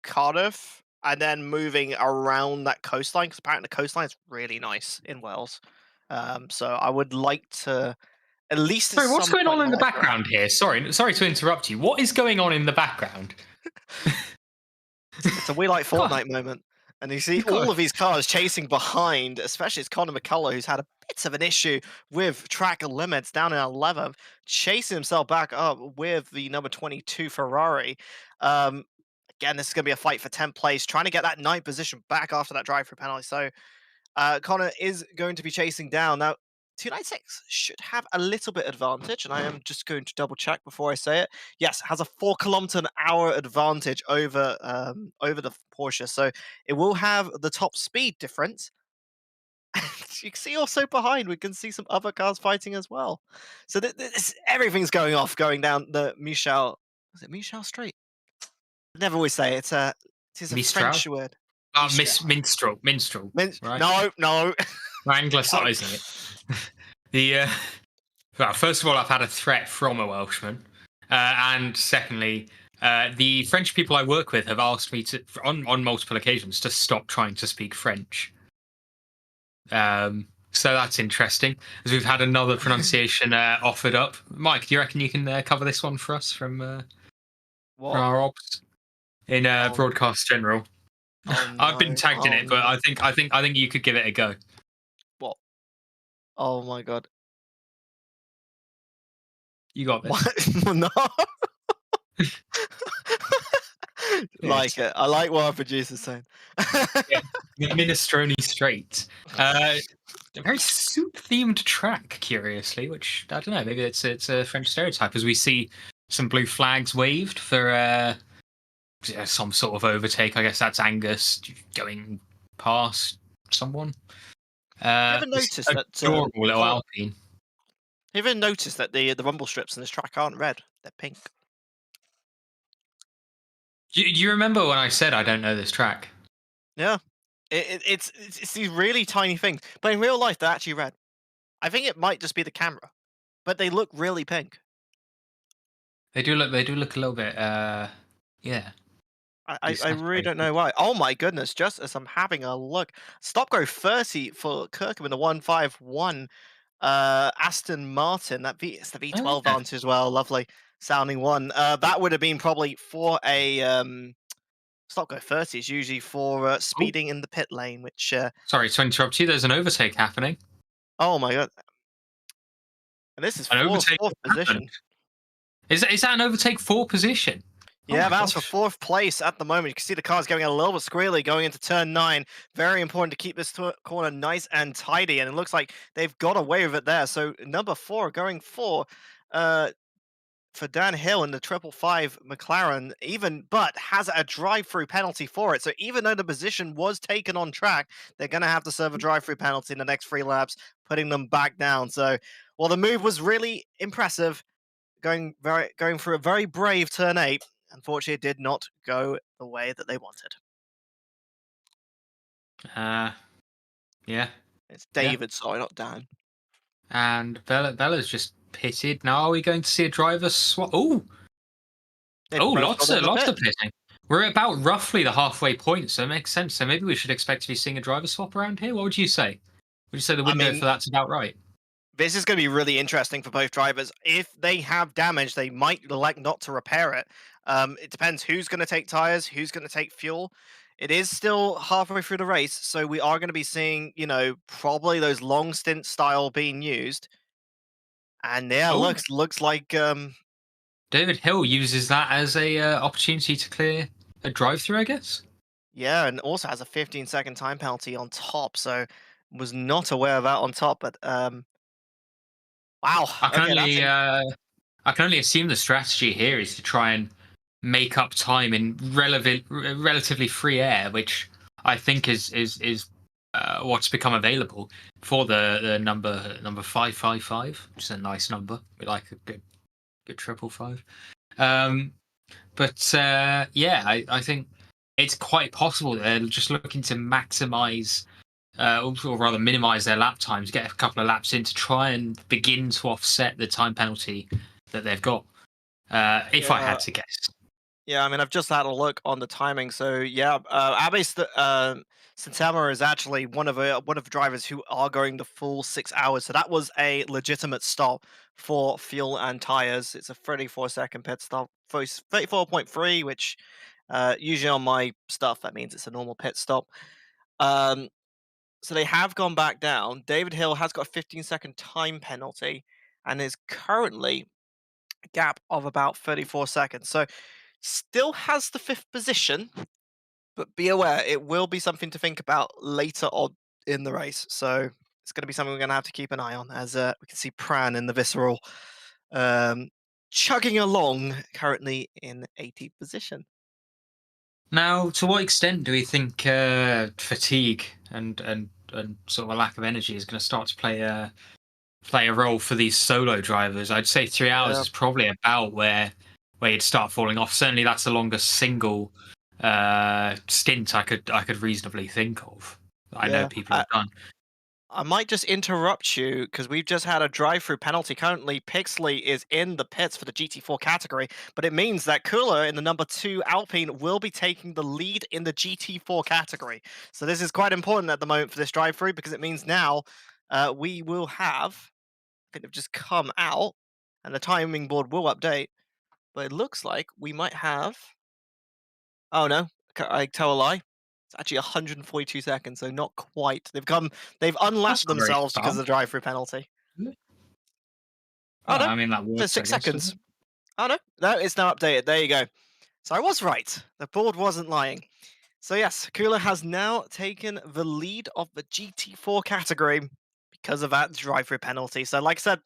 Cardiff and then moving around that coastline because apparently the coastline is really nice in Wales. So I would like to at least at Sorry, what's some going point on in in my the life go. background here? Sorry to interrupt you. What is going on in the background? It's a We Like God, Fortnite moment. And you see you've all got of these cars chasing behind, especially it's Conor McCullough, who's had a bit of an issue with track limits down in 11th, chasing himself back up with the number 22 Ferrari. Again, this is going to be a fight for 10th place, trying to get that ninth position back after that drive-through penalty. So Connor is going to be chasing down. Now, 296 should have a little bit advantage, and I am just going to double check before I say it. Yes, has a 4 km/h advantage over over the Porsche, so it will have the top speed difference. You can see also behind, we can see some other cars fighting as well. So everything's going down the Michel. Is it Michel Street? I never always say it. It is a Mistral. French word. Minstrel, right? No. We're anglicising it. Well, first of all, I've had a threat from a Welshman, and secondly, the French people I work with have asked me to, on multiple occasions, to stop trying to speak French. So that's interesting, as we've had another pronunciation offered up. Mike, do you reckon you can cover this one for us from our ops in broadcast general? Oh, I've been no. tagged in Oh, it, but no. I think you could give it a go. What? Oh my god. You got this. What? No. Like it. I like what our producer's saying. Yeah. Minestrone Strait. A very soup-themed track, curiously, which I don't know. Maybe it's a French stereotype, as we see some blue flags waved for some sort of overtake. I guess that's Angus going past someone. Have you ever noticed that adorable little Alpine? Have you ever noticed that the rumble strips in this track aren't red? They're pink. Do you remember when I said I don't know this track? Yeah. It's these really tiny things, but in real life they're actually red. I think it might just be the camera, but they look really pink. They do look a little bit yeah. I really don't know why. Oh my goodness! Just as I'm having a look, stop go 30 for Kirkham in the 151 Aston Martin. It's the V12 yeah. Vantage as well. Lovely sounding one. That would have been probably for a stop go 30 is usually for speeding in the pit lane, which Sorry to interrupt you. There's an overtake happening. oh my god. And this is An overtake fourth position. Is that an overtake for position? Yeah, Oh that's for fourth place at the moment. You can see the car's going a little bit squirrely going into turn 9. Very important to keep this corner nice and tidy, and it looks like they've got away with it there. So number 4 going for Dan Hill in the 555 McLaren, but has a drive-through penalty for it. So even though the position was taken on track, they're going to have to serve a drive-through penalty in the next 3 laps, putting them back down. So while the move was really impressive, going through a very brave turn 8. Unfortunately, it did not go the way that they wanted. Yeah. It's David, sorry, not Dan. And Bella's just pitted. Now are we going to see a driver swap? Oh, lots of pitting. We're at about roughly the halfway point, so it makes sense. So maybe we should expect to be seeing a driver swap around here. What would you say? Would you say the window for that's about right? This is going to be really interesting for both drivers. If they have damage, they might elect not to repair it. It depends who's going to take tires, who's going to take fuel. It is still halfway through the race, so we are going to be seeing, probably those long stint style being used. And yeah, looks like David Hill uses that as a opportunity to clear a drive-through, I guess. Yeah, and also has a 15-second time penalty on top, so was not aware of that on top. But wow, I can only assume the strategy here is to try and make up time in relatively free air, which I think is what's become available for the number 555, which is a nice number. We like a good 555. I think it's quite possible that they're just looking to maximize or rather minimize their lap times, get a couple of laps in to try and begin to offset the time penalty that they've got. If I had to guess. Yeah, I mean, I've just had a look on the timing. So yeah, Abe Santama is actually one of the drivers who are going the full 6 hours. So that was a legitimate stop for fuel and tires. It's a 34-second pit stop, 34.3, which usually on my stuff that means it's a normal pit stop. So they have gone back down. David Hill has got a 15-second time penalty and is currently a gap of about 34 seconds. So still has the 5th position, but be aware it will be something to think about later on in the race. So it's going to be something we're going to have to keep an eye on, as we can see Pran in the Visceral chugging along, currently in 18th position. Now, to what extent do we think fatigue and sort of a lack of energy is going to start to play a role for these solo drivers? I'd say 3 hours is probably about where you'd start falling off. Certainly, that's the longest single stint I could reasonably think of. That I know Yeah. people have done. I might just interrupt you because we've just had a drive-through penalty. Currently, Pixley is in the pits for the GT4 category, but it means that Cooler in the number 2 Alpine will be taking the lead in the GT4 category. So this is quite important at the moment for this drive-through because it means now we will have, I think they've just come out, and the timing board will update, but it looks like we might have, oh no, I tell a lie. It's actually 142 seconds, so not quite. They've That's unlapped not very themselves because of far. the drive-through penalty. Really? Oh no, I mean that there's works. 6 I guess, doesn't seconds. it? Oh no, no, it's now updated. There you go. So I was right. The board wasn't lying. So yes, Kula has now taken the lead of the GT4 category because of that drive-through penalty. So like I said,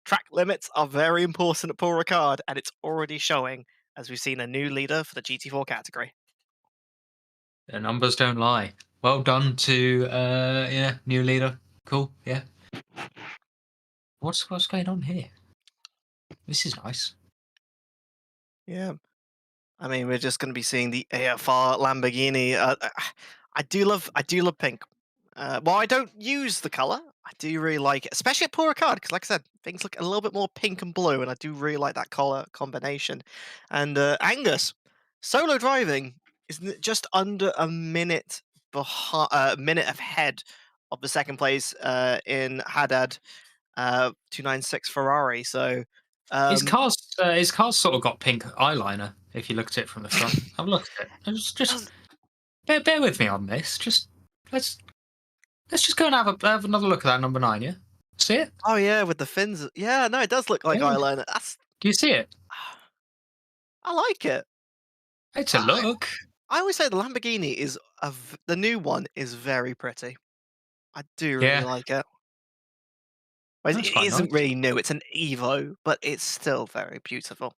track limits are very important at Paul Ricard, and it's already showing as we've seen a new leader for the GT4 category. The numbers don't lie. Well done to new leader. Cool. Yeah. What's going on here? This is nice. Yeah. I mean, we're just going to be seeing the AFR Lamborghini. I do love pink. While I don't use the color, I do really like it, especially at Paul Ricard, because like I said, things look a little bit more pink and blue, and I do really like that color combination. And Angus, solo driving is just under a minute minute ahead of the second place in Haddad 296 Ferrari. So His car's sort of got pink eyeliner. If you look at it from the front, have a look at it. Just bear with me on this. Just let's just go and have another look at that number 9. Yeah, see it? oh yeah, with the fins. Yeah, no, it does look like Yeah. eyeliner. Do you see it? I like it. It's a look. I always say the Lamborghini is the new one is very pretty. I do really Yeah. like it. Well, That's it quite isn't nice. really new. It's an Evo, but it's still very beautiful.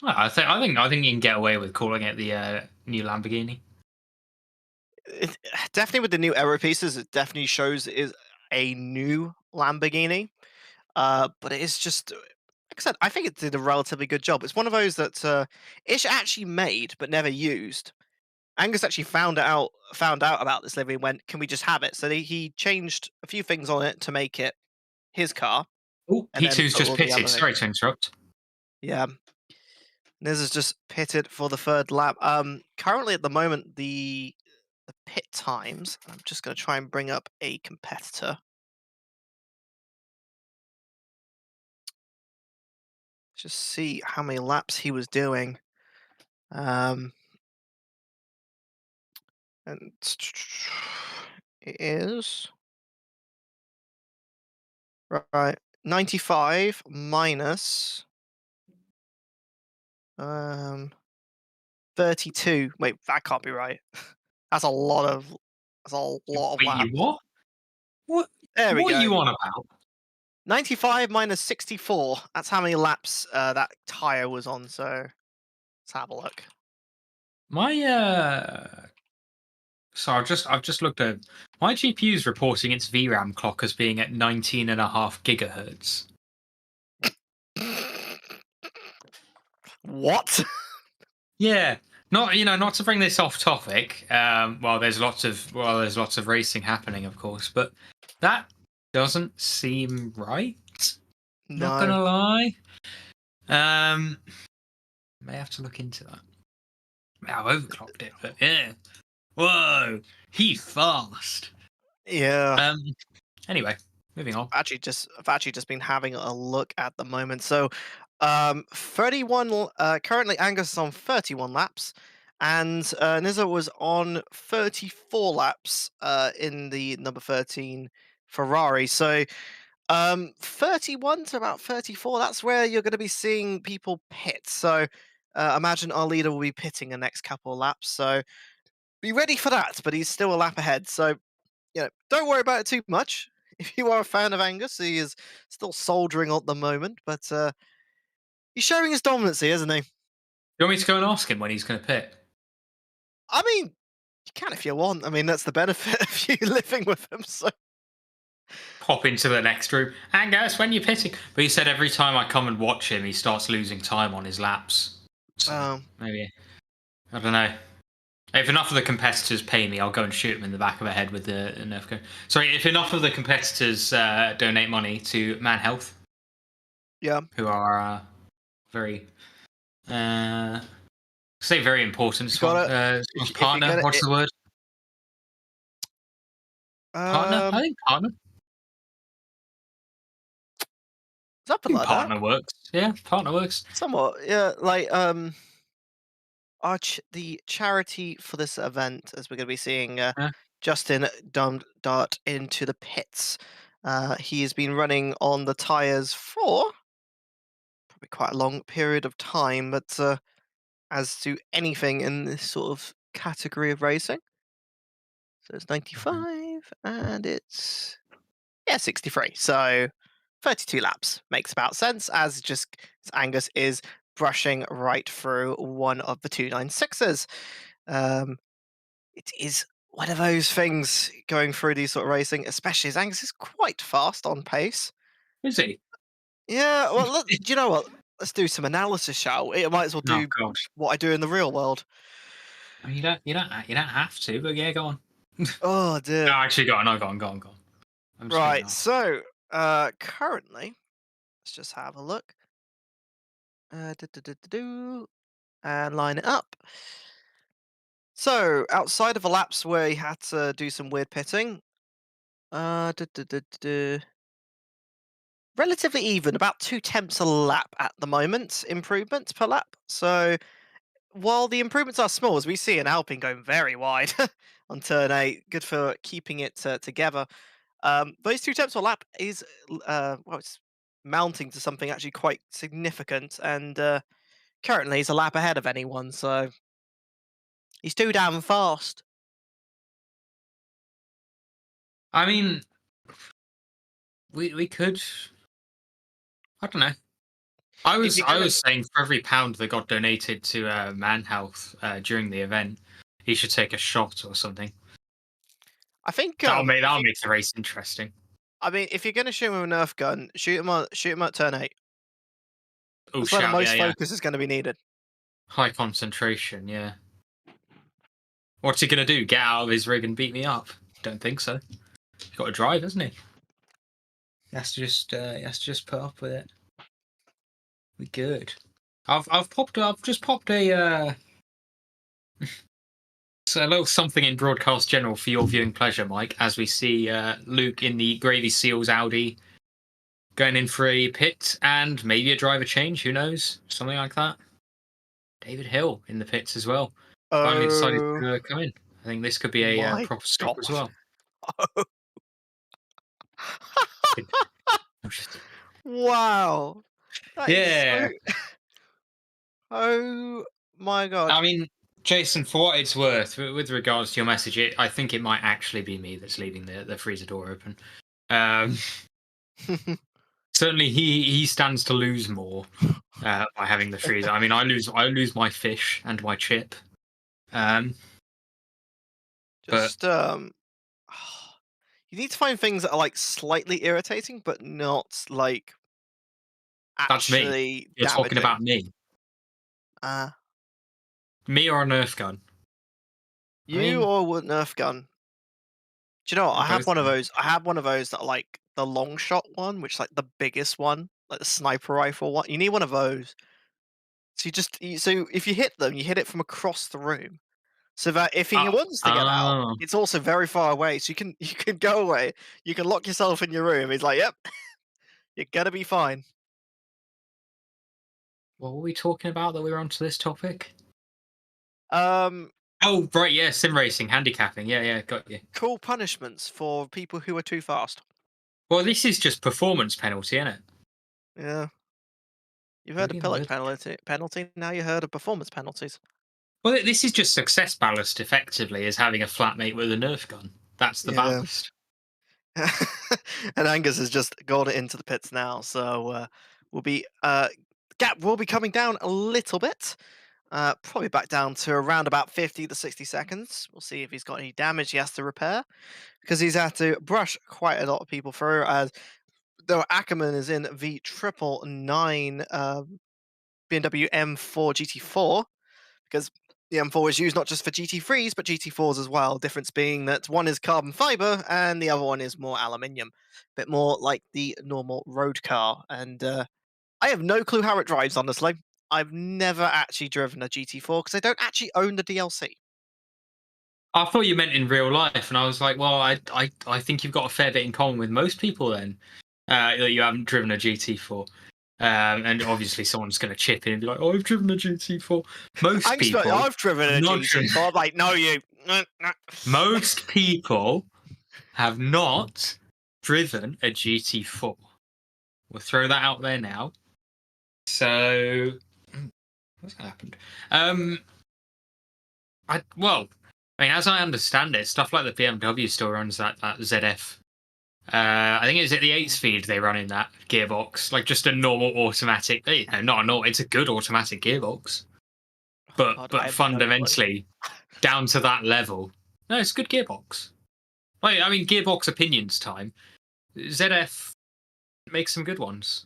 Well, I think you can get away with calling it the new Lamborghini. Definitely with the new aero pieces, it definitely shows it is a new Lamborghini. But it is just, like I said, I think it did a relatively good job. It's one of those that Ish actually made but never used. Angus actually found out about this livery and went, "Can we just have it?" So he changed a few things on it to make it his car. Oh, And then P2's put just all the pitted. other Sorry to interrupt. Yeah. Niz is just pitted for the third lap. Currently at the moment, the pit times. I'm just going to try and bring up a competitor. Just see how many laps he was doing. And it is right 95 minus 32. Wait, that can't be right. That's a lot of Wait, laps. you what? What? There we What go. are you on about? 95 minus 64. That's how many laps that tire was on. So let's have a look. My so I've just looked at my GPU's reporting its VRAM clock as being at 19.5 gigahertz. What? Yeah, not to bring this off topic. Well, there's lots of racing happening, of course, but that doesn't seem right. Not No. gonna lie. May have to look into that. I've overclocked it, but yeah. Whoa, he's fast. Yeah. Anyway, moving on. I've actually just been having a look at the moment. So 31 currently Angus is on 31 laps and Nizza was on 34 laps in the number 13 Ferrari. So 31 to about 34, that's where you're going to be seeing people pit. So imagine our leader will be pitting the next couple of laps. So be ready for that, but he's still a lap ahead. So don't worry about it too much. If you are a fan of Angus, he is still soldiering at the moment, but he's showing his dominancy, isn't he? You want me to go and ask him when he's going to pit? I mean, you can if you want. I mean, that's the benefit of you living with him. So Pop into the next room. Angus, when you're pitting. But he said every time I come and watch him, he starts losing time on his laps. So maybe, I don't know. If enough of the competitors pay me, I'll go and shoot them in the back of the head with the Nerf gun. Sorry, if enough of the competitors donate money to ManHealth, Yeah. who are very, say very important You gotta, if you're partner. gonna, What's the word? Partner? I think partner. something like that. Partner works. Yeah, partner works. Somewhat, yeah. Like the charity for this event, as we're going to be seeing, Justin dart into the pits. He has been running on the tires for probably quite a long period of time, but as to anything in this sort of category of racing, so it's 95 and it's 63. So 32 laps makes about sense, as Angus is brushing right through one of the 296s. It is one of those things going through these sort of racing, especially as Angus is quite fast on pace. Is he? Yeah, well, do you know what? Let's do some analysis, shall we? I might as well do God. what I do in the real world. You don't have to, but yeah, go on. Oh dear. No, actually, go on. No, go on. I'm just Right, so currently, let's just have a look. And line it up. So, outside of the laps where he had to do some weird pitting, relatively even, about 2 tenths a lap at the moment, improvements per lap. So, while the improvements are small, as we see in Alpine going very wide on turn 8, good for keeping it together. Those 2 tenths a lap is, it's mounting to something actually quite significant, and currently he's a lap ahead of anyone, so he's too damn fast. I mean, we could. I don't know. I was saying for every pound that got donated to ManHealth during the event, he should take a shot or something. I think that'll make the race interesting. I mean, if you're going to shoot him with a Nerf gun, shoot him at turn 8. Oh, That's where the most focus is going to be needed. High concentration, yeah. What's he going to do? Get out of his rig and beat me up? Don't think so. He's got to drive, hasn't he? He has to just put up with it. We good. I've just popped a so a little something in broadcast general for your viewing pleasure, Mike, as we see Luke in the Gravy Seals Audi going in for a pit and maybe a driver change, who knows? Something like that. David Hill in the pits as well. Finally decided to come in. I think this could be a proper stop as well. Wow. Yeah. Oh my god. I mean, Jason, for what it's worth, with regards to your message, I think it might actually be me that's leaving the freezer door open. Certainly, he stands to lose more by having the freezer. I mean, I lose my fish and my chip. You need to find things that are like slightly irritating, but not like actually. That's me. You're damaging. talking about me. Me or a Nerf gun? Or a Nerf gun? Do you know what? I have one of those. I have one of those that are like the long shot one, which is like the biggest one, like the sniper rifle one. You need one of those. So so if you hit them, you hit it from across the room, so that if he wants to get out, it's also very far away. So you can go away. You can lock yourself in your room. He's like, "Yep, you're gonna be fine." What were we talking about that we were onto this topic? Oh, right, yeah, sim racing, handicapping. Yeah, got you. Cool punishments for people who are too fast. Well, this is just performance penalty, isn't it? Yeah. You've heard of pillock penalty. Now you heard of performance penalties. Well, this is just success ballast, effectively, as having a flatmate with a Nerf gun. That's the ballast. And Angus has just got it into the pits now, so gap will be coming down a little bit. Probably back down to around about 50 to 60 seconds. We'll see if he's got any damage he has to repair, because he's had to brush quite a lot of people through, as though Ackerman is in the 999 BMW M4 GT4, because the M4 is used not just for GT3s, but GT4s as well. Difference being that one is carbon fiber and the other one is more aluminium. A bit more like the normal road car. And I have no clue how it drives, honestly. I've never actually driven a GT4 because I don't actually own the DLC. I thought you meant in real life, and I was like, well, I think you've got a fair bit in common with most people then, that you haven't driven a GT4. And obviously someone's going to chip in and be like, oh, I've driven a GT4. Most people... I've driven a GT4. I'm like, no, you... Most people have not driven a GT4. We'll throw that out there now. So... What's happened? As I understand it, stuff like the BMW still runs that ZF. I think it's at the 8-speed they run in that gearbox, like just a normal automatic. Not a normal. It's a good automatic gearbox, but fundamentally, down to that level, no, it's a good gearbox. Gearbox opinions time. ZF makes some good ones.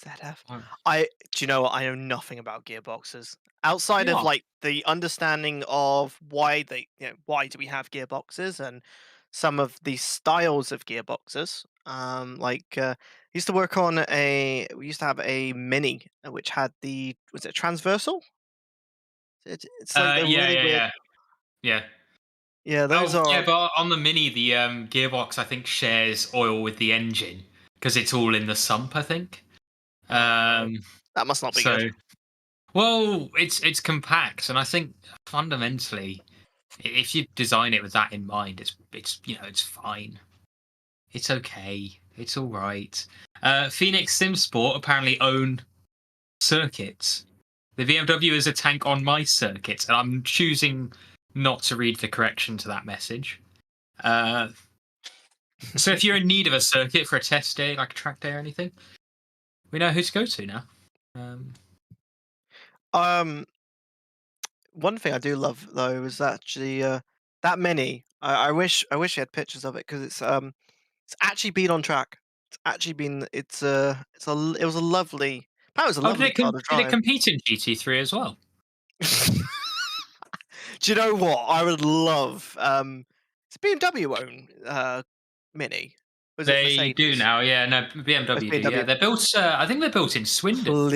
ZF. Do you know what? I know nothing about gearboxes outside of like the understanding of why do we have gearboxes and some of the styles of gearboxes. Used to work on we used to have a Mini which had was it transversal? It's like yeah. Those are. Yeah, but on the Mini, the gearbox I think shares oil with the engine because it's all in the sump. I think. That must not be good. Well, it's compact, and I think fundamentally, if you design it with that in mind, it's fine. It's okay. It's all right. Phoenix SimSport apparently own circuits. The BMW is a tank on my circuit, and I'm choosing not to read the correction to that message. So if you're in need of a circuit for a test day, like a track day or anything, we know who to go to now. One thing I do love though is actually that Mini. I wish you had pictures of it because it's actually been on track. It's actually been it was a lovely. That was a lovely car to drive. Did it compete in GT3 as well? Do you know what I would love? It's BMW own Mini. They do now, yeah. No, BMW do. Yeah, they're built. I think they're built in Swindon.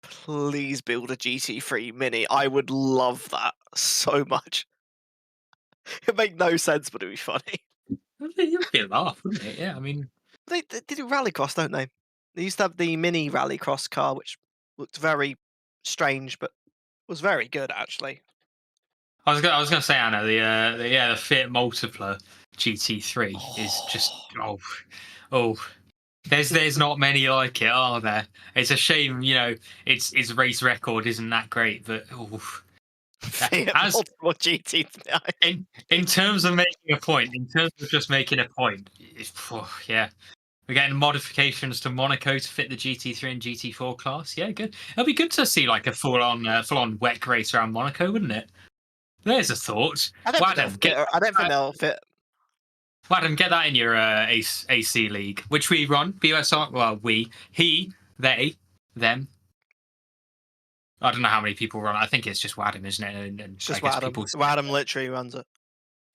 Please build a GT3 Mini. I would love that so much. It'd make no sense, but it'd be funny. It'd be a laugh, wouldn't it? Yeah, I mean, they do rallycross, don't they? They used to have the Mini rallycross car, which looked very strange, but was very good actually. I was going to say, Anna, the Fiat Multipla GT3 is just There's not many like it, are there? It's a shame, its race record isn't that great, but Multiple GT. In terms of making a point, yeah. We're getting modifications to Monaco to fit the GT3 and GT4 class. Yeah, good. It'll be good to see like a full-on WEC race around Monaco, wouldn't it? There's a thought. I don't think they'll fit. Adam, get that in your AC league, which we run. BUSR, well, they, them. I don't know how many people run. I think it's just Wadham, isn't it? And just Wadham literally runs it.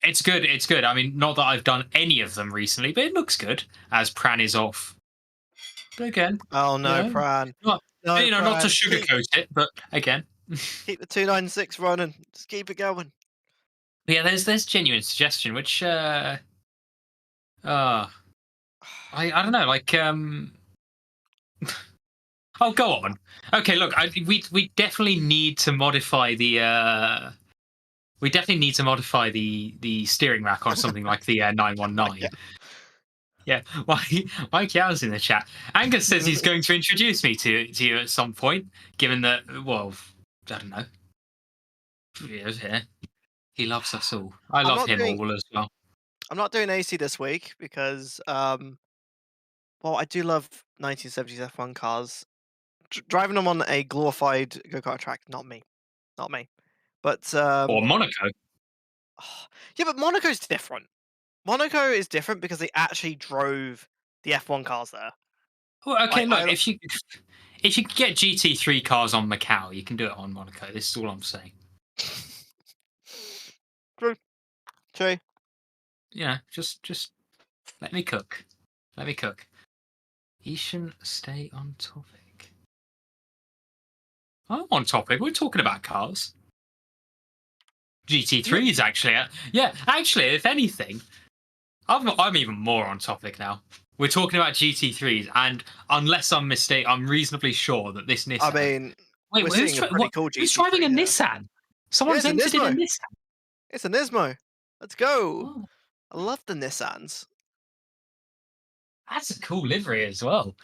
It's good. I mean, not that I've done any of them recently, but it looks good as Pran is off. But again. Oh, no, Pran. Not to sugarcoat it, but again. Keep the 296 running. Just keep it going. But yeah, there's genuine suggestion, which... I don't know, like oh, go on. Okay, look, we definitely need to modify the steering rack on something like the 919. Yeah, Mike Yow's in the chat. Angus says he's going to introduce me to you at some point, given that, well, I don't know. Yeah. He loves us all. I love him all as well. I'm not doing AC this week because, I do love 1970s F1 cars. Driving them on a glorified go-kart track, not me. But or Monaco. Yeah, but Monaco's different. Monaco is different because they actually drove the F1 cars there. Well, okay, look, if you could get GT3 cars on Macau, you can do it on Monaco. This is all I'm saying. True. Yeah, just let me cook. Let me cook. Ishan, stay on topic. I'm on topic. We're talking about cars. GT3s, actually. Yeah, actually, if anything, I'm even more on topic now. We're talking about GT3s, and unless I'm mistaken, I'm reasonably sure that this Nissan. I mean, wait, we're who's, seeing a pretty cool who's GT3 driving a here. Nissan? Someone's it's a entered in a Nismo. Nissan. It's a Nismo. Let's go. Oh, I love the Nissans. that's a cool livery as well.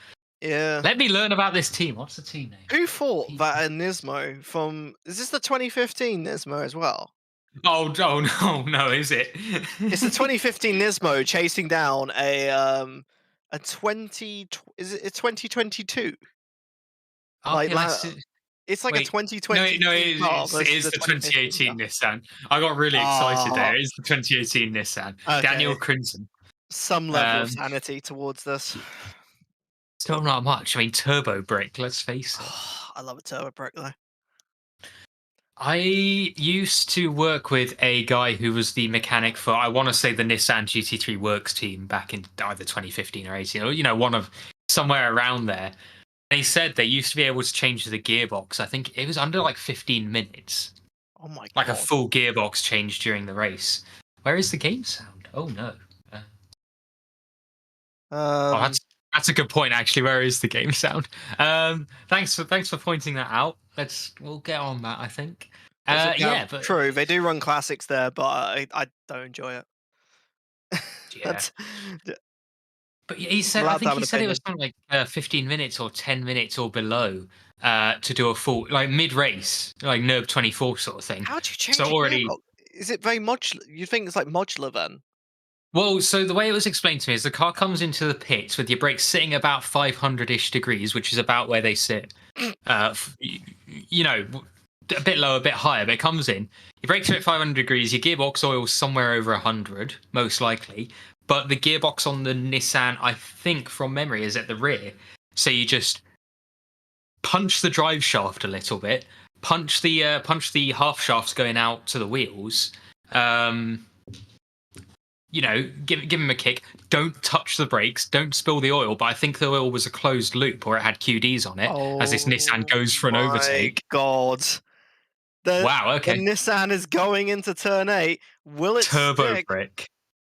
Yeah. Let me learn about this team. What's the team name? Who thought that a Nismo from... Is this the 2015 Nismo as well? Oh no, is it? It's the 2015 Nismo chasing down a 20... Is it 2022? Okay, Like, it's like a wait, 2020 no, car it's versus the 2018 car. Nissan. I got really excited Oh. there. It's the 2018 Nissan. Okay. Daniel Crimson. Some level of sanity towards this. Still not much. I mean, turbo brick, let's face it. I love a turbo brick though. I used to work with a guy who was the mechanic for, I want to say, the Nissan GT3 Works team back in either 2015 or 18, or, one of somewhere around there. And he said they used to be able to change the gearbox. I think it was under like 15 minutes. Oh my god. Like a full gearbox change during the race. Where is the game sound? Oh no. That's a good point, actually. Where is the game sound? Thanks for pointing that out. We'll get on that, I think. Yeah, but true. They do run classics there, but I don't enjoy it. Yeah. But he said, I think he said it was something like 15 minutes or 10 minutes or below to do a full, like mid-race, like NERB 24 sort of thing. How do you change gearbox? Is it very modular? You think it's like modular then? Well, so the way it was explained to me is the car comes into the pits with your brakes sitting about 500-ish degrees, which is about where they sit. A bit lower, a bit higher, but it comes in. Your brakes are at 500 degrees, your gearbox oil's somewhere over 100, most likely. But the gearbox on the Nissan, I think, from memory, is at the rear. So you just punch the drive shaft a little bit, punch the half shafts going out to the wheels. Give him a kick. Don't touch the brakes. Don't spill the oil. But I think the oil was a closed loop, or it had QDs on it, as this Nissan goes for an overtake. God. Wow. Okay. The Nissan is going into turn 8. Will it turbo stick? brick?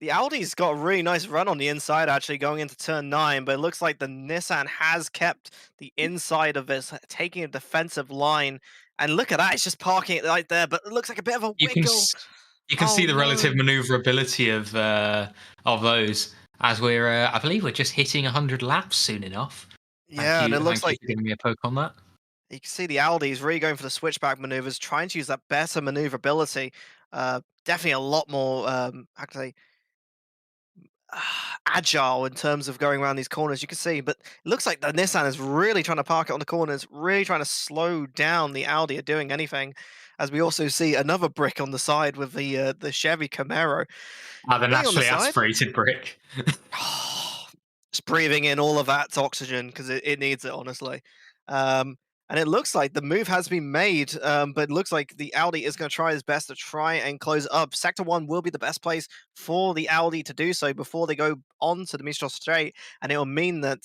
The Audi's got a really nice run on the inside, actually, going into turn 9, but it looks like the Nissan has kept the inside of this, taking a defensive line. And look at that, it's just parking it right there, but it looks like a bit of a wiggle. You can see the relative maneuverability of those as we're, I believe we're just hitting 100 laps soon enough. Yeah, and it looks like... Thank you for giving me a poke on that. You can see the Audi is really going for the switchback maneuvers, trying to use that better maneuverability. Definitely a lot more, agile in terms of going around these corners, you can see. But it looks like the Nissan is really trying to park it on the corners, really trying to slow down the Audi or doing anything. As we also see another brick on the side with the Chevy Camaro. The naturally aspirated brick. Just breathing in all of that oxygen because it needs it, honestly. And it looks like the move has been made, but it looks like the Audi is going to try his best to try and close up. Sector 1 will be the best place for the Audi to do so before they go on to the Mistral Straight, and it will mean that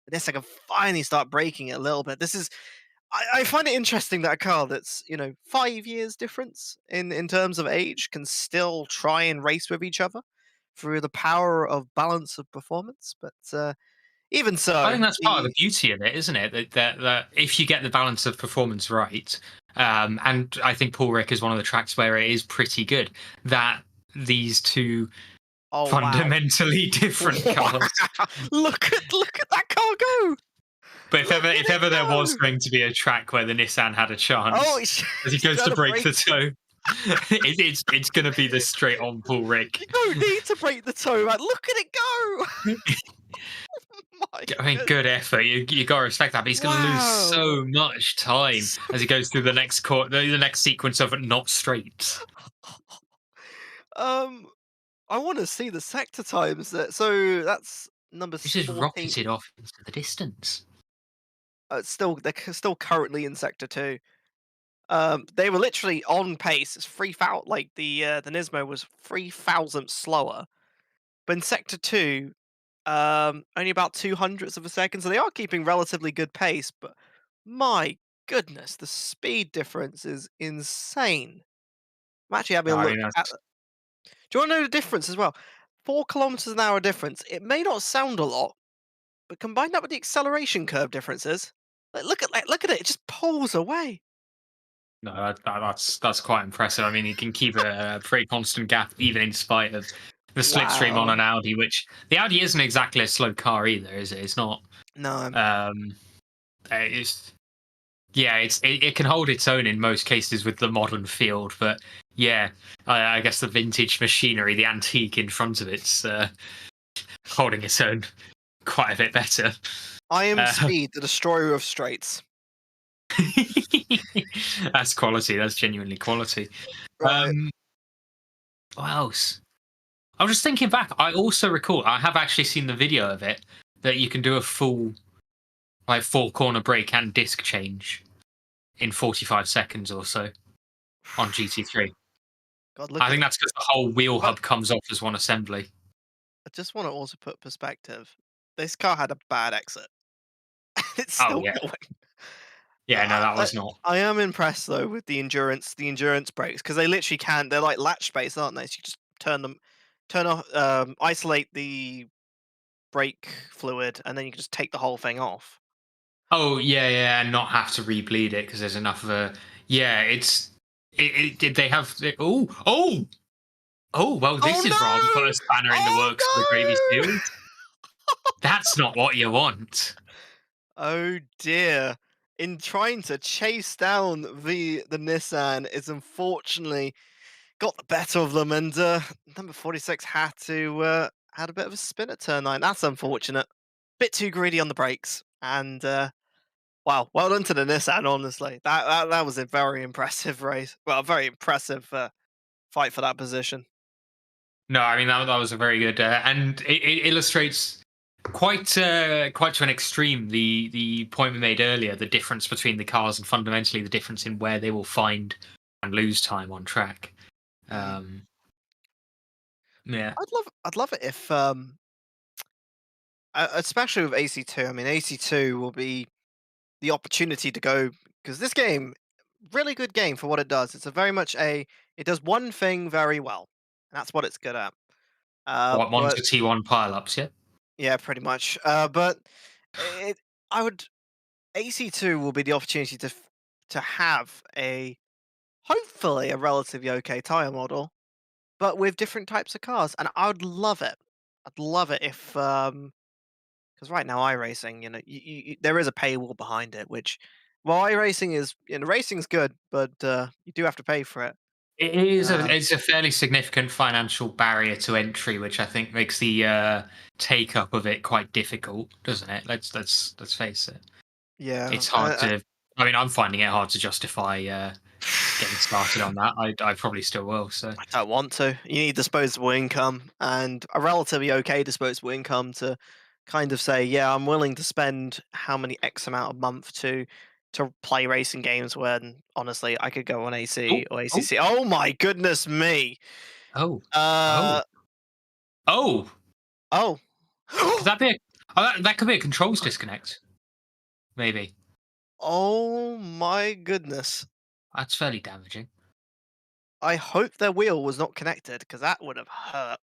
this can finally start breaking it a little bit. This is... I find it interesting that a car that's, 5 years difference in terms of age can still try and race with each other through the power of balance of performance, but... even so, I think that's part of the beauty of it, isn't it? That if you get the balance of performance right, and I think Paul Rick is one of the tracks where it is pretty good, that these two fundamentally different cars. Look at that car go! But if ever there was going to be a track where the Nissan had a chance, as he goes to break the toe, it's going to be the straight on Paul Rick. You don't need to break the toe, man. Look at it go! I mean, good effort. You got to respect that, but he's going to lose so much time as he goes through the next the next sequence of not straight. I want to see the sector times. So that's number 14. He just rocketed off into the distance. They're still currently in sector 2. They were literally on pace. It's 3,000. Like the Nismo was 3,000 slower, but in Sector 2, only about 200ths of a second. So they are keeping relatively good pace. But my goodness, the speed difference is insane. I'm actually having No, a I look mean at. that's Do you want to know the difference as well? 4 kilometers an hour difference. It may not sound a lot, but combine that with the acceleration curve differences. Look at it. It just pulls away. no, that's quite impressive. I mean, you can keep a pretty constant gap even in spite of the slipstream on Wow. an Audi, which the Audi isn't exactly a slow car either, is it? It's not. No. It's yeah, it can hold its own in most cases with the modern field, but yeah, I guess the vintage machinery, the antique in front of it's holding its own quite a bit better. I am Uh, Speed, the destroyer of straights. That's quality. That's genuinely quality. Right. What else? I was just thinking back. I also recall I have actually seen the video of it that you can do a full like 4-corner brake and disc change in 45 seconds or so on GT3. God, look I at think it. that's because the whole wheel But hub comes off as one assembly. I just want to also put perspective. This car had a bad exit. It's Oh still yeah, going. yeah. No, I, that I, was not. I am impressed though with the endurance brakes because they literally can. They're like latch based, aren't they? So you just turn off, isolate the brake fluid, and then you can just take the whole thing off. Oh yeah, yeah, and not have to rebleed it because there's enough of a. Yeah, it's. Did they have? Oh, well, this is rather put a Oh spanner in the works for the gravy no! Oh no! seals. That's not what you want. Oh dear. In trying to chase down the Nissan, it's unfortunately got the better of them, and number 46 had a bit of a spin at turn 9. That's unfortunate. Bit too greedy on the brakes, and wow, well done to the Nissan. Honestly, that was a very impressive race. Well, a very impressive fight for that position. No, I mean that was a very good, and it illustrates quite to an extreme the point we made earlier, the difference between the cars and fundamentally the difference in where they will find and lose time on track. Yeah, I'd love it if especially with AC2. I mean, AC2 will be the opportunity to go because this game, really good game for what it does. It's a very much it does one thing very well, and that's what it's good at. what one's But the T1 pileups? Yeah, yeah, pretty much. But it, I would AC2 will be the opportunity to have a hopefully a relatively okay tire model, but with different types of cars, and I would love it. I'd love it if because right now iRacing, there is a paywall behind it, which while iRacing is racing's good, but you do have to pay for it. it is Um, it's a fairly significant financial barrier to entry, which I think makes the take up of it quite difficult, doesn't it? Let's face it. yeah, It's hard to. I mean, I'm finding it hard to justify getting started on that. I probably still will. So I don't want to. You need disposable income and a relatively okay disposable income to kind of say, yeah, I'm willing to spend how many X amount a month to play racing games when honestly I could go on oh AC or oh ACC. Oh my goodness me. oh oh Uh oh. oh. Could that be? That could be a controls disconnect. Maybe Oh my goodness. that's fairly damaging. I hope their wheel was not connected because that would have hurt.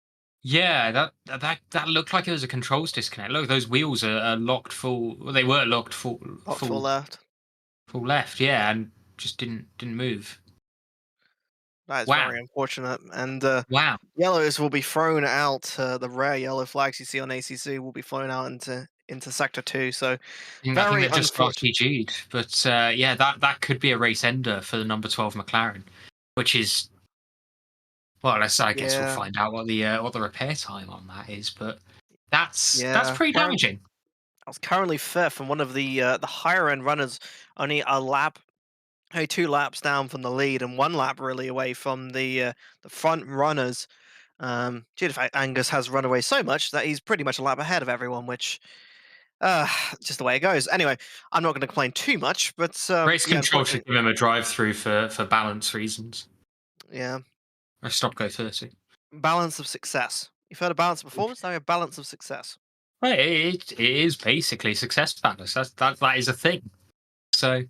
Yeah, that looked like it was a controls disconnect. Look, those wheels are locked full. Well, they were locked Not full left. full left. Yeah, and just didn't move. That is Wow, very unfortunate. And wow. yellows will be thrown out. The rare yellow flags you see on ACC will be thrown out into Sector 2. So I think very they've just unfortunate. RPG'd, but yeah, that could be a race ender for the number 12 McLaren, which is well. I guess we'll Yeah, find out what the repair time on that is, but that's yeah. pretty damaging. I was currently fifth, and one of the higher end runners only a lap, only 2 laps down from the lead, and 1 lap really away from the front runners. Due to the fact Angus has run away so much that he's pretty much a lap ahead of everyone, which Just the way it goes. Anyway, I'm not going to complain too much, but Race yeah, control unfortunately, should give him a drive-through for balance reasons. yeah, Or stop go 30. balance of success. You've heard of balance of performance, now you have balance of success. Well, it is basically success balance. That is a thing. So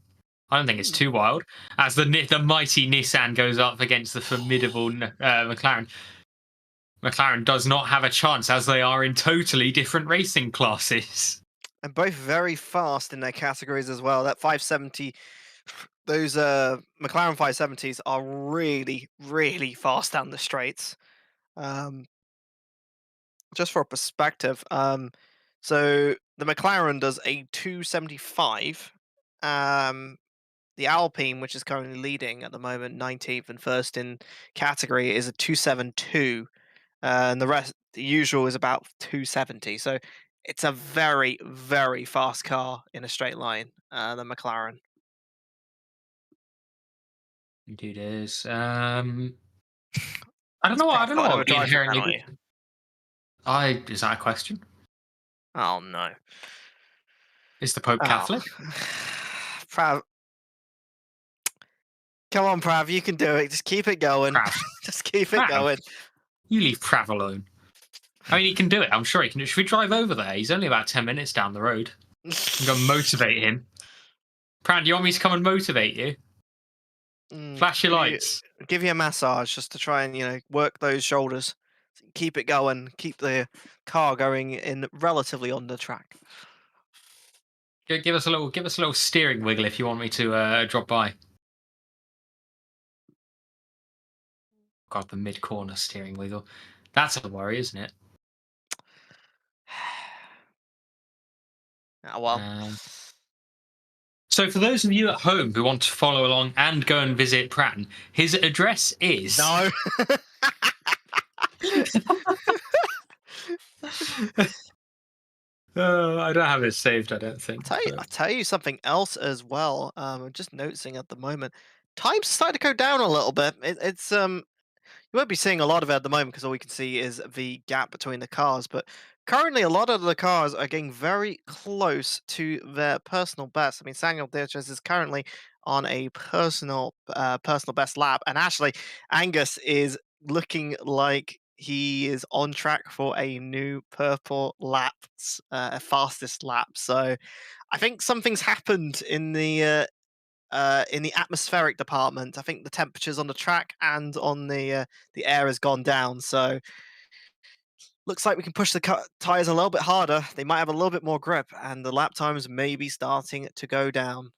I don't think it's too wild. As the mighty Nissan goes up against the formidable McLaren. McLaren does not have a chance, as they are in totally different racing classes. And both very fast in their categories as well. That 570, those McLaren 570s are really, really fast down the straights. Just for a perspective, so the McLaren does a 275. The Alpine, which is currently leading at the moment, 19th and first in category, is a 272. And the rest, the usual, is about 270. So it's a very, very fast car in a straight line, the McLaren. Indeed is. I don't Has know. I Prav don't know got what another would be driving inherently penalty? good. Is that a question? Oh, no. Is the Pope Oh. Catholic? Prav. Come on, Prav, you can do it. Just keep it going. Prav. Just keep it Prav. going. You leave Prav alone. I mean, he can do it. I'm sure he can do it. Should we drive over there? He's only about 10 minutes down the road. I'm going to motivate him. Prav, do you want me to come and motivate you? Flash your lights. Give you a massage just to try and work those shoulders. Keep it going. Keep the car going in relatively on the track. Give us a little steering wiggle if you want me to drop by. God, the mid-corner steering wiggle. That's a worry, isn't it? Ah, well. So for those of you at home who want to follow along and go and visit Pratton, his address is... No. I don't have it saved, I don't think. I'll tell you something else as well. I'm just noticing at the moment, time's starting to go down a little bit. It's you won't be seeing a lot of it at the moment because all we can see is the gap between the cars. But currently, a lot of the cars are getting very close to their personal best. I mean, Samuel Dirches is currently on a personal best lap, and actually, Angus is looking like he is on track for a new purple laps, fastest lap. So, I think something's happened in the atmospheric department. I think the temperatures on the track and on the air has gone down. So looks like we can push the tires a little bit harder. They might have a little bit more grip, and the lap times may be starting to go down.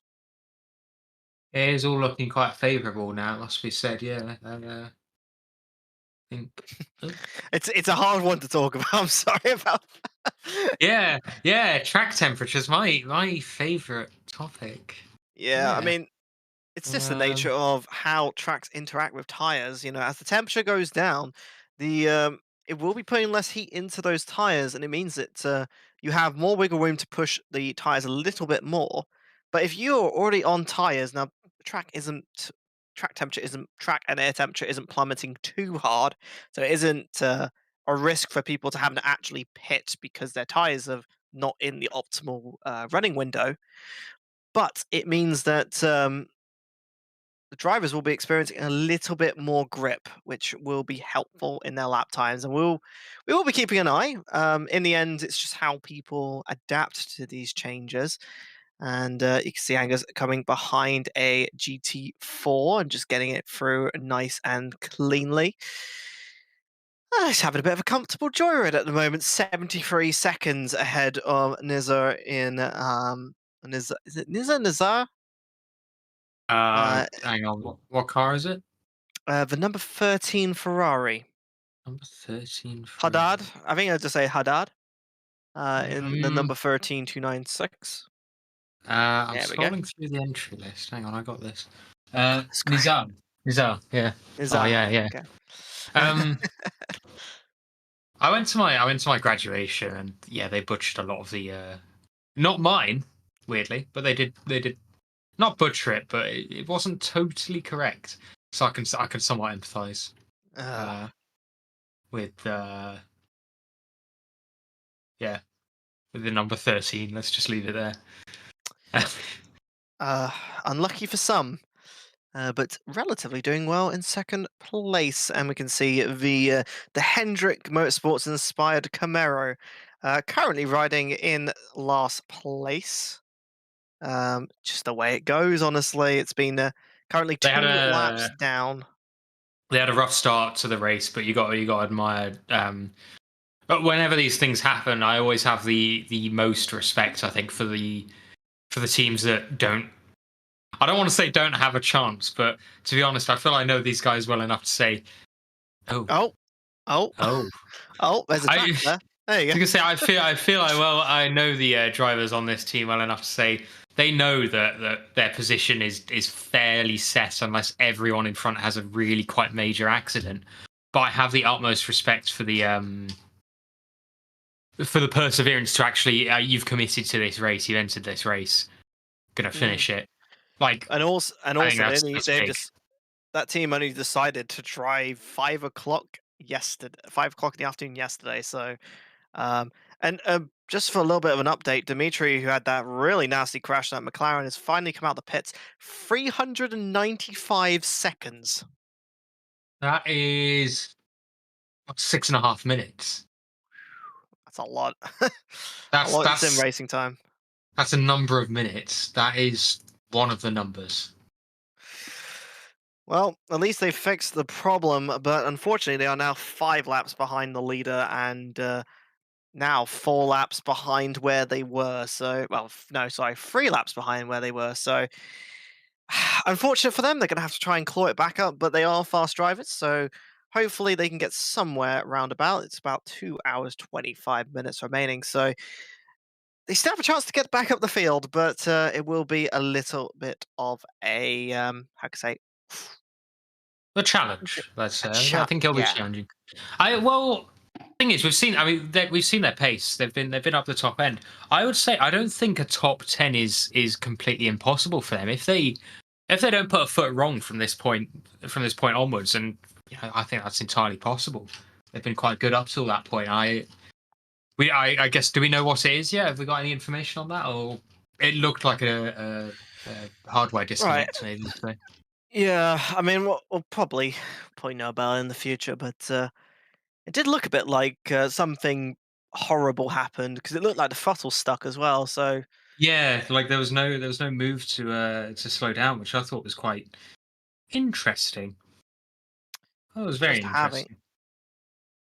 It is all looking quite favourable now, it must be said, yeah. I think... It's a hard one to talk about. I'm sorry about that. Yeah. Track temperature's my favourite topic. Yeah, I mean, it's just the nature of how tracks interact with tires. As the temperature goes down, it will be putting less heat into those tires, and it means that you have more wiggle room to push the tires a little bit more. But if you're already on tires now, track and air temperature isn't plummeting too hard, so it isn't a risk for people to having to actually pit because their tires are not in the optimal running window. But it means that the drivers will be experiencing a little bit more grip, which will be helpful in their lap times, and we will be keeping an eye. In the end, it's just how people adapt to these changes. And you can see Angus coming behind a GT4 and just getting it through nice and cleanly. He's having a bit of a comfortable joyride at the moment. 73 seconds ahead of Nizar in Nizar. Is it Nizar? Hang on, what car is it? The number 13 Ferrari. Number 13. Haddad. I think I'd just say Haddad. In the number 13296. I'm There we go. scrolling through the entry list. Hang on, I got this. Nizar, yeah. Nizar. Oh yeah. Okay. I went to my graduation, and yeah, they butchered a lot of the. Not mine, weirdly, but they did not butcher it, but it wasn't totally correct. So I can somewhat empathise with yeah. with the number 13. Let's just leave it there. Unlucky for some, but relatively doing well in second place. And we can see the Hendrick Motorsports inspired Camaro currently riding in last place. Just the way it goes, honestly. It's been currently 2 laps down. They had a rough start to the race, but you got to admire. But whenever these things happen, I always have the most respect, I think, for the teams that don't. I don't want to say don't have a chance, but to be honest, I feel I know these guys well enough to say, oh, there's a track there. There you go. You can say I feel I know the drivers on this team well enough to say they know that their position is fairly set unless everyone in front has a really quite major accident. But I have the utmost respect for the perseverance to actually you've committed to this race, you've entered this race, gonna finish it. And also that's they just that team only decided to drive 5 o'clock in the afternoon yesterday. So, just for a little bit of an update, Dimitri, who had that really nasty crash in that McLaren, has finally come out the pits 395 seconds. That is 6.5 minutes. That's a lot. That's sim racing time. That's a number of minutes. That is one of the numbers. Well, at least they fixed the problem, but unfortunately they are now 5 laps behind the leader and now 4 laps behind where they were. So, 3 laps behind where they were. So, unfortunate for them, they're going to have to try and claw it back up, but they are fast drivers, so hopefully they can get somewhere roundabout. It's about 2 hours, 25 minutes remaining, so they still have a chance to get back up the field, but it will be a little bit of a, a challenge, let's say. I think it'll be challenging. Thing is, we've seen their pace. They've been up the top end. I would say I don't think a top 10 is completely impossible for them if they don't put a foot wrong from this point onwards. And I think that's entirely possible. They've been quite good up till that point. I guess, do we know what it is yet? Have we got any information on that? Or it looked like a hardware disconnect, maybe. So. Yeah, I mean, we'll probably know about it in the future, but it did look a bit like something horrible happened because it looked like the throttle stuck as well. So yeah, like there was no move to slow down, which I thought was quite interesting. That was very interesting.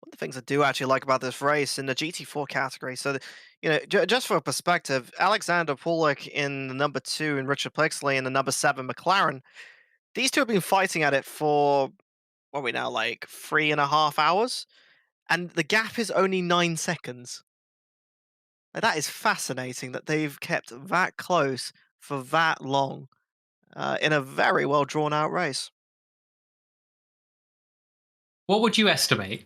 One of the things I do actually like about this race in the GT4 category, so just for perspective, Alexander Pollock in the number 2 and Richard Plexley in the number 7 McLaren, these two have been fighting at it for what are we now, like 3.5 hours, and the gap is only 9 seconds. Now, that is fascinating that they've kept that close for that long in a very well drawn out race. What would you estimate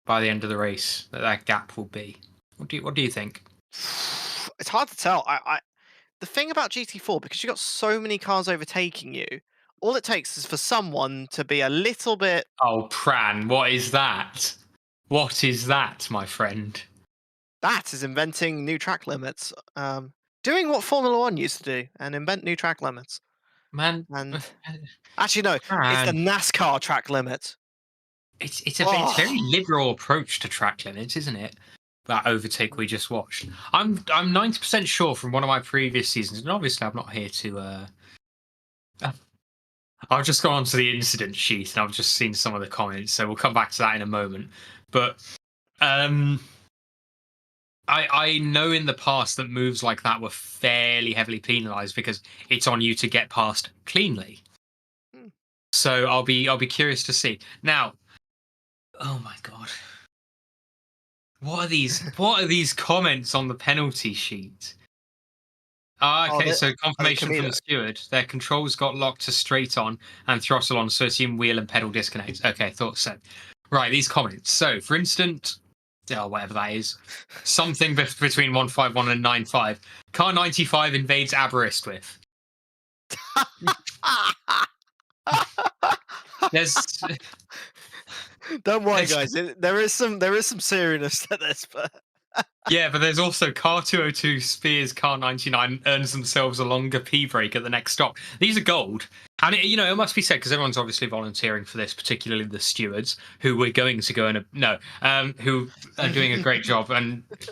by the end of the race that gap will be? What do you think? It's hard to tell. The thing about GT4, because you've got so many cars overtaking you, all it takes is for someone to be a little bit... Oh, Pran, what is that? What is that, my friend? That is inventing new track limits. Doing what Formula 1 used to do, and invent new track limits. Man. And actually, no, Pran. It's the NASCAR track limit. It's a very liberal approach to track limits, isn't it? That overtake we just watched. I'm 90% sure from one of my previous seasons, and obviously I'm not here to. I've just gone onto the incident sheet and I've just seen some of the comments, so we'll come back to that in a moment. But I know in the past that moves like that were fairly heavily penalised because it's on you to get past cleanly. So I'll be curious to see now. Oh my god. What are these comments on the penalty sheet? So confirmation from the steward. Their controls got locked to straight on and throttle on, so assume wheel and pedal disconnect. Okay, thought so. Right, these comments. So, for instance, whatever that is, something between 151 and 95. Car 95 invades Aberystwyth. Don't worry, guys. There is some seriousness to this, but Yeah, but there's also car 202, Spears, car 99 earns themselves a longer P break at the next stop. These are gold. And, it must be said, because everyone's obviously volunteering for this, particularly the stewards, who we're going to go who are doing a great job. And, it's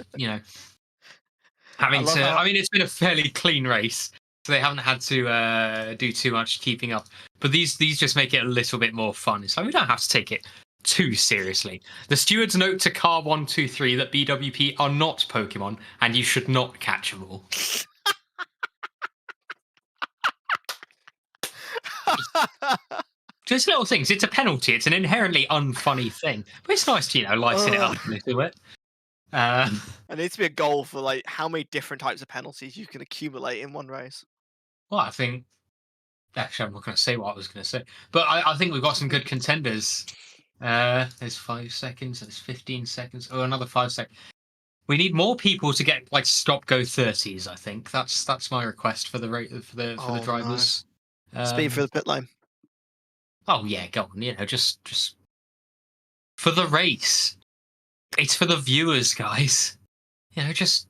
been a fairly clean race. So they haven't had to do too much keeping up. But these just make it a little bit more fun. It's like we don't have to take it too seriously. The stewards note to car 123 that BWP are not Pokemon and you should not catch them all. Just little things. It's a penalty. It's an inherently unfunny thing, but it's nice to lighten it up a little bit. It needs to be a goal for like how many different types of penalties you can accumulate in one race. Well, I think actually I'm not going to say what I was going to say, but I think we've got some good contenders. There's 5 seconds. There's 15 seconds. Oh, another 5 seconds. We need more people to get stop go 30s. I think that's my request for the drivers. No. Speed for the pit lane. Oh yeah, go on. Just for the race. It's for the viewers, guys. Just.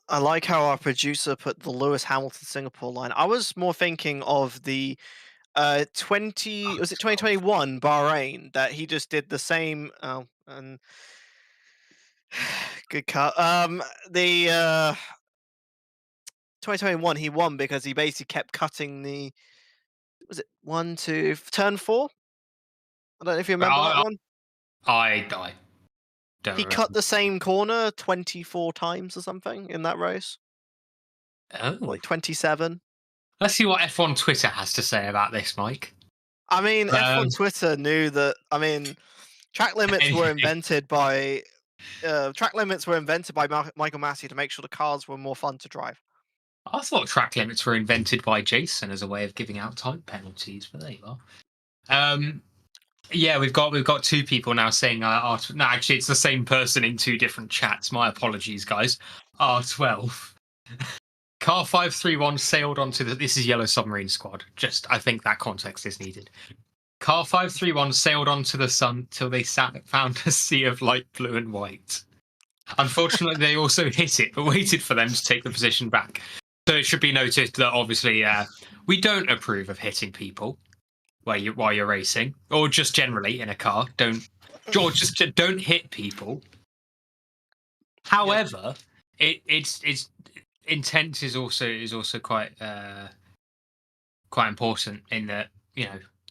I like how our producer put the Lewis Hamilton Singapore line. I was more thinking of the 2021 Bahrain that he just did the same. Oh, and good cut. The 2021 he won because he basically kept cutting the. Was it 1 to turn 4? I don't know if you remember that one. I don't. He cut the same corner 24 times or something in that race. Oh, like 27. Let's see what F1 Twitter has to say about this, Mike. I mean, F1 Twitter knew that. I mean, track limits were invented by Michael Massey to make sure the cars were more fun to drive. I thought track limits were invented by Jason as a way of giving out time penalties, but there you are. Yeah, we've got 2 people now saying no, actually it's the same person in 2 different chats. My apologies, guys. R12. Car 531 sailed onto this is Yellow Submarine Squad. I think that context is needed. Car 531 sailed onto the sun till they found a sea of light blue and white. Unfortunately, they also hit it, but waited for them to take the position back. So it should be noted that obviously we don't approve of hitting people while you're racing, or just generally in a car. Don't hit people. However, it's intent is also quite important in that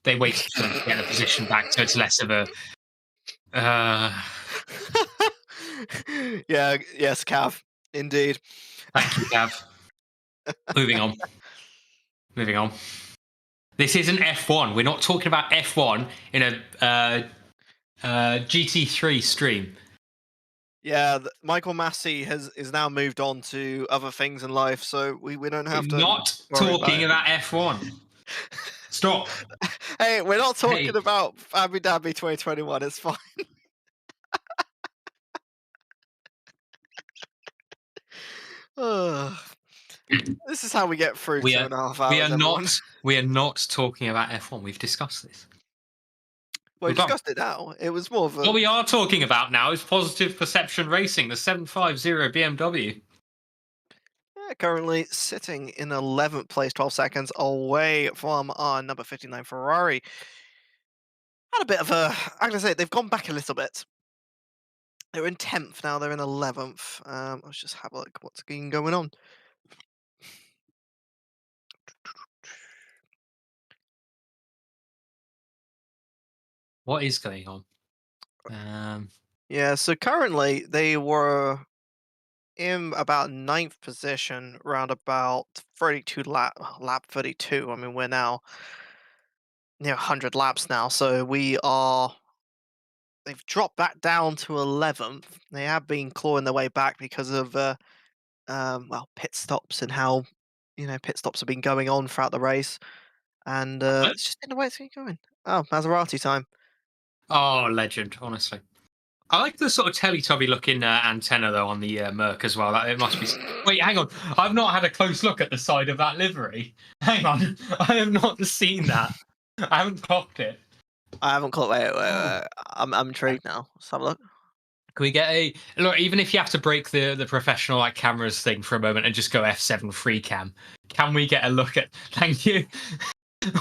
they wait for them to get the position back, so it's less of a. Yeah. Yes, Cav. Indeed. Thank you, Cav. Moving on. This isn't F1. We're not talking about F1 in a GT3 stream. Yeah, Michael Massey is now moved on to other things in life, so we don't have to. Not talking about F1. Stop. Hey, we're not talking about Abu Dhabi 2021. It's fine. This is how we get through 2.5 hours. We are not talking about F1. We've discussed this. Well, we discussed it now. It was more of a. What we are talking about now is Positive Perception Racing, the 750 BMW. Yeah, currently sitting in 11th place, 12 seconds away from our number 59 Ferrari. Had a bit of a. I'm gonna say they've gone back a little bit. They're in 10th now. They're in 11th. Let's just have a look. What's going on? What is going on? Yeah, so currently they were in about 9th position, around about 32 lap 32. I mean, we're now near 100 laps now, so they've dropped back down to 11th. They have been clawing their way back because of pit stops and how pit stops have been going on throughout the race, and it's just in the way it's going. Oh, Maserati time. Oh, legend, honestly. I like the sort of Teletubby looking antenna though on the Merc as well. It must be. Wait, hang on. I've not had a close look at the side of that livery. Hang on, I have not seen that. I haven't clocked it. I haven't clocked. Wait. I'm intrigued now. Let's have a look. Can we get a look? Even if you have to break the professional like cameras thing for a moment and just go F7 free cam, can we get a look at? Thank you.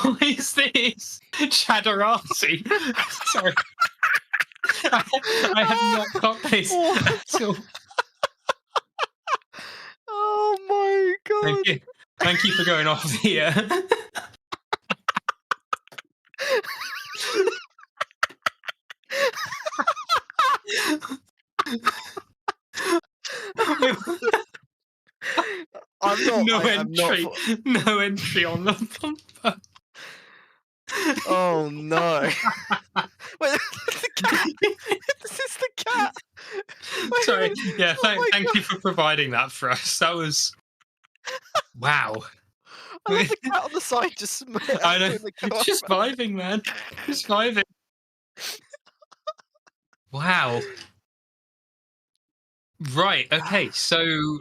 What is this? Chadarati. Sorry. I have not got this at all. Oh my god! Thank you. Thank you for going off the. I'm not. No I'm not. entry. No entry on the bumper. Oh no! Wait, the cat. This is the cat. Wait a Sorry. minute. Yeah. Oh my Thank God. you for providing that for us. That was. Wow. I love the cat on the side just. I know. doing the Just vibing, man. Just vibing. Wow. Right. Okay. So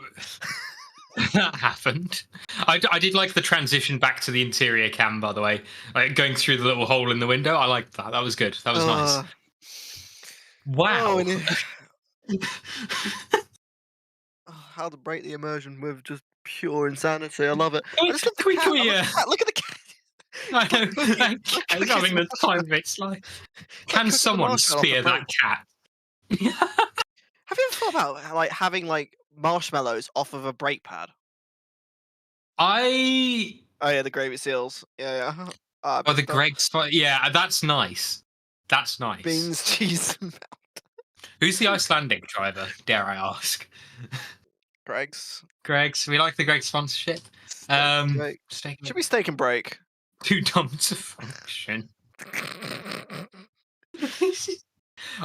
that happened. I did like the transition back to the interior cam, by the way. Like going through the little hole in the window. I liked that. That was good. That was nice. Wow. Oh, how to break the immersion with just pure insanity. I love it. I just love the cat. Look at the cat. I know. That cat is having the time of its life. Can someone spear that cat? Have you ever thought about like having like marshmallows off of a brake pad? Oh yeah, the gravy seals. Yeah. Oh, the Greg's. Yeah, that's nice. That's nice. Beans, cheese, and Who's the Icelandic driver? Dare I ask? Greg's. We like the Greg sponsorship. Should be steak and break. Too dumb to function.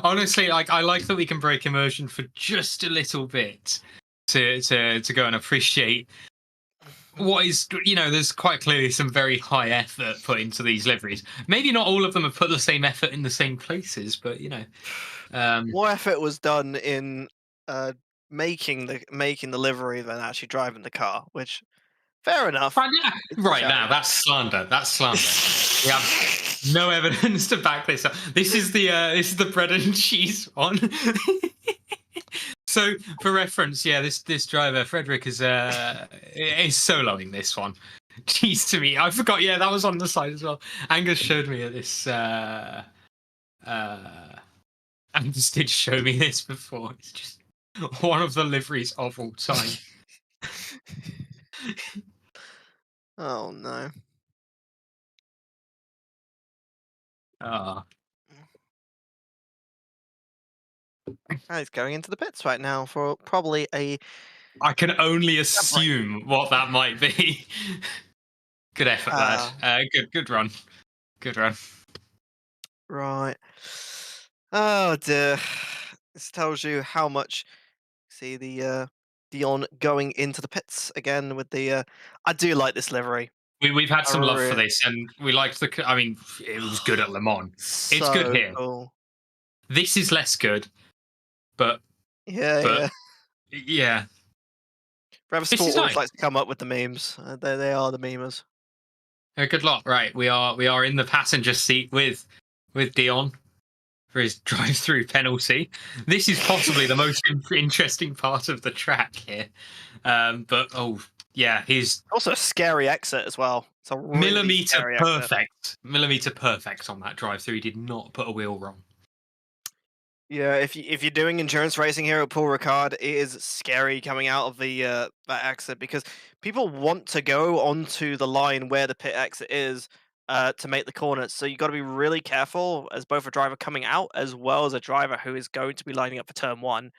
Honestly, like I like that we can break immersion for just a little bit to go and appreciate what is, there's quite clearly some very high effort put into these liveries. Maybe not all of them have put the same effort in the same places, but more effort was done in making the livery than actually driving the car, which fair enough. Right now, that's slander. That's slander. We have no evidence to back this up. This is the bread and cheese one. So, for reference, this driver Frederick is soloing this one. Jeez, to me, I forgot. Yeah, that was on the side as well. Angus showed me this. Angus did show me this before. It's just one of the liveries of all time. Oh no. He's going into the pits right now for probably a. I can only assume what that might be. Good effort, lad. Good run. Good run. Right. Oh dear. This tells you how much. See the Dion going into the pits again with the. I do like this livery. We've had some love for this, and we liked the. I mean, it was good at Le Mans. It's good here. Cool. This is less good, but yeah. Rev Sport always nice. likes to come up with the memes. They are the memers. Good luck. Right, we are in the passenger seat with Dion for his drive-through penalty. This is possibly the most interesting part of the track here. But he's also a scary exit as well. It's a really millimeter perfect on that drive-through. He did not put a wheel wrong. Yeah, if you're doing endurance racing here at Paul Ricard, it is scary coming out of the that exit because people want to go onto the line where the pit exit is to make the corners. So you got to be really careful as both a driver coming out as well as a driver who is going to be lining up for turn one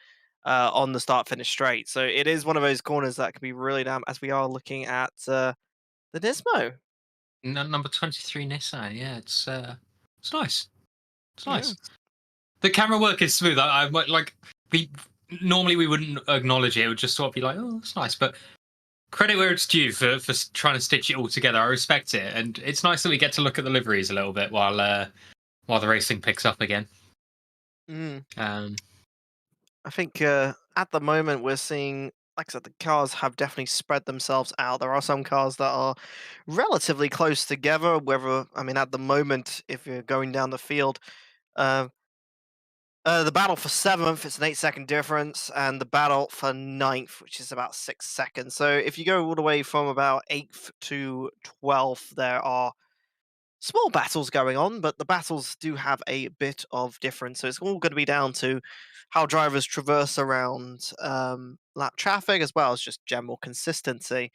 on the start-finish straight. So it is one of those corners that can be really damn. As we are looking at the Nismo. Number 23 Nissan. Yeah, it's nice. It's nice. Yeah. The camera work is smooth. I like. Normally we wouldn't acknowledge it. It would just sort of be like, oh, that's nice. But credit where it's due for trying to stitch it all together. I respect it, and it's nice that we get to look at the liveries a little bit while the racing picks up again. I think at the moment we're seeing, like I said, the cars have definitely spread themselves out. There are some cars that are relatively close together. At the moment, if you're going down the field. The battle for 7th, it's an 8-second difference, and the battle for 9th, which is about 6 seconds. So if you go all the way from about 8th to 12th, there are small battles going on, but the battles do have a bit of difference. So it's all going to be down to how drivers traverse around lap traffic, as well as just general consistency.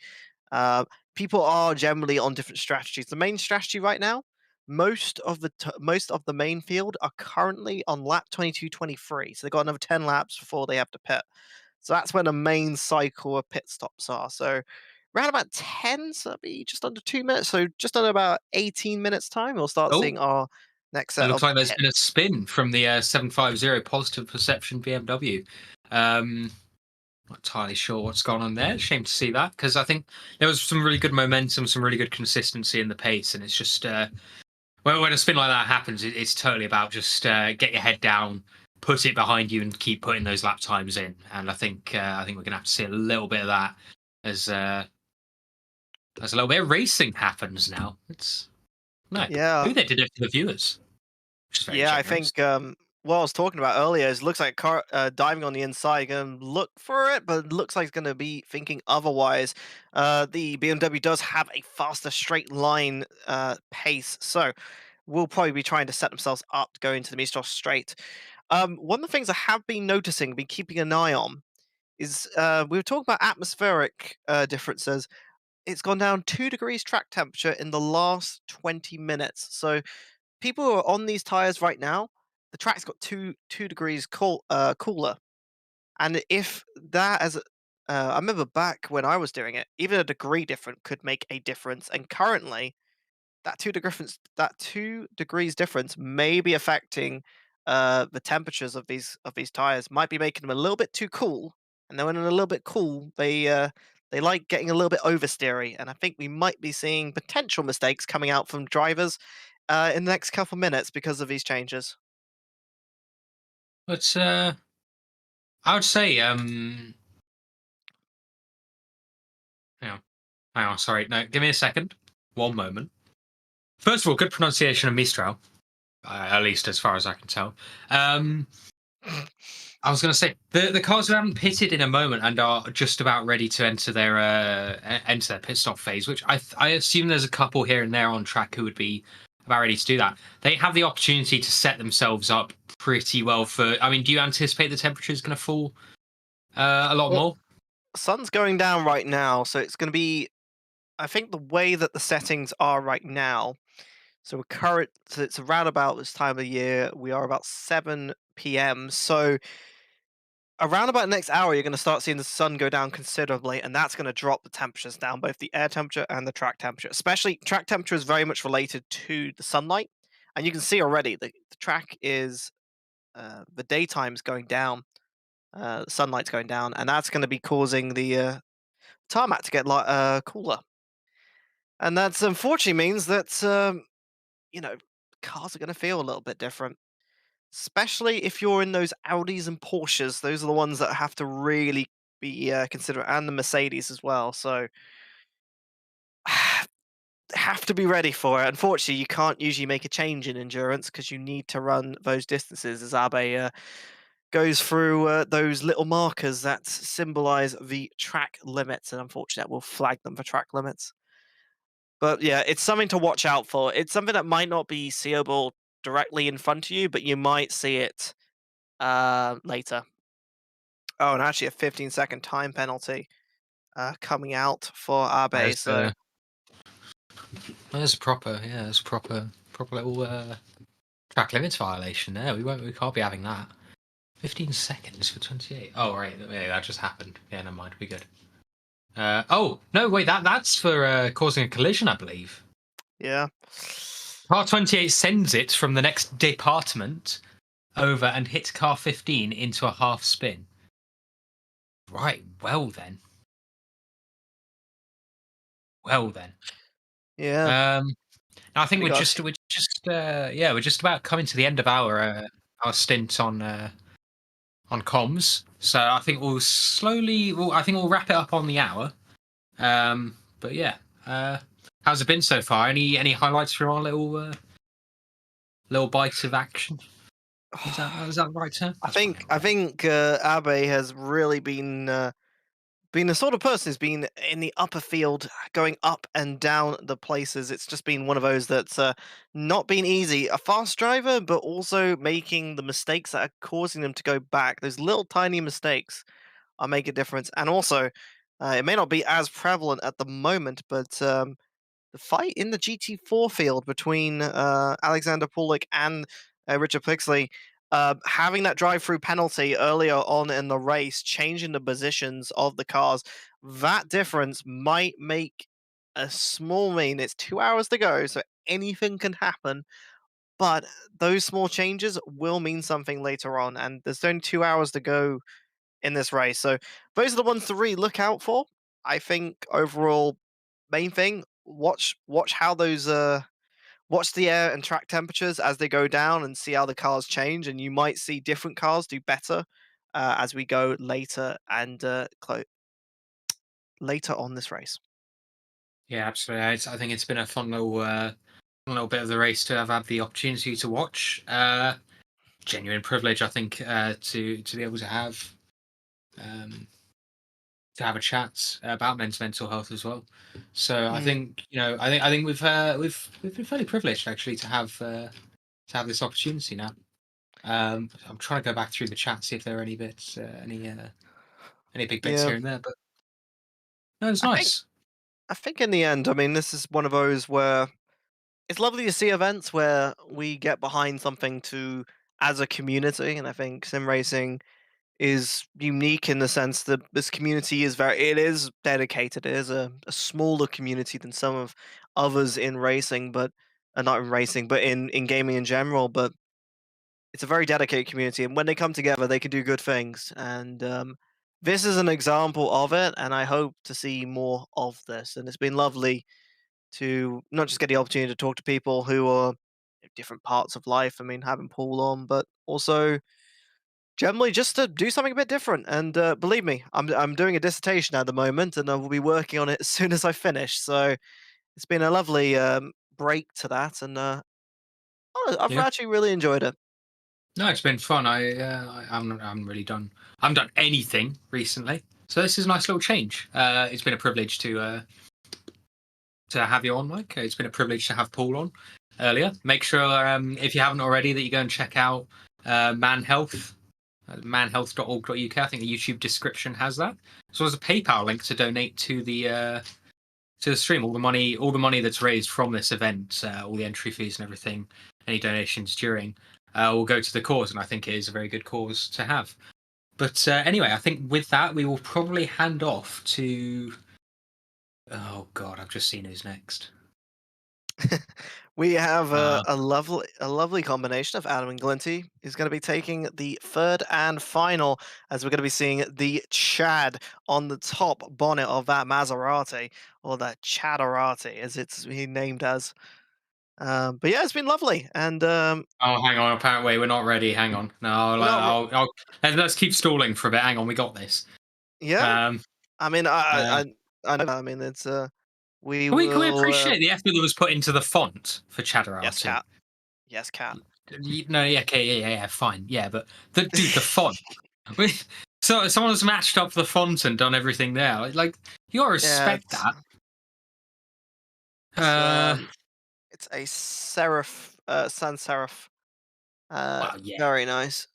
Uh, People are generally on different strategies. The main strategy right now, most of the main field are currently on lap 22, 23. So they've got another 10 laps before they have to pit. So that's when the main cycle of pit stops are. So around about 10, so that'll be just under 2 minutes. So just under about 18 minutes time, we'll start Oh. seeing our next It set looks of like there's been a pits. spin from the 750 Positive Perception BMW. Not entirely sure what's gone on there. Shame to see that, because I think there was some really good momentum, some really good consistency in the pace, and it's just when a spin like that happens, it's totally about just get your head down, put it behind you, and keep putting those lap times in. And I think we're gonna have to see a little bit of that as a little bit of racing happens now. It's no, Yeah. maybe they did it for the viewers, which is very Yeah, I generous. think what I was talking about earlier is looks like car diving on the inside going to look for it, but it looks like it's going to be thinking otherwise. The BMW does have a faster straight line pace, so will probably be trying to set themselves up to go into the Mistral straight. One of the things I have been noticing, been keeping an eye on, is we were talking about atmospheric differences. It's gone down 2 degrees track temperature in the last 20 minutes. So people who are on these tires right now, the track's got 2 degrees cooler. And if that as I remember back when I was doing it, even a degree different could make a difference. And currently, that 2 degrees difference may be affecting the temperatures of these tires. Might be making them a little bit too cool, and then when they're a little bit cool, they like getting a little bit oversteery. And I think we might be seeing potential mistakes coming out from drivers in the next couple minutes because of these changes. But I would say, hang on, sorry, no, give me a second, one moment. First of all, good pronunciation of Mistral, at least as far as I can tell. I was going to say the cars who haven't pitted in a moment and are just about ready to enter their pit stop phase, which I assume there's a couple here and there on track who would be about ready to do that. They have the opportunity to set themselves up pretty well for. I mean, do you anticipate the temperature is going to fall a lot Well, more? Sun's going down right now, so it's going to be. I think the way that the settings are right now. So so it's around about this time of year. We are about 7 p.m. So around about the next hour, you're going to start seeing the sun go down considerably, and that's going to drop the temperatures down, both the air temperature and the track temperature. Especially track temperature is very much related to the sunlight, and you can see already the track is the daytime's going down, the sunlight's going down, and that's going to be causing the tarmac to get cooler, and that's unfortunately means that cars are going to feel a little bit different. Especially if you're in those Audis and Porsches, those are the ones that have to really be considerate, and the Mercedes as well. So have to be ready for it. Unfortunately, you can't usually make a change in endurance because you need to run those distances. As Abe goes through those little markers that symbolize the track limits, and unfortunately, that will flag them for track limits. But yeah, it's something to watch out for. It's something that might not be seeable directly in front of you, but you might see it later. Oh, and actually a 15-second time penalty coming out for Abe. So There's a proper little track limits violation there. We can't be having that. 15 seconds for 28. Oh right, yeah, that just happened. Yeah, never mind. We good. Oh no, wait, that's for causing a collision, I believe. yeah. Car 28 sends it from the next department over and hits car 15 into a half spin. Right, well then. Yeah. I think We we're got just about coming to the end of our stint on comms. So I think we'll we'll wrap it up on the hour. But yeah, how's it been so far? Any highlights from our little bites of action? Is that the right term? I think Abe has really been the sort of person who's been in the upper field, going up and down the places. It's just been one of those that's not been easy. A fast driver, but also making the mistakes that are causing them to go back. Those little tiny mistakes are making a difference. And also, it may not be as prevalent at the moment, but the fight in the GT4 field between Alexander Pulik and Richard Pixley, having that drive-through penalty earlier on in the race, changing the positions of the cars, that difference might make a small mean. It's 2 hours to go, so anything can happen. But those small changes will mean something later on, and there's only 2 hours to go in this race. So those are the ones to really look out for. I think overall, main thing, watch how those watch the air and track temperatures as they go down and see how the cars change, and you might see different cars do better as we go later and later on this race. Yeah, absolutely. I think it's been a fun little bit of the race to have had the opportunity to watch. Genuine privilege, I think, to be able to have a chat about men's mental health as well. So I think I think we've been fairly privileged actually to have this opportunity now. I'm trying to go back through the chat, see if there are any bits, any big bits here and there, but no, it's nice. I think in the end, I mean, this is one of those where it's lovely to see events where we get behind something as a community, and I think sim racing is unique in the sense that this community is dedicated. It is a smaller community than some of others in racing, but not in racing, but in gaming in general. But it's a very dedicated community, and when they come together, they can do good things. And this is an example of it, and I hope to see more of this. And it's been lovely to not just get the opportunity to talk to people who are in different parts of life. I mean, having Paul on, but also generally just to do something a bit different. And believe me, I'm doing a dissertation at the moment, and I will be working on it as soon as I finish. So it's been a lovely break to that, and I've actually really enjoyed it. No, it's been fun. I'm really done. I haven't done anything recently, so this is a nice little change. It's been a privilege to have you on, Mike. It's been a privilege to have Paul on earlier. Make sure if you haven't already that you go and check out ManHealth. manhealth.org.uk. I think the YouTube description has that, as well as a PayPal link to donate to the stream. All the money that's raised from this event, all the entry fees and everything, any donations during, will go to the cause, and I think it is a very good cause to have. But anyway, I think with that we will probably hand off to. Oh God, I've just seen who's next. We have a lovely combination of Adam and Glinty, who's going to be taking the third and final, as we're going to be seeing the Chad on the top bonnet of that Maserati, or that Chadarati, as it's been named as. But yeah, it's been lovely. And oh, hang on. Apparently, we're not ready. Hang on. No, let's keep stalling for a bit. Hang on, we got this. Yeah. I mean, I know. I mean, it's Can we appreciate the effort that was put into the font for Chadarati? Yes, Cat. Yes, Cat. No, yeah, okay, yeah, fine, yeah, but the font. So someone's matched up the font and done everything there. Like you gotta respect that. It's a serif, sans serif. Well, yeah. Very nice.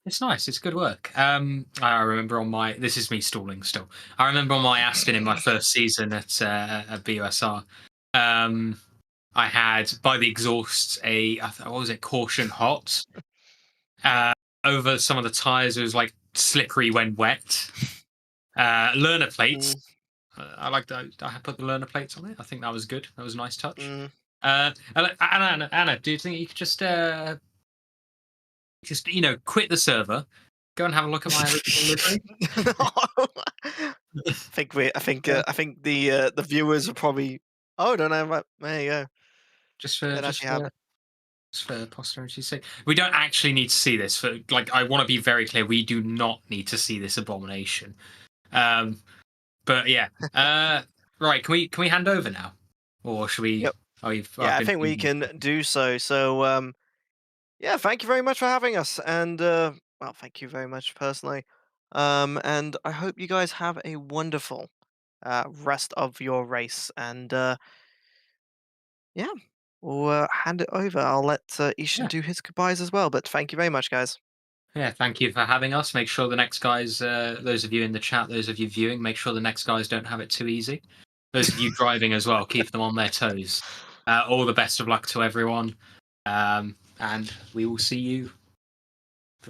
It's nice. It's good work. I remember this is me stalling still. I remember on my Aston in my first season at BUSR, I had by the exhaust what was it, caution hot. Over some of the tires, it was like slippery when wet. Learner plates. I like that. I put the learner plates on it. I think that was good. That was a nice touch. Anna, do you think you could just quit the server, go and have a look at my original livery? I think the viewers are probably. Oh, don't know. There you go. Just for posterity's sake, we don't actually need to see this. I want to be very clear. We do not need to see this abomination. But yeah. Right. Can we hand over now, or should we? Yep. Oh, I think we can do so. So Yeah, thank you very much for having us, and well, thank you very much personally. And I hope you guys have a wonderful rest of your race. And yeah, we'll hand it over. I'll let Ishan Yeah. do his goodbyes as well. But thank you very much, guys. Yeah, thank you for having us. Make sure the next guys, those of you in the chat, those of you viewing, make sure the next guys don't have it too easy. Those of you driving as well, keep them on their toes. All the best of luck to everyone. And we will see you,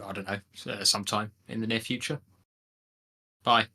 I don't know, sometime in the near future. Bye.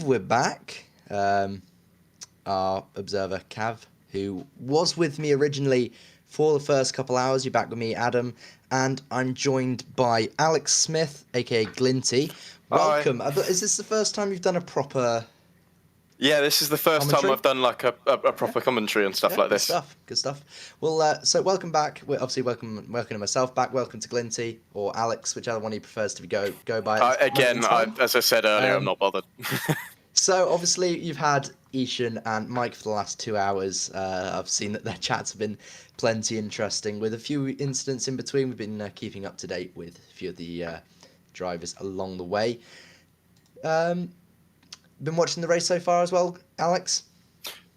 We're back. Our observer Cav, who was with me originally for the first couple hours. You're back with me, Adam, and I'm joined by Alex Smith, aka Glinty. Welcome. Is this the first time you've done a proper? Yeah, this is the first commentary? time I've done like a proper commentary and stuff like this. Good stuff. Well, so welcome back. We're obviously welcome myself back. Welcome to Glinty or Alex, whichever one he prefers to go by. Again, as I said earlier, I'm not bothered. So obviously you've had Ishan and Mike for the last 2 hours. I've seen that their chats have been plenty interesting, with a few incidents in between. We've been keeping up to date with a few of the drivers along the way. Been watching the race so far as well, Alex?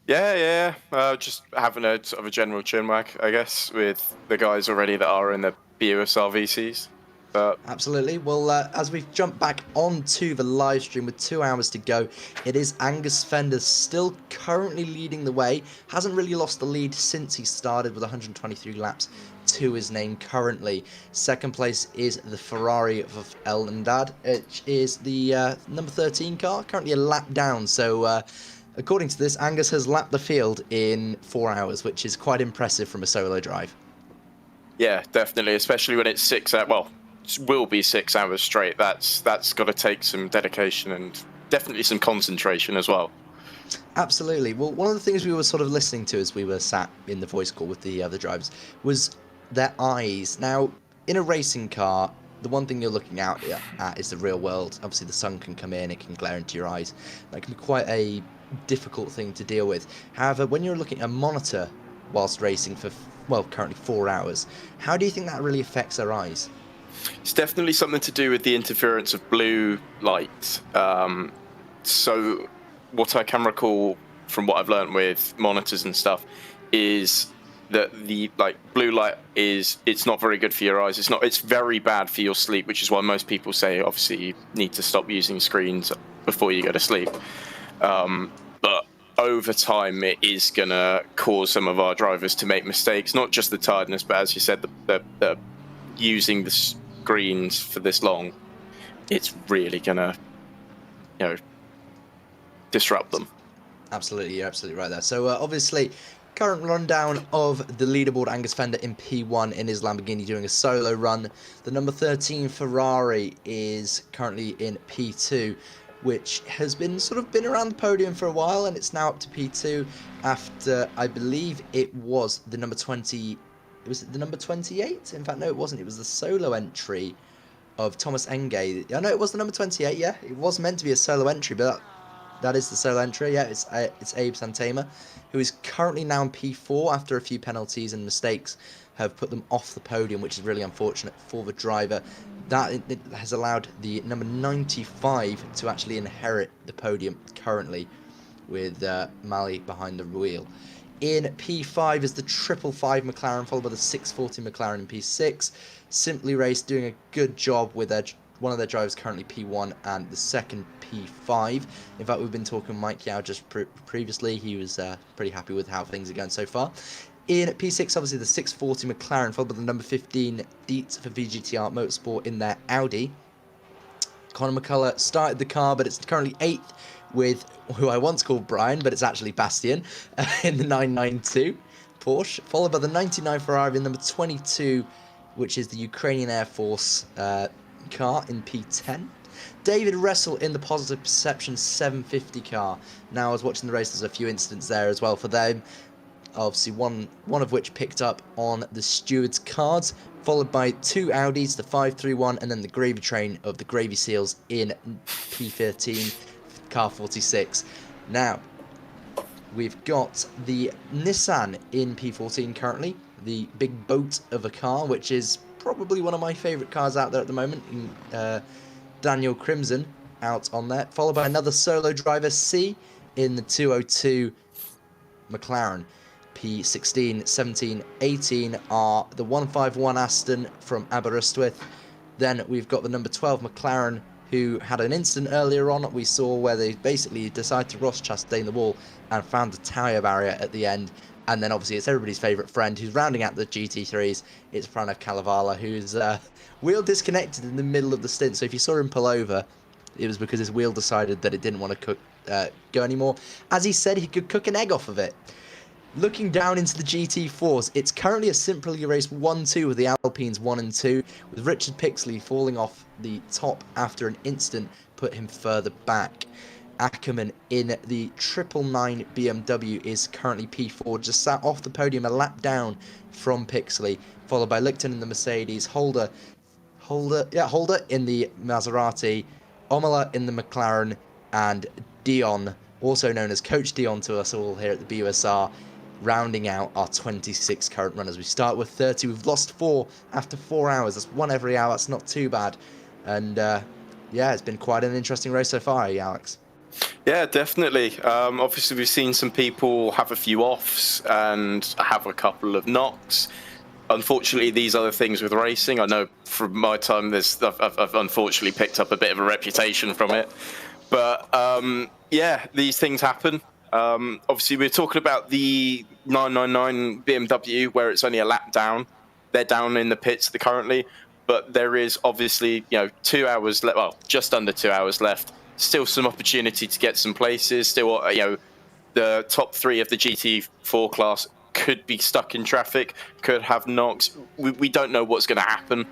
Yeah. Just having a sort of a general chinwag, I guess, with the guys already that are in the BUSR VCs. Absolutely. Well, as we've jumped back onto the live stream with 2 hours to go, it is Angus Fender still currently leading the way. Hasn't really lost the lead since he started, with 123 laps to his name currently. Second place is the Ferrari of El Ndad, which is the number 13 car, currently a lap down. So according to this, Angus has lapped the field in 4 hours, which is quite impressive from a solo drive. Yeah, definitely, especially when it's 6 hours. Well, will be 6 hours straight. That's got to take some dedication and definitely some concentration as well. Absolutely. Well, one of the things we were sort of listening to as we were sat in the voice call with the other drivers was their eyes. Now, in a racing car, the one thing you're looking out at is the real world. Obviously, the sun can come in, it can glare into your eyes. That can be quite a difficult thing to deal with. However, when you're looking at a monitor whilst racing for, well, currently 4 hours, how do you think that really affects our eyes? It's definitely something to do with the interference of blue light. So what I can recall from what I've learned with monitors and stuff is that the blue light it's not very good for your eyes. It's very bad for your sleep, which is why most people say obviously you need to stop using screens before you go to sleep. But over time it is gonna cause some of our drivers to make mistakes, not just the tiredness, but as you said, the using the screens for this long, it's really gonna disrupt them. Absolutely, you're absolutely right there. So obviously, current rundown of the leaderboard: Angus Fender in P1 in his Lamborghini doing a solo run. The number 13 Ferrari is currently in P2, which has been around the podium for a while, and it's now up to P2 after, I believe it was the number 20. Was it the number 28? In fact, no, it wasn't. It was the solo entry of Thomas Engay. I know it was the number 28. Yeah, it was meant to be a solo entry, but that is the solo entry. Yeah, it's Abe Santema, who is currently now in P4 after a few penalties and mistakes have put them off the podium, which is really unfortunate for the driver. That it has allowed the number 95 to actually inherit the podium currently, with Mali behind the wheel. In P5 is the 555 McLaren, followed by the 640 McLaren in P6. Simply Race doing a good job with one of their drivers currently P1 and the second P5. In fact, we've been talking Mike Yao just previously. He was pretty happy with how things are going so far. In P6, obviously the 640 McLaren, followed by the number 15 Dietz for VGTR Motorsport in their Audi. Conor McCullough started the car, but it's currently 8th with who I once called Brian, but it's actually Bastian, in the 992 Porsche, followed by the 99 Ferrari in number 22, which is the Ukrainian Air Force car in P10. David Russell in the Positive Perception 750 car. Now, I was watching the race, there's a few incidents there as well for them. Obviously, one of which picked up on the steward's cards, followed by 2 Audis, the 531, and then the gravy train of the Gravy Seals in P13, car 46. Now, we've got the Nissan in P14 currently, the big boat of a car, which is probably one of my favourite cars out there at the moment. Daniel Crimson out on there, followed by another solo driver, C, in the 202 McLaren. P16, 17, 18 are the 151 Aston from Aberystwyth. Then we've got the number 12 McLaren, who had an incident earlier on we saw where they basically decided to Ross Chastain the wall and found the tyre barrier at the end. And then obviously it's everybody's favourite friend who's rounding out the GT3s. It's Pranav Kalevala, who's wheel disconnected in the middle of the stint. So if you saw him pull over, it was because his wheel decided that it didn't want to go anymore. As he said, he could cook an egg off of it. Looking down into the GT4s, it's currently a simply race 1-2 with the Alpines 1 and 2, with Richard Pixley falling off the top after an incident put him further back. Ackerman in the 999 BMW is currently P4, just sat off the podium a lap down from Pixley, followed by Lichten in the Mercedes, Holder in the Maserati, Omola in the McLaren, and Dion, also known as Coach Dion to us all here at the BUSR, rounding out our 26 current runners. We start with 30. We've lost 4 after 4 hours. That's 1 every hour. That's not too bad. And yeah, it's been quite an interesting race so far, Alex. Yeah, definitely. Obviously, we've seen some people have a few offs and have a couple of knocks. Unfortunately, these are the things with racing. I know from my time, I've unfortunately picked up a bit of a reputation from it. But yeah, these things happen. Obviously, we're talking about the 999 BMW, where it's only a lap down. They're down in the pits currently, but there is obviously 2 hours left. Well, just under 2 hours left. Still some opportunity to get some places. Still, the top 3 of the GT4 class could be stuck in traffic, could have knocks. We don't know what's going to happen.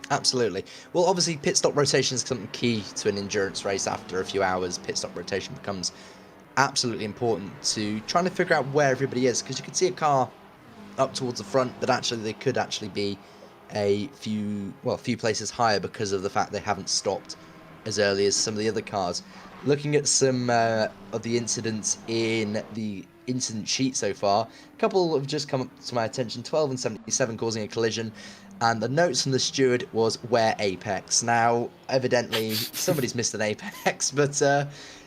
Absolutely. Well, obviously, pit stop rotation is something key to an endurance race. After a few hours, pit stop rotation becomes absolutely important to trying to figure out where everybody is, because you can see a car up towards the front, but actually they could actually be a few places higher because of the fact they haven't stopped as early as some of the other cars. Looking at some of the incidents in the incident sheet so far, a couple have just come up to my attention. 12 and 77 causing a collision, and the notes from the steward was where apex. Now, evidently, somebody's missed an apex, but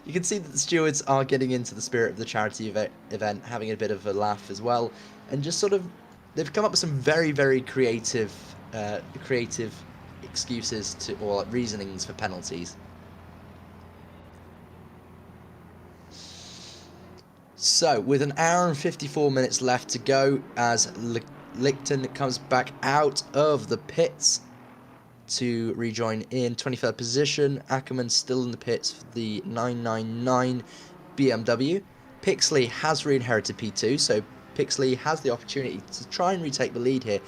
you can see that the stewards are getting into the spirit of the charity event, having a bit of a laugh as well, and just sort of, they've come up with some very, very creative excuses or reasonings for penalties. So, with an hour and 54 minutes left to go, as Lichten comes back out of the pits to rejoin in 23rd position. Ackerman still in the pits for the 999 BMW. Pixley has re-inherited P2, so Pixley has the opportunity to try and retake the lead here.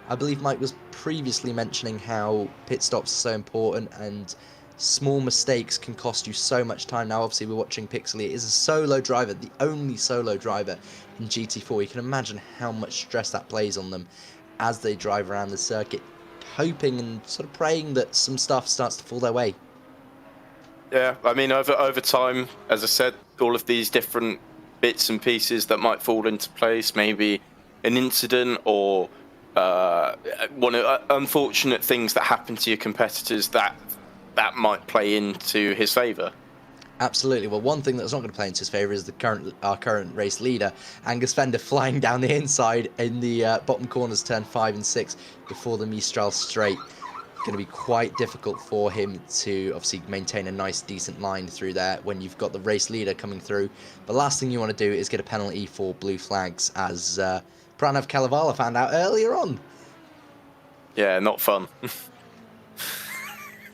I believe Mike was previously mentioning how pit stops are so important and small mistakes can cost you so much time. Now, obviously, we're watching Pixley. It is a solo driver, the only solo driver in GT4. You can imagine how much stress that plays on them as they drive around the circuit, hoping and sort of praying that some stuff starts to fall their way. Yeah, I mean, over time, as I said, all of these different bits and pieces that might fall into place, maybe an incident or one of unfortunate things that happen to your competitors, that might play into his favour. Absolutely. Well, one thing that's not going to play into his favour is our current race leader, Angus Fender, flying down the inside in the bottom corners, turn 5 and 6, before the Mistral straight. Going to be quite difficult for him to obviously maintain a nice, decent line through there when you've got the race leader coming through. The last thing you want to do is get a penalty for blue flags, as Pranav Kalevala found out earlier on. Yeah, not fun.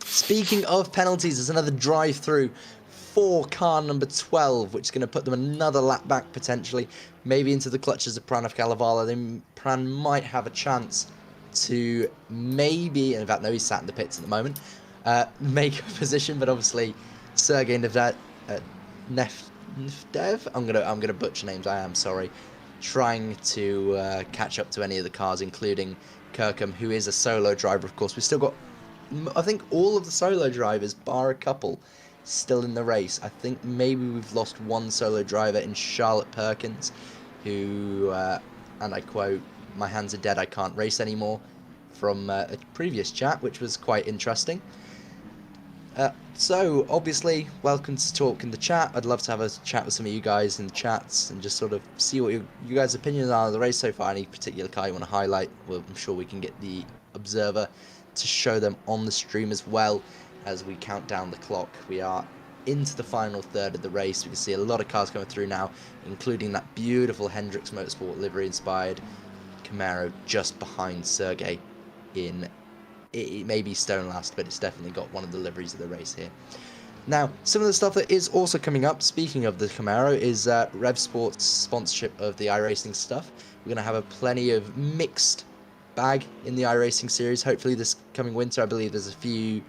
Speaking of penalties, there's another drive-through for car number 12, which is going to put them another lap back potentially, maybe into the clutches of Pranav Kalevala. Then Pran might have a chance to maybe, and in fact, no, he's sat in the pits at the moment, make a position, but obviously Sergei Nefdev, I'm gonna butcher names. I am sorry. Trying to catch up to any of the cars, including Kirkham, who is a solo driver. Of course, we've still got, I think, all of the solo drivers, bar a couple, still in the race. I think maybe we've lost one solo driver in Charlotte Perkins, who, and I quote, "My hands are dead, I can't race anymore," from a previous chat, which was quite interesting. So, obviously, welcome to talk in the chat. I'd love to have a chat with some of you guys in the chats and just sort of see what you guys' opinions are of the race so far. Any particular car you want to highlight? Well, I'm sure we can get the Observer to show them on the stream as well as we count down the clock. We are into the final third of the race. We can see a lot of cars coming through now, including that beautiful Hendrix Motorsport livery-inspired Camaro just behind Sergei in... It may be stone last, but it's definitely got one of the liveries of the race here. Now, some of the stuff that is also coming up, speaking of the Camaro, is Rev Sports' sponsorship of the iRacing stuff. We're going to have a plenty of mixed bag in the iRacing series. Hopefully this coming winter, I believe there's a few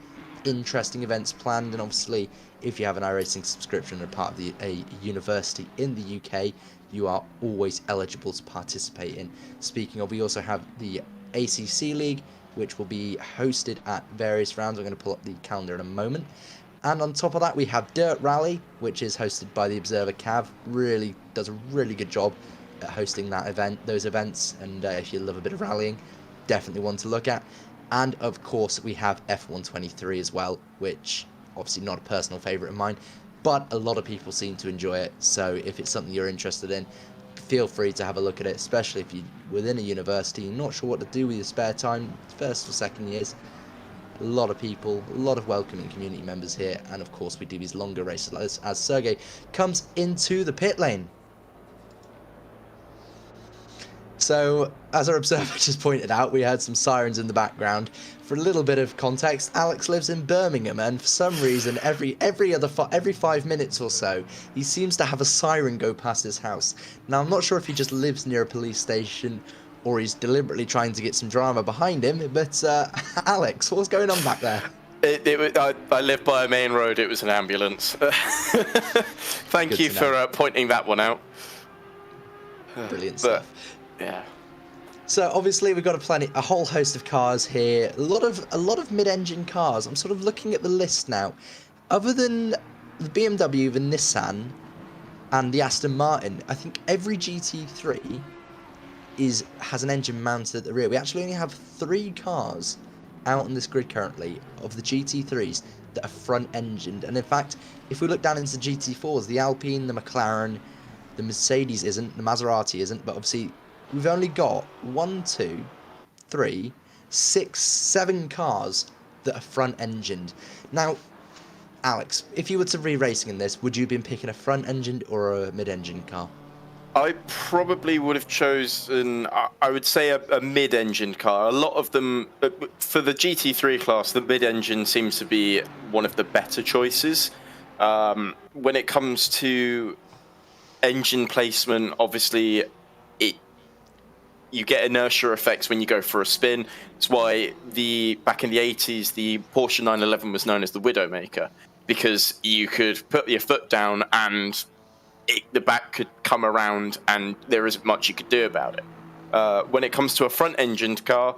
interesting events planned, and obviously if you have an iRacing subscription and part of a university in the UK, you are always eligible to participate in. Speaking of, we also have the ACC League, which will be hosted at various rounds. I'm going to pull up the calendar in a moment. And on top of that, we have Dirt Rally, which is hosted by the Observer Cav. Really does a really good job at hosting those events. And if you love a bit of rallying, definitely one to look at. And of course, we have F123 as well, which obviously not a personal favourite of mine, but a lot of people seem to enjoy it. So if it's something you're interested in, feel free to have a look at it, especially if you're within a university and not sure what to do with your spare time, first or second years. A lot of people, a lot of welcoming community members here, and of course we do these longer races as Sergei comes into the pit lane. So, as our observer just pointed out, we had some sirens in the background. For a little bit of context, Alex lives in Birmingham, and for some reason, every 5 minutes or so, he seems to have a siren go past his house. Now, I'm not sure if he just lives near a police station or he's deliberately trying to get some drama behind him, but Alex, what's going on back there? I live by a main road. It was an ambulance. Thank you for pointing that one out. Brilliant stuff. Yeah. So obviously we've got a whole host of cars here, a lot of mid-engine cars. I'm sort of looking at the list now. Other than the BMW, the Nissan, and the Aston Martin, I think every GT3 has an engine mounted at the rear. We actually only have 3 cars out on this grid currently of the GT3s that are front-engined. And in fact, if we look down into the GT4s, the Alpine, the McLaren, the Mercedes isn't, the Maserati isn't, but obviously we've only got 1, 2, 3, 6, 7 cars that are front-engined. Now, Alex, if you were to re-racing in this, would you have been picking a front-engined or a mid-engined car? I probably would have chosen, I would say, a mid-engine car. A lot of them, for the GT3 class, the mid-engine seems to be one of the better choices. When it comes to engine placement, obviously, you get inertia effects when you go for a spin. It's why back in the 80s, the Porsche 911 was known as the Widowmaker, because you could put your foot down and the back could come around and there isn't much you could do about it. When it comes to a front-engined car,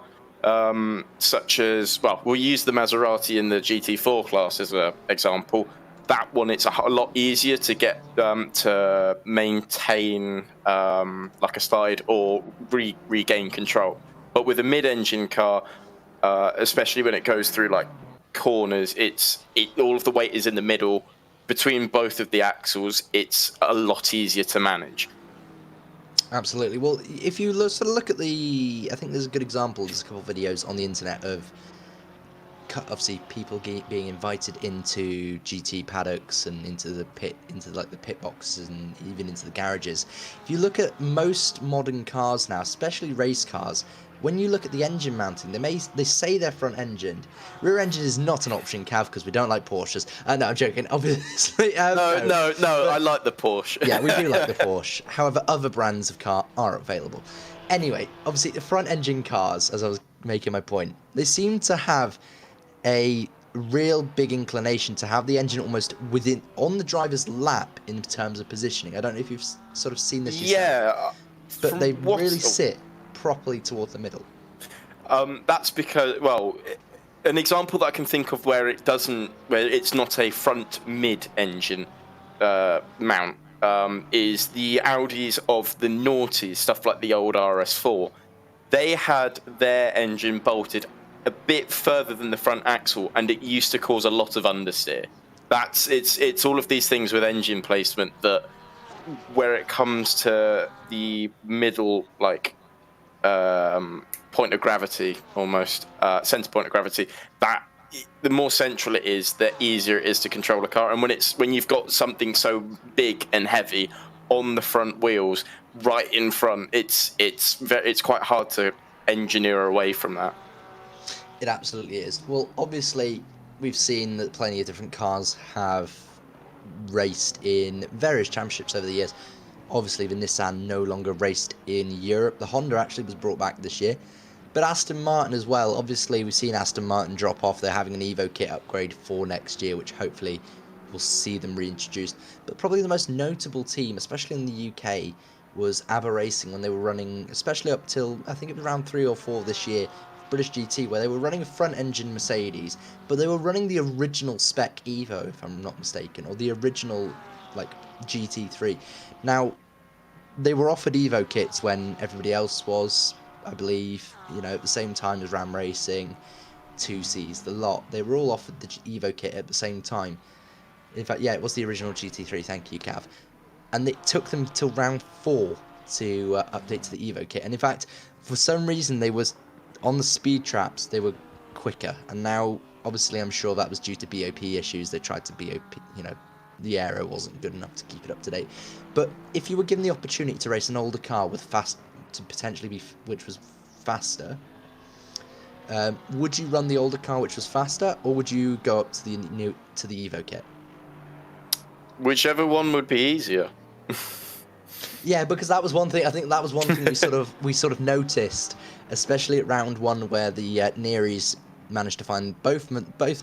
such as, well, we'll use the Maserati in the GT4 class as an example. That one, it's a lot easier to get to maintain like a slide or regain control. But with a mid-engine car, especially when it goes through like corners, all of the weight is in the middle. Between both of the axles, it's a lot easier to manage. Absolutely. Well, if you sort of look at I think there's a good example, there's a couple of videos on the internet of obviously people being invited into GT paddocks and into the pit, into like the pit boxes and even into the garages. If you look at most modern cars now, especially race cars, when you look at the engine mounting, they say they're front engined. Rear engine is not an option, Cav, because we don't like Porsches. No, I'm joking. Obviously, No, I like the Porsche. yeah, we do like the Porsche. However, other brands of car are available. Anyway, obviously, the front engine cars, as I was making my point, they seem to have a real big inclination to have the engine almost on the driver's lap in terms of positioning. I don't know if you've sort of seen this yourself. Yeah, but they really sit properly toward the middle. That's because, well, an example that I can think of where it's not a front mid-engine mount is the Audis of the noughties, stuff like the old RS4. They had their engine bolted a bit further than the front axle, and it used to cause a lot of understeer. It's all of these things with engine placement that, where it comes to the middle, like point of gravity, almost center point of gravity, that the more central it is, the easier it is to control a car. And when you've got something so big and heavy on the front wheels, right in front, it's quite hard to engineer away from that. It absolutely is. Well, obviously, we've seen that plenty of different cars have raced in various championships over the years. Obviously, the Nissan no longer raced in Europe. The Honda actually was brought back this year. But Aston Martin as well. Obviously, we've seen Aston Martin drop off. They're having an Evo kit upgrade for next year, which hopefully will see them reintroduced. But probably the most notable team, especially in the UK, was ABBA Racing when they were running, especially up till, I think it was round 3 or 4 this year, British GT, where they were running a front-engine Mercedes, but they were running the original spec Evo, if I'm not mistaken, or the original, like, GT3. Now, they were offered Evo kits when everybody else was, I believe, at the same time as Ram Racing, 2Cs, the lot. They were all offered the Evo kit at the same time. In fact, yeah, it was the original GT3, thank you, Cav. And it took them till round 4 to update to the Evo kit. And in fact, for some reason, they was on the speed traps, they were quicker. And now, obviously, I'm sure that was due to BOP issues. They tried to BOP, the aero wasn't good enough to keep it up to date. But if you were given the opportunity to race an older car with which was faster, would you run the older car which was faster, or would you go up to the Evo kit? Whichever one would be easier. Yeah, because that was one thing. I think that was one thing we sort of noticed, especially at round 1, where the Nearies managed to find both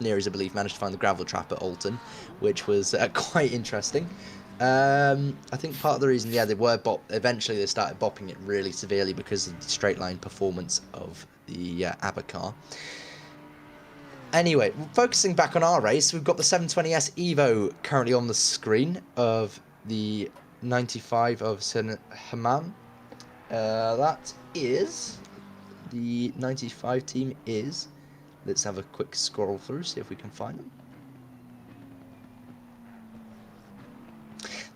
Nearies, I believe, managed to find the gravel trap at Alton, which was quite interesting. I think part of the reason, they were eventually they started bopping it really severely because of the straight line performance of the ABBA car. Anyway, focusing back on our race, we've got the 720S Evo currently on the screen of the 95 of Sen Hammam. That is the 95 team is. Let's have a quick scroll through, see if we can find them.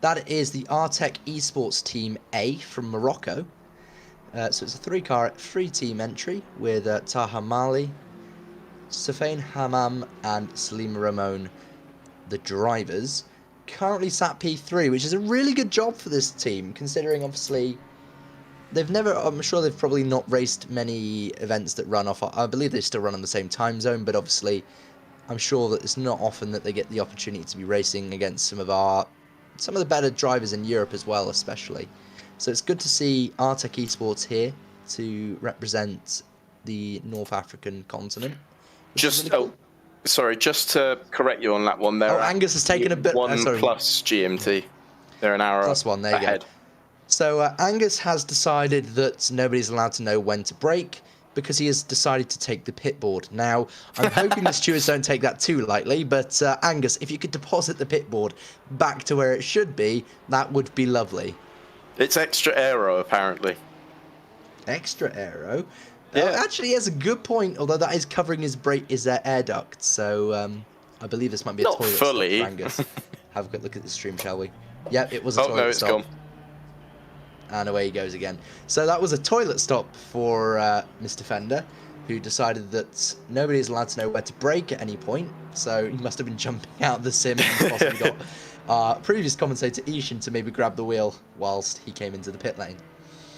That is the Artec Esports Team A from Morocco. So it's a 3-team entry with Taha Mali, Safain Hammam, and Salima Ramon, the drivers. Currently sat P3, which is a really good job for this team, considering obviously I'm sure they've probably not raced many events that run off. I believe they still run on the same time zone, but obviously I'm sure that it's not often that they get the opportunity to be racing against some of the better drivers in Europe as well, especially. So it's good to see Artec Esports here to represent the North African continent. Just to correct you on that one, there. Angus has taken a bit. Plus GMT. They're an hour plus 1. There you ahead. go. So Angus has decided that nobody's allowed to know when to brake because he has decided to take the pit board. Now, I'm hoping the stewards don't take that too lightly, but Angus, if you could deposit the pit board back to where it should be, that would be lovely. It's extra aero, apparently. Extra aero? Yeah. Actually, he has a good point, although that is covering his air duct, so I believe this might be a Not toilet fully. stop for Angus. Have a quick look at the stream, shall we? Yep, it was a toilet stop. Gone. And away he goes again. So that was a toilet stop for Mr. Fender. who decided that nobody is allowed to know where to brake at any point. So he must have been jumping out of the sim and possibly got our previous commentator Ishin to maybe grab the wheel whilst he came into the pit lane.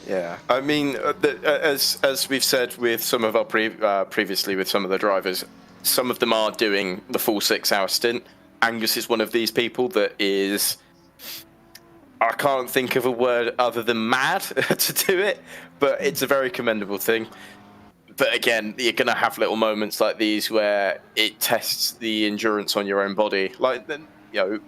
Yeah, I mean, as we've said with some of our previously with some of the drivers, some of them are doing the full 6-hour stint. Angus is one of these people that is, I can't think of a word other than mad to do it, but it's a very commendable thing. But again, you're going to have little moments like these where it tests the endurance on your own body. Like, you know,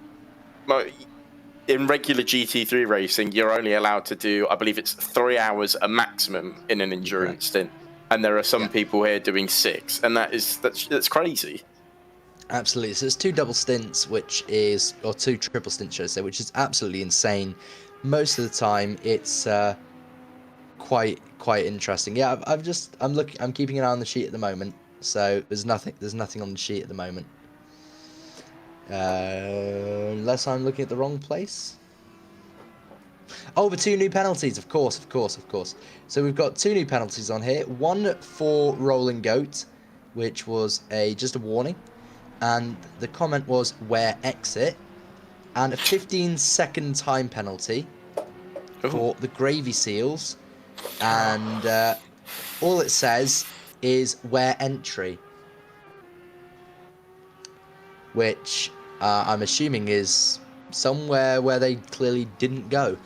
in regular GT3 racing, you're only allowed to do, I believe it's 3 hours a maximum in an endurance stint. And there are some people here doing 6, and that's crazy. Absolutely. So there's 2 double stints, or 2 triple stints, should I say, which is absolutely insane. Most of the time, it's quite interesting. Yeah, I'm keeping an eye on the sheet at the moment. So there's nothing on the sheet at the moment. Unless I'm looking at the wrong place. Oh, the 2 new penalties, of course. So we've got 2 new penalties on here. One for Rolling Goat, which was just a warning. And the comment was, where exit. And a 15-second time penalty for the Gravy Seals. And all it says is, where entry. Which I'm assuming is somewhere where they clearly didn't go.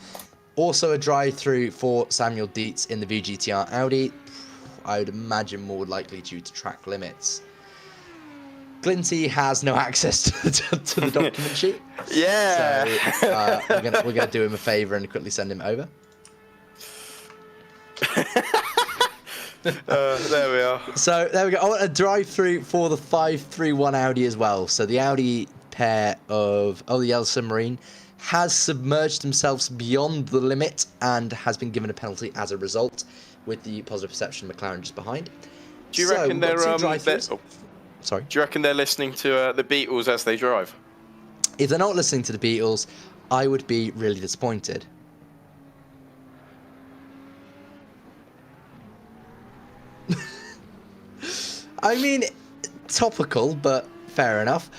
Also a drive-through for Samuel Dietz in the VGTR Audi. I would imagine more likely due to track limits. Glinty has no access to the document sheet. Yeah. So we're gonna do him a favour and quickly send him over. There we are. So there we go. I want a drive-through for the 531 Audi as well. So the Audi pair of the Yellow Submarine has submerged themselves beyond the limit and has been given a penalty as a result, with the positive perception McLaren just behind. Do you reckon they're Sorry. Do you reckon they're listening to the Beatles as they drive? If they're not listening to the Beatles, I would be really disappointed. I mean, topical, but fair enough.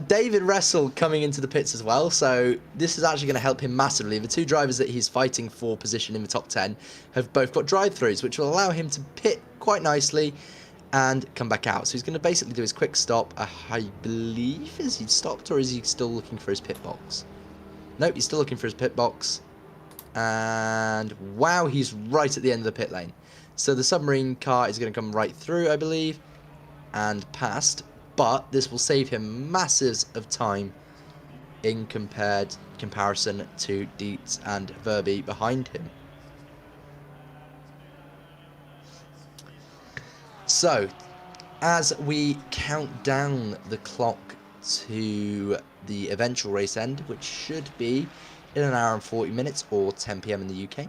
David Russell coming into the pits as well, so this is actually going to help him massively. The 2 drivers that he's fighting for position in the top 10 have both got drive-throughs, which will allow him to pit quite nicely and come back out. So he's going to basically do his quick stop. I believe, is he stopped, or is he still looking for his pit box? Nope, he's still looking for his pit box. And wow, he's right at the end of the pit lane. So the submarine car is going to come right through, I believe, and past. But this will save him masses of time in comparison to Dietz and Verby behind him. So, as we count down the clock to the eventual race end, which should be in 1 hour and 40 minutes or 10 PM in the UK,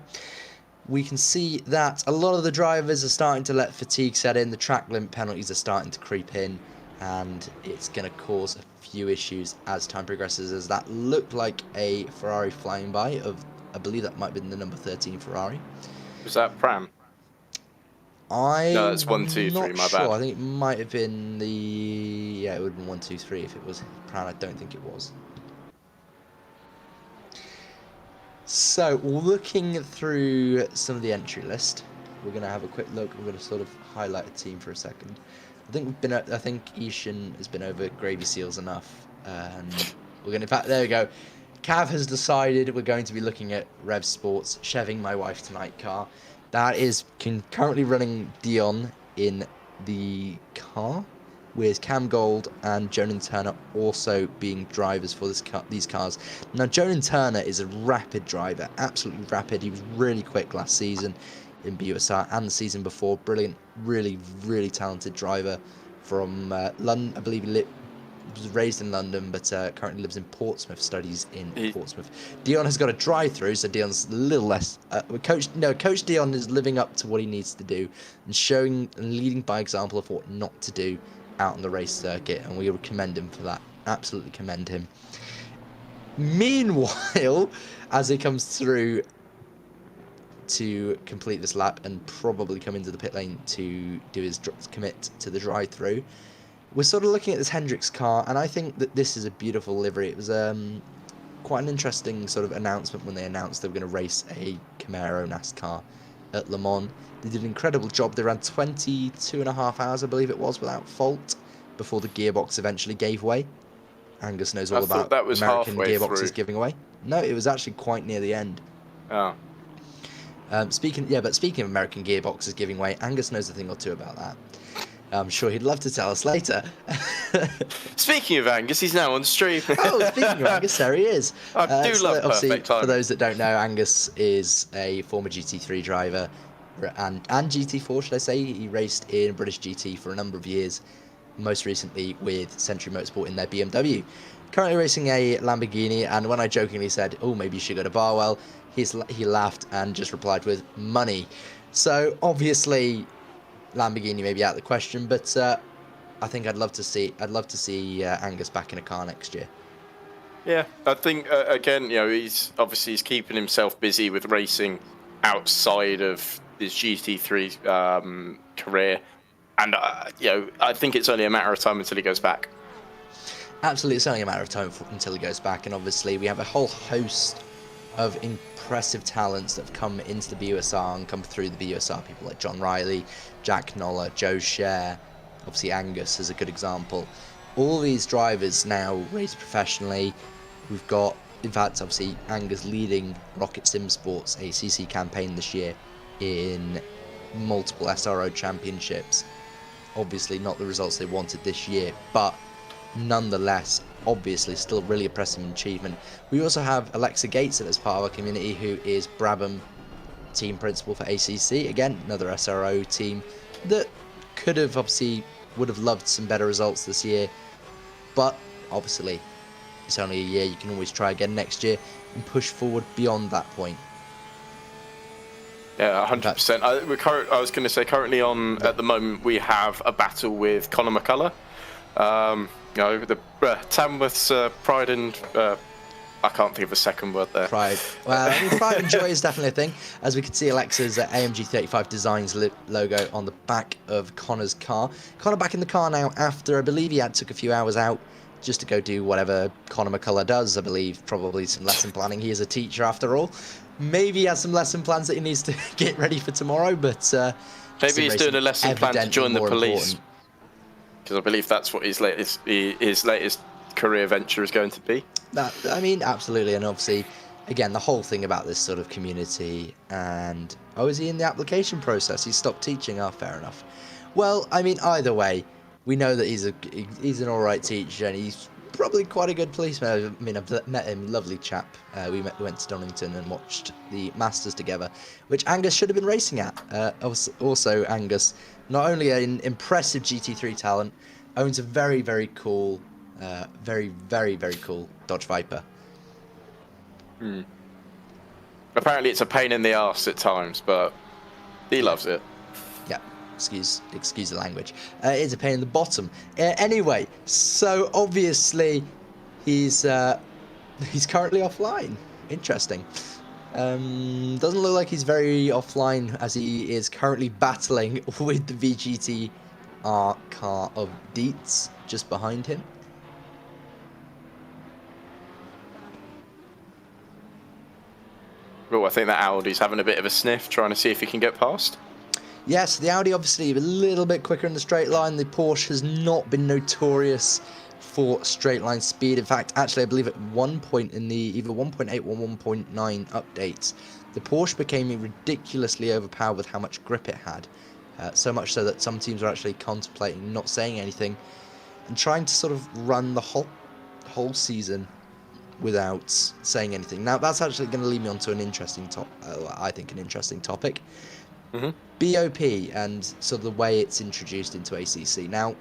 we can see that a lot of the drivers are starting to let fatigue set in. The track limit penalties are starting to creep in, and it's going to cause a few issues as time progresses, as that looked like a Ferrari flying by of, I believe that might have been the number 13 Ferrari. Was that Pram? No, that's 1, 2, 3, my bad. I think it might have been it would have been 1, 2, 3 if it was Pram. I don't think it was. So, looking through some of the entry list, we're going to have a quick look. We're going to sort of highlight a team for a second. I think Ishin has been over Gravy Seals enough, and we're going to. In fact, there we go. Cav has decided we're going to be looking at Rev Sports Cheving My Wife Tonight car. That is currently running Dion in the car, with Cam Gold and Jonan Turner also being drivers for these cars. Now, Jonan Turner is a rapid driver, absolutely rapid. He was really quick last season in BUSR and the season before. Brilliant, really, really talented driver from London. I believe he was raised in London, but currently lives in Portsmouth, studies in Portsmouth. Dion has got a drive-through, so Dion's a little less... Coach Dion is living up to what he needs to do and showing and leading by example of what not to do out on the race circuit, and we would commend him for that. Absolutely commend him. Meanwhile, as he comes through to complete this lap and probably come into the pit lane to do his commit to the drive-through. We're sort of looking at this Hendricks car, and I think that this is a beautiful livery. It was quite an interesting sort of announcement when they announced they were going to race a Camaro NASCAR at Le Mans. They did an incredible job. They ran 22.5 hours, I believe it was, without fault, before the gearbox eventually gave way. Angus knows all about that was American halfway gearboxes through. giving way. No, it was actually quite near the end. Oh. Speaking of American gearboxes giving way, Angus knows a thing or two about that. I'm sure he'd love to tell us later. Speaking of Angus, he's now on stream. Oh, speaking of Angus, there he is. I do love obviously, perfect timing. for those that don't know, Angus is a former GT3 driver and GT4, should I say. He raced in British GT for a number of years, most recently with Century Motorsport in their BMW. Currently racing a Lamborghini, and when I jokingly said, oh, maybe you should go to Barwell, he laughed and just replied with money. So obviously Lamborghini may be out of the question, but I think I'd love to see Angus back in a car next year. Yeah, I think again, he's keeping himself busy with racing outside of his GT3 career, and I think it's only a matter of time until he goes back. Absolutely, it's only a matter of time until he goes back, and obviously we have a whole host of impressive talents that have come into the BUSR and come through the BUSR. People like John Riley, Jack Noller, Joe Scher, obviously Angus is a good example. All these drivers now race professionally. We've got, in fact, obviously Angus leading Rocket Sim Sports ACC campaign this year in multiple SRO championships. Obviously not the results they wanted this year, but nonetheless, obviously still really impressive achievement. We also have Alexa Gates as part of our community, who is Brabham team principal for ACC. Again, another SRO team that would have loved some better results this year, but obviously it's only a year. You can always try again next year and push forward beyond that point. Yeah, 100%. I was going to say, currently on at the moment we have a battle with Conor McCullough. The Tamworth's pride and I can't think of a second word there. Pride. Well, I mean, pride and joy is definitely a thing. As we can see, Alexa's AMG 35 Designs logo on the back of Connor's car. Connor back in the car now after, I believe, took a few hours out just to go do whatever Conor McCullough does. I believe probably some lesson planning. He is a teacher after all. Maybe he has some lesson plans that he needs to get ready for tomorrow, but maybe he's doing a lesson plan to join the police. Because I believe that's what his latest career venture is going to be. Absolutely, and obviously, again, the whole thing about this sort of community, and is he in the application process? He stopped teaching. Oh, fair enough. Well, either way, we know that he's an all right teacher, and he's probably quite a good policeman. I've met him, lovely chap. We went to Donington and watched the Masters together, which Angus should have been racing at. Also, Angus, not only an impressive GT3 talent, owns a very, very cool, very, very, very cool Dodge Viper. Apparently it's a pain in the arse at times, but he loves it. Yeah, excuse the language. It's a pain in the bottom. Anyway, so obviously he's currently offline. Interesting. Doesn't look like he's very offline, as he is currently battling with the VGT-R car of Dietz just behind him. Well, I think that Audi's having a bit of a sniff, trying to see if he can get past. Yes, the Audi obviously a little bit quicker in the straight line. The Porsche has not been notorious for straight line speed. In fact, actually, I believe at one point in the either 1.8 or 1.9 updates, the Porsche became ridiculously overpowered with how much grip it had. So much so that some teams were actually contemplating not saying anything and trying to sort of run the whole season without saying anything. Now, that's actually going to lead me on to an interesting topic. Mm-hmm. BOP and sort of the way it's introduced into ACC. Now,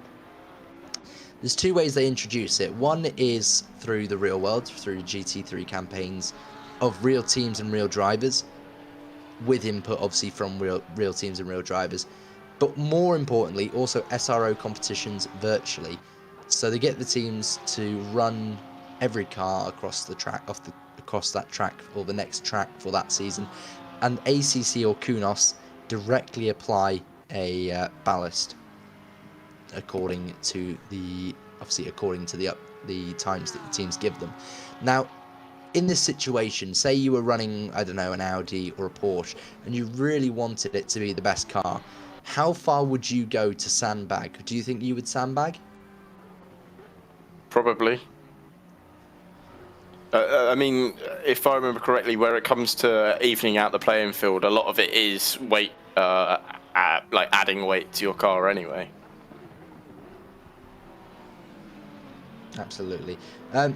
there's two ways they introduce it. One is through the real world, through GT3 campaigns of real teams and real drivers, with input obviously from real teams and real drivers. But more importantly, also SRO competitions virtually. So they get the teams to run every car across the track, across that track or the next track for that season, and ACC or Kunos directly apply a ballast according to the times that the teams give them. Now, in this situation, say you were running, I don't know, an Audi or a Porsche, and you really wanted it to be the best car, how far would you go to sandbag? Do you think you would sandbag? Probably. I mean, if I remember correctly, where it comes to evening out the playing field, a lot of it is weight, like adding weight to your car anyway. Absolutely.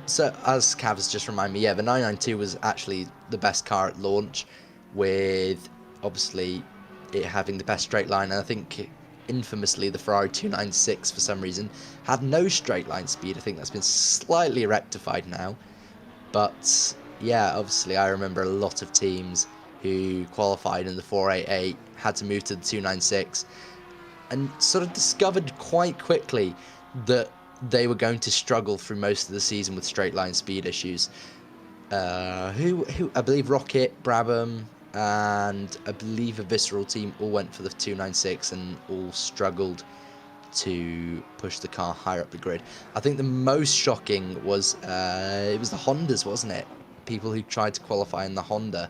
So, as Cav has just reminded me, yeah, the 992 was actually the best car at launch, with obviously it having the best straight line. And I think infamously the Ferrari 296 for some reason had no straight line speed. I think that's been slightly rectified now. But yeah, obviously I remember a lot of teams who qualified in the 488 had to move to the 296 and sort of discovered quite quickly that they were going to struggle through most of the season with straight line speed issues. Who I believe Rocket, Brabham, and I believe a Visceral team all went for the 296 and all struggled to push the car higher up the grid. I think the most shocking was it was the Hondas, wasn't it? People who tried to qualify in the Honda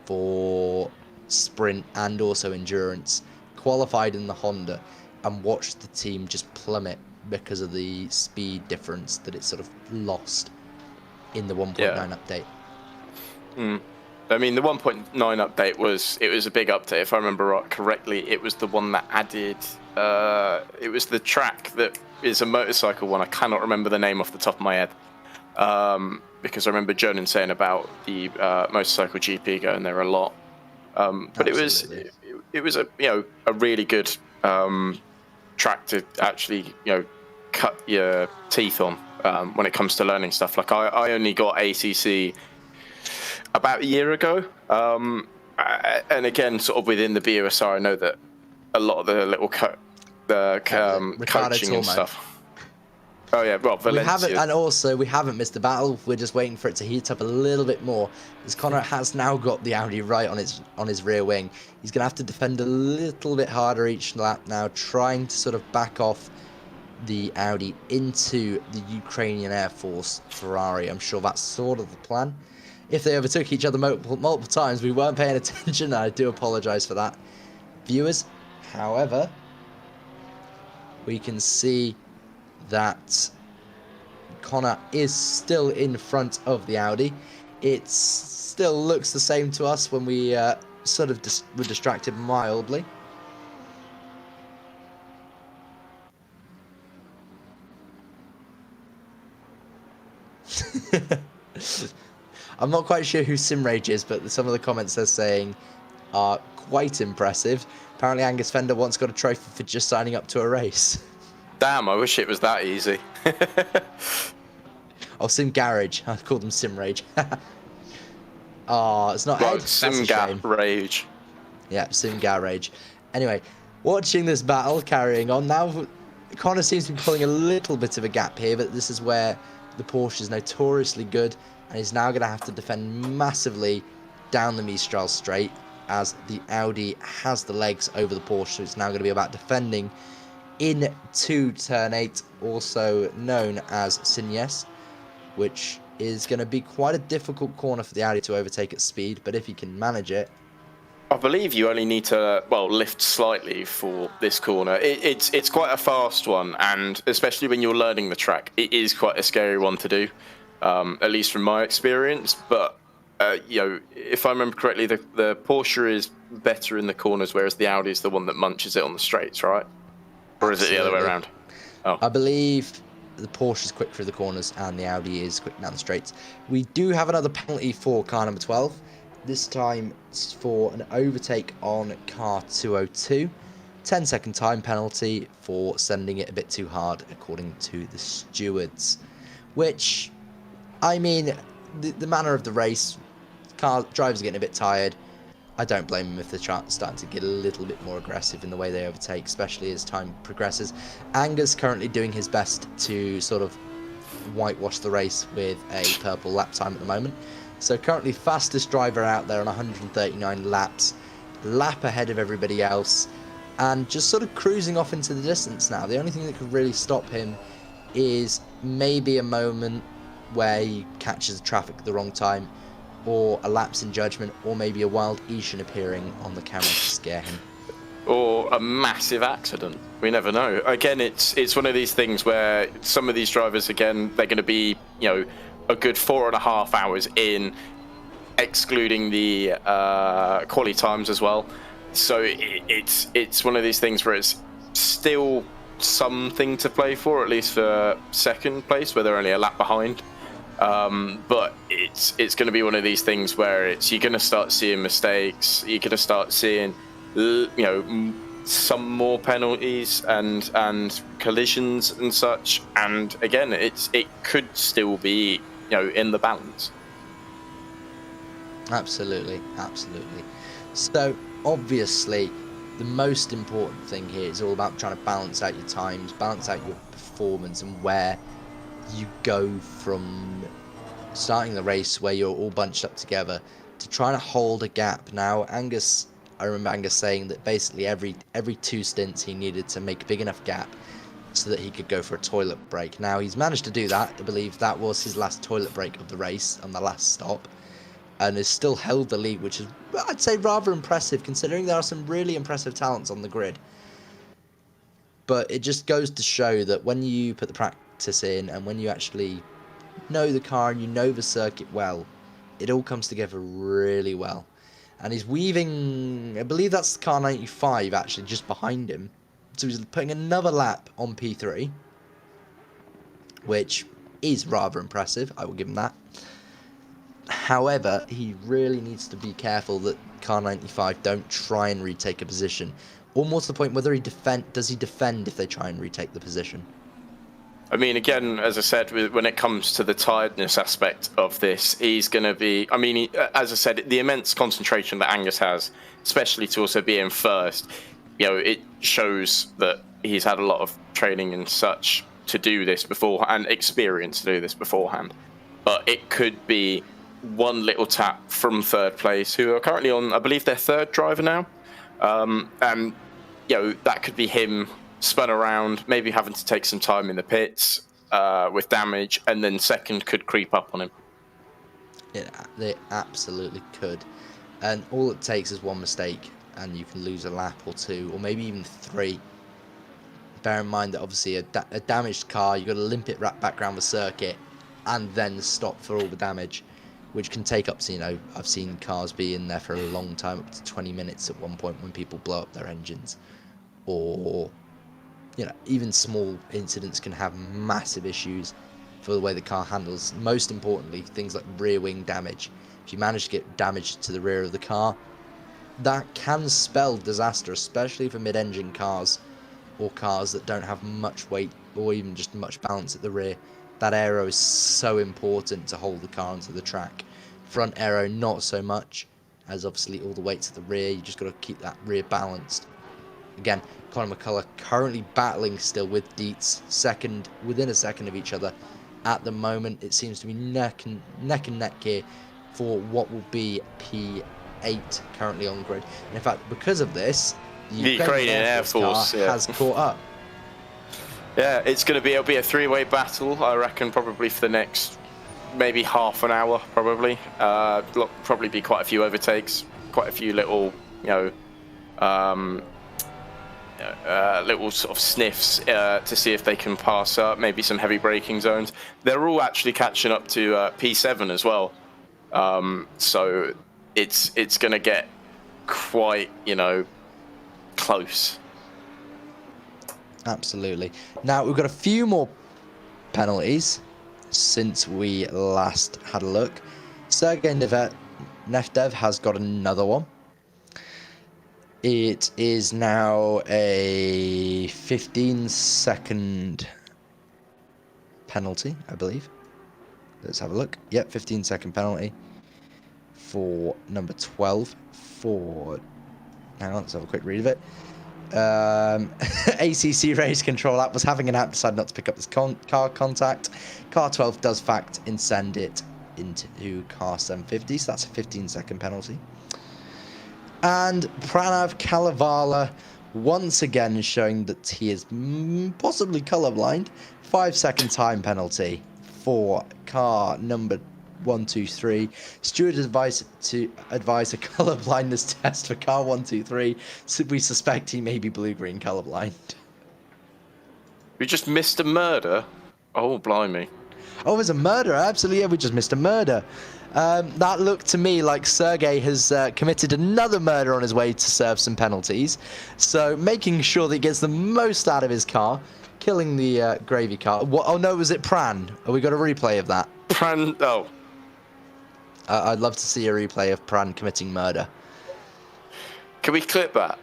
for sprint and also endurance qualified in the Honda and watched the team just plummet because of the speed difference that it sort of lost in the 1.9 update. I mean, the 1.9 update was a big update. If I remember correctly, it was the one that added. It was the track that is a motorcycle one. I cannot remember the name off the top of my head, because I remember Jonan saying about the motorcycle GP going there a lot. But Absolutely. it was a really good track to actually cut your teeth on when it comes to learning stuff. Like I only got ACC about a year ago, and again, sort of within the BUSR, I know that a lot of the little coaching and stuff. Oh yeah, well, Valencia. We haven't missed the battle. We're just waiting for it to heat up a little bit more, as Connor has now got the Audi right on his rear wing. He's going to have to defend a little bit harder each lap now, trying to sort of back off the Audi into the Ukrainian Air Force Ferrari. I'm sure that's sort of the plan. If they overtook each other multiple times, we weren't paying attention. I do apologise for that, viewers. However, we can see that Connor is still in front of the Audi. It still looks the same to us when we sort of were distracted mildly. I'm not quite sure who Simrage is, but some of the comments they're saying are quite impressive. Apparently Angus Fender once got a trophy for just signing up to a race. Damn, I wish it was that easy. Oh, Sim Garage. I called them Simrage. Oh, it's not Ed. Sim Garage. Yeah, Sim Garage. Anyway, watching this battle carrying on now, Connor seems to be pulling a little bit of a gap here, but this is where the Porsche is notoriously good, and he's now going to have to defend massively down the Mistral straight, as the Audi has the legs over the Porsche, so it's now going to be about defending into turn 8, also known as Signes, which is going to be quite a difficult corner for the Audi to overtake at speed, but if he can manage it. I believe you only need to, lift slightly for this corner. It's quite a fast one, and especially when you're learning the track, it is quite a scary one to do, at least from my experience. But, if I remember correctly, the Porsche is better in the corners, whereas the Audi is the one that munches it on the straights, right? Or is it the other way around? Oh. I believe the Porsche is quick through the corners and the Audi is quick down the straights. We do have another penalty for car number 12. This time it's for an overtake on car 202. 10-second time penalty for sending it a bit too hard, according to the stewards. Which, I mean, the manner of the race, drivers are getting a bit tired. I don't blame them if they're starting to get a little bit more aggressive in the way they overtake, especially as time progresses. Angus currently doing his best to sort of whitewash the race with a purple lap time at the moment. So currently fastest driver out there on 139 laps, lap ahead of everybody else, and just sort of cruising off into the distance now. The only thing that could really stop him is maybe a moment where he catches the traffic at the wrong time, or a lapse in judgment, or maybe a wild Ishan appearing on the camera to scare him. Or a massive accident. We never know. Again, it's one of these things where some of these drivers, again, they're going to be, a good 4.5 hours in, excluding the quali times as well. So it's one of these things where it's still something to play for, at least for second place, where they're only a lap behind. But it's going to be one of these things where you're going to start seeing mistakes. You're going to start seeing, some more penalties and collisions and such. And again, it could still be, in the balance. Absolutely. So obviously, the most important thing here is all about trying to balance out your times, balance out your performance, and where you go from starting the race where you're all bunched up together to trying to hold a gap. Now, I remember Angus saying that basically every 2 stints he needed to make a big enough gap so that he could go for a toilet break. Now, he's managed to do that. I believe that was his last toilet break of the race on the last stop, and has still held the lead, which is, I'd say, rather impressive, considering there are some really impressive talents on the grid. But it just goes to show that when you put the practice in, and when you actually know the car and you know the circuit well, it all comes together really well. And he's weaving, I believe that's car 95 actually, just behind him. So he's putting another lap on P3, which is rather impressive, I will give him that. However, he really needs to be careful that car 95 don't try and retake a position. Or more to the point, whether does he defend if they try and retake the position? I mean, again, as I said, when it comes to the tiredness aspect of this, he's going to be... I mean, as I said, the immense concentration that Angus has, especially to also be in first, it shows that he's had a lot of training and such to do this before, and experience to do this beforehand. But it could be one little tap from third place, who are currently on, I believe, their third driver now. And, that could be him spun around, maybe having to take some time in the pits with damage, and then second could creep up on him. Yeah, they absolutely could. And all it takes is one mistake, and you can lose a lap or 2, or maybe even 3. Bear in mind that obviously a damaged car, you've got to limp it back around the circuit, and then stop for all the damage, which can take up to, I've seen cars be in there for a long time, up to 20 minutes at one point when people blow up their engines. Or, even small incidents can have massive issues for the way the car handles. Most importantly, things like rear wing damage. If you manage to get damage to the rear of the car, that can spell disaster, especially for mid-engine cars or cars that don't have much weight or even just much balance at the rear. That aero is so important to hold the car onto the track. Front aero, not so much, as obviously all the weight's at the rear. You just got to keep that rear balanced. Again, Conor McCullough currently battling still with Dietz, within a second of each other. At the moment, it seems to be neck and neck here for what will be P8 currently on grid. And in fact, because of this, the Ukrainian Air Force has caught up. Yeah, it'll be a 3-way battle, I reckon, probably for the next maybe half an hour, probably. Probably be quite a few overtakes, quite a few little, little sort of sniffs to see if they can pass up, maybe some heavy braking zones. They're all actually catching up to P7 as well. So it's going to get quite, close. Absolutely. Now, we've got a few more penalties since we last had a look. Sergei Neftev has got another one. It is now a 15-second penalty, I believe. Let's have a look. Yep, 15-second penalty for number 12 for... Hang on, let's have a quick read of it. ACC race control app was having an app, decided not to pick up this car contact. Car 12 does fact and send it into car 750, so that's a 15-second penalty. And Pranav Kalevala once again showing that he is possibly colorblind. 5-second time penalty for car number 123. Stewart advised a color blindness test for car 123. So we suspect he may be blue-green colorblind. We just missed a murder. Oh, blimey. Oh, there's a murder. Absolutely, yeah, we just missed a murder. That looked to me like Sergey has committed another murder on his way to serve some penalties. So making sure that he gets the most out of his car, killing the gravy car. Oh no, was it Pran? Oh, we got a replay of that. Pran, oh. I'd love to see a replay of Pran committing murder. Can we clip that?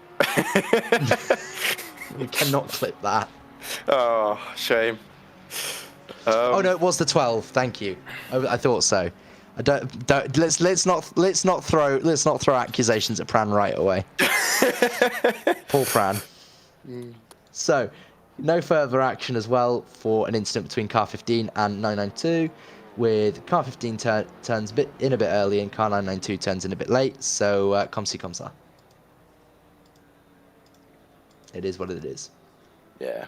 We cannot clip that. Oh, shame. Oh no, it was the 12. Thank you. I thought so. I don't. Let's not throw accusations at Pran right away. Poor Pran. So, no further action as well for an incident between car 15 and 992. With car 15 turns in a bit early and car 992 turns in a bit late. So, comme ci, comme ça. It is what it is. Yeah.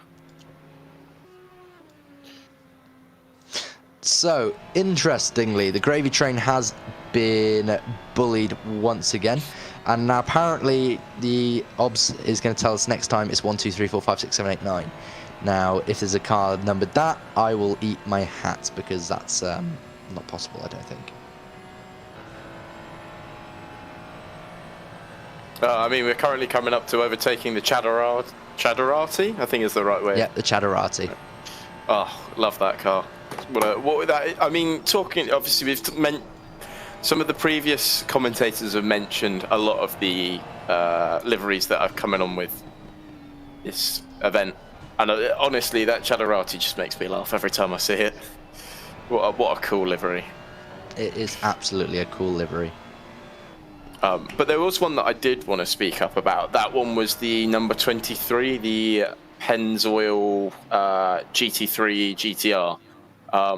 So, interestingly, the gravy train has been bullied once again. And now apparently the OBS is going to tell us next time it's 1, 2, 3, 4, 5, 6, 7, 8, 9. Now, if there's a car numbered that, I will eat my hat because that's not possible, I don't think. I mean, we're currently coming up to overtaking the Chadarati, I think is the right way. Yeah, the Chadarati. Oh, love that car. What would that? I mean, talking obviously, we've meant some of the previous commentators have mentioned a lot of the liveries that are coming on with this event, and honestly, that Chadarati just makes me laugh every time I see it. What a cool livery! It is absolutely a cool livery. But there was one that I did want to speak up about. That one was the number 23, the Pennzoil GT3 GTR.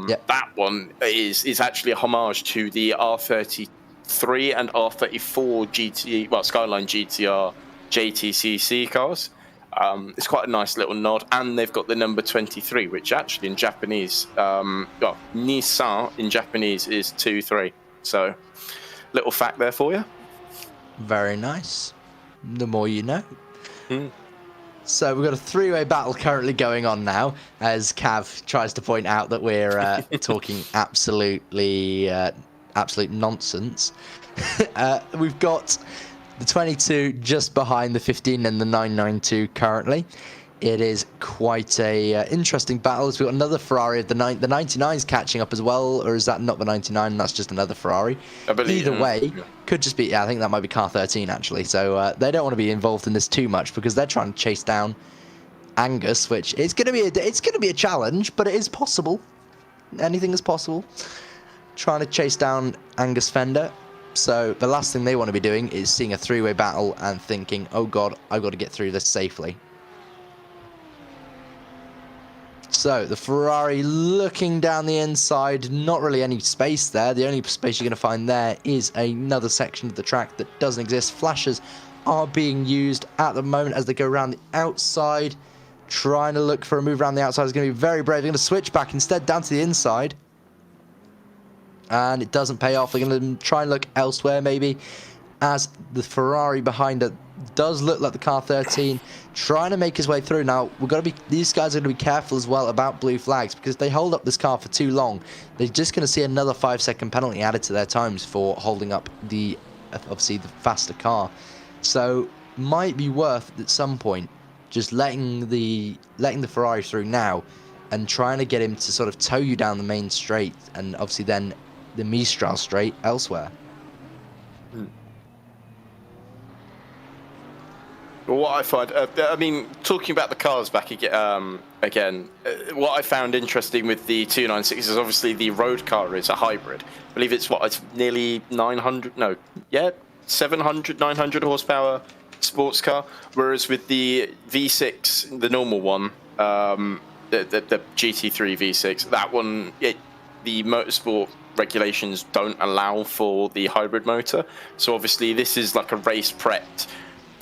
Yep. That one is actually a homage to the R33 and R34 Skyline GTR JTCC cars. It's quite a nice little nod, and they've got the number 23, which actually in Japanese, Nissan in Japanese is 23. So, little fact there for you. Very nice. The more you know. So we've got a three-way battle currently going on now, as Cav tries to point out that we're talking absolute nonsense. We've got the 22 just behind the 15 and the 992 currently. It is quite a interesting battle. We've got another Ferrari. The 99's catching up as well, or is that not the 99? That's just another Ferrari. I believe, Either way, could just be. Yeah, I think that might be car 13 actually. So they don't want to be involved in this too much because they're trying to chase down Angus, which it's going to be a challenge, but it is possible. Anything is possible. Trying to chase down Angus Fender. So the last thing they want to be doing is seeing a three-way battle and thinking, "Oh God, I've got to get through this safely." So, the Ferrari looking down the inside, not really any space there. The only space you're going to find there is another section of the track that doesn't exist. Flashers are being used at the moment as they go around the outside. Trying to look for a move around the outside is going to be very brave. They're going to switch back instead down to the inside. And it doesn't pay off. They're going to try and look elsewhere maybe. As the Ferrari behind it does look like the car 13, trying to make his way through. Now these guys are going to be careful as well about blue flags, because if they hold up this car for too long, they're just going to see another 5-second penalty added to their times for holding up obviously the faster car. So might be worth at some point just letting the Ferrari through now and trying to get him to sort of tow you down the main straight, and obviously then the Mistral straight elsewhere. What I find, I mean, talking about the cars back again, what I found interesting with the 296 is obviously the road car is a hybrid. I believe it's nearly 900 horsepower sports car, whereas with the V6, the normal one, the GT3 V6, that one, the motorsport regulations don't allow for the hybrid motor. So obviously this is like a race prepped,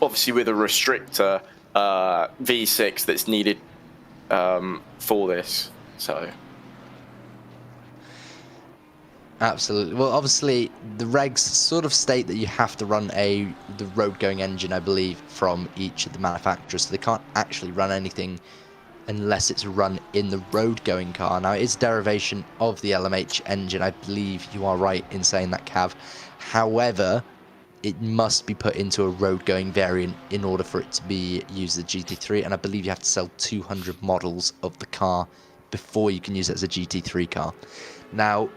obviously with a restrictor V6 that's needed for this. So absolutely. Well, obviously the regs sort of state that you have to run the road going engine, I believe, from each of the manufacturers, so they can't actually run anything unless it's run in the road going car. Now, it is a derivation of the LMH engine, I believe you are right in saying that, Cav. However, it must be put into a road going variant in order for it to be used as a GT3, and I believe you have to sell 200 models of the car before you can use it as a GT3 car. Now,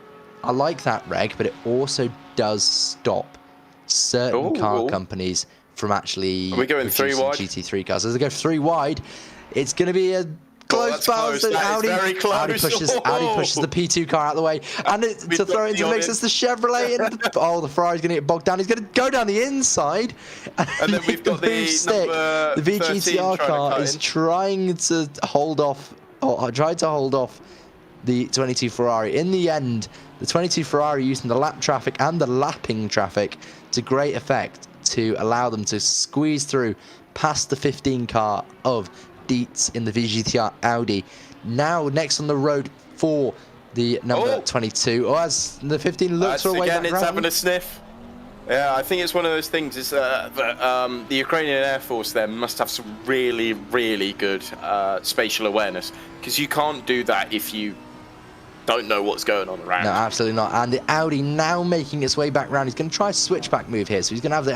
I like that reg, but it also does stop certain car companies from actually Are we going producing 3 wide? GT3 cars. As they go 3 wide, it's going to be a close battle. Close. That is very close. Audi pushes the P2 car out of the way, and to throw into the mix, it's the Chevrolet. And the Ferrari's going to get bogged down. He's going to go down the inside, and then we've got the VGTR car is trying to hold off, or tried to hold off the 22 Ferrari. In the end, the 22 Ferrari using the lap traffic and the lapping traffic to great effect to allow them to squeeze through past the 15 car of Dietz in the VGTR Audi. Now next on the road for the number 22. Oh, as the 15 looks for a way back it's round. having a sniff. Yeah, I think it's one of those things is that the Ukrainian Air Force then must have some really, really good spatial awareness, because you can't do that if you don't know what's going on around. No, absolutely not. And the Audi now making its way back round. He's going to try a switchback move here. So he's going to have the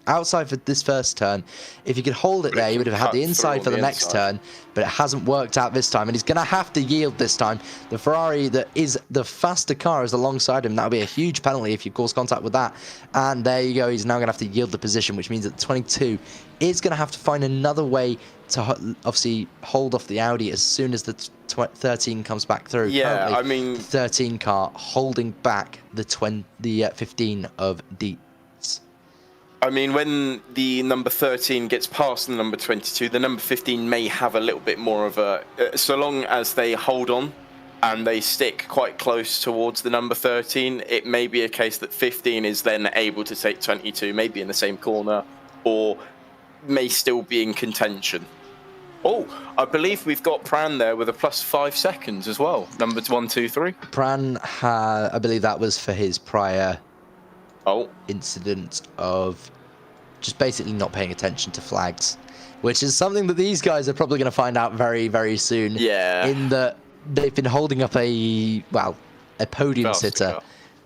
outside for this first turn. If he could hold it there, he would have had the inside for the next turn, but it hasn't worked out this time, and he's going to have to yield this time. The Ferrari that is the faster car is alongside him. That'll be a huge penalty if you cause contact with that. And there you go. He's now going to have to yield the position, which means that 22 is going to have to find another way to obviously hold off the Audi as soon as the 13 comes back through. Yeah, currently, I mean, the 13 car holding back the 15 of Dietz. I mean, when the number 13 gets past the number 22, the number 15 may have a little bit more of a... so long as they hold on and they stick quite close towards the number 13, it may be a case that 15 is then able to take 22, maybe in the same corner, or may still be in contention. Oh, I believe we've got Pran there with a plus 5 seconds as well. Number 1, 2, 3. Pran, I believe that was for his prior incident of just basically not paying attention to flags, which is something that these guys are probably going to find out very, very soon. Yeah. In that they've been holding up a podium sitter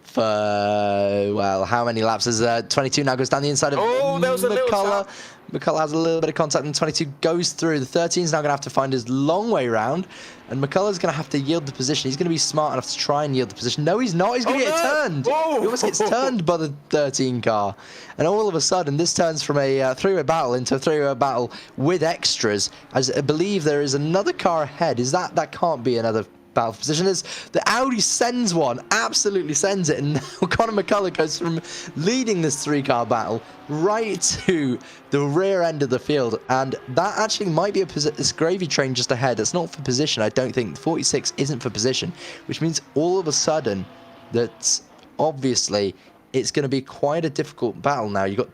for, how many laps? As 22 now goes down the inside of McCullough. McCullough has a little bit of contact, and 22 goes through. The 13 is now going to have to find his long way round, and McCullough's going to have to yield the position. He's going to be smart enough to try and yield the position. No, he's not. He's going to get turned. He almost gets turned by the 13 car. And all of a sudden, this turns from a three-way battle into a three-way battle with extras, as I believe there is another car ahead. That can't be another battle for position. Is the Audi sends one, absolutely sends it, and now Conor McCullough goes from leading this 3-car battle right to the rear end of the field, and that actually might be this gravy train just ahead. It's not for position, I don't think. 46 isn't for position, which means all of a sudden that obviously it's going to be quite a difficult battle now. You got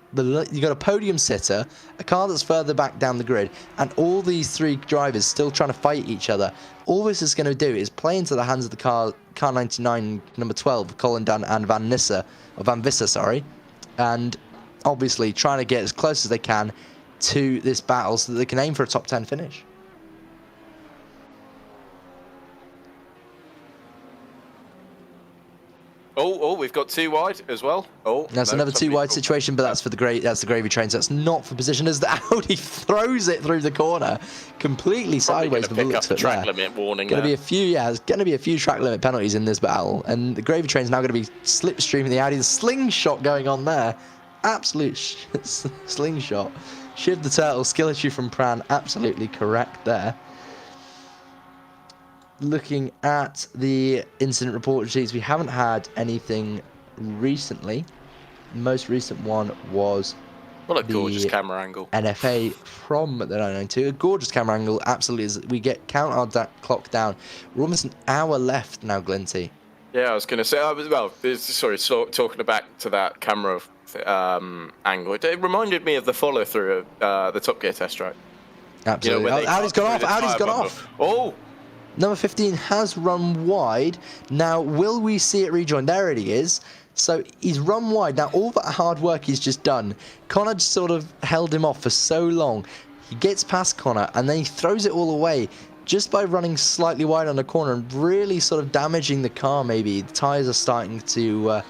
a podium sitter, a car that's further back down the grid, and all these 3 drivers still trying to fight each other. All this is going to do is play into the hands of the car 99, number 12, Colin Dunn and Van Visser, sorry, and obviously trying to get as close as they can to this battle so that they can aim for a top 10 finish. Oh, we've got 2 wide as well. That's another 2 wide situation, but that's for the gravy train, so that's not for position, as the Audi throws it through the corner completely sideways. Probably pick up the track limit warning. There's going to be a few track limit penalties in this battle, and the gravy train's now going to be slipstreaming the Audi. The slingshot going on there, absolute slingshot. Shiv the Turtle, skill issue from Pran, absolutely correct there. Looking at the incident report sheets, we haven't had anything recently. The most recent one was what a gorgeous camera angle. NFA from the 992. A gorgeous camera angle, absolutely. As we count our clock down. We're almost an hour left now, Glinty, Yeah, I was going to say, talking back to that camera angle, it reminded me of the follow-through of the Top Gear test track. Absolutely. You know, Audi's gone off. Audi's gone off. Oh! Number 15 has run wide. Now, will we see it rejoin? There it is. So he's run wide. Now, all that hard work he's just done, Connor just sort of held him off for so long. He gets past Connor, and then he throws it all away just by running slightly wide on the corner and really sort of damaging the car, maybe. The tyres are starting to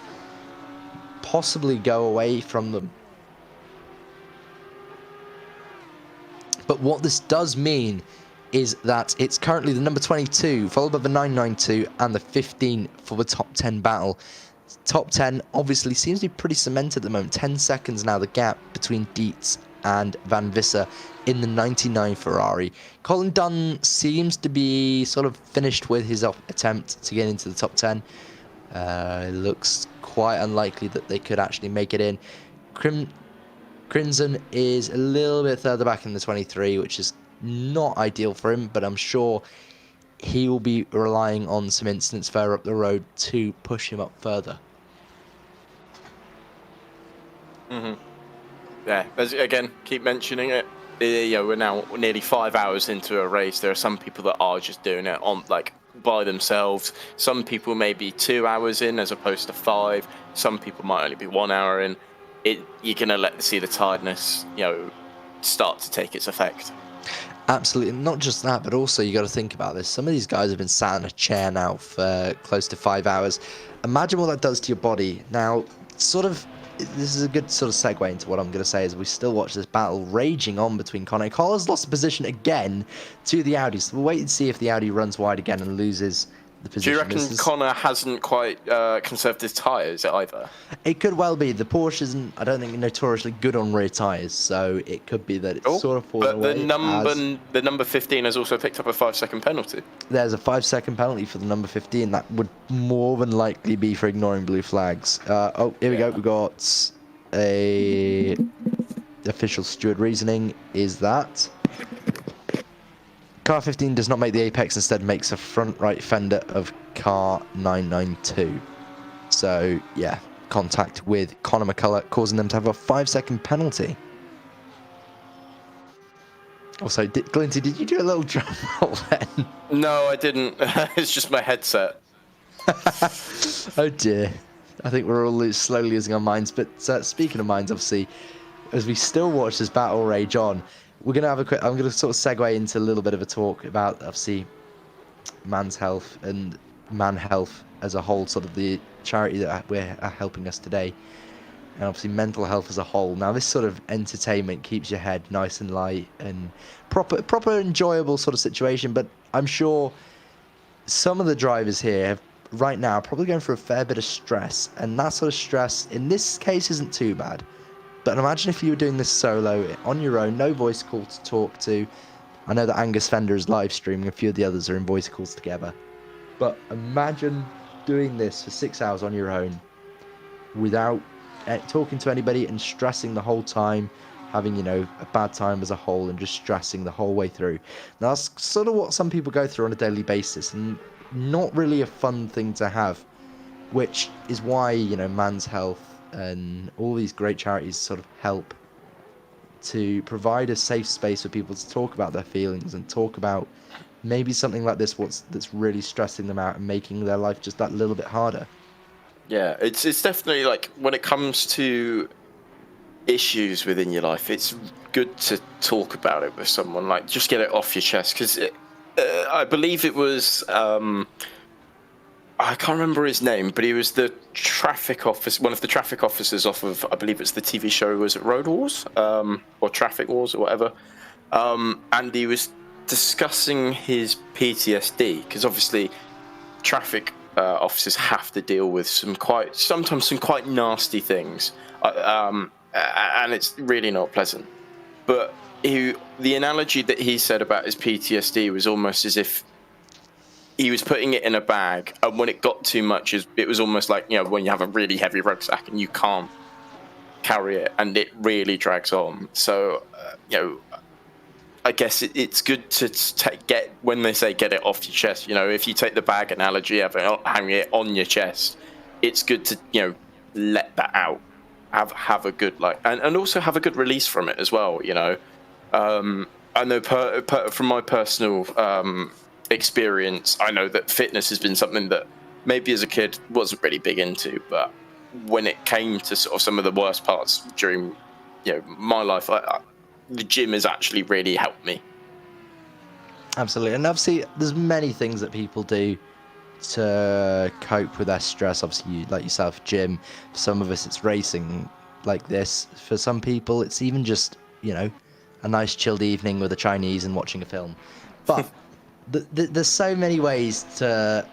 possibly go away from them. But what this does mean is that it's currently the number 22, followed by the 992 and the 15 for the top 10 battle. Top 10 obviously seems to be pretty cemented at the moment. 10 seconds now, the gap between Dietz and Van Visser in the 99 Ferrari. Colin Dunn seems to be sort of finished with his attempt to get into the top 10. It looks quite unlikely that they could actually make it in. Crimson is a little bit further back in the 23, which is not ideal for him, but I'm sure he will be relying on some incidents further up the road to push him up further. Yeah, again, keep mentioning it. We're now nearly 5 hours into a race. There are some people that are just doing it on by themselves. Some people may be 2 hours in as opposed to 5. Some people might only be 1 hour in. You're gonna see the tiredness, start to take its effect. Absolutely, not just that, but also you got to think about this. Some of these guys have been sat in a chair now for close to 5 hours. Imagine what that does to your body. Now, this is a good sort of segue into what I'm going to say as we still watch this battle raging on between Connor. Connor's lost the position again to the Audi, so we'll wait and see if the Audi runs wide again and loses the position. Do you reckon Connor hasn't quite conserved his tyres either? It could well be. The Porsche isn't, I don't think, notoriously good on rear tyres, so it could be that it's sort of fallen away. But the number 15 has also picked up a 5-second penalty. There's a 5-second penalty for the number 15. That would more than likely be for ignoring blue flags. Here we go. We've got a official steward reasoning is that car 15 does not make the apex, instead makes a front right fender of car 992. So, yeah, contact with Conor McCullough, causing them to have a 5-second penalty. Also, Glinty, did you do a little drum roll then? No, I didn't. It's just my headset. Oh dear. I think we're all slowly losing our minds. But speaking of minds, obviously, as we still watch this battle rage on, we're going to have I'm going to sort of segue into a little bit of a talk about, obviously, ManHealth and ManHealth as a whole, sort of the charity that we're helping us today. And obviously mental health as a whole. Now, this sort of entertainment keeps your head nice and light and proper enjoyable sort of situation. But I'm sure some of the drivers here right now are probably going through a fair bit of stress. And that sort of stress, in this case, isn't too bad. But imagine if you were doing this solo, on your own, no voice call to talk to. I know that Angus Fender is live streaming, a few of the others are in voice calls together. But imagine doing this for 6 hours on your own without talking to anybody and stressing the whole time, having, a bad time as a whole and just stressing the whole way through. Now, that's sort of what some people go through on a daily basis and not really a fun thing to have, which is why, ManHealth and all these great charities sort of help to provide a safe space for people to talk about their feelings and talk about maybe something like this, that's really stressing them out and making their life just that little bit harder. Yeah, it's definitely when it comes to issues within your life, it's good to talk about it with someone, just get it off your chest, because I believe it was I can't remember his name, but he was the traffic officer, one of the traffic officers off of, I believe it's the TV show, was it Road Wars, or Traffic Wars or whatever, and he was discussing his PTSD, because obviously traffic officers have to deal with sometimes some quite nasty things, and it's really not pleasant. But the analogy that he said about his PTSD was almost as if he was putting it in a bag, and when it got too much, it was almost like, when you have a really heavy rucksack and you can't carry it, and it really drags on. So, I guess it's good to get, when they say get it off your chest, you know, if you take the bag analogy, hang it on your chest, it's good to, you know, let that out, have a good, like, and also have a good release from it as well, you know. I know from my personal experience, I know that fitness has been something that maybe as a kid wasn't really big into, but when it came to sort of some of the worst parts during, you know, my life, the gym has actually really helped me. Absolutely. And obviously there's many things that people do to cope with their stress. Obviously, you, like yourself, gym. For some of us it's racing like this. For some people it's even just, you know, a nice chilled evening with a Chinese and watching a film. But there's so many ways to,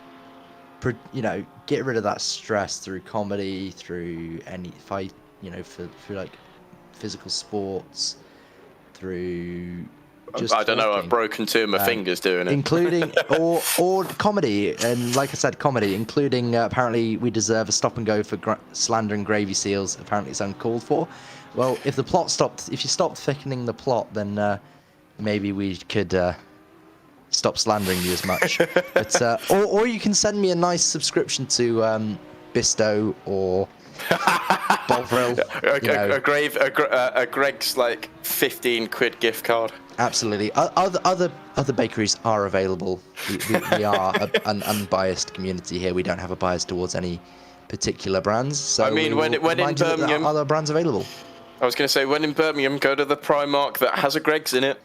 you know, get rid of that stress through comedy, through any fight, you know, through like physical sports, through just I don't know, talking. I've broken two of my fingers doing it. Including, or comedy, and like I said, comedy, including apparently we deserve a stop and go for slandering gravy seals. Apparently it's uncalled for. Well, if you stopped thickening the plot, then maybe we could stop slandering you as much. But or you can send me a nice subscription to Bisto or Bovril. A Greg's like 15 quid gift card. Absolutely. Other bakeries are available. We are an unbiased community here. We don't have a bias towards any particular brands. So I mean, when in Birmingham, there are other brands available. I was going to say, when in Birmingham, go to the Primark that has a Greg's in it.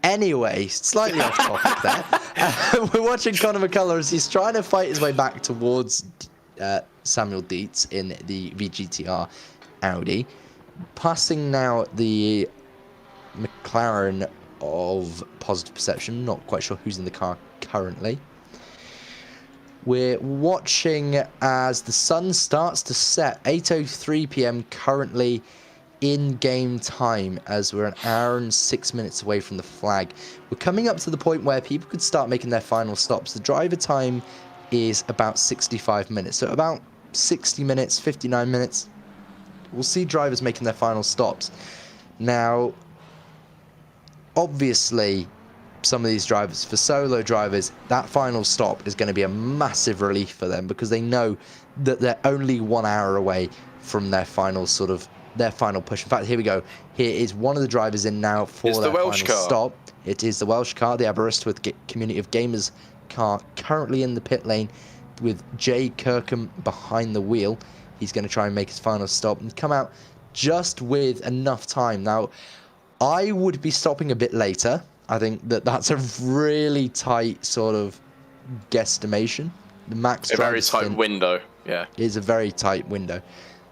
Anyway, slightly off topic there. We're watching Conor McCullough as he's trying to fight his way back towards Samuel Dietz in the VGTR Audi. Passing now the McLaren of Positive Perception. Not quite sure who's in the car currently. We're watching as the sun starts to set. 8:03 p.m. currently in game time, as we're an hour and 6 minutes away from the flag. We're coming up to the point where people could start making their final stops. The driver time is about 65 minutes, so about 60 minutes, 59 minutes. We'll see drivers making their final stops. Now, obviously, some of these drivers, for solo drivers, that final stop is going to be a massive relief for them because they know that they're only 1 hour away from their final push. In fact, here we go. Here is one of the drivers in now for their final stop. It is the Welsh car, the Aberystwyth Community of Gamers car, currently in the pit lane with Jay Kirkham behind the wheel. He's going to try and make his final stop and come out just with enough time. Now, I would be stopping a bit later. I think that's a really tight sort of guesstimation. The max a very tight window, yeah. It's a very tight window.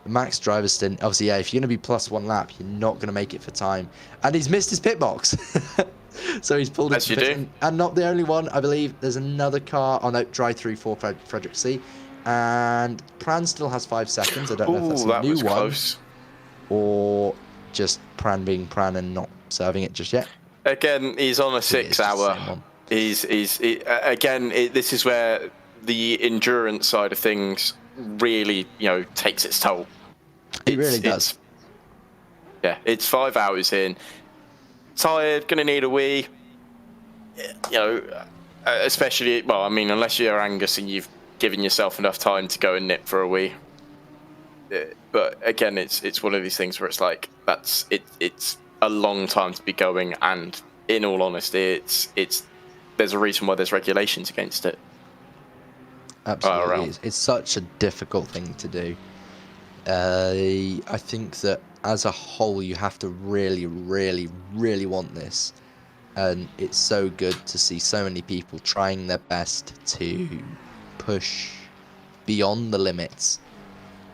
The max driver stint, obviously, yeah, if you're going to be plus one lap, you're not going to make it for time. And he's missed his pit box. So he's pulled it. And not the only one, I believe. There's another car on drive-through for Frederick C. And Pran still has 5 seconds. I don't know if that's a new one. Close. Or just Pran being Pran and not serving it just yet. Again, he's on a 6 hour. This is where the endurance side of things really, takes its toll. It really does. It's 5 hours in. Tired, gonna need a wee. Especially, unless you're Angus and you've given yourself enough time to go and nip for a wee. But again, it's one of these things where it's like it's a long time to be going, and in all honesty, there's a reason why there's regulations against it. Absolutely, it's such a difficult thing to do. I think that as a whole, you have to really, really, really want this, and it's so good to see so many people trying their best to push beyond the limits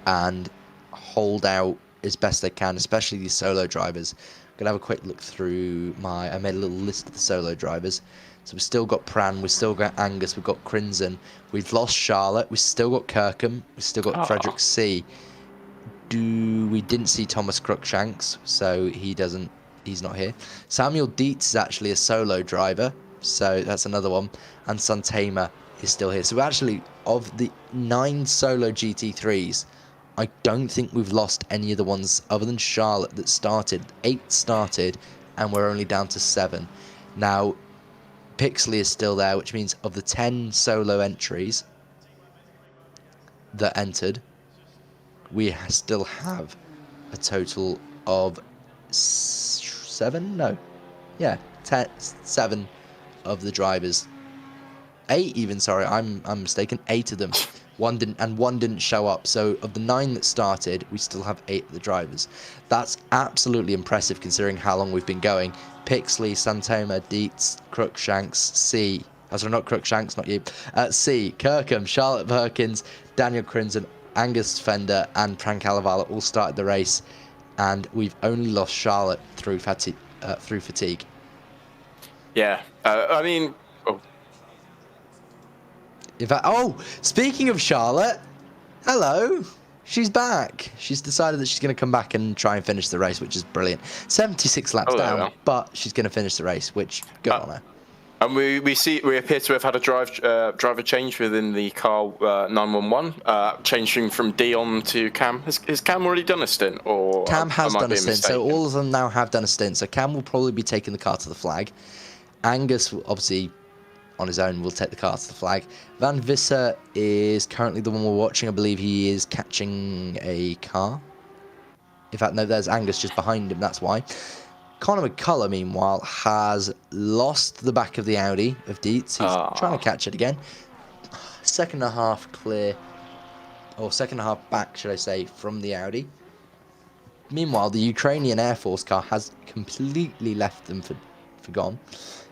and hold out as best they can, especially these solo drivers. I'm gonna have a quick look through I made a little list of the solo drivers. So we've still got Pran, we've still got Angus, we've got Crimson, we've lost Charlotte, we've still got Kirkham, we've still got Frederick C. We didn't see Thomas Cruikshanks, so he's not here. Samuel Dietz is actually a solo driver, so that's another one. And Santema is still here. So actually, of the 9 solo GT3s, I don't think we've lost any of the ones other than Charlotte that started. 8 started, and we're only down to 7. Now, Pixley is still there, which means of the 10 solo entries that entered, we still have a total of 7? No. Yeah, 7 of the drivers. 8 even, sorry, I'm mistaken. 8 of them. One didn't show up. So of the 9 that started, we still have 8 of the drivers. That's absolutely impressive considering how long we've been going. Pixley, Santoma, Dietz, Crookshanks, C. Oh, sorry, not Crookshanks, not you. C. Kirkham, Charlotte Perkins, Daniel Crimson, Angus Fender, and Prank Alavala all started the race, and we've only lost Charlotte through fatigue. Yeah, I mean. In fact, speaking of Charlotte, hello. She's back. She's decided that she's going to come back and try and finish the race, which is brilliant. 76 laps down, but she's going to finish the race, which good on her. And we appear to have had a driver change within the car 911, changing from Dion to Cam. Has Cam already done a stint, or Cam has done a stint? Mistaken? So all of them now have done a stint. So Cam will probably be taking the car to the flag. Angus will obviously, on his own, will take the car to the flag. Van Visser is currently the one we're watching. I believe he is catching a car. In fact, no, there's Angus just behind him. That's why. Conor McCullough, meanwhile, has lost the back of the Audi of Dietz. He's trying to catch it again. Second and a half clear, or second and a half back, should I say, from the Audi. Meanwhile, the Ukrainian Air Force car has completely left them for gone.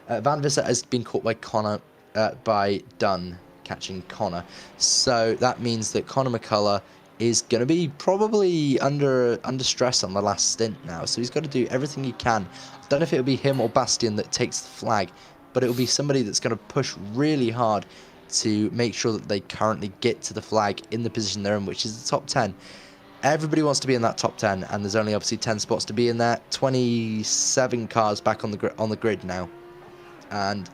Van Visser has been caught by Dunn catching Conor. So that means that Conor McCullough is going to be probably under stress on the last stint now. So he's got to do everything he can. I don't know if it'll be him or Bastian that takes the flag, but it'll be somebody that's going to push really hard to make sure that they currently get to the flag in the position they're in, which is the top 10. Everybody wants to be in that top 10, and there's only obviously 10 spots to be in there. 27 cars back on the grid now, and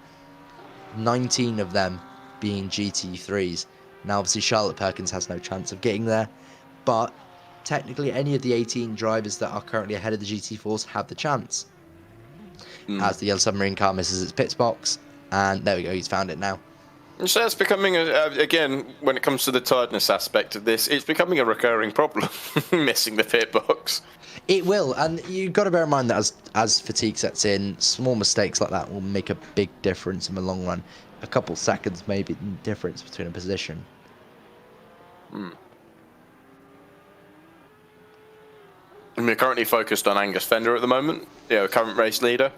19 of them being GT3s. Now, obviously, Charlotte Perkins has no chance of getting there, but technically any of the 18 drivers that are currently ahead of the GT4s have the chance. As the Yellow Submarine car misses its pits box, and there we go, he's found it now. So it's becoming, again, when it comes to the tiredness aspect of this, it's becoming a recurring problem, missing the pit box. It will, and you've got to bear in mind that as fatigue sets in, small mistakes like that will make a big difference in the long run. A couple seconds maybe difference between a position. And we're currently focused on Angus Fender at the moment, current race leader.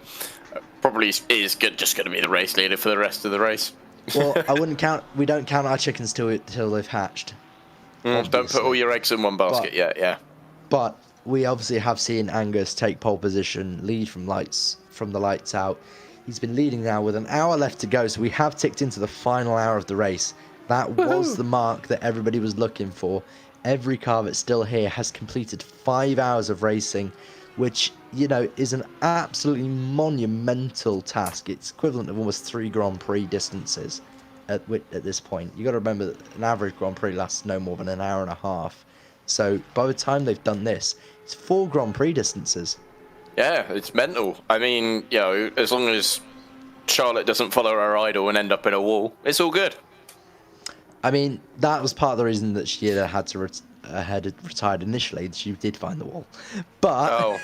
Probably is just going to be the race leader for the rest of the race. Well, we don't count our chickens till they've hatched. Don't put all your eggs in one basket yet, yeah. But we obviously have seen Angus take pole position, lead from the lights out. He's been leading now with an hour left to go, so we have ticked into the final hour of the race. That was the mark that everybody was looking for. Every car that's still here has completed 5 hours of racing, which, is an absolutely monumental task. It's equivalent of almost 3 Grand Prix distances at this point. You've got to remember that an average Grand Prix lasts no more than an hour and a half. So by the time they've done this, it's 4 Grand Prix distances. Yeah, it's mental. I mean, as long as Charlotte doesn't follow her idol and end up in a wall, it's all good. I mean, that was part of the reason that she had retired initially. She did find the wall, but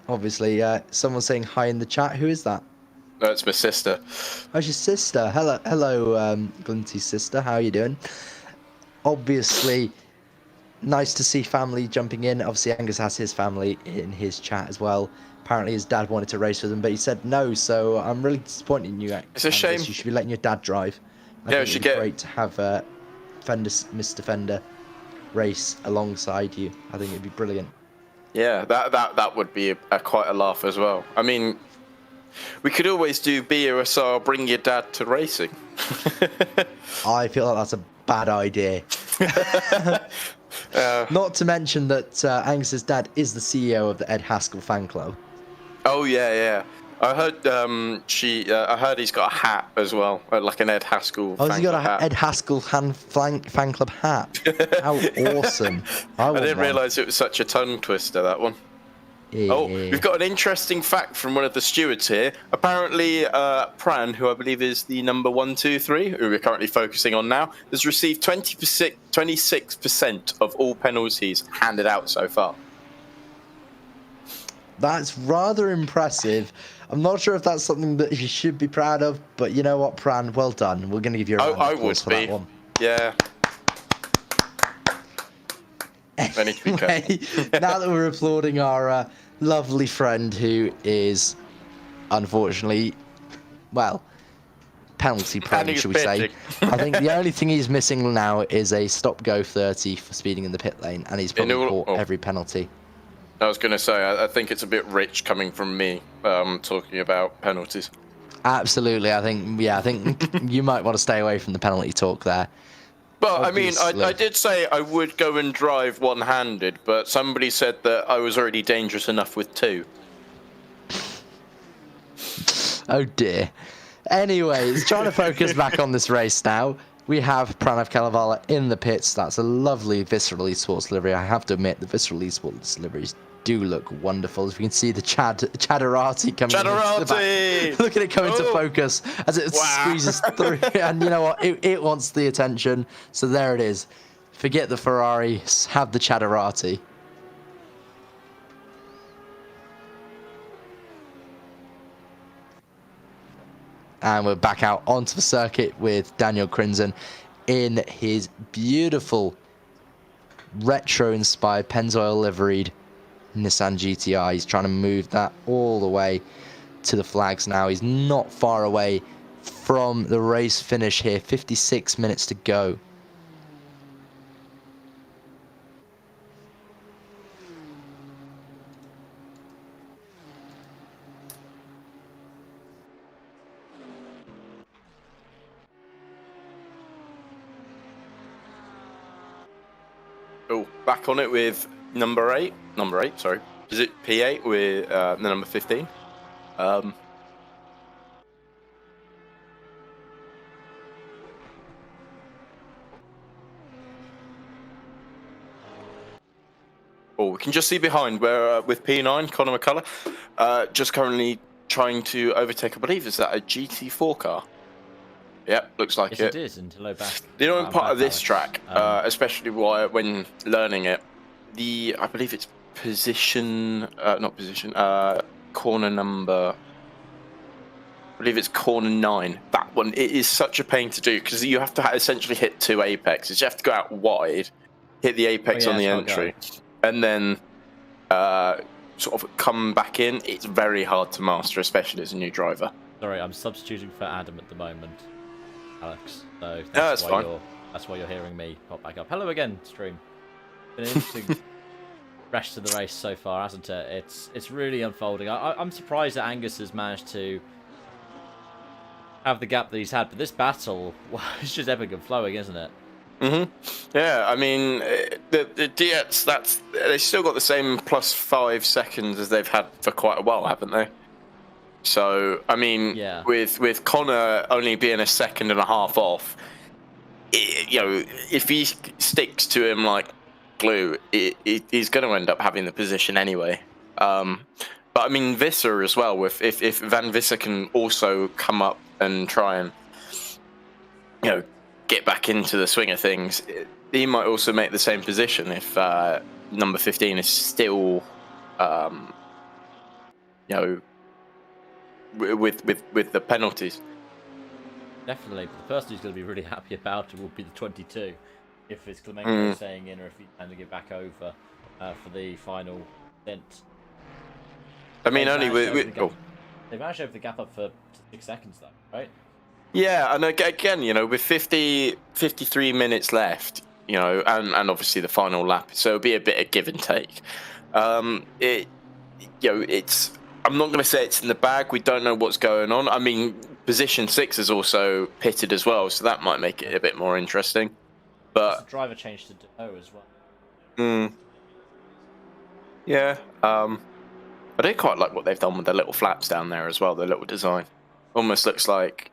obviously, someone's saying hi in the chat. Who is that? That's my sister. Oh, it's your sister. Hello, Glinty's sister. How are you doing? Obviously, nice to see family jumping in. Obviously, Angus has his family in his chat as well. Apparently, his dad wanted to race with him, but he said no. So I'm really disappointed in you. It's a shame. You should be letting your dad drive. I think it'd be great to have Mr. Fender race alongside you. I think it'd be brilliant. Yeah, that would be quite a laugh as well. I mean, we could always do BUSR, bring your dad to racing. I feel like that's a bad idea. Not to mention that Angus's dad is the CEO of the Ed Haskell fan club. Oh, yeah. I heard I heard he's got a hat as well, like an Ed Haskell. Oh, has he fan got club a Ed Haskell fan club hat? How awesome! I didn't realise it was such a tongue twister, that one. Yeah. Oh, we've got an interesting fact from one of the stewards here. Apparently, Pran, who I believe is the number 1, 2, 3, who we're currently focusing on now, has received 26% of all penalties handed out so far. That's rather impressive. I'm not sure if that's something that you should be proud of, but you know what, Pran, well done. We're going to give you a round of applause for that one. Yeah. Anyway, now that we're applauding our lovely friend who is, unfortunately, well, penalty prone, should we say. I think the only thing he's missing now is a stop-go 30 for speeding in the pit lane, and he's probably caught every penalty. I was going to say, I think it's a bit rich coming from me talking about penalties. Absolutely, I think you might want to stay away from the penalty talk there. Well, obviously. I mean, I did say I would go and drive one-handed, but somebody said that I was already dangerous enough with 2. Oh dear. Anyways, trying to focus back on this race now. We have Pranav Kalevala in the pits. That's a lovely Visceral Esports livery. I have to admit, the Visceral Esports liveries do look wonderful. As you can see, the Chadarati coming into the back. Look at it come into focus as it squeezes through. And you know what? It wants the attention. So there it is. Forget the Ferrari. Have the Chadarati. And we're back out onto the circuit with Daniel Crinzen in his beautiful retro-inspired Pennzoil liveried Nissan GTI. He's trying to move that all the way to the flags now. He's not far away from the race finish here. 56 minutes to go. Oh, back on it with number 8. Number 8, sorry. Is it P8 with the number 15? Oh, we can just see behind where with P9, Conor McCullough, just currently trying to overtake, I believe, is that a GT4 car? Yep, looks like yes, it is into low back. The annoying part of this track, especially when learning it, I believe it's corner number. I believe it's corner 9. That one, it is such a pain to do because you have to essentially hit 2 apexes. You have to go out wide, hit the apex on the entry, and then sort of come back in. It's very hard to master, especially as a new driver. Sorry, I'm substituting for Adam at the moment, Alex. So that's fine. That's why you're hearing me pop back up. Hello again, stream. Been an interesting rest of the race so far, hasn't it? It's really unfolding. I'm surprised that Angus has managed to have the gap that he's had, but this battle, well, it's just epic and flowing, isn't it? Yeah, I mean, the Diets, they've still got the same +5 seconds as they've had for quite a while, haven't they? So, I mean, yeah. with Connor only being a second and a half off, if he sticks to him like glue, he's going to end up having the position anyway. But I mean, Visser as well. If Van Visser can also come up and try and get back into the swing of things, he might also make the same position if number 15 is still, with the penalties. Definitely, but the person who's going to be really happy about it will be the 22, if it's Clemenco staying in or if he's trying to get back over for the final stint. I mean, only they managed to open the gap up for 6 seconds, though, right? Yeah, and again, with 53 minutes left, and obviously the final lap, so it'll be a bit of give and take. It's. I'm not going to say it's in the bag. We don't know what's going on. I mean, position 6 is also pitted as well, so that might make it a bit more interesting. But the driver changed to Do as well. Yeah. I do quite like what they've done with the little flaps down there as well. The little design almost looks like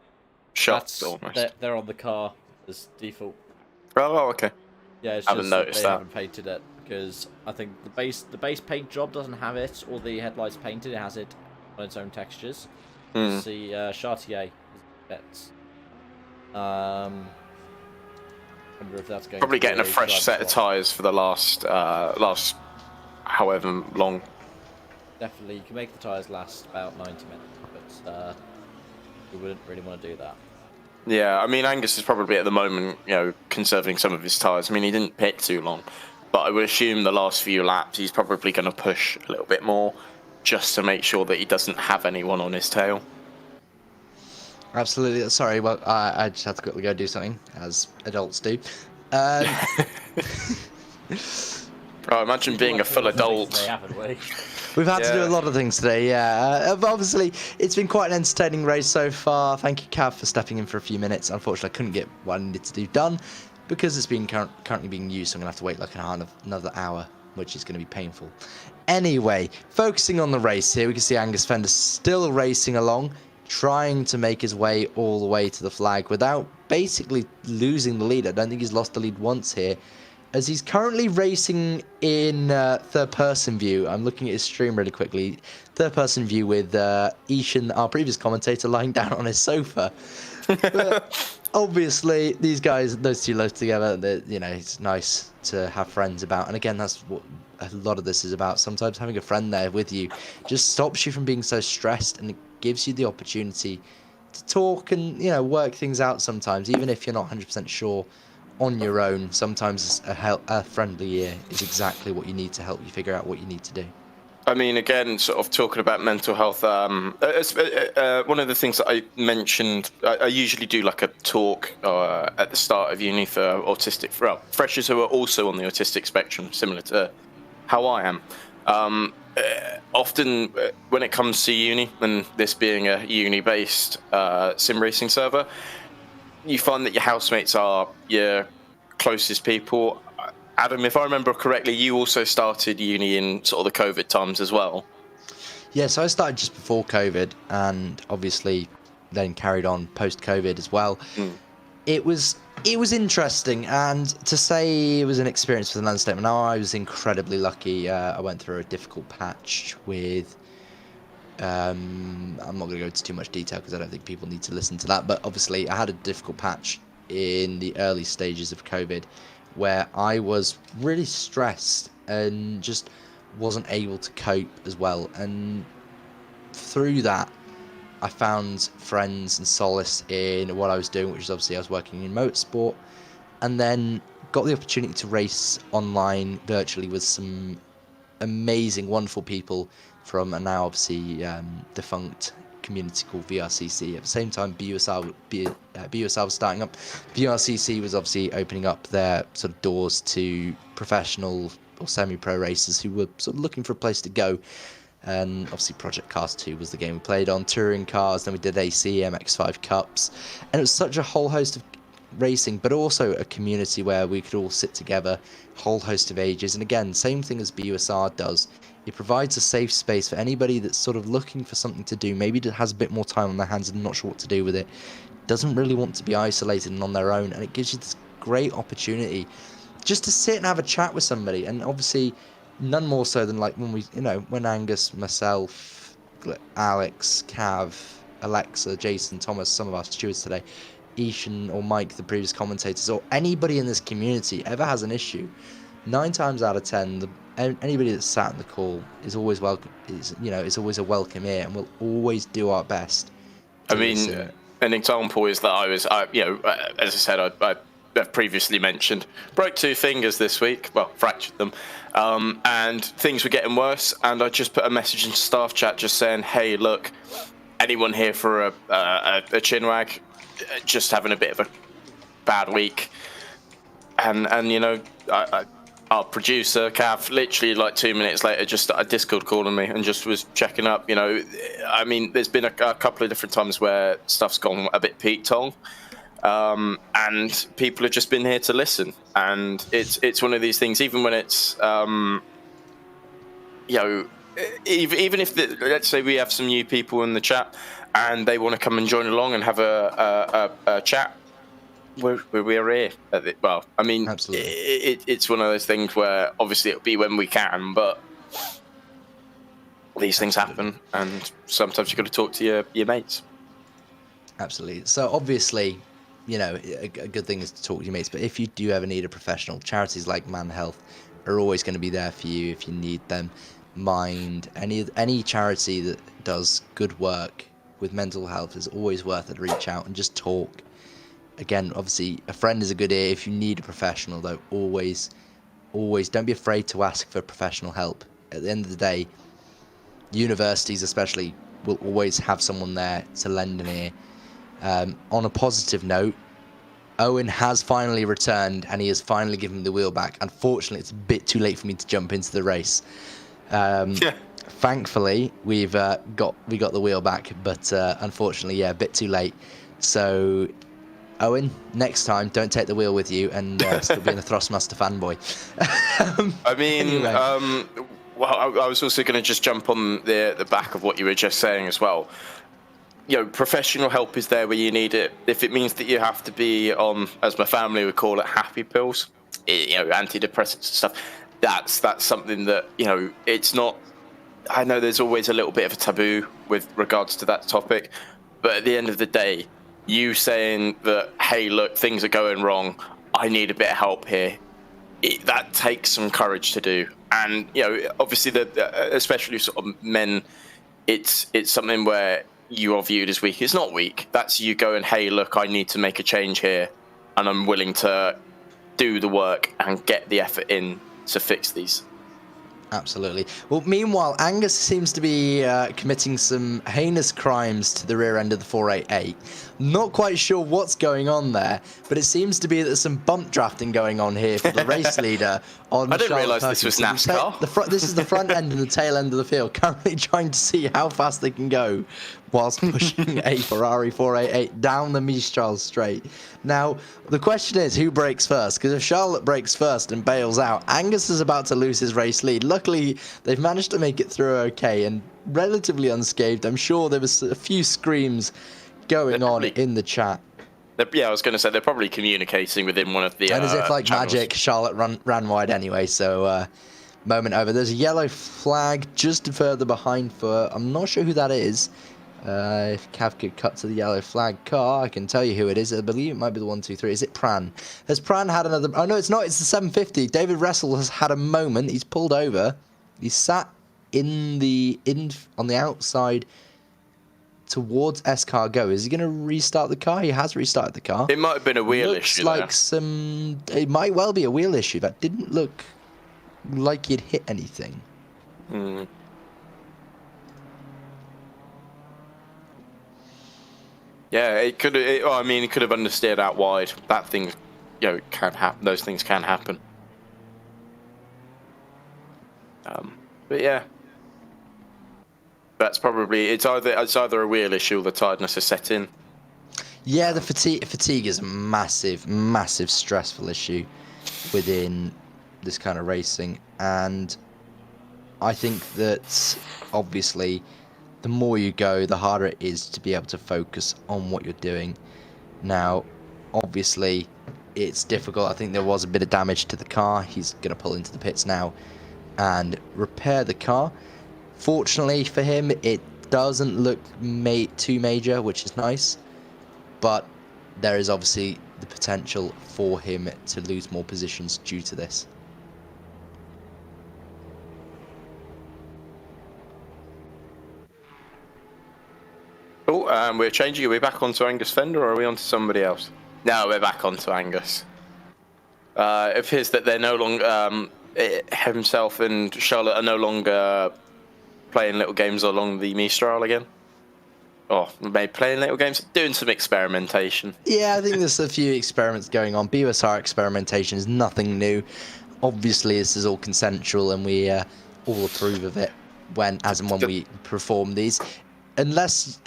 shots. Almost. They're on the car as default. Oh, okay. Yeah, it's Haven't just that noticed they that. haven't painted it because I think the base paint job doesn't have it, or the headlights painted. It has it on its own textures. Mm. See, Chartier is bets. Wonder if that's going Probably to be getting a fresh driver set of swap. tyres for the last however long. Definitely, you can make the tyres last about 90 minutes, but we wouldn't really want to do that. Yeah, I mean, Angus is probably at the moment, conserving some of his tyres. I mean, he didn't pit too long, but I would assume the last few laps he's probably going to push a little bit more just to make sure that he doesn't have anyone on his tail. Absolutely. Sorry, well, I just had to quickly go do something, as adults do. Oh, imagine being a full adult. We've had to do a lot of things today, yeah. But obviously, it's been quite an entertaining race so far. Thank you, Cav, for stepping in for a few minutes. Unfortunately, I couldn't get what I needed to do done because it's been currently being used, so I'm going to have to wait like another hour, which is going to be painful. Anyway, focusing on the race here, we can see Angus Fender still racing along, trying to make his way all the way to the flag without basically losing the lead. I don't think he's lost the lead once here, as he's currently racing in third-person view. I'm looking at his stream really quickly. Third-person view with Ishan, our previous commentator, lying down on his sofa. But obviously, these guys, those two live together. It's nice to have friends about. And again, that's what a lot of this is about. Sometimes having a friend there with you just stops you from being so stressed, and it gives you the opportunity to talk and, work things out sometimes, even if you're not 100% sure on your own. Sometimes a friendly ear is exactly what you need to help you figure out what you need to do. I mean, again, sort of talking about mental health, one of the things that I mentioned, I usually do like a talk at the start of uni for autistic, freshers who are also on the autistic spectrum, similar to how I am. Often when it comes to uni, and this being a uni-based sim racing server, you find that your housemates are your closest people. Adam, if I remember correctly, you also started uni in sort of the COVID times as well. Yeah, so I started just before COVID, and obviously then carried on post-COVID as well. It was interesting, and to say it was an experience for the understatement. Now, I was incredibly lucky. I went through a difficult patch with I'm not going to go into too much detail because I don't think people need to listen to that, but obviously I had a difficult patch in the early stages of COVID where I was really stressed and just wasn't able to cope as well. And through that, I found friends and solace in what I was doing, which is obviously I was working in motorsport, and then got the opportunity to race online virtually with some amazing, wonderful people from a now obviously defunct community called VRCC. At the same time, BUSR was starting up. VRCC was obviously opening up their sort of doors to professional or semi-pro racers who were sort of looking for a place to go. And obviously Project Cars 2 was the game we played on, touring cars, then we did AC, MX-5 Cups, and it was such a whole host of racing, but also a community where we could all sit together, whole host of ages. And again, same thing as BUSR does. It provides a safe space for anybody that's sort of looking for something to do, maybe that has a bit more time on their hands and not sure what to do with it, doesn't really want to be isolated and on their own, and it gives you this great opportunity just to sit and have a chat with somebody. And obviously none more so than like when Angus, myself, Alex, Cav, Alexa, Jason, Thomas, some of our stewards today, Ishan or Mike, the previous commentators, or anybody in this community ever has an issue, 9 times out of 10, anybody that's sat in the call is always welcome. Is always a welcome ear, and we'll always do our best. I mean, an example is that as I said, I've previously mentioned, broke 2 fingers this week. Well, fractured them, and things were getting worse. And I just put a message into staff chat just saying, "Hey, look, anyone here for a chinwag? Just having a bit of a bad week." And our producer Cav literally like 2 minutes later just started Discord calling me and just was checking up. I mean, there's been a couple of different times where stuff's gone a bit Pete Tong, and people have just been here to listen. And it's one of these things, even when it's even if let's say we have some new people in the chat and they want to come and join along and have a chat, we're here. Well, I mean, Absolutely. It's one of those things where obviously it'll be when we can, but these things happen, and sometimes you've got to talk to your mates. Absolutely. So obviously, you know, a good thing is to talk to your mates, but if you do ever need a professional, charities like ManHealth are always going to be there for you if you need them. Mind any charity that does good work with mental health is always worth it to reach out and just talk. Again, obviously, a friend is a good ear. If you need a professional, though, always don't be afraid to ask for professional help. At the end of the day, universities especially will always have someone there to lend an ear. On a positive note, Owen has finally returned and he has finally given the wheel back. Unfortunately, it's a bit too late for me to jump into the race. Thankfully, we got the wheel back, but unfortunately, yeah, a bit too late. So, Owen, next time, don't take the wheel with you and still being a Thrustmaster fanboy. I mean, anyway. well, I was also going to just jump on the back of what you were just saying as well. You know, professional help is there where you need it. If it means that you have to be on, as my family would call it, happy pills, you know, antidepressants and stuff, that's something that, you know, it's not. I know there's always a little bit of a taboo with regards to that topic, but at the end of the day, you saying that, hey, look, things are going wrong, I need a bit of help here, that takes some courage to do. And, you know, obviously, especially sort of men, it's something where you are viewed as weak. It's not weak. That's you going, hey, look, I need to make a change here, and I'm willing to do the work and get the effort in to fix these. Absolutely. Well, meanwhile, Angus seems to be committing some heinous crimes to the rear end of the 488. Not quite sure what's going on there, but it seems to be that there's some bump drafting going on here for the race leader. I didn't realise this was NASCAR. This is the front end and the tail end of the field, currently trying to see how fast they can go whilst pushing a Ferrari 488 down the Mistral straight. Now, the question is, who breaks first? Because if Charlotte breaks first and bails out, Angus is about to lose his race lead. Luckily, they've managed to make it through okay and relatively unscathed. I'm sure there was a few screams going on in the chat. Yeah, I was going to say they're probably communicating within one of the and as if like channels. magic, Charlotte ran wide anyway, so moment over. There's a yellow flag just further behind for, I'm not sure who that is. If Cav could cut to the yellow flag car, I can tell you who it is. I believe it might be the 123. Is it Pran? Has Pran had another? Oh no, it's not. It's the 750. David Russell has had a moment. He's pulled over. He's sat on the outside towards Escargot. Is he going to restart the car? He has restarted the car. It might have been a wheel issue. Looks like it might well be a wheel issue. That didn't look like he'd hit anything. Hmm. Yeah, it could. I mean, it could have understeered out wide. That thing, you know, can happen. Those things can happen. But yeah, that's probably it's either a wheel issue or the tiredness has set in. Yeah, the fatigue is a massive stressful issue within this kind of racing, and I think that obviously the more you go, the harder it is to be able to focus on what you're doing. Now, obviously, it's difficult. I think there was a bit of damage to the car. He's going to pull into the pits now and repair the car. Fortunately for him, it doesn't look too major, which is nice. But there is obviously the potential for him to lose more positions due to this. Oh, we're changing. Are we back onto Angus Fender or are we onto somebody else? No, we're back onto Angus. It appears that they're no longer, himself and Charlotte are no longer playing little games along the Mistral again. Or maybe playing little games, doing some experimentation. Yeah, I think there's a few experiments going on. BUSR experimentation is nothing new. Obviously, this is all consensual and we all approve of it when we perform these. Unless,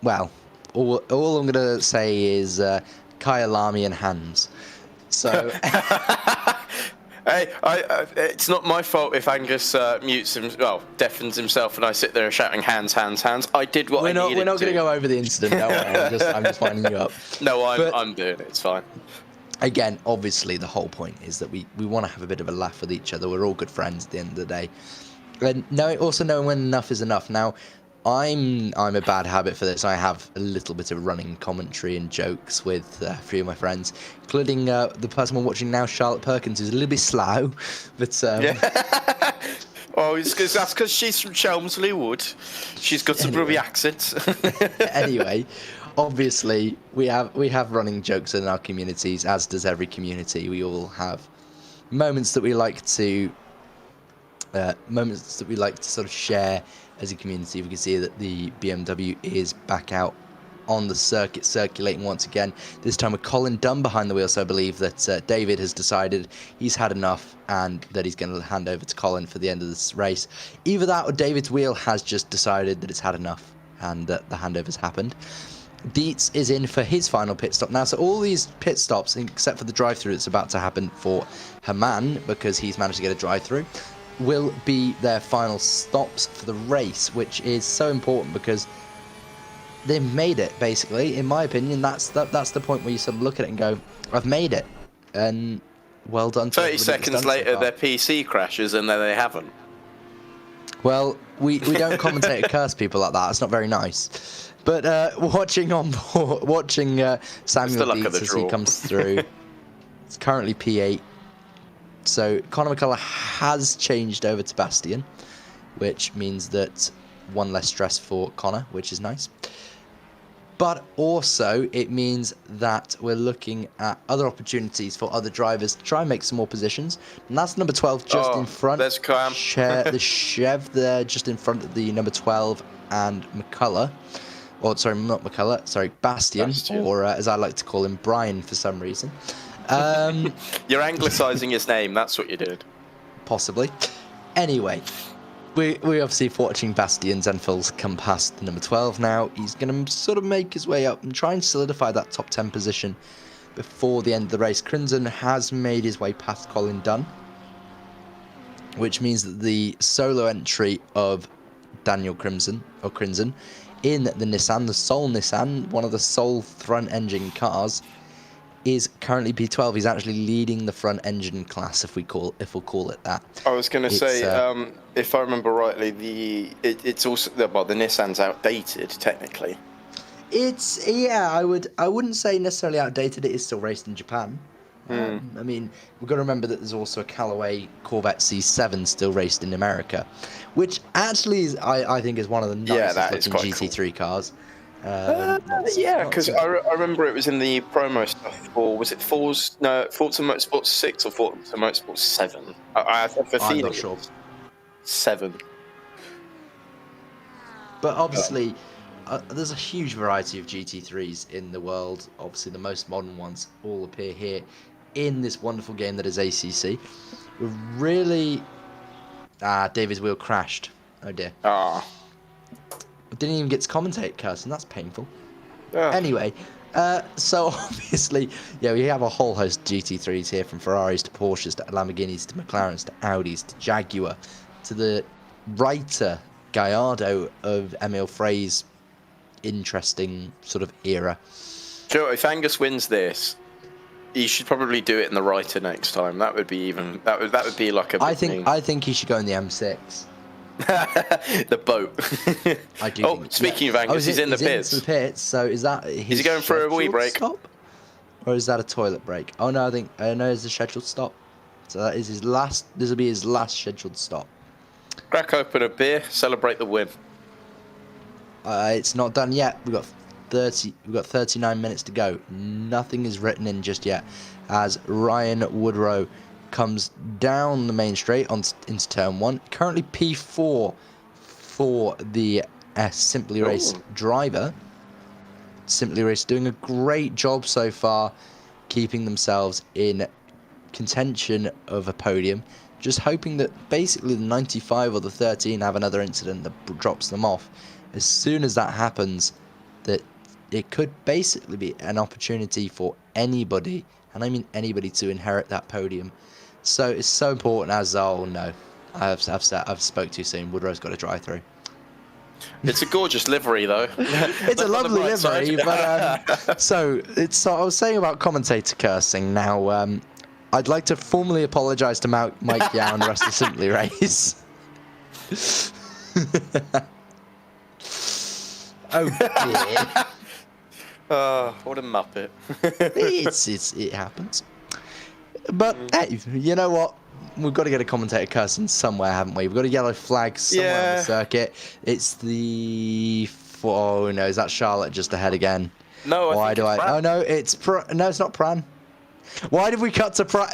well, all I'm gonna say is Kyle Lamy and hands. So, Hey, Hey, it's not my fault if Angus deafens himself, and I sit there shouting hands, hands, hands. I did what I needed to. We're not going to go over the incident. Don't worry. I'm just winding you up. No, I'm doing it. It's fine. Again, obviously, the whole point is that we want to have a bit of a laugh with each other. We're all good friends at the end of the day. And also knowing when enough is enough. Now, I'm a bad habit for this. I have a little bit of running commentary and jokes with a few of my friends, including the person we're watching now, Charlotte Perkins, who's a little bit slow, but yeah. Oh, that's because she's from Chelmsley Wood. She's got a Brummy accent. Anyway, obviously we have running jokes in our communities, as does every community. We all have moments that we like to sort of share as a community. We can see that the BMW is back out on the circuit, circulating once again, this time with Colin Dunn behind the wheel. So I believe that David has decided he's had enough and that he's going to hand over to Colin for the end of this race. Either that or David's wheel has just decided that it's had enough and that the handover's happened. Dietz is in for his final pit stop now. So all these pit stops, except for the drive-through that's about to happen for Herman, because he's managed to get a drive-through, will be their final stops for the race, which is so important because they've made it, basically. In my opinion, that's the point where you sort of look at it and go, I've made it. And well done. 30 seconds later, their PC crashes and then they haven't. Well, we don't commentate and curse people like that. It's not very nice. But watching Samuel Dietz as he comes through, it's currently P8. So Conor McCullough has changed over to Bastian, which means that one less stress for Conor, which is nice. But also it means that we're looking at other opportunities for other drivers to try and make some more positions. And that's number 12 just in front. There's Cam. The Chev there just in front of the number 12 and McCullough. Or sorry, not McCullough, sorry, Bastian. Or as I like to call him, Brian for some reason. You're anglicising his name, that's what you did. Possibly. Anyway, we're obviously watching Bastian Zenfels come past the number 12 now. He's going to sort of make his way up and try and solidify that top 10 position before the end of the race. Crimson has made his way past Colin Dunn, which means that the solo entry of Daniel Crimson in the Nissan, the Soul Nissan, one of the Soul front engine cars, is currently P12. He's actually leading the front engine class, if we'll call it that. I was going to say, if I remember rightly, it's also the Nissan's outdated technically. I wouldn't say necessarily outdated. It is still raced in Japan. I mean, we've got to remember that there's also a Callaway Corvette C7 still raced in America, which actually is, I think, is one of the nicest looking GT3 cars. Because I remember it was in the promo stuff for, was it Forza Motorsport 6 or Forza Motorsport 7? I have a feeling. I'm not sure. 7. But obviously, there's a huge variety of GT3s in the world. Obviously, the most modern ones all appear here in this wonderful game that is ACC. We're really... David's wheel crashed. Oh dear. Didn't even get to commentate, Kirsten. That's painful. Anyway, so obviously, we have a whole host of GT3s here, from Ferraris to Porsches to Lamborghinis to McLarens to Audis to Jaguar to the writer Gallardo of Emile Frey's interesting sort of era. Joe, if Angus wins this, he should probably do it in the writer next time. That would be even. That would be like a. I think he should go in the M6. The boat. I do. Speaking of Angus, he's in the pits. Into the pits. So is he going for a wee break? Stop? Or is that a toilet break? Oh no, I know it's a scheduled stop. So that is his last. This will be his last scheduled stop. Crack open a beer, celebrate the win. It's not done yet. We've got 39 minutes to go. Nothing is written in just yet, as Ryan Woodrow comes down the main straight into turn 1. Currently P4 for the Simply Race driver. Simply Race doing a great job so far, keeping themselves in contention of a podium. Just hoping that basically the 95 or the 13 have another incident that drops them off. As soon as that happens, that it could basically be an opportunity for anybody, and I mean anybody, to inherit that podium. So it's so important as, oh no, I've spoke too soon. Woodrow's got to drive through. It's a gorgeous livery, though. It's a lovely livery, but so I was saying about commentator cursing. Now, I'd like to formally apologise to Mike Yao and the rest of Simply Race. Oh dear. What a muppet. It happens. But hey, you know what? We've got to get a commentator cursing somewhere, haven't we? We've got a yellow flag somewhere on the circuit. It's the... Oh no, is that Charlotte just ahead again? No, Why do I? Oh no, it's no, it's not Pran. Why did we cut to Pran?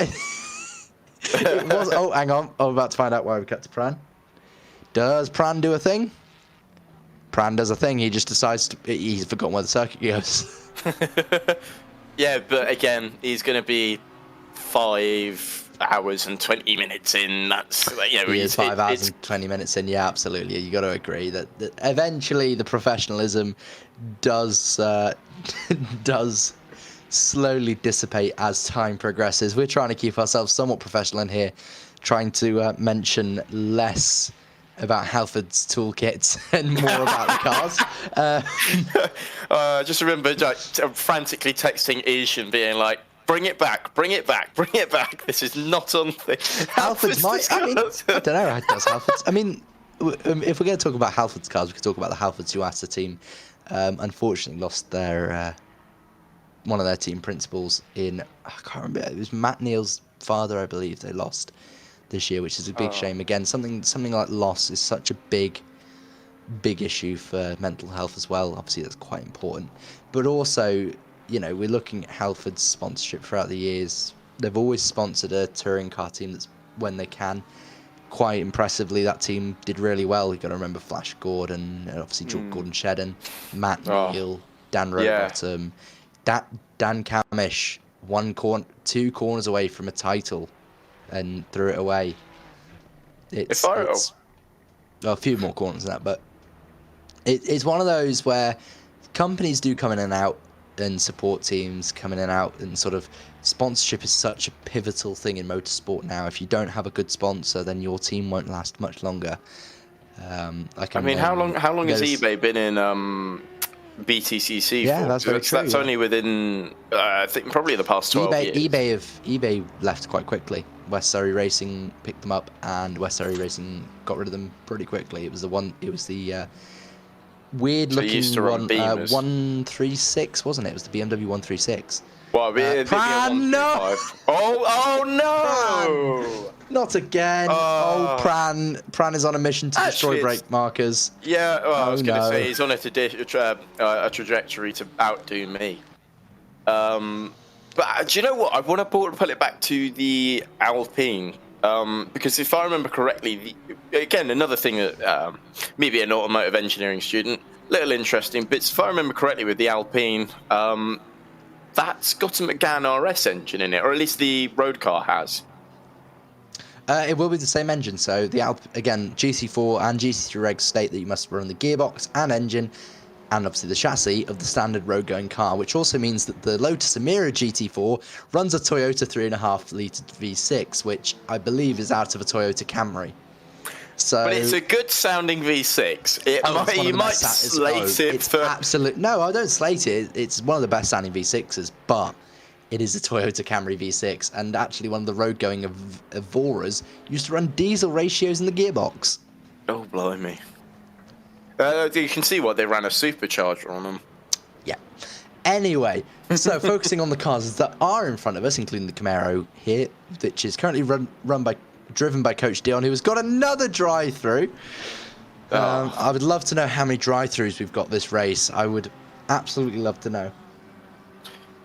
It was. Oh, hang on. I'm about to find out why we cut to Pran. Does Pran do a thing? Pran does a thing. He just decides he's forgotten where the circuit goes. Yeah, but again, he's going to be 5 hours and 20 minutes in. That's he is 5 hours and 20 minutes in. Yeah, absolutely. You got to agree that eventually the professionalism does does slowly dissipate as time progresses. We're trying to keep ourselves somewhat professional in here, trying to mention less about Halford's toolkits and more about the cars. Just remember, frantically texting Ish and being like, bring it back, bring it back, bring it back. This is not on thing. Halford's I don't know how it does Halford's. I mean, if we're going to talk about Halford's cars, we could talk about the Halford's UASA team. Unfortunately, lost their one of their team principals in, I can't remember, it was Matt Neal's father, I believe, they lost this year, which is a big shame. Again, something like loss is such a big issue for mental health as well. Obviously, that's quite important. But also, you know, we're looking at Halford's sponsorship throughout the years. They've always sponsored a touring car team that's when they can. Quite impressively, that team did really well. You've got to remember Flash Gordon, obviously Gordon Shedden, Matt Neal, Dan Rowbottom. Dan Camish, 2 corners away from a title and threw it away. It's a few more corners than that, but it's one of those where companies do come in and out, and support teams come in and out, and sort of sponsorship is such a pivotal thing in motorsport now. If you don't have a good sponsor, then your team won't last much longer. How long has eBay been in BTCC? Yeah, for? that's very true. That's only within I think probably the past 12 years. eBay left quite quickly. West Surrey Racing picked them up, and West Surrey Racing got rid of them pretty quickly. It was the weird looking one, 136, wasn't it? It was the BMW 136. Well, Pran, no! Oh no! Not again. Pran is on a mission to destroy brake markers. Yeah, I was going to say he's on a trajectory to outdo me. But do you know what? I want to pull it back to the Alpine. Because if I remember correctly, again, another thing that maybe an automotive engineering student, little interesting bits. If I remember correctly with the Alpine, that's got a McGann RS engine in it, or at least the road car has. It will be the same engine. So again, GC4 and GC3 regs state that you must run the gearbox and engine, and obviously the chassis of the standard road-going car, which also means that the Lotus Emira GT4 runs a Toyota 3.5 litre V6, which I believe is out of a Toyota Camry. So, but it's a good-sounding V6. You might slate it for... Absolute. No, I don't slate it. It's one of the best-sounding V6s, but it is a Toyota Camry V6, and actually one of the road-going Evoras used to run diesel ratios in the gearbox. Oh, blimey. You can see why they ran a supercharger on them. Yeah. Anyway, so focusing on the cars that are in front of us, including the Camaro here, which is currently driven by Coach Dion, who has got another drive-through. I would love to know how many drive-throughs we've got this race. I would absolutely love to know.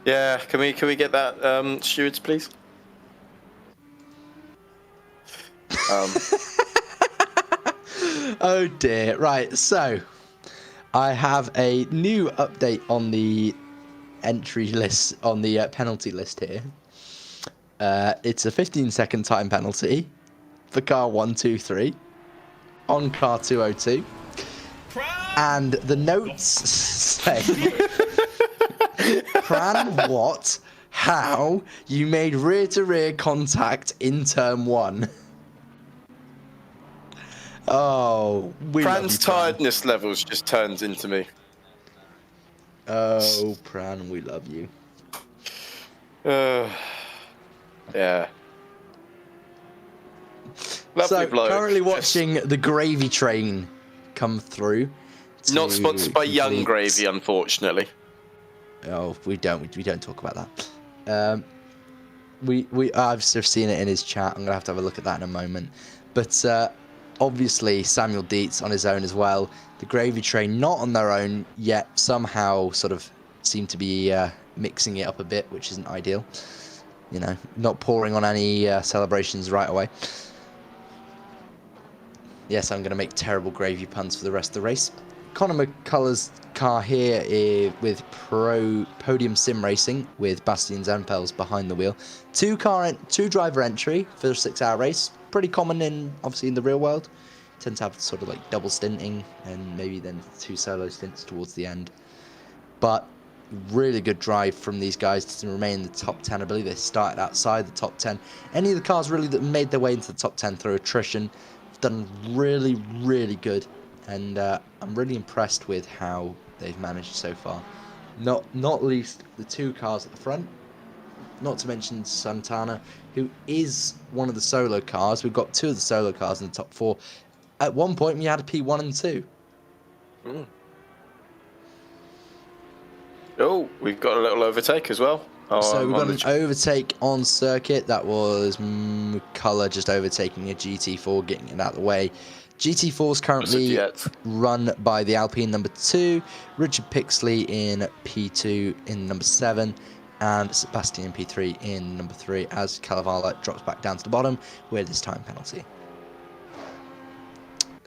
Yeah, can we get that, stewards, please? Oh dear. Right, so I have a new update on the entry list, on the penalty list here. It's a 15-second time penalty for car 123 on car 202. And the notes say Pran Watt how you made rear-to-rear contact in turn 1. Oh, we love you, Pran's Pran. tiredness levels just turns into me. Oh, Pran, we love you. Yeah. Lovely So, bloke. currently watching the gravy train come through. Not sponsored by Young complete- Gravy, unfortunately. Oh, we don't talk about that. I've just seen it in his chat. I'm gonna have to have a look at that in a moment. But obviously Samuel Dietz on his own as well. The gravy train not on their own yet, somehow sort of seem to be mixing it up a bit, which isn't ideal. You know, not pouring on any celebrations right away. Yes, I'm going to make terrible gravy puns for the rest of the race. Conor McCullough's car here with podium sim racing with Bastian Zenfels behind the wheel. Two driver entry for a 6-hour race. Pretty common obviously in the real world. Tend to have sort of like double stinting and maybe then 2 solo stints towards the end. But really good drive from these guys to remain in the top 10. I believe they started outside the top 10. Any of the cars really that made their way into the top 10 through attrition have done really, really good. And I'm really impressed with how they've managed so far. Not least the 2 cars at the front. Not to mention Santana, who is one of the solo cars. We've got 2 of the solo cars in the top 4. At one point, we had a P1 and 2. Oh, we've got a little overtake as well. So we've got an overtake on circuit. That was McCullough just overtaking a GT4, getting it out of the way. GT4 is currently run by the Alpine number 2, Richard Pixley in P2 in number 7, and Sebastian P3 in number 3, as Calavala drops back down to the bottom with his time penalty.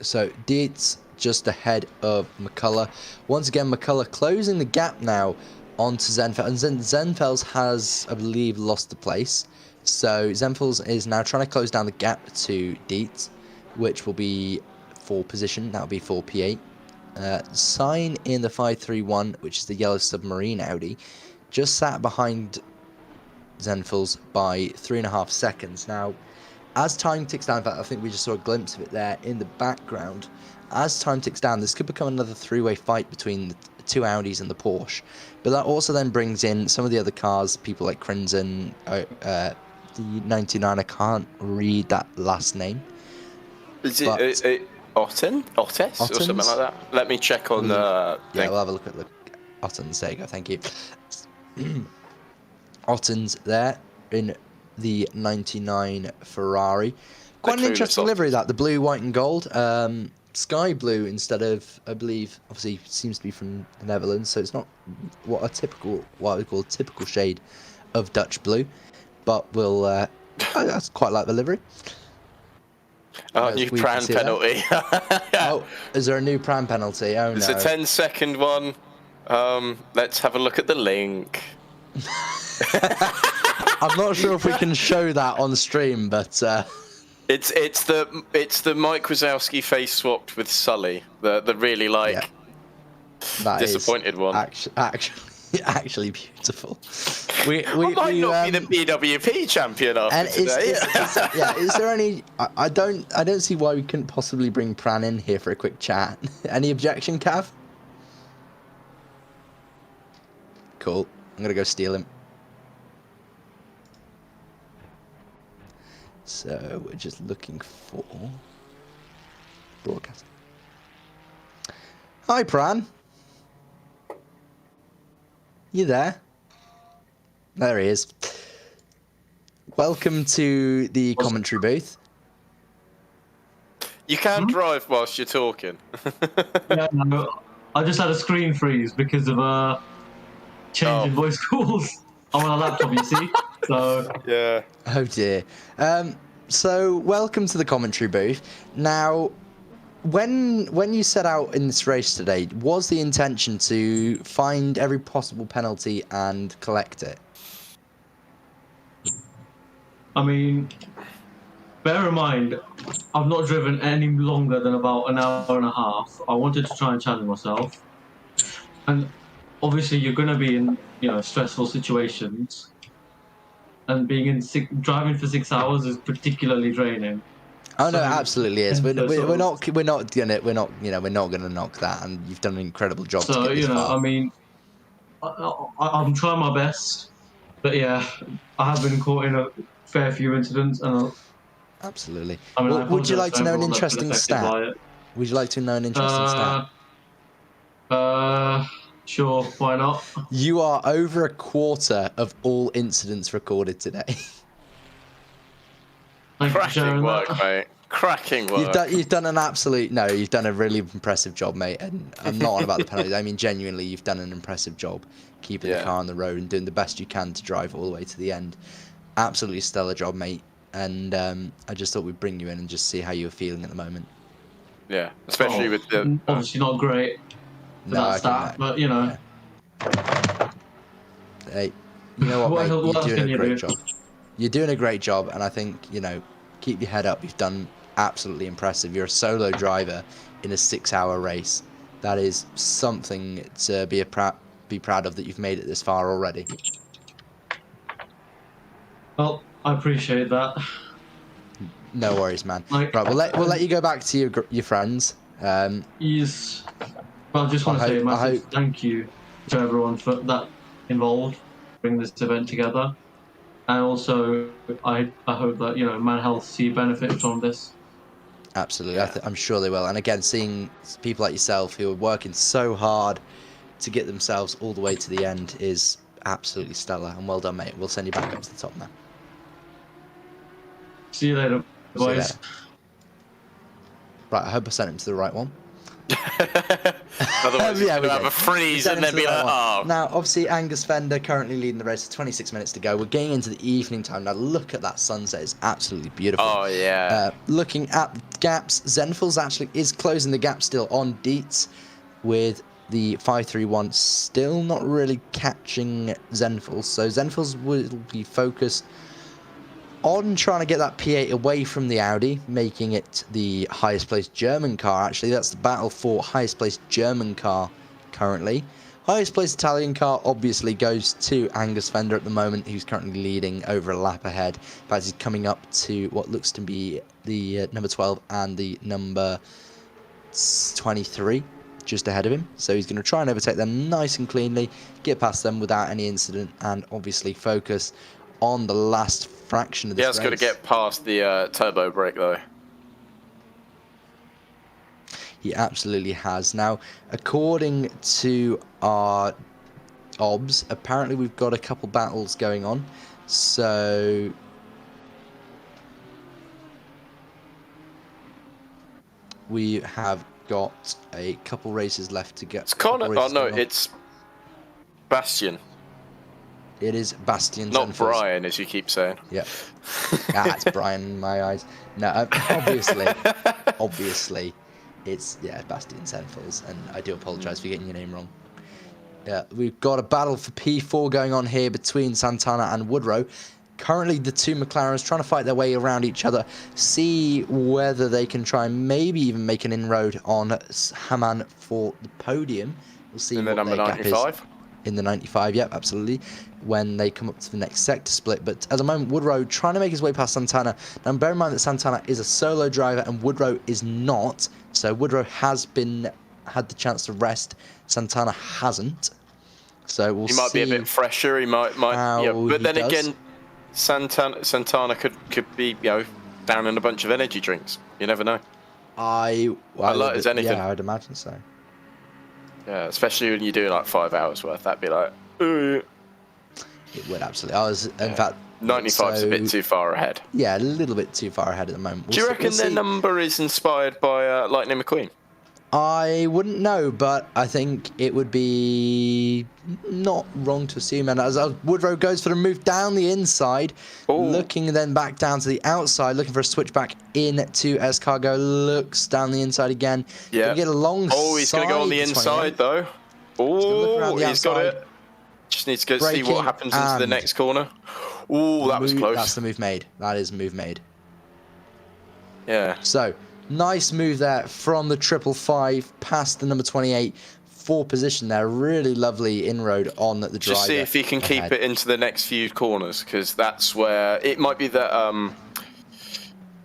So Dietz just ahead of McCullough. Once again, McCullough closing the gap now onto Zenfels. And Zenfels has, I believe, lost the place. So Zenfels is now trying to close down the gap to Dietz, which will be 4 position. That will be 4 P8. Sign in the 531, which is the yellow submarine Audi, just sat behind Zenfels by 3.5 seconds. Now, as time ticks down, in fact, I think we just saw a glimpse of it there in the background. As time ticks down, this could become another 3-way fight between the 2 Audis and the Porsche. But that also then brings in some of the other cars, people like Crimson, the 99, I can't read that last name. Is it Otten? Ottes? Or something like that? Let me check on the thing. Yeah, we'll have a look at the Ottens. There you go, thank you. Ottens there in the 99 Ferrari. Quite an interesting livery, that. The blue, white and gold. Sky blue instead of, I believe, obviously seems to be from the Netherlands, so it's not what we call a typical shade of Dutch blue. But we'll, I quite like the livery. New Pran penalty. Oh, is there a new Pran penalty? Oh, It's no. a 10-second one. Let's have a look at the link. I'm not sure if we can show that on stream, but it's the Mike Wazowski face swapped with Sully, the really disappointed one. Actually beautiful. I might not be the BWP champion after today. Is there any? I don't see why we couldn't possibly bring Pran in here for a quick chat. Any objection, Cav? Cool. I'm gonna go steal him. So we're just looking for broadcast. Hi, Pran. You there? There he is. Welcome to the commentary booth. You can't drive whilst you're talking. Yeah, no, I just had a screen freeze because of change in voice calls. I'm on a laptop, you see. So yeah. Oh dear. So welcome to the commentary booth. Now, when you set out in this race today, was the intention to find every possible penalty and collect it? I mean, bear in mind, I've not driven any longer than about an hour and a half. I wanted to try and challenge myself, and obviously you're going to be in stressful situations. and driving for 6 hours is particularly draining. Oh no, So- it absolutely is. We're so- not gonna knock that, and you've done an incredible job to So get this far. I mean, I'm trying my best, but yeah, I have been caught in a fair few incidents, and Absolutely. I mean, I Would you apologise like to to know an everyone that's been interesting affected by stat? it. Would you like to know an interesting stat? Sure, why not? You are over a quarter of all incidents recorded today. Thank you for Cracking sharing work, that. mate. Cracking work. You've done a really impressive job, mate. And I'm not on about the penalties. I mean, genuinely, you've done an impressive job keeping the car on the road and doing the best you can to drive all the way to the end. Absolutely stellar job, mate. And I just thought we'd bring you in and just see how you were feeling at the moment. Yeah, especially with the. Obviously not great for No, I that can stat, but you know. Yeah. Hey, you know what, mate? What else You're can doing a you great do? job. You're doing a great job, and I think, keep your head up. You've done absolutely impressive. You're a solo driver in a 6-hour race. That is something to be proud of, that you've made it this far already. Well, I appreciate that. No worries, man. Like, Right, we'll let you go back to your friends. Yes. Well, I just want to say a massive thank you to everyone for that involved, bring this event together, and also I hope that ManHealth see benefit from this. Absolutely, I'm sure they will. And again, seeing people like yourself who are working so hard to get themselves all the way to the end is absolutely stellar. And well done, mate. We'll send you back up to the top now. See you later, See you boys. later. Right, I hope I sent him to the right one. Otherwise, Yeah, you're we going to have did. a freeze Sent and him then to be the like, right one. oh. Now, obviously, Angus Fender currently leading the race with 26 minutes to go. We're getting into the evening time. Now, look at that sunset. It's absolutely beautiful. Oh, yeah. Looking at the gaps, Zenfels actually is closing the gap still on Dietz with the 531 still not really catching Zenfels. So Zenfels will be focused on trying to get that P8 away from the Audi, making it the highest placed German car. Actually, that's the battle for highest placed German car currently. Highest placed Italian car obviously goes to Angus Fender at the moment, who's currently leading over a lap ahead. In fact, he's coming up to what looks to be the number 12 and the number 23 just ahead of him. So he's going to try and overtake them nice and cleanly, get past them without any incident, and obviously focus on the last fraction of this race. Yeah, it's got to get past the turbo brake, though. He absolutely has. Now, according to our OBS, apparently we've got a couple battles going on. So we have got a couple races left to get. It's Connor. Oh, no, it's Bastian. It is Bastian. Not Brian, as you keep saying. Yeah. It's Brian in my eyes. No, obviously, it's Bastian Zenfels, and I do apologise for getting your name wrong. Yeah, we've got a battle for P4 going on here between Santana and Woodrow. Currently, the two McLarens trying to fight their way around each other, see whether they can try and maybe even make an inroad on Hamann for the podium. We'll see in the what number their gap 95. is. In the 95, yep, absolutely, when they come up to the next sector split. But at the moment, Woodrow trying to make his way past Santana. Now, bear in mind that Santana is a solo driver and Woodrow is not. So Woodrow has had the chance to rest. Santana hasn't. So we'll see. He might be a bit fresher. He might. Yeah, but then again, Santana could be down in a bunch of energy drinks. You never know. Alert as anything. Yeah, I'd imagine so. Yeah, especially when you do like 5 hours worth, that'd be like. It would absolutely. In fact, 95's a bit too far ahead. Yeah, a little bit too far ahead at the moment. Do you reckon their number is inspired by Lightning McQueen? I wouldn't know, but I think it would be not wrong to assume. And as Woodrow goes for the move down the inside, looking then back down to the outside, looking for a switch back into Escargot, looks down the inside again. Yeah. Get along. He's going to go on the inside though. He's got it. Just needs to go see what happens into the next corner. That was close. That's the move made. That is the move made. Yeah. So, nice move there from the 555 past the number 28 for position there. Really lovely inroad on the driver. Just see if he can keep it into the next few corners, because that's where it might be that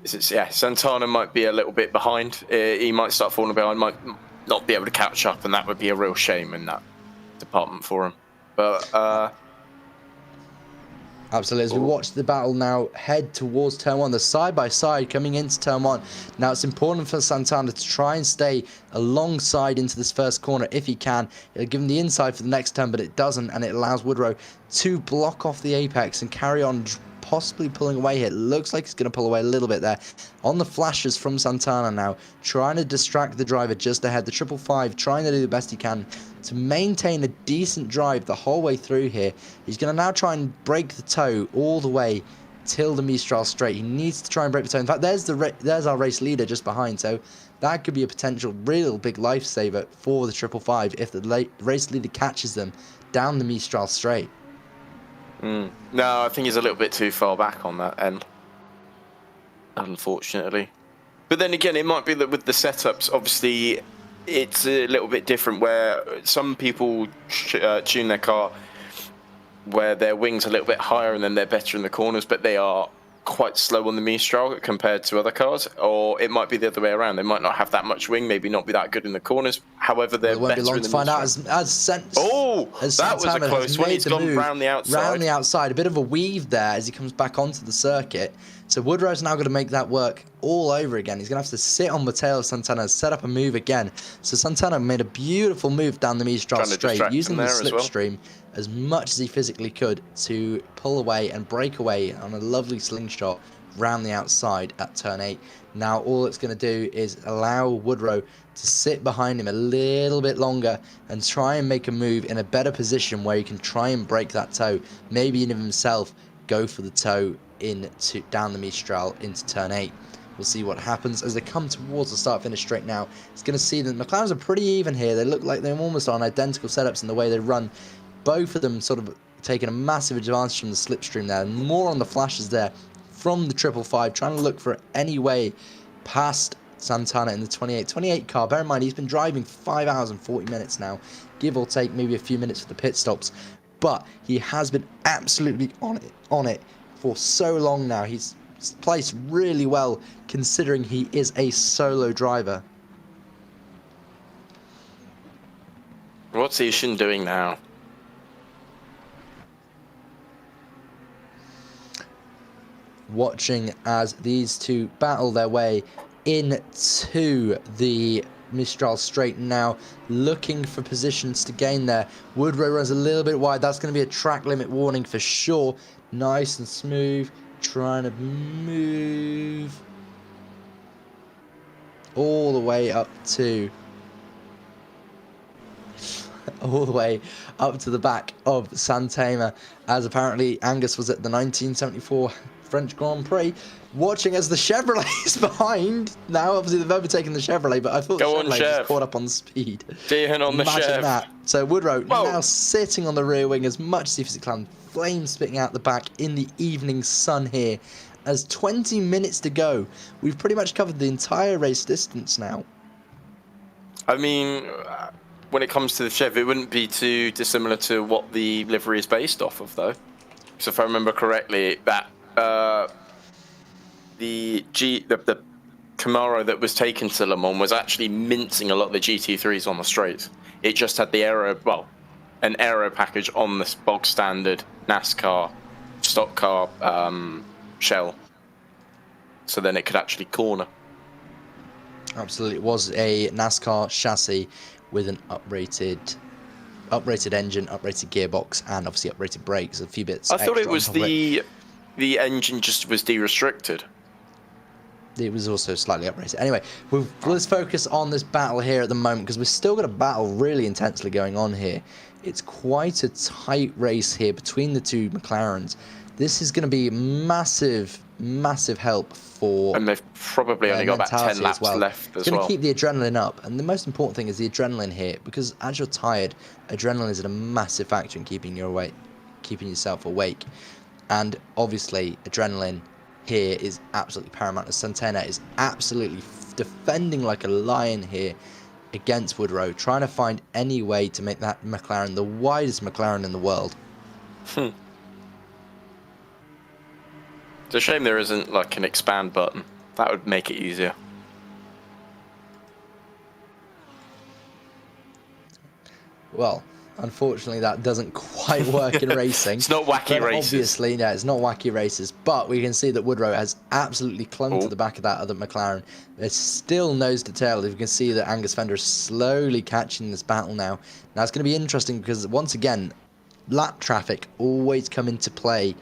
Santana might be a little bit behind. He might start falling behind, might not be able to catch up, and that would be a real shame in that department for him. But absolutely, as we watch the battle now head towards turn 1, the side by side coming into turn 1. Now it's important for Santana to try and stay alongside into this first corner if he can. It'll give him the inside for the next turn, but it doesn't, and it allows Woodrow to block off the apex and carry on, possibly pulling away here. It looks like he's going to pull away a little bit there. On the flashes from Santana now, trying to distract the driver just ahead. The 555 trying to do the best he can to maintain a decent drive the whole way through here. He's going to now try and break the toe all the way till the Mistral straight. He needs to try and break the toe. In fact, there's our race leader just behind, so that could be a potential real big lifesaver for the 555 if the race leader catches them down the Mistral straight. No, I think he's a little bit too far back on that end, unfortunately. But then again, it might be that with the setups, obviously, it's a little bit different where some people tune their car where their wings are a little bit higher and then they're better in the corners, but they are quite slow on the Mistral compared to other cars. Or it might be the other way around. They might not have that much wing, maybe not be that good in the corners. However, they're better in the Mistral. It won't be long to find out as that was a close one. He's gone round the outside. Round the outside. A bit of a weave there as he comes back onto the circuit. So Woodrow's now going to make that work all over again. He's going to have to sit on the tail of Santana, set up a move again. So Santana made a beautiful move down the Mistral straight, using the slipstream as much as he physically could to pull away and break away on a lovely slingshot round the outside at turn 8. Now all it's going to do is allow Woodrow to sit behind him a little bit longer and try and make a move in a better position where he can try and break that toe, maybe even himself go for the toe down the Mistral into turn 8. We'll see what happens as they come towards the start-finish straight now. It's going to see that the McLarens are pretty even here. They look like they're almost on identical setups in the way they run. Both of them sort of taking a massive advantage from the slipstream there. More on the flashes there from the 555, trying to look for any way past Santana in the 28 car. Bear in mind, he's been driving 5 hours and 40 minutes now, give or take maybe a few minutes for the pit stops. But he has been absolutely on it for so long now. He's placed really well considering he is a solo driver. What's Ishin doing now? Watching as these two battle their way into the Mistral straight now, looking for positions to gain there. Woodrow runs a little bit wide. That's going to be a track limit warning for sure. Nice and smooth, trying to move all the way up to the back of Santana, as apparently Angus was at the 1974 French Grand Prix, watching as the Chevrolet is behind. Now, obviously, they've overtaken the Chevrolet, but I thought the Chevrolet just caught up on speed. Dehan on the Chev. That. So Woodrow now sitting on the rear wing as much as he physically can, flames spitting out the back in the evening sun here. As 20 minutes to go, we've pretty much covered the entire race distance now. I mean, when it comes to the Chev, it wouldn't be too dissimilar to what the livery is based off of, though. So if I remember correctly, that the Camaro that was taken to Le Mans was actually mincing a lot of the GT3s on the straights. It just had the an aero package on this bog standard NASCAR stock car shell, so then it could actually corner. Absolutely, it was a NASCAR chassis with an uprated engine, uprated gearbox, and obviously uprated brakes. A few bits. I thought it was the engine just was de-restricted. It was also slightly uprated. Anyway, let's focus on this battle here at the moment, because we've still got a battle really intensely going on here. It's quite a tight race here between the two McLarens. This is going to be massive help for... And they've probably only got about 10 laps left as well. It's going to keep the adrenaline up. And the most important thing is the adrenaline here, because as you're tired, adrenaline is a massive factor in keeping yourself awake. And obviously, adrenaline here is absolutely paramount, as Santana is absolutely defending like a lion here against Woodrow, trying to find any way to make that McLaren the widest McLaren in the world. It's a shame there isn't like an expand button. That would make it easier. Well, unfortunately, that doesn't quite work in racing. It's not wacky races. Obviously, no, it's not wacky races. But we can see that Woodrow has absolutely clung to the back of that other McLaren. They're still nose to tail. You can see that Angus Fender is slowly catching this battle now. Now, it's going to be interesting because, once again, lap traffic always come into play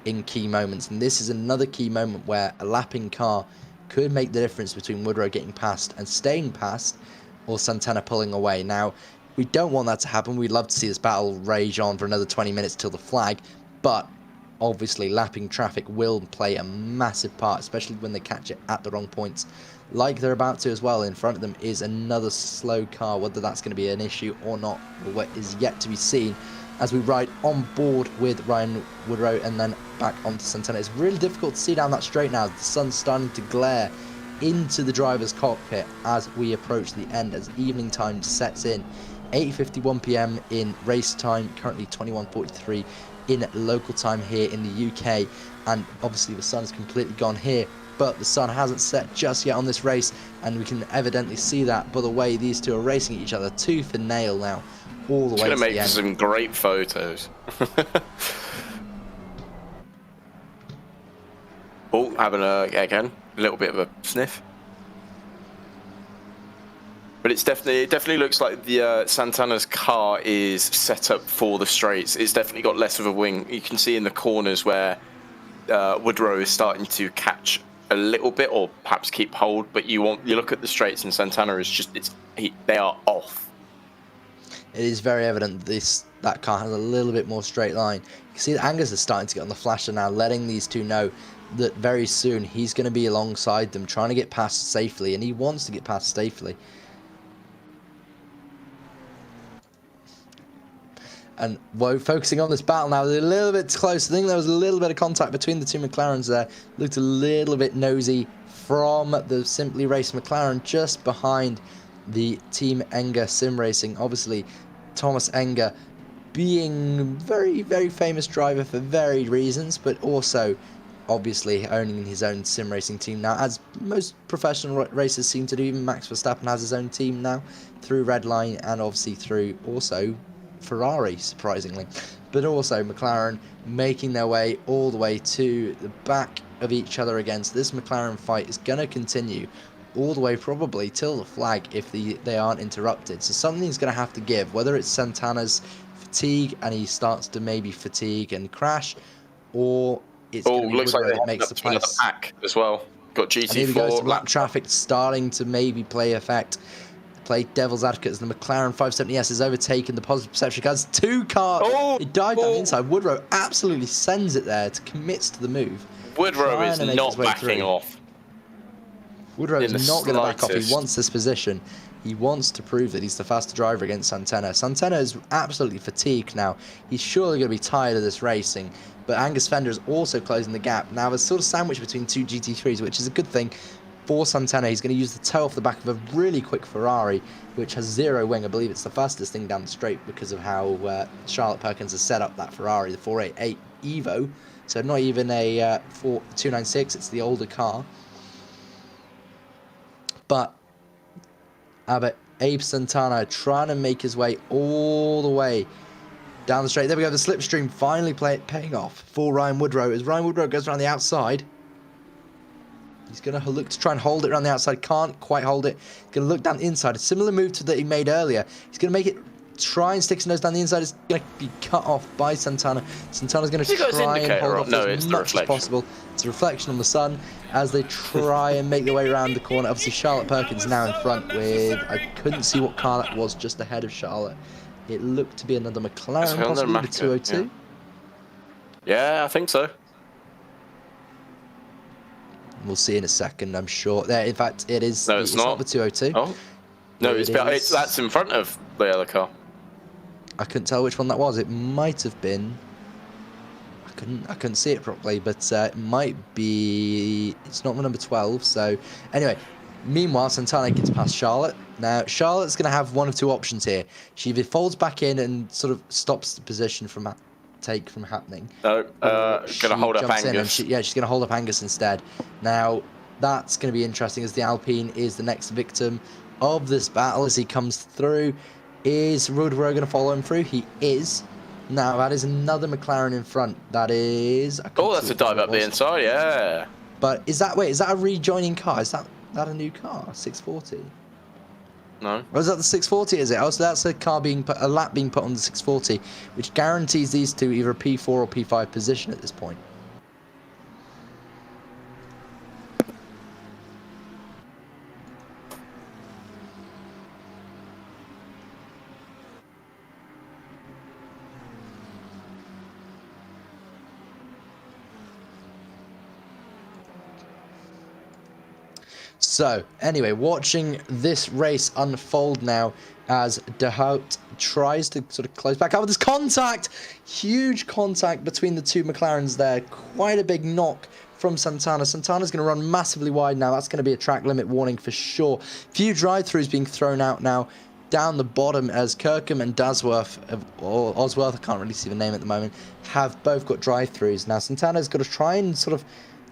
in key moments. And this is another key moment where a lapping car could make the difference between Woodrow getting past and staying past, or Santana pulling away. Now, we don't want that to happen. We'd love to see this battle rage on for another 20 minutes till the flag, but obviously lapping traffic will play a massive part, especially when they catch it at the wrong points, like they're about to as well. In front of them is another slow car. Whether that's going to be an issue or not, what is yet to be seen, as we ride on board with Ryan Woodrow and then back onto Santana. It's really difficult to see down that straight now. The sun's starting to glare into the driver's cockpit as we approach the end, as evening time sets in. 8:51 p.m. in race time, currently 21:43 in local time here in the UK, and obviously the sun's completely gone here, but the sun hasn't set just yet on this race, and we can evidently see that by the way these two are racing each other tooth and nail now, all the way to the end. It's going to make some great photos. Oh, having again a little bit of a sniff. But it definitely looks like the Santana's car is set up for the straights. It's definitely got less of a wing. You can see in the corners where Woodrow is starting to catch a little bit, or perhaps keep hold. But you look at the straights, and Santana is just they are off. It is very evident that car has a little bit more straight line. You can see that Angus is starting to get on the flasher now, letting these two know that very soon he's going to be alongside them, trying to get past safely, and he wants to get past safely. And focusing on this battle now, they're a little bit close. I think there was a little bit of contact between the two McLarens there. Looked a little bit nosy from the Simply Race McLaren, just behind the Team Enger Sim Racing. Obviously, Thomas Enger being very, very famous driver for varied reasons, but also obviously owning his own sim racing team now, as most professional racers seem to do. Even Max Verstappen has his own team now through Redline, and obviously through also Ferrari, surprisingly. But also McLaren making their way all the way to the back of each other again. So this McLaren fight is going to continue all the way probably till the flag if they aren't interrupted. So something's going to have to give, whether it's Santana's fatigue and he starts to maybe fatigue and crash, or it's going to be looks like it makes the place. Pack as well. Got GT4. And here we go, lap traffic starting to maybe play effect. Play devil's advocate as the McLaren 570S has overtaken the positive perception cars. Two cars. It died down the inside. Woodrow absolutely sends it there, to commits to the move. Woodrow is not backing off. Woodrow is not going to back off. He wants this position. He wants to prove that he's the faster driver against Santana. Santana is absolutely fatigued now. He's surely going to be tired of this racing. But Angus Fender is also closing the gap. Now there's sort of sandwiched between two GT3s, which is a good thing for Santana. He's going to use the toe off the back of a really quick Ferrari, which has zero wing. I believe it's the fastest thing down the straight because of how Charlotte Perkins has set up that Ferrari, the 488 Evo. So not even a 296, it's the older car. But Abe Santana trying to make his way all the way down the straight. There we go, the slipstream finally paying off for Ryan Woodrow, as Ryan Woodrow goes around the outside. He's going to look to try and hold it around the outside. Can't quite hold it. Going to look down the inside. A similar move to that he made earlier. He's going to make it try and stick his nose down the inside. It's going to be cut off by Santana. Santana's going to try and hold off as much as possible. It's a reflection on the sun as they try and make their way around the corner. Obviously, Charlotte Perkins now in front with... I couldn't see what car that was just ahead of Charlotte. It looked to be another McLaren, possibly the 202. Yeah, I think so. We'll see in a second, I'm sure. There, in fact, it is. No, it's not the 202. Oh, no, that's in front of the other car. I couldn't tell which one that was. It might have been. I couldn't see it properly, but it might be. It's not the number 12. So anyway, Meanwhile, Santana gets past Charlotte. Now, Charlotte's going to have one of two options here. She either folds back in and sort of stops the position from happening. No, going to hold up Angus. She's going to hold up Angus instead. Now, that's going to be interesting as the Alpine is the next victim of this battle as he comes through. Is Woodrow going to follow him through? He is. Now, that is another McLaren in front. That is... that's a dive up the inside, yeah. But is that a rejoining car? Is that a new car? 640? No. Or is that the 640, is it? Oh, so that's a lap being put on the 640, which guarantees these two either a P4 or P5 position at this point. So, anyway, watching this race unfold now as De Hout tries to sort of close back out. There's contact! Huge contact between the two McLarens there. Quite a big knock from Santana. Santana's going to run massively wide now. That's going to be a track limit warning for sure. Few drive-throughs being thrown out now down the bottom as Kirkham and Dasworth, or Osworth, I can't really see the name at the moment, have both got drive-throughs. Now, Santana's got to try and sort of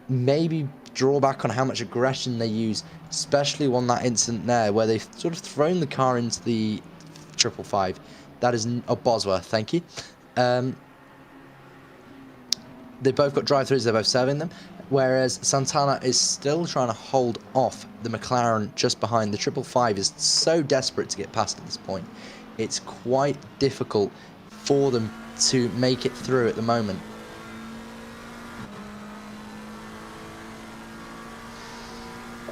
maybe draw back on how much aggression they use, especially on that incident there where they've sort of thrown the car into the 555. That is Bosworth, thank you. They both got drive-throughs, they're both serving them, whereas Santana is still trying to hold off the McLaren just behind. The 555 is so desperate to get past at this point. It's quite difficult for them to make it through at the moment.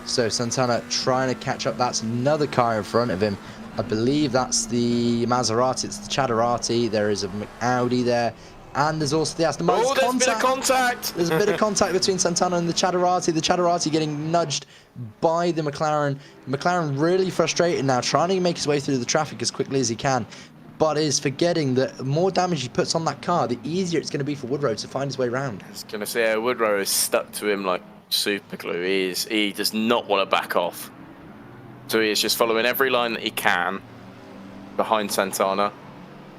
So Santana trying to catch up. That's another car in front of him. I believe that's the Maserati. It's the Maserati. There is a Audi there. And there's also the Aston Martin. Oh, there's a bit of contact. There's a bit of contact between Santana and the Maserati. The Maserati getting nudged by the McLaren. McLaren really frustrated now, trying to make his way through the traffic as quickly as he can, but is forgetting that the more damage he puts on that car, the easier it's going to be for Woodrow to find his way around. I was going to say, Woodrow is stuck to him like super glue. He does not want to back off. So he is just following every line that he can behind Santana.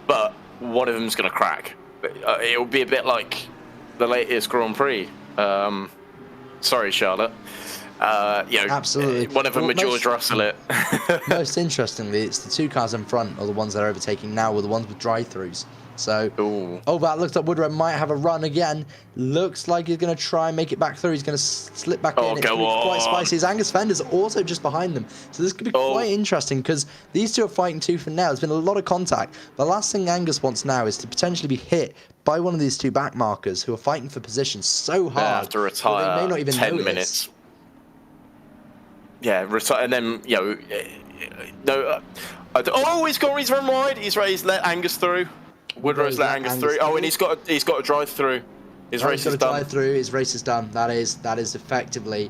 But one of them's going to crack. It will be a bit like the latest Grand Prix. Sorry, Charlotte. Absolutely. One of them with George Russell it. Most interestingly, it's the two cars in front are the ones that are overtaking now, were the ones with drive-throughs. So, that looks like Woodrow might have a run again. Looks like he's going to try and make it back through. He's going to slip back in. It's going to be quite spicy. His Angus Fender's also just behind them. So this could be quite interesting because these two are fighting tooth and nail. There's been a lot of contact. The last thing Angus wants now is to potentially be hit by one of these two back markers who are fighting for position so hard. They have to retire they may not even 10 notice. minutes. Yeah, retire, and then, he's run wide. He's let Angus through. Woodrow's let Angus through. Oh, and he's got a drive through. His race is done. His race is done. That is effectively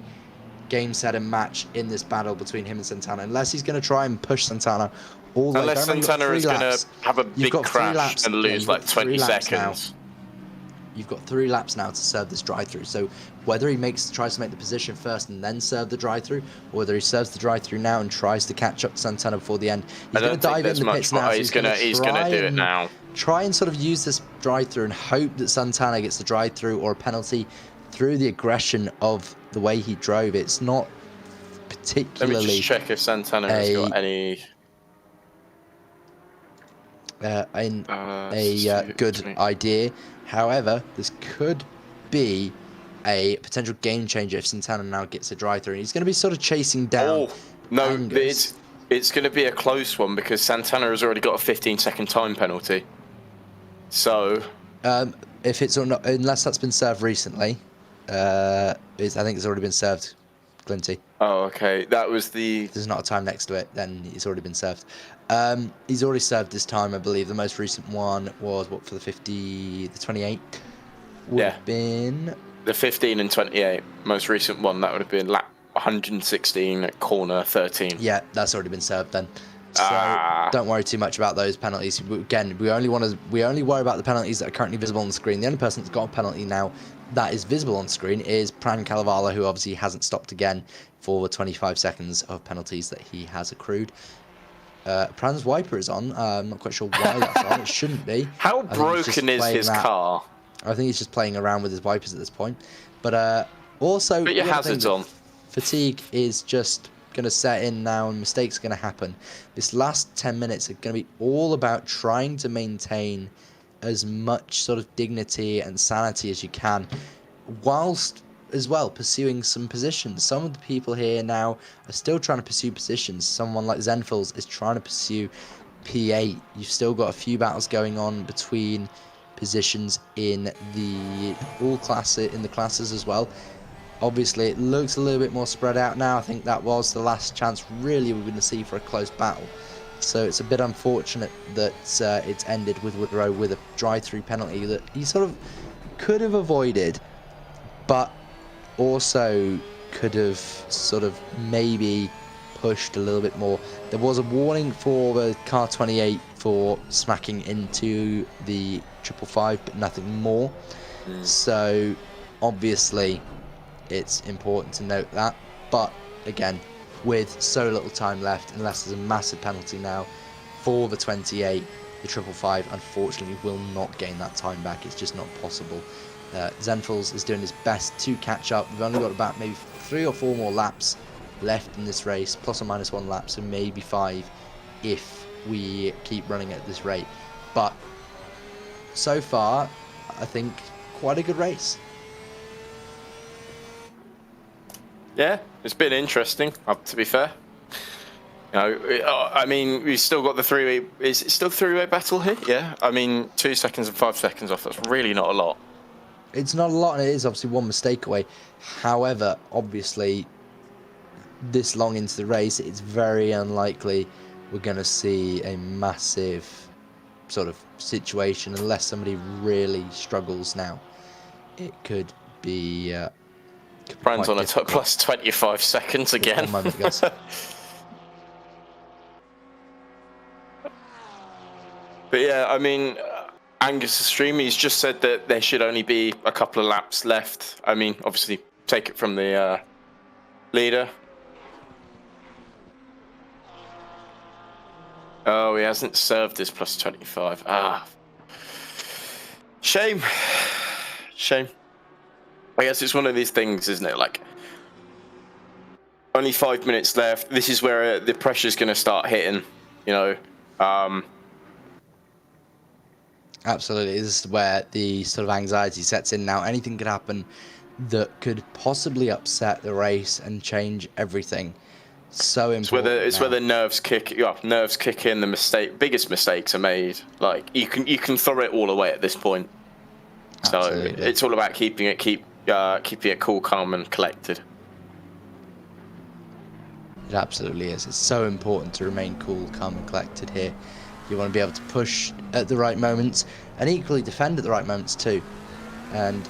game, set, and match in this battle between him and Santana. Unless he's going to try and push Santana all the way. Unless Santana is going to have a big crash and lose like 20 seconds. You've got 3 laps now to serve this drive-through. So whether he tries to make the position first and then serve the drive-through, or whether he serves the drive-through now and tries to catch up to Santana before the end. He's going to dive in the pits now. He's going to do it now. Try and sort of use this drive-through and hope that Santana gets the drive-through or a penalty through the aggression of the way he drove. It's not particularly... Let me just check if Santana has got any... good idea. However, this could be a potential game changer if Santana now gets a drive-through. He's going to be sort of chasing down. Angus. It's going to be a close one because Santana has already got a 15-second time penalty. So, if it's or not, unless that's been served recently, I think it's already been served, Glinty. Oh, okay. That was the... There's not a time next to it, then it's already been served. He's already served this time, I believe. The most recent one was, for the 28? Would have been... The 15 and 28. Most recent one, that would have been lap 116 at corner 13. Yeah, that's already been served then. So don't worry too much about those penalties. Again, we only worry about the penalties that are currently visible on the screen. The only person that's got a penalty now that is visible on screen is Pran Kalevala, who obviously hasn't stopped again for the 25 seconds of penalties that he has accrued. Pran's wiper is on. I'm not quite sure why that's on. It shouldn't be. How broken is his car? I think he's just playing around with his wipers at this point. But also, put your hazards on. Fatigue is just going to set in now, and mistakes are going to happen. This last 10 minutes are going to be all about trying to maintain as much sort of dignity and sanity as you can, whilst as well pursuing some positions. Some of the people here now are still trying to pursue positions. Someone like Zenfels is trying to pursue P8. You've still got a few battles going on between positions in the classes as well. Obviously, it looks a little bit more spread out now. I think that was the last chance really we're going to see for a close battle. So it's a bit unfortunate that it's ended with Woodrow with a drive-through penalty that he sort of could have avoided, but also could have sort of maybe pushed a little bit more. There was a warning for the car 28 for smacking into the 555, but nothing more. So obviously it's important to note that, but again, with so little time left, unless there's a massive penalty now for the 28, the 555 unfortunately will not gain that time back. It's just not possible. Zenfels is doing his best to catch up. We've only got about maybe 3 or 4 more laps left in this race, plus or minus 1 lap, so maybe 5 if we keep running at this rate. But so far, I think quite a good race. Yeah, it's been interesting, to be fair. You know, I mean, we've still got the 3-way... Is it still 3-way battle here? Yeah. I mean, 2 seconds and 5 seconds off. That's really not a lot. It's not a lot, and it is obviously 1 mistake away. However, obviously, this long into the race, it's very unlikely we're going to see a massive sort of situation unless somebody really struggles now. It could be... Brand's on a plus 25 seconds again. 1 moment, guys. But yeah, I mean, Angus, the streamer, he's just said that there should only be a couple of laps left. I mean, obviously, take it from the leader. Oh, he hasn't served his plus 25. Shame. Shame. I guess it's one of these things, isn't it? Like, only 5 minutes left. This is where the pressure's going to start hitting, you know. Absolutely. This is where the sort of anxiety sets in now. Anything could happen that could possibly upset the race and change everything. So important. It's where the nerves kick in. The biggest mistakes are made. Like, you can throw it all away at this point. Absolutely. So it's all about keeping it cool, calm, and collected. It absolutely is. It's so important to remain cool, calm, and collected here. You want to be able to push at the right moments and equally defend at the right moments too. And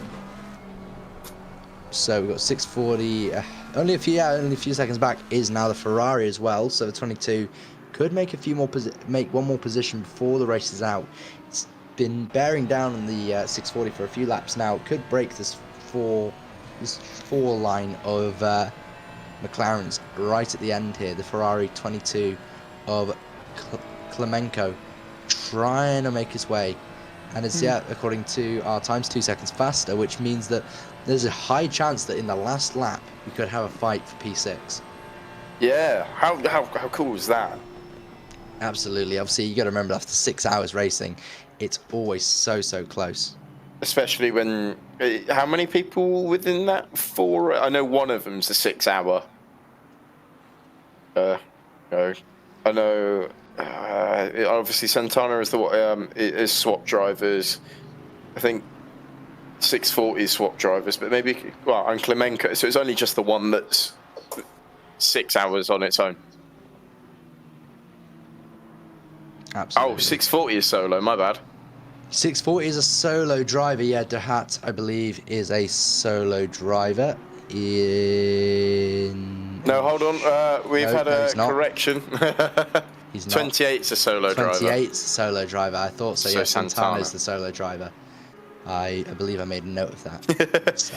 so we've got 640. Only a few seconds back is now the Ferrari as well. So the 22 could make make one more position before the race is out. It's been bearing down on the 640 for a few laps now. It could break this four line of McLarens right at the end here. The Ferrari 22 of Klemenko trying to make his way, and it's according to our times 2 seconds faster, which means that there's a high chance that in the last lap we could have a fight for P6. Yeah, how cool is that? Absolutely. Obviously, you got to remember after 6 hours racing, it's always so close. Especially when how many people within that? 4. I know one of them's the 6 hour. I know. Obviously, Santana is swap drivers. I think 640 is swap drivers, but maybe and Klemenko. So it's only just the one that's 6 hours on its own. Absolutely. Oh, 640 is solo. My bad. 640 is a solo driver. Yeah, Dehat, I believe, is a solo driver. No, hold on. We've had a correction. He's not. 28's a solo driver. 28's a solo driver. I thought so. So Yeah, Santana's Santana. the solo driver. I believe I made a note of that. So.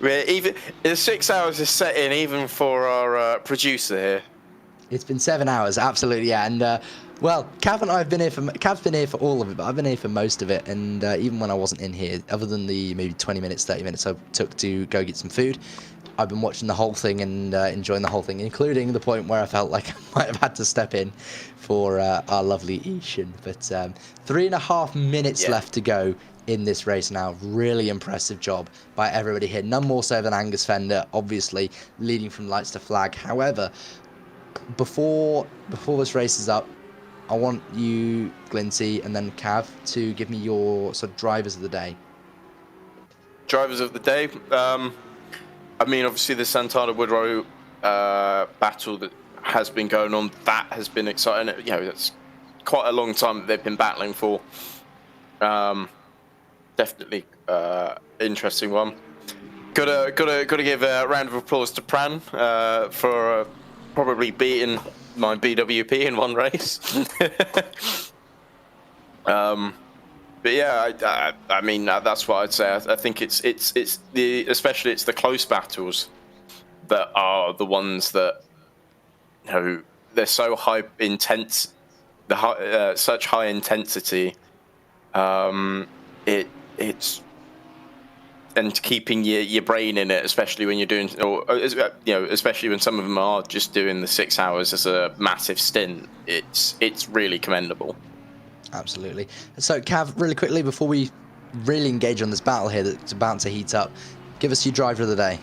Even the 6 hours is set in, even for our producer here. It's been 7 hours, absolutely, yeah. And well, Cav and I have been here for. Cav's been here for all of it, but I've been here for most of it. And even when I wasn't in here, other than the maybe 20 minutes, 30 minutes I took to go get some food, I've been watching the whole thing and enjoying the whole thing, including the point where I felt like I might have had to step in for our lovely Ishan. But 3.5 minutes left to go in this race now. Really impressive job by everybody here. None more so than Angus Fender, obviously leading from lights to flag. However, before this race is up, I want you, Glinty, and then Cav, to give me your sort of drivers of the day. Drivers of the day. I mean, obviously the Santana Woodrow battle that has been going on, that has been exciting. You know, that's quite a long time that they've been battling for. Definitely interesting one. Gotta give a round of applause to Pran for probably beating my BWP in one race. But yeah, I mean that's what I'd say. I think it's the close battles that are the ones that, you know, they're so high intense, such high intensity. It's and keeping your brain in it, especially when you're doing, or you know, especially when some of them are just doing the 6 hours as a massive stint. It's really commendable. Absolutely. So, Cav, really quickly before we really engage on this battle here that's about to heat up, give us your driver of the day.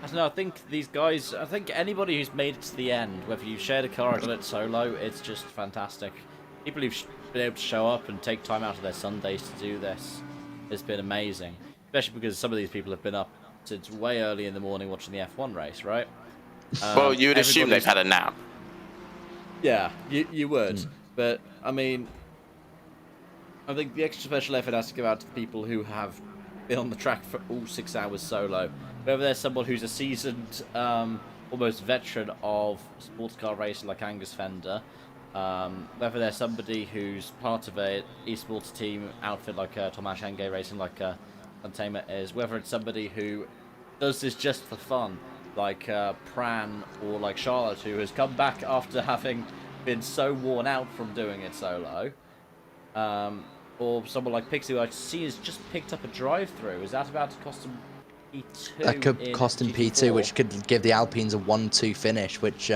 I don't know. I think these guys. I think anybody who's made it to the end, whether you've shared a car or done it solo, it's just fantastic. People who've been able to show up and take time out of their Sundays to do this, it's been amazing. Especially because some of these people have been up since way early in the morning watching the F1 race, right? Well, you would assume they've had a nap. Yeah, you would. But, I mean, I think the extra special effort has to go out to the people who have been on the track for all 6 hours solo. Whether there's someone who's a seasoned, almost veteran of sports car racing like Angus Fender, whether there's somebody who's part of a esports team outfit like Tomasz Henge Racing, like Containment is, whether it's somebody who does this just for fun, like Pran or like Charlotte, who has come back after having been so worn out from doing it solo, or someone like Pixie, who I see has just picked up a drive-through. Is that about to cost him P2? That could cost him P2, which could give the Alpines a 1-2 finish, which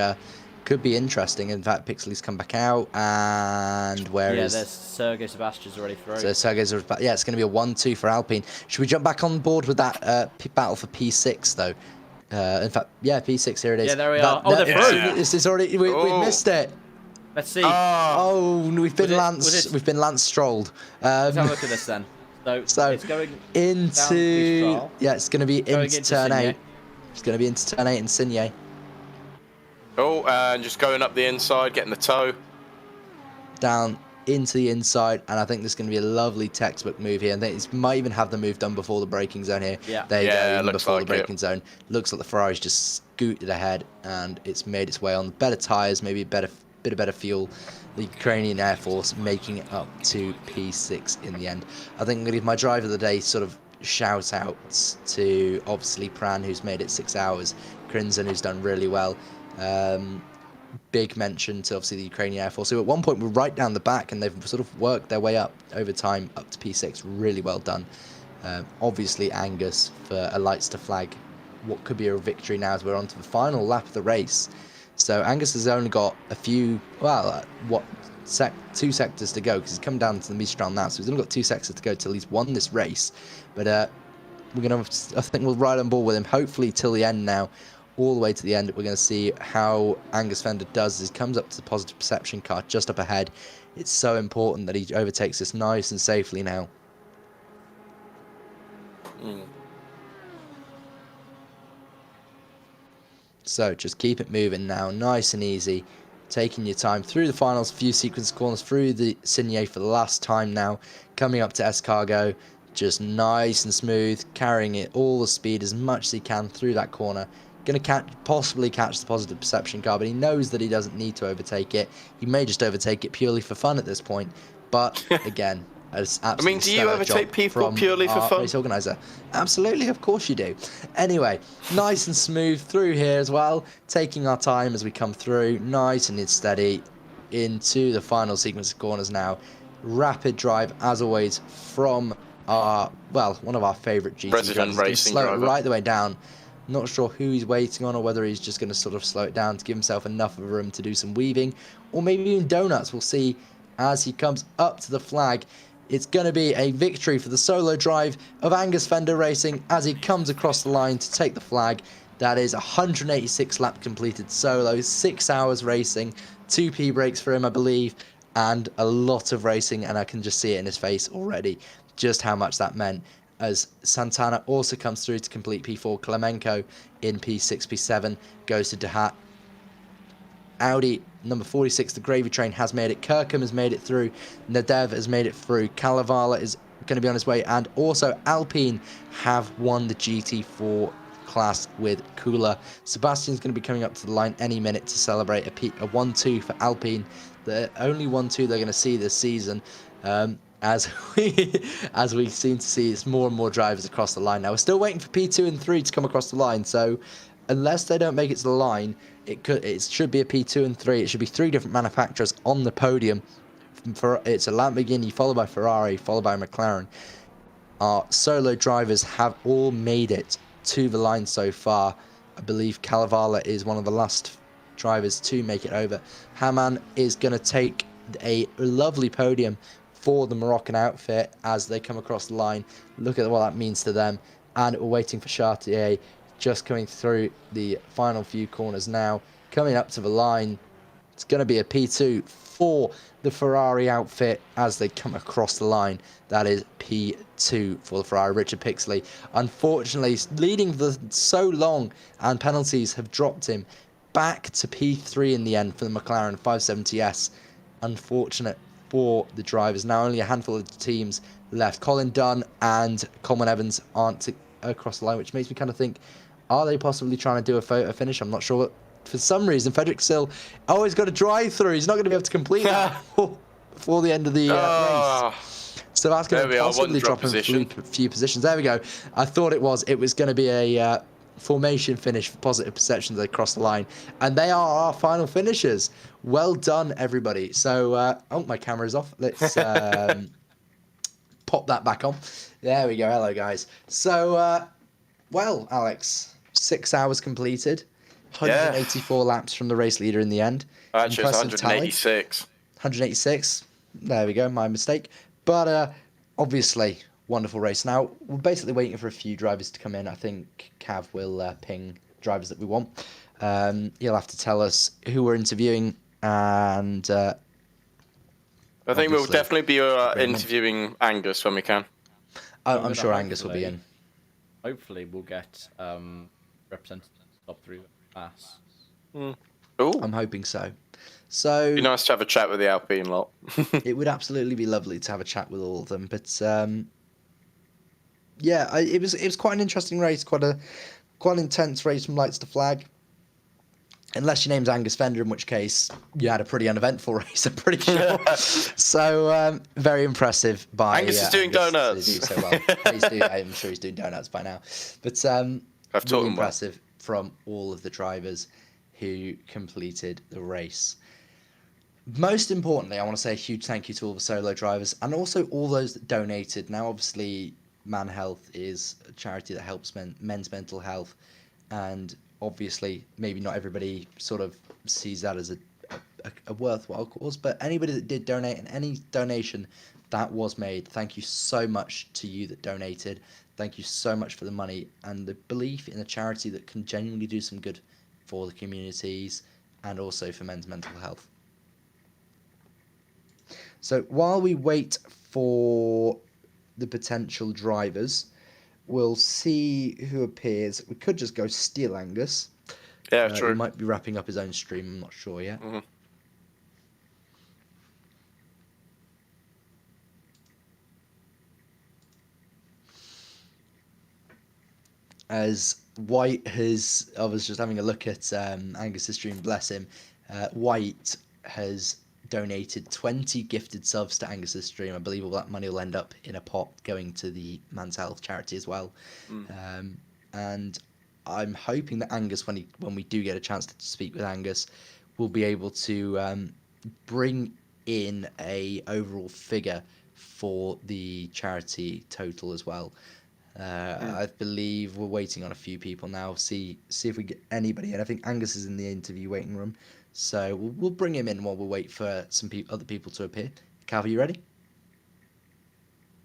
could be interesting. In fact, Pixley's come back out, and where is... Yeah, there's Sergei Sebastian's already through. So Sergei's... Yeah, it's going to be a 1-2 for Alpine. Should we jump back on board with that battle for P6, though? In fact, yeah, P6, here it is. Yeah, there we are. Oh, they're through! This is already... We missed it! Let's see. Oh, we've been Lance Strolled. Let's have a look at this then. So it's going into... Yeah, it's going to be into turn 8. It's going to be into turn 8 in Signé. Oh, and just going up the inside, getting the toe. Down into the inside, and I think there's going to be a lovely textbook move here. I think it might even have the move done before the braking zone here. Yeah. There you go, even before like the braking zone. Looks like the Ferrari's just scooted ahead, and it's made its way on. Better tyres, maybe a bit of better fuel. The Ukrainian Air Force making it up to P6 in the end. I think I'm going to give my driver of the day sort of shout outs to obviously Pran, who's made it 6 hours, Crinzen, who's done really well. Big mention to obviously the Ukrainian Air Force, who at one point were right down the back, and they've sort of worked their way up over time up to P6. Really well done. Obviously Angus for a lights to flag what could be a victory now, as we're on to the final lap of the race. So Angus has only got a few, well, 2 sectors to go, because he's come down to the Mistral now, so he's only got 2 sectors to go till he's won this race. But we're gonna, I think we'll ride on board with him, hopefully till the end now, all the way to the end. We're going to see how Angus Fender does as he comes up to the positive perception car just up ahead. It's so important that he overtakes this nice and safely now. So just keep it moving now, nice and easy, taking your time through the finals, few sequence corners, through the Signé for the last time now, coming up to Escargot, just nice and smooth, carrying it all the speed as much as he can through that corner, going to possibly catch the positive perception car, but he knows that he doesn't need to overtake it. He may just overtake it purely for fun at this point. But again, it's absolutely do you overtake people purely for fun? Race organizer. Absolutely, of course you do. Anyway, nice and smooth through here as well, taking our time as we come through, nice and steady into the final sequence of corners now. Rapid drive, as always, from one of our favourite GT Resident drivers. racing Slow driver. it right the way down. Not sure who he's waiting on, or whether he's just going to sort of slow it down to give himself enough of a room to do some weaving, or maybe even donuts. We'll see as he comes up to the flag. It's going to be a victory for the solo drive of Angus Fender Racing as he comes across the line to take the flag. That is 186 lap completed solo, 6 hours racing, 2 P breaks for him, I believe, and a lot of racing, and I can just see it in his face already, just how much that meant. As Santana also comes through to complete P4, Klemenko in P6, P7 goes to Dehat. Audi number 46, the Gravy Train, has made it. Kirkham has made it through. Nadev has made it through. Kalevala is going to be on his way. And also Alpine have won the GT4 class with Kula. Sebastian's going to be coming up to the line any minute to celebrate a 1-2 for Alpine. The only 1-2 they're going to see this season. As we seem to see, it's more and more drivers across the line. Now, we're still waiting for P2 and 3 to come across the line. So unless they don't make it to the line, it should be a P2 and 3. It should be 3 different manufacturers on the podium. It's a Lamborghini, followed by Ferrari, followed by McLaren. Our solo drivers have all made it to the line so far. I believe Kalevala is one of the last drivers to make it over. Haman is going to take a lovely podium for the Moroccan outfit as they come across the line. Look at what that means to them. And we're waiting for Chartier, just coming through the final few corners now. Coming up to the line, it's going to be a P2 for the Ferrari outfit as they come across the line. That is P2 for the Ferrari. Richard Pixley, unfortunately, leading the so long, and penalties have dropped him back to P3 in the end for the McLaren 570S. Unfortunate for the drivers. Now only a handful of teams left. Colin Dunn and Coleman Evans aren't across the line, which makes me kind of think, are they possibly trying to do a photo finish? I'm not sure. For some reason, Frederick Sill always got a drive through. He's not going to be able to complete that before the end of the race. So that's going to possibly drop him a few positions. There we go. I thought it was going to be a formation finish for positive perceptions. They cross the line, and they are our final finishers. Well done, everybody. So, my camera's off. Let's pop that back on. There we go. Hello, guys. So, well, Alex, 6 hours completed, 184 laps from the race leader in the end. Actually, it's 186. 186. There we go. My mistake. But obviously, wonderful race. Now, we're basically waiting for a few drivers to come in. I think Cav will ping drivers that we want. He'll have to tell us who we're interviewing, and I think we'll definitely be interviewing Angus when we can. I'm sure Angus will be in. Hopefully, we'll get representatives top 3 class. I'm hoping so. So it'd be nice to have a chat with the Alpine lot. It would absolutely be lovely to have a chat with all of them. But yeah, it was quite an interesting race, quite an intense race from lights to flag. Unless your name's Angus Fender, in which case you had a pretty uneventful race, I'm pretty sure. So very impressive by Angus is doing donuts. To do so well. I'm sure he's doing donuts by now. But I've taught really him impressive from all of the drivers who completed the race. Most importantly, I want to say a huge thank you to all the solo drivers and also all those that donated. Now, obviously, ManHealth is a charity that helps men's mental health, and obviously, maybe not everybody sort of sees that as a worthwhile cause, but anybody that did donate and any donation that was made, thank you so much to you that donated. Thank you so much for the money and the belief in a charity that can genuinely do some good for the communities and also for men's mental health. So while we wait for the potential drivers, we'll see who appears. We could just go steal Angus. Yeah, true. He might be wrapping up his own stream. I'm not sure yet. Mm-hmm. As White has. I was just having a look at Angus's stream. Bless him. White has donated 20 gifted subs to Angus's stream. I believe all that money will end up in a pot going to the ManHealth charity as well. And I'm hoping that Angus, when we do get a chance to speak with Angus, will be able to bring in a overall figure for the charity total as well. I believe we're waiting on a few people now. See if we get anybody. And I think Angus is in the interview waiting room, so we'll bring him in while we wait for some other people to appear. Cav, are you ready?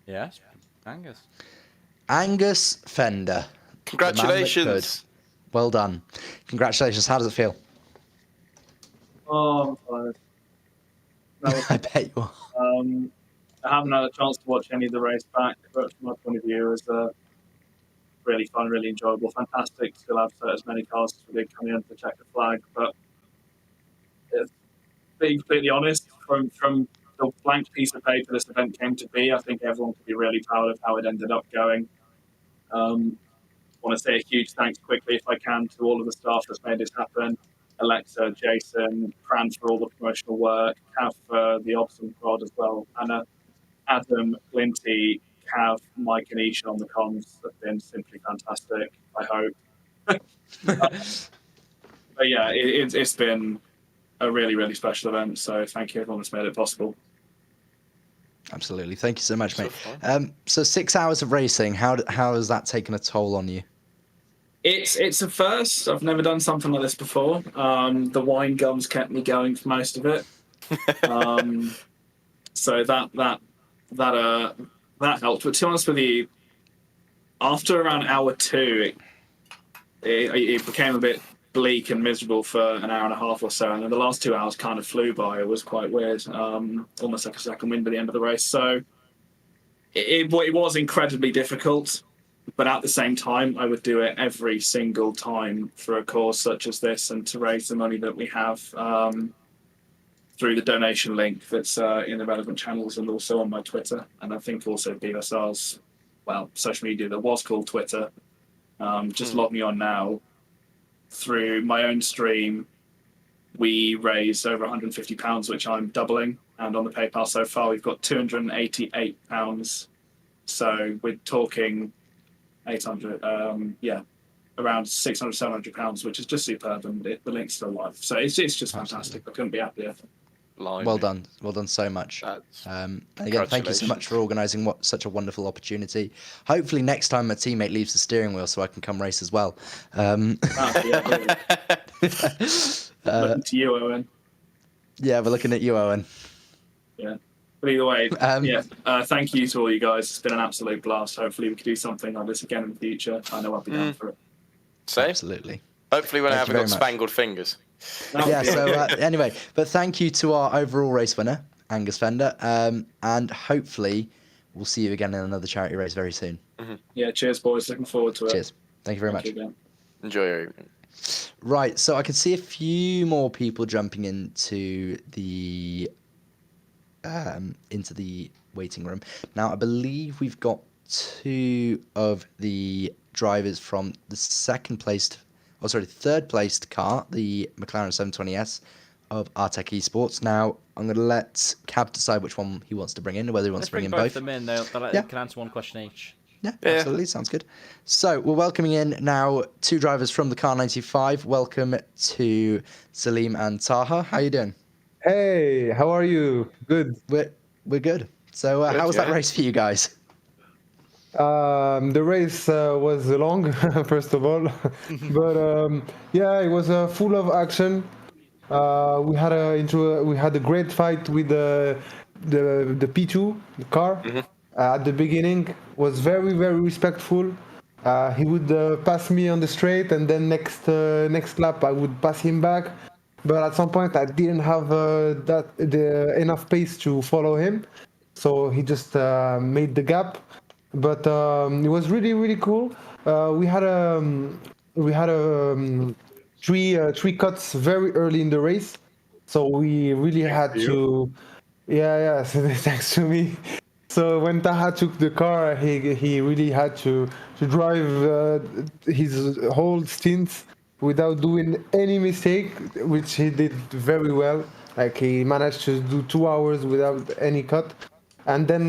Yes, Angus. Angus Fender. Congratulations. Well done. Congratulations. How does it feel? Oh, I'm tired. I bet you are. I haven't had a chance to watch any of the race back, but from my point of view, it was really fun, really enjoyable, fantastic. Still have as many cars as we did coming in to check the flag, but being completely honest, from the blank piece of paper this event came to be, I think everyone could be really proud of how it ended up going. I want to say a huge thanks quickly, if I can, to all of the staff that's made this happen. Alexa, Jason, Fran for all the promotional work, Cav for the Obs and Prod as well, Anna, Adam, Glinty, Cav, Mike and Isha on the comms have been simply fantastic, I hope. But yeah, it's been a really, really special event, so thank you everyone that's made it possible. Absolutely. Thank you so much, mate. So 6 hours of racing, how has that taken a toll on you? It's a first. I've never done something like this before. The wine gums kept me going for most of it. So that helped. But to be honest with you, after around hour 2, it became a bit bleak and miserable for an hour and a half or so, and then the last 2 hours kind of flew by. It was quite weird, almost like a second wind at the end of the race. So it was incredibly difficult. But at the same time, I would do it every single time for a cause such as this, and to raise the money that we have through the donation link that's in the relevant channels and also on my Twitter. And I think also BUSR's, social media that was called Twitter. Just log me on now. Through my own stream, we raised over £150, which I'm doubling. And on the PayPal so far, we've got £288. So we're talking 800, around 600, 700 pounds, which is just superb, and the link's still live. So it's just fantastic. I couldn't be happier. Well done so much. And again, thank you so much for organising such a wonderful opportunity. Hopefully next time my teammate leaves the steering wheel so I can come race as well. Looking to you, Owen. Yeah, we're looking at you, Owen. Yeah. But either way, thank you to all you guys. It's been an absolute blast. Hopefully we can do something like this again in the future. I know I'll be down for it. Same. Absolutely. Hopefully when I haven't got spangled fingers. Yeah, so anyway, but thank you to our overall race winner, Angus Fender, and hopefully we'll see you again in another charity race very soon. Yeah, cheers, boys. Looking forward to it. Cheers. Thank you very much. Enjoy your evening. Right, so I can see a few more people jumping into the waiting room. Now, I believe we've got 2 of the drivers from the third placed car, the McLaren 720S of Artec Esports. Now, I'm going to let Cab decide which one he wants to bring in, whether he wants to bring in both. Let's bring both of them in. They can answer one question each. Yeah, absolutely. Sounds good. So we're welcoming in now 2 drivers from the Car 95. Welcome to Salim and Taha. How you doing? Hey, how are you? Good. We're good. So how was that race for you guys? The race was long, first of all, but it was full of action. We had a great fight with the P2, the car. At the beginning, was very, very respectful. He would pass me on the straight, and then next lap I would pass him back. But at some point I didn't have enough pace to follow him, so he just made the gap. But it was really, really cool. We had three cuts very early in the race, so we really had to. Yeah. So thanks to me. So when Taha took the car, he really had to drive his whole stint without doing any mistake, which he did very well. Like he managed to do 2 hours without any cut, and then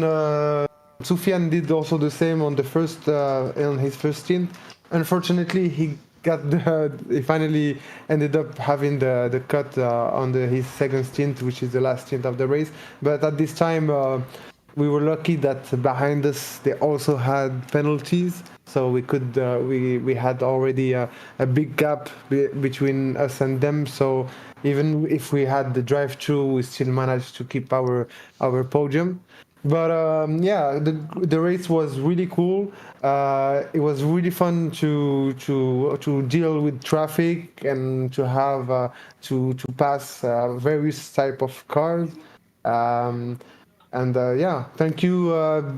Sufyan did also the same on the first on his first stint. Unfortunately, he finally ended up having the cut on his second stint, which is the last stint of the race. But at this time, we were lucky that behind us they also had penalties, so we could we had already a big gap between us and them. So even if we had the drive-through, we still managed to keep our podium. But yeah, the race was really cool. It was really fun to deal with traffic and to have to pass various type of cars. And yeah, thank you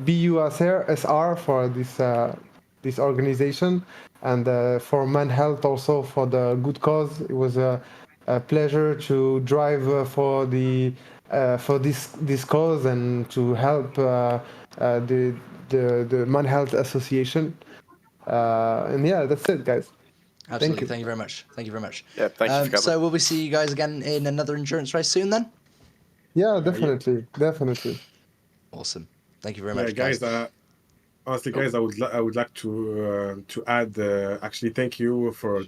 BUSR for this organization, and for ManHealth also for the good cause. It was a pleasure to drive for this cause and to help the ManHealth Association. And yeah, that's it, guys. Absolutely. Thank you very much. Thank you very much. Yeah, thank you for coming. So will we see you guys again in another endurance race soon then? Yeah, definitely. Definitely. Awesome. Thank you very much, guys. Honestly, guys, I would like to add actually thank you for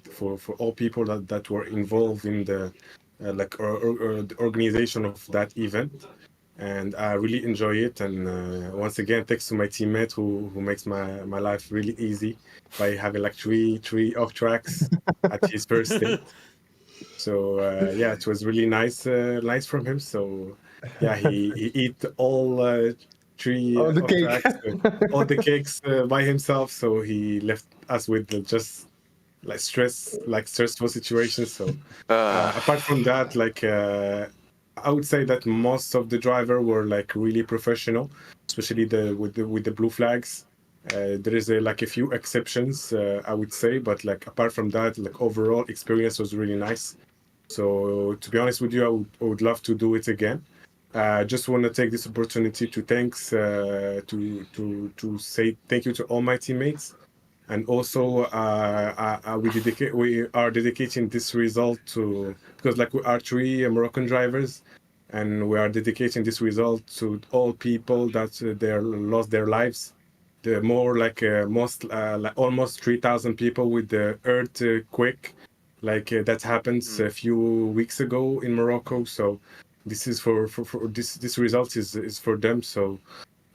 all people that were involved in the the organization of that event, and I really enjoy it. And once again, thanks to my teammate who makes my life really easy by having like three off tracks at his first stint. So yeah, it was really nice from him. So yeah, he ate all three all the off tracks, all the cakes by himself. So he left us with just like stressful situations. So apart from that, I would say that most of the driver were like really professional, especially with the blue flags. There is a few exceptions, I would say, but like apart from that, like overall experience was really nice. So to be honest with you, I would love to do it again. I just want to take this opportunity to to say thank you to all my teammates, and also we are dedicating this result to, because like we are three Moroccan drivers, and we are dedicating this result to all people that they lost their lives. The more almost 3,000 people with the earthquake that happens a few weeks ago in Morocco. So this is for this result is for them. So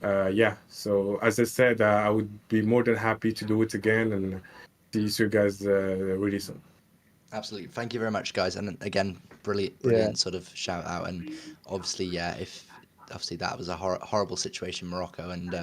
yeah, so as I said, I would be more than happy to do it again and see you guys really soon. Absolutely. Thank you very much, guys. And again, brilliant sort of shout out. And obviously, yeah, obviously that was a horrible situation in Morocco, and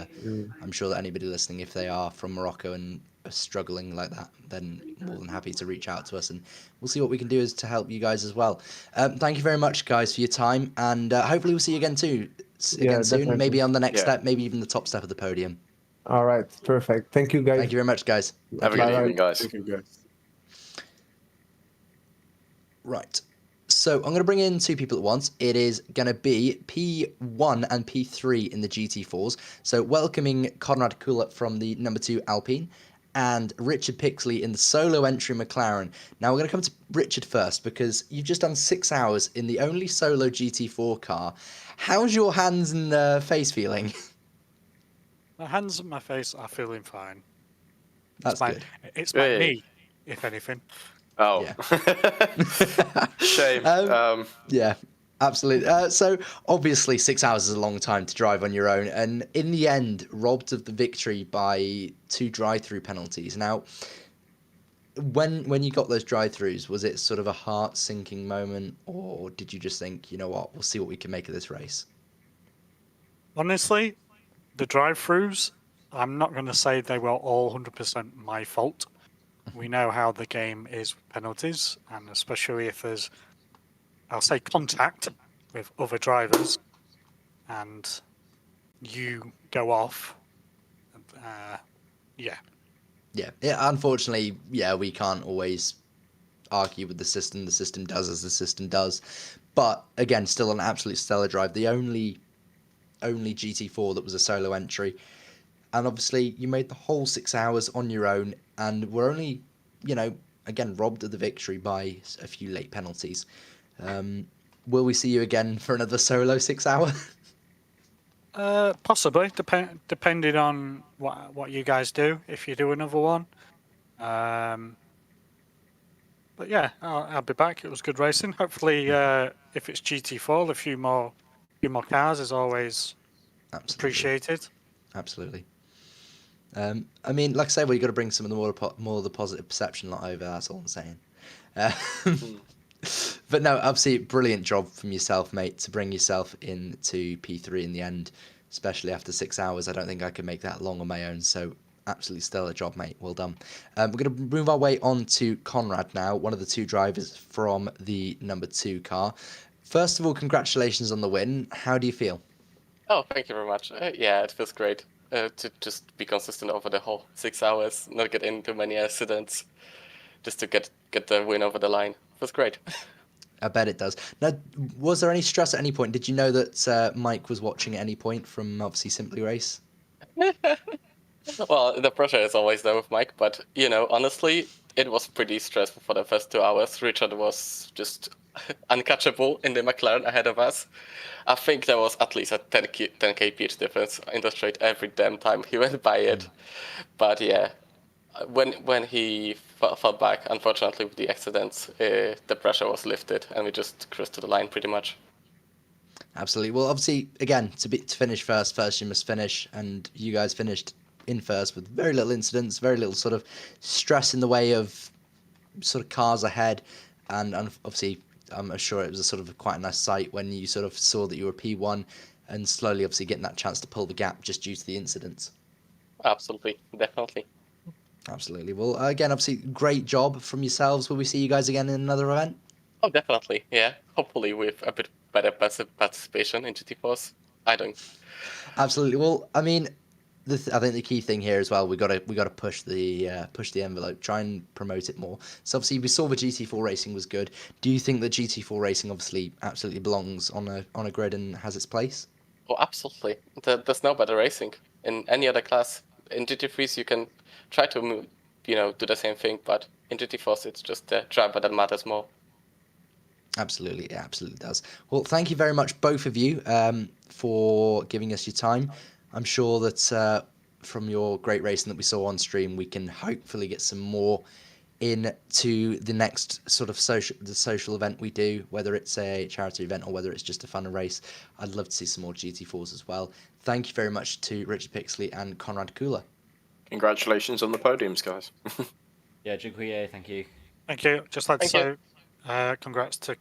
I'm sure that anybody listening, if they are from Morocco and are struggling like that, then more than happy to reach out to us, and we'll see what we can do to help you guys as well. Thank you very much, guys, for your time, and hopefully we'll see you again soon. Definitely. Maybe on the next step, maybe even the top step of the podium. All right, perfect. Thank you, guys. Thank you very much, guys. Have a good evening, guys. Thank you, guys. Right. So I'm going to bring in two people at once. It is going to be P1 and P3 in the GT4s. So welcoming Conrad Kulip from the number 2 Alpine and Richard Pixley in the solo entry McLaren. Now we're going to come to Richard first, because you've just done 6 hours in the only solo GT4 car. How's your hands and face feeling? My hands and my face are feeling fine. That's good. It's my knee, if anything. Oh, yeah. Shame. Yeah, absolutely. So obviously 6 hours is a long time to drive on your own, and in the end, robbed of the victory by 2 drive-through penalties. Now, when you got those drive-throughs, was it sort of a heart-sinking moment, or did you just think, you know what, we'll see what we can make of this race? Honestly, the drive-throughs, I'm not going to say they were all 100% my fault. We know how the game is with penalties, and especially if there's, I'll say, contact with other drivers, and you go off. Yeah. Unfortunately, we can't always argue with the system. The system does as the system does. But again, still an absolute stellar drive. The only only GT4 that was a solo entry. And obviously, you made the whole 6 hours on your own, and were only, again, robbed of the victory by a few late penalties. Will we see you again for another solo 6 hour? Possibly, depending on what you guys do, if you do another one. But yeah, I'll be back. It was good racing. Hopefully, if it's GT4, a few more cars is always appreciated. Absolutely. I mean, like I say, well, you got to bring some of the more of the positive perception lot over. That's all I'm saying. But no, obviously, brilliant job from yourself, mate, to bring yourself into P3 in the end, especially after 6 hours. I don't think I could make that long on my own. So absolutely stellar job, mate. Well done. We're going to move our way on to Conrad now, one of the 2 drivers from the number 2 car. First of all, congratulations on the win. How do you feel? Oh, thank you very much. Yeah, it feels great to just be consistent over the whole 6 hours, not get into many accidents, just to get the win over the line. Feels great. I bet it does. Now, was there any stress at any point? Did you know that Mike was watching at any point from obviously Simply Race? Well, the pressure is always there with Mike, but honestly, it was pretty stressful for the first 2 hours. Richard was just uncatchable in the McLaren ahead of us. I think there was at least a 10 kph difference in the straight every damn time he went by it. But yeah, when he fell back, unfortunately with the accidents, the pressure was lifted and we just cruised to the line pretty much. Absolutely. Well, obviously, again, to finish first you must finish, and you guys finished in first with very little incidents, very little sort of stress in the way of sort of cars ahead, and obviously I'm sure it was a sort of quite a nice sight when you sort of saw that you were P1 and slowly obviously getting that chance to pull the gap just due to the incidents. Absolutely, definitely. Absolutely. Well, again, obviously, great job from yourselves. Will we see you guys again in another event? Oh, definitely, yeah. Hopefully with a bit better participation in GT4s. I don't. Absolutely. Well, I mean, I think the key thing here as well, we got to push the envelope, try and promote it more. So obviously, we saw the GT4 racing was good. Do you think that GT4 racing obviously absolutely belongs on a grid and has its place? Oh, absolutely. There's no better racing in any other class. In GT3s, you can try to do the same thing, but in GT4s, it's just the driver that matters more. Absolutely, it absolutely does. Well, thank you very much, both of you, for giving us your time. I'm sure that from your great racing that we saw on stream, we can hopefully get some more into the next sort of social event we do, whether it's a charity event or whether it's just a fun race. I'd love to see some more GT4s as well. Thank you very much to Richard Pixley and Conrad Kula. Congratulations on the podiums, guys. Yeah, dziękuję. Thank you. Thank you. Just like to say, congrats to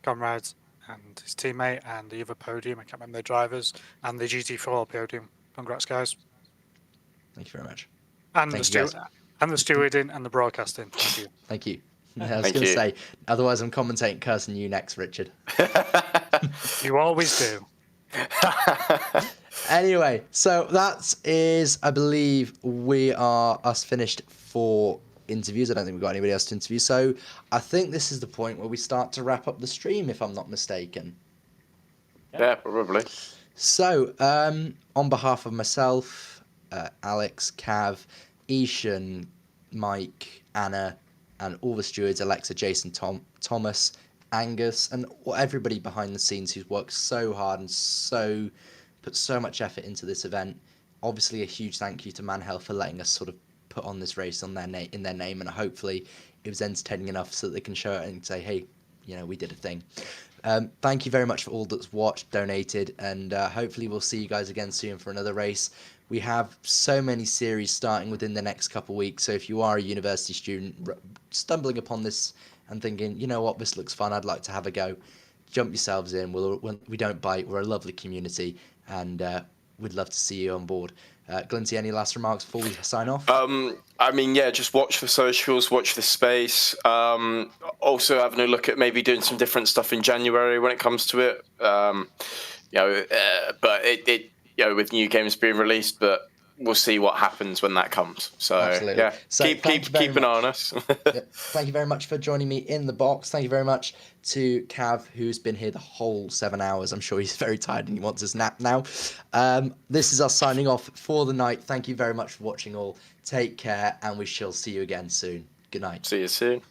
Conrad and his teammate and the other podium. I can't remember the drivers and the GT4 podium. Congrats, guys. Thank you very much. And the stewarding and the broadcasting. Thank you. Thank you. I was going to say, otherwise I'm commentating cursing you next, Richard. You always do. Anyway, so that is, I believe, we are us finished for interviews. I don't think we've got anybody else to interview. So I think this is the point where we start to wrap up the stream, if I'm not mistaken. Yeah, probably. So, on behalf of myself, Alex, Cav, Ishan, Mike, Anna, and all the stewards, Alexa, Jason, Thomas, Angus, and everybody behind the scenes who's worked so hard and put so much effort into this event. Obviously, a huge thank you to ManHealth for letting us sort of put on this race on in their name, and hopefully it was entertaining enough so that they can show it and say, hey, we did a thing. Thank you very much for all that's watched, donated, and hopefully we'll see you guys again soon for another race. We have so many series starting within the next couple of weeks, so if you are a university student stumbling upon this and thinking, you know what, this looks fun, I'd like to have a go, jump yourselves in. We don't bite, we're a lovely community, and we'd love to see you on board. Glinty, any last remarks before we sign off? I mean, yeah, just watch the socials, watch the space. Also having a look at maybe doing some different stuff in January when it comes to it. But it with new games being released, but we'll see what happens when that comes. So Absolutely. yeah, So keep an eye on us. Yep. Thank you very much for joining me in the box. Thank you very much to Cav, who's been here the whole 7 hours. I'm sure he's very tired and he wants his nap now. This is us signing off for the night. Thank you very much for watching all. Take care, and we shall see you again soon. Good night. See you soon.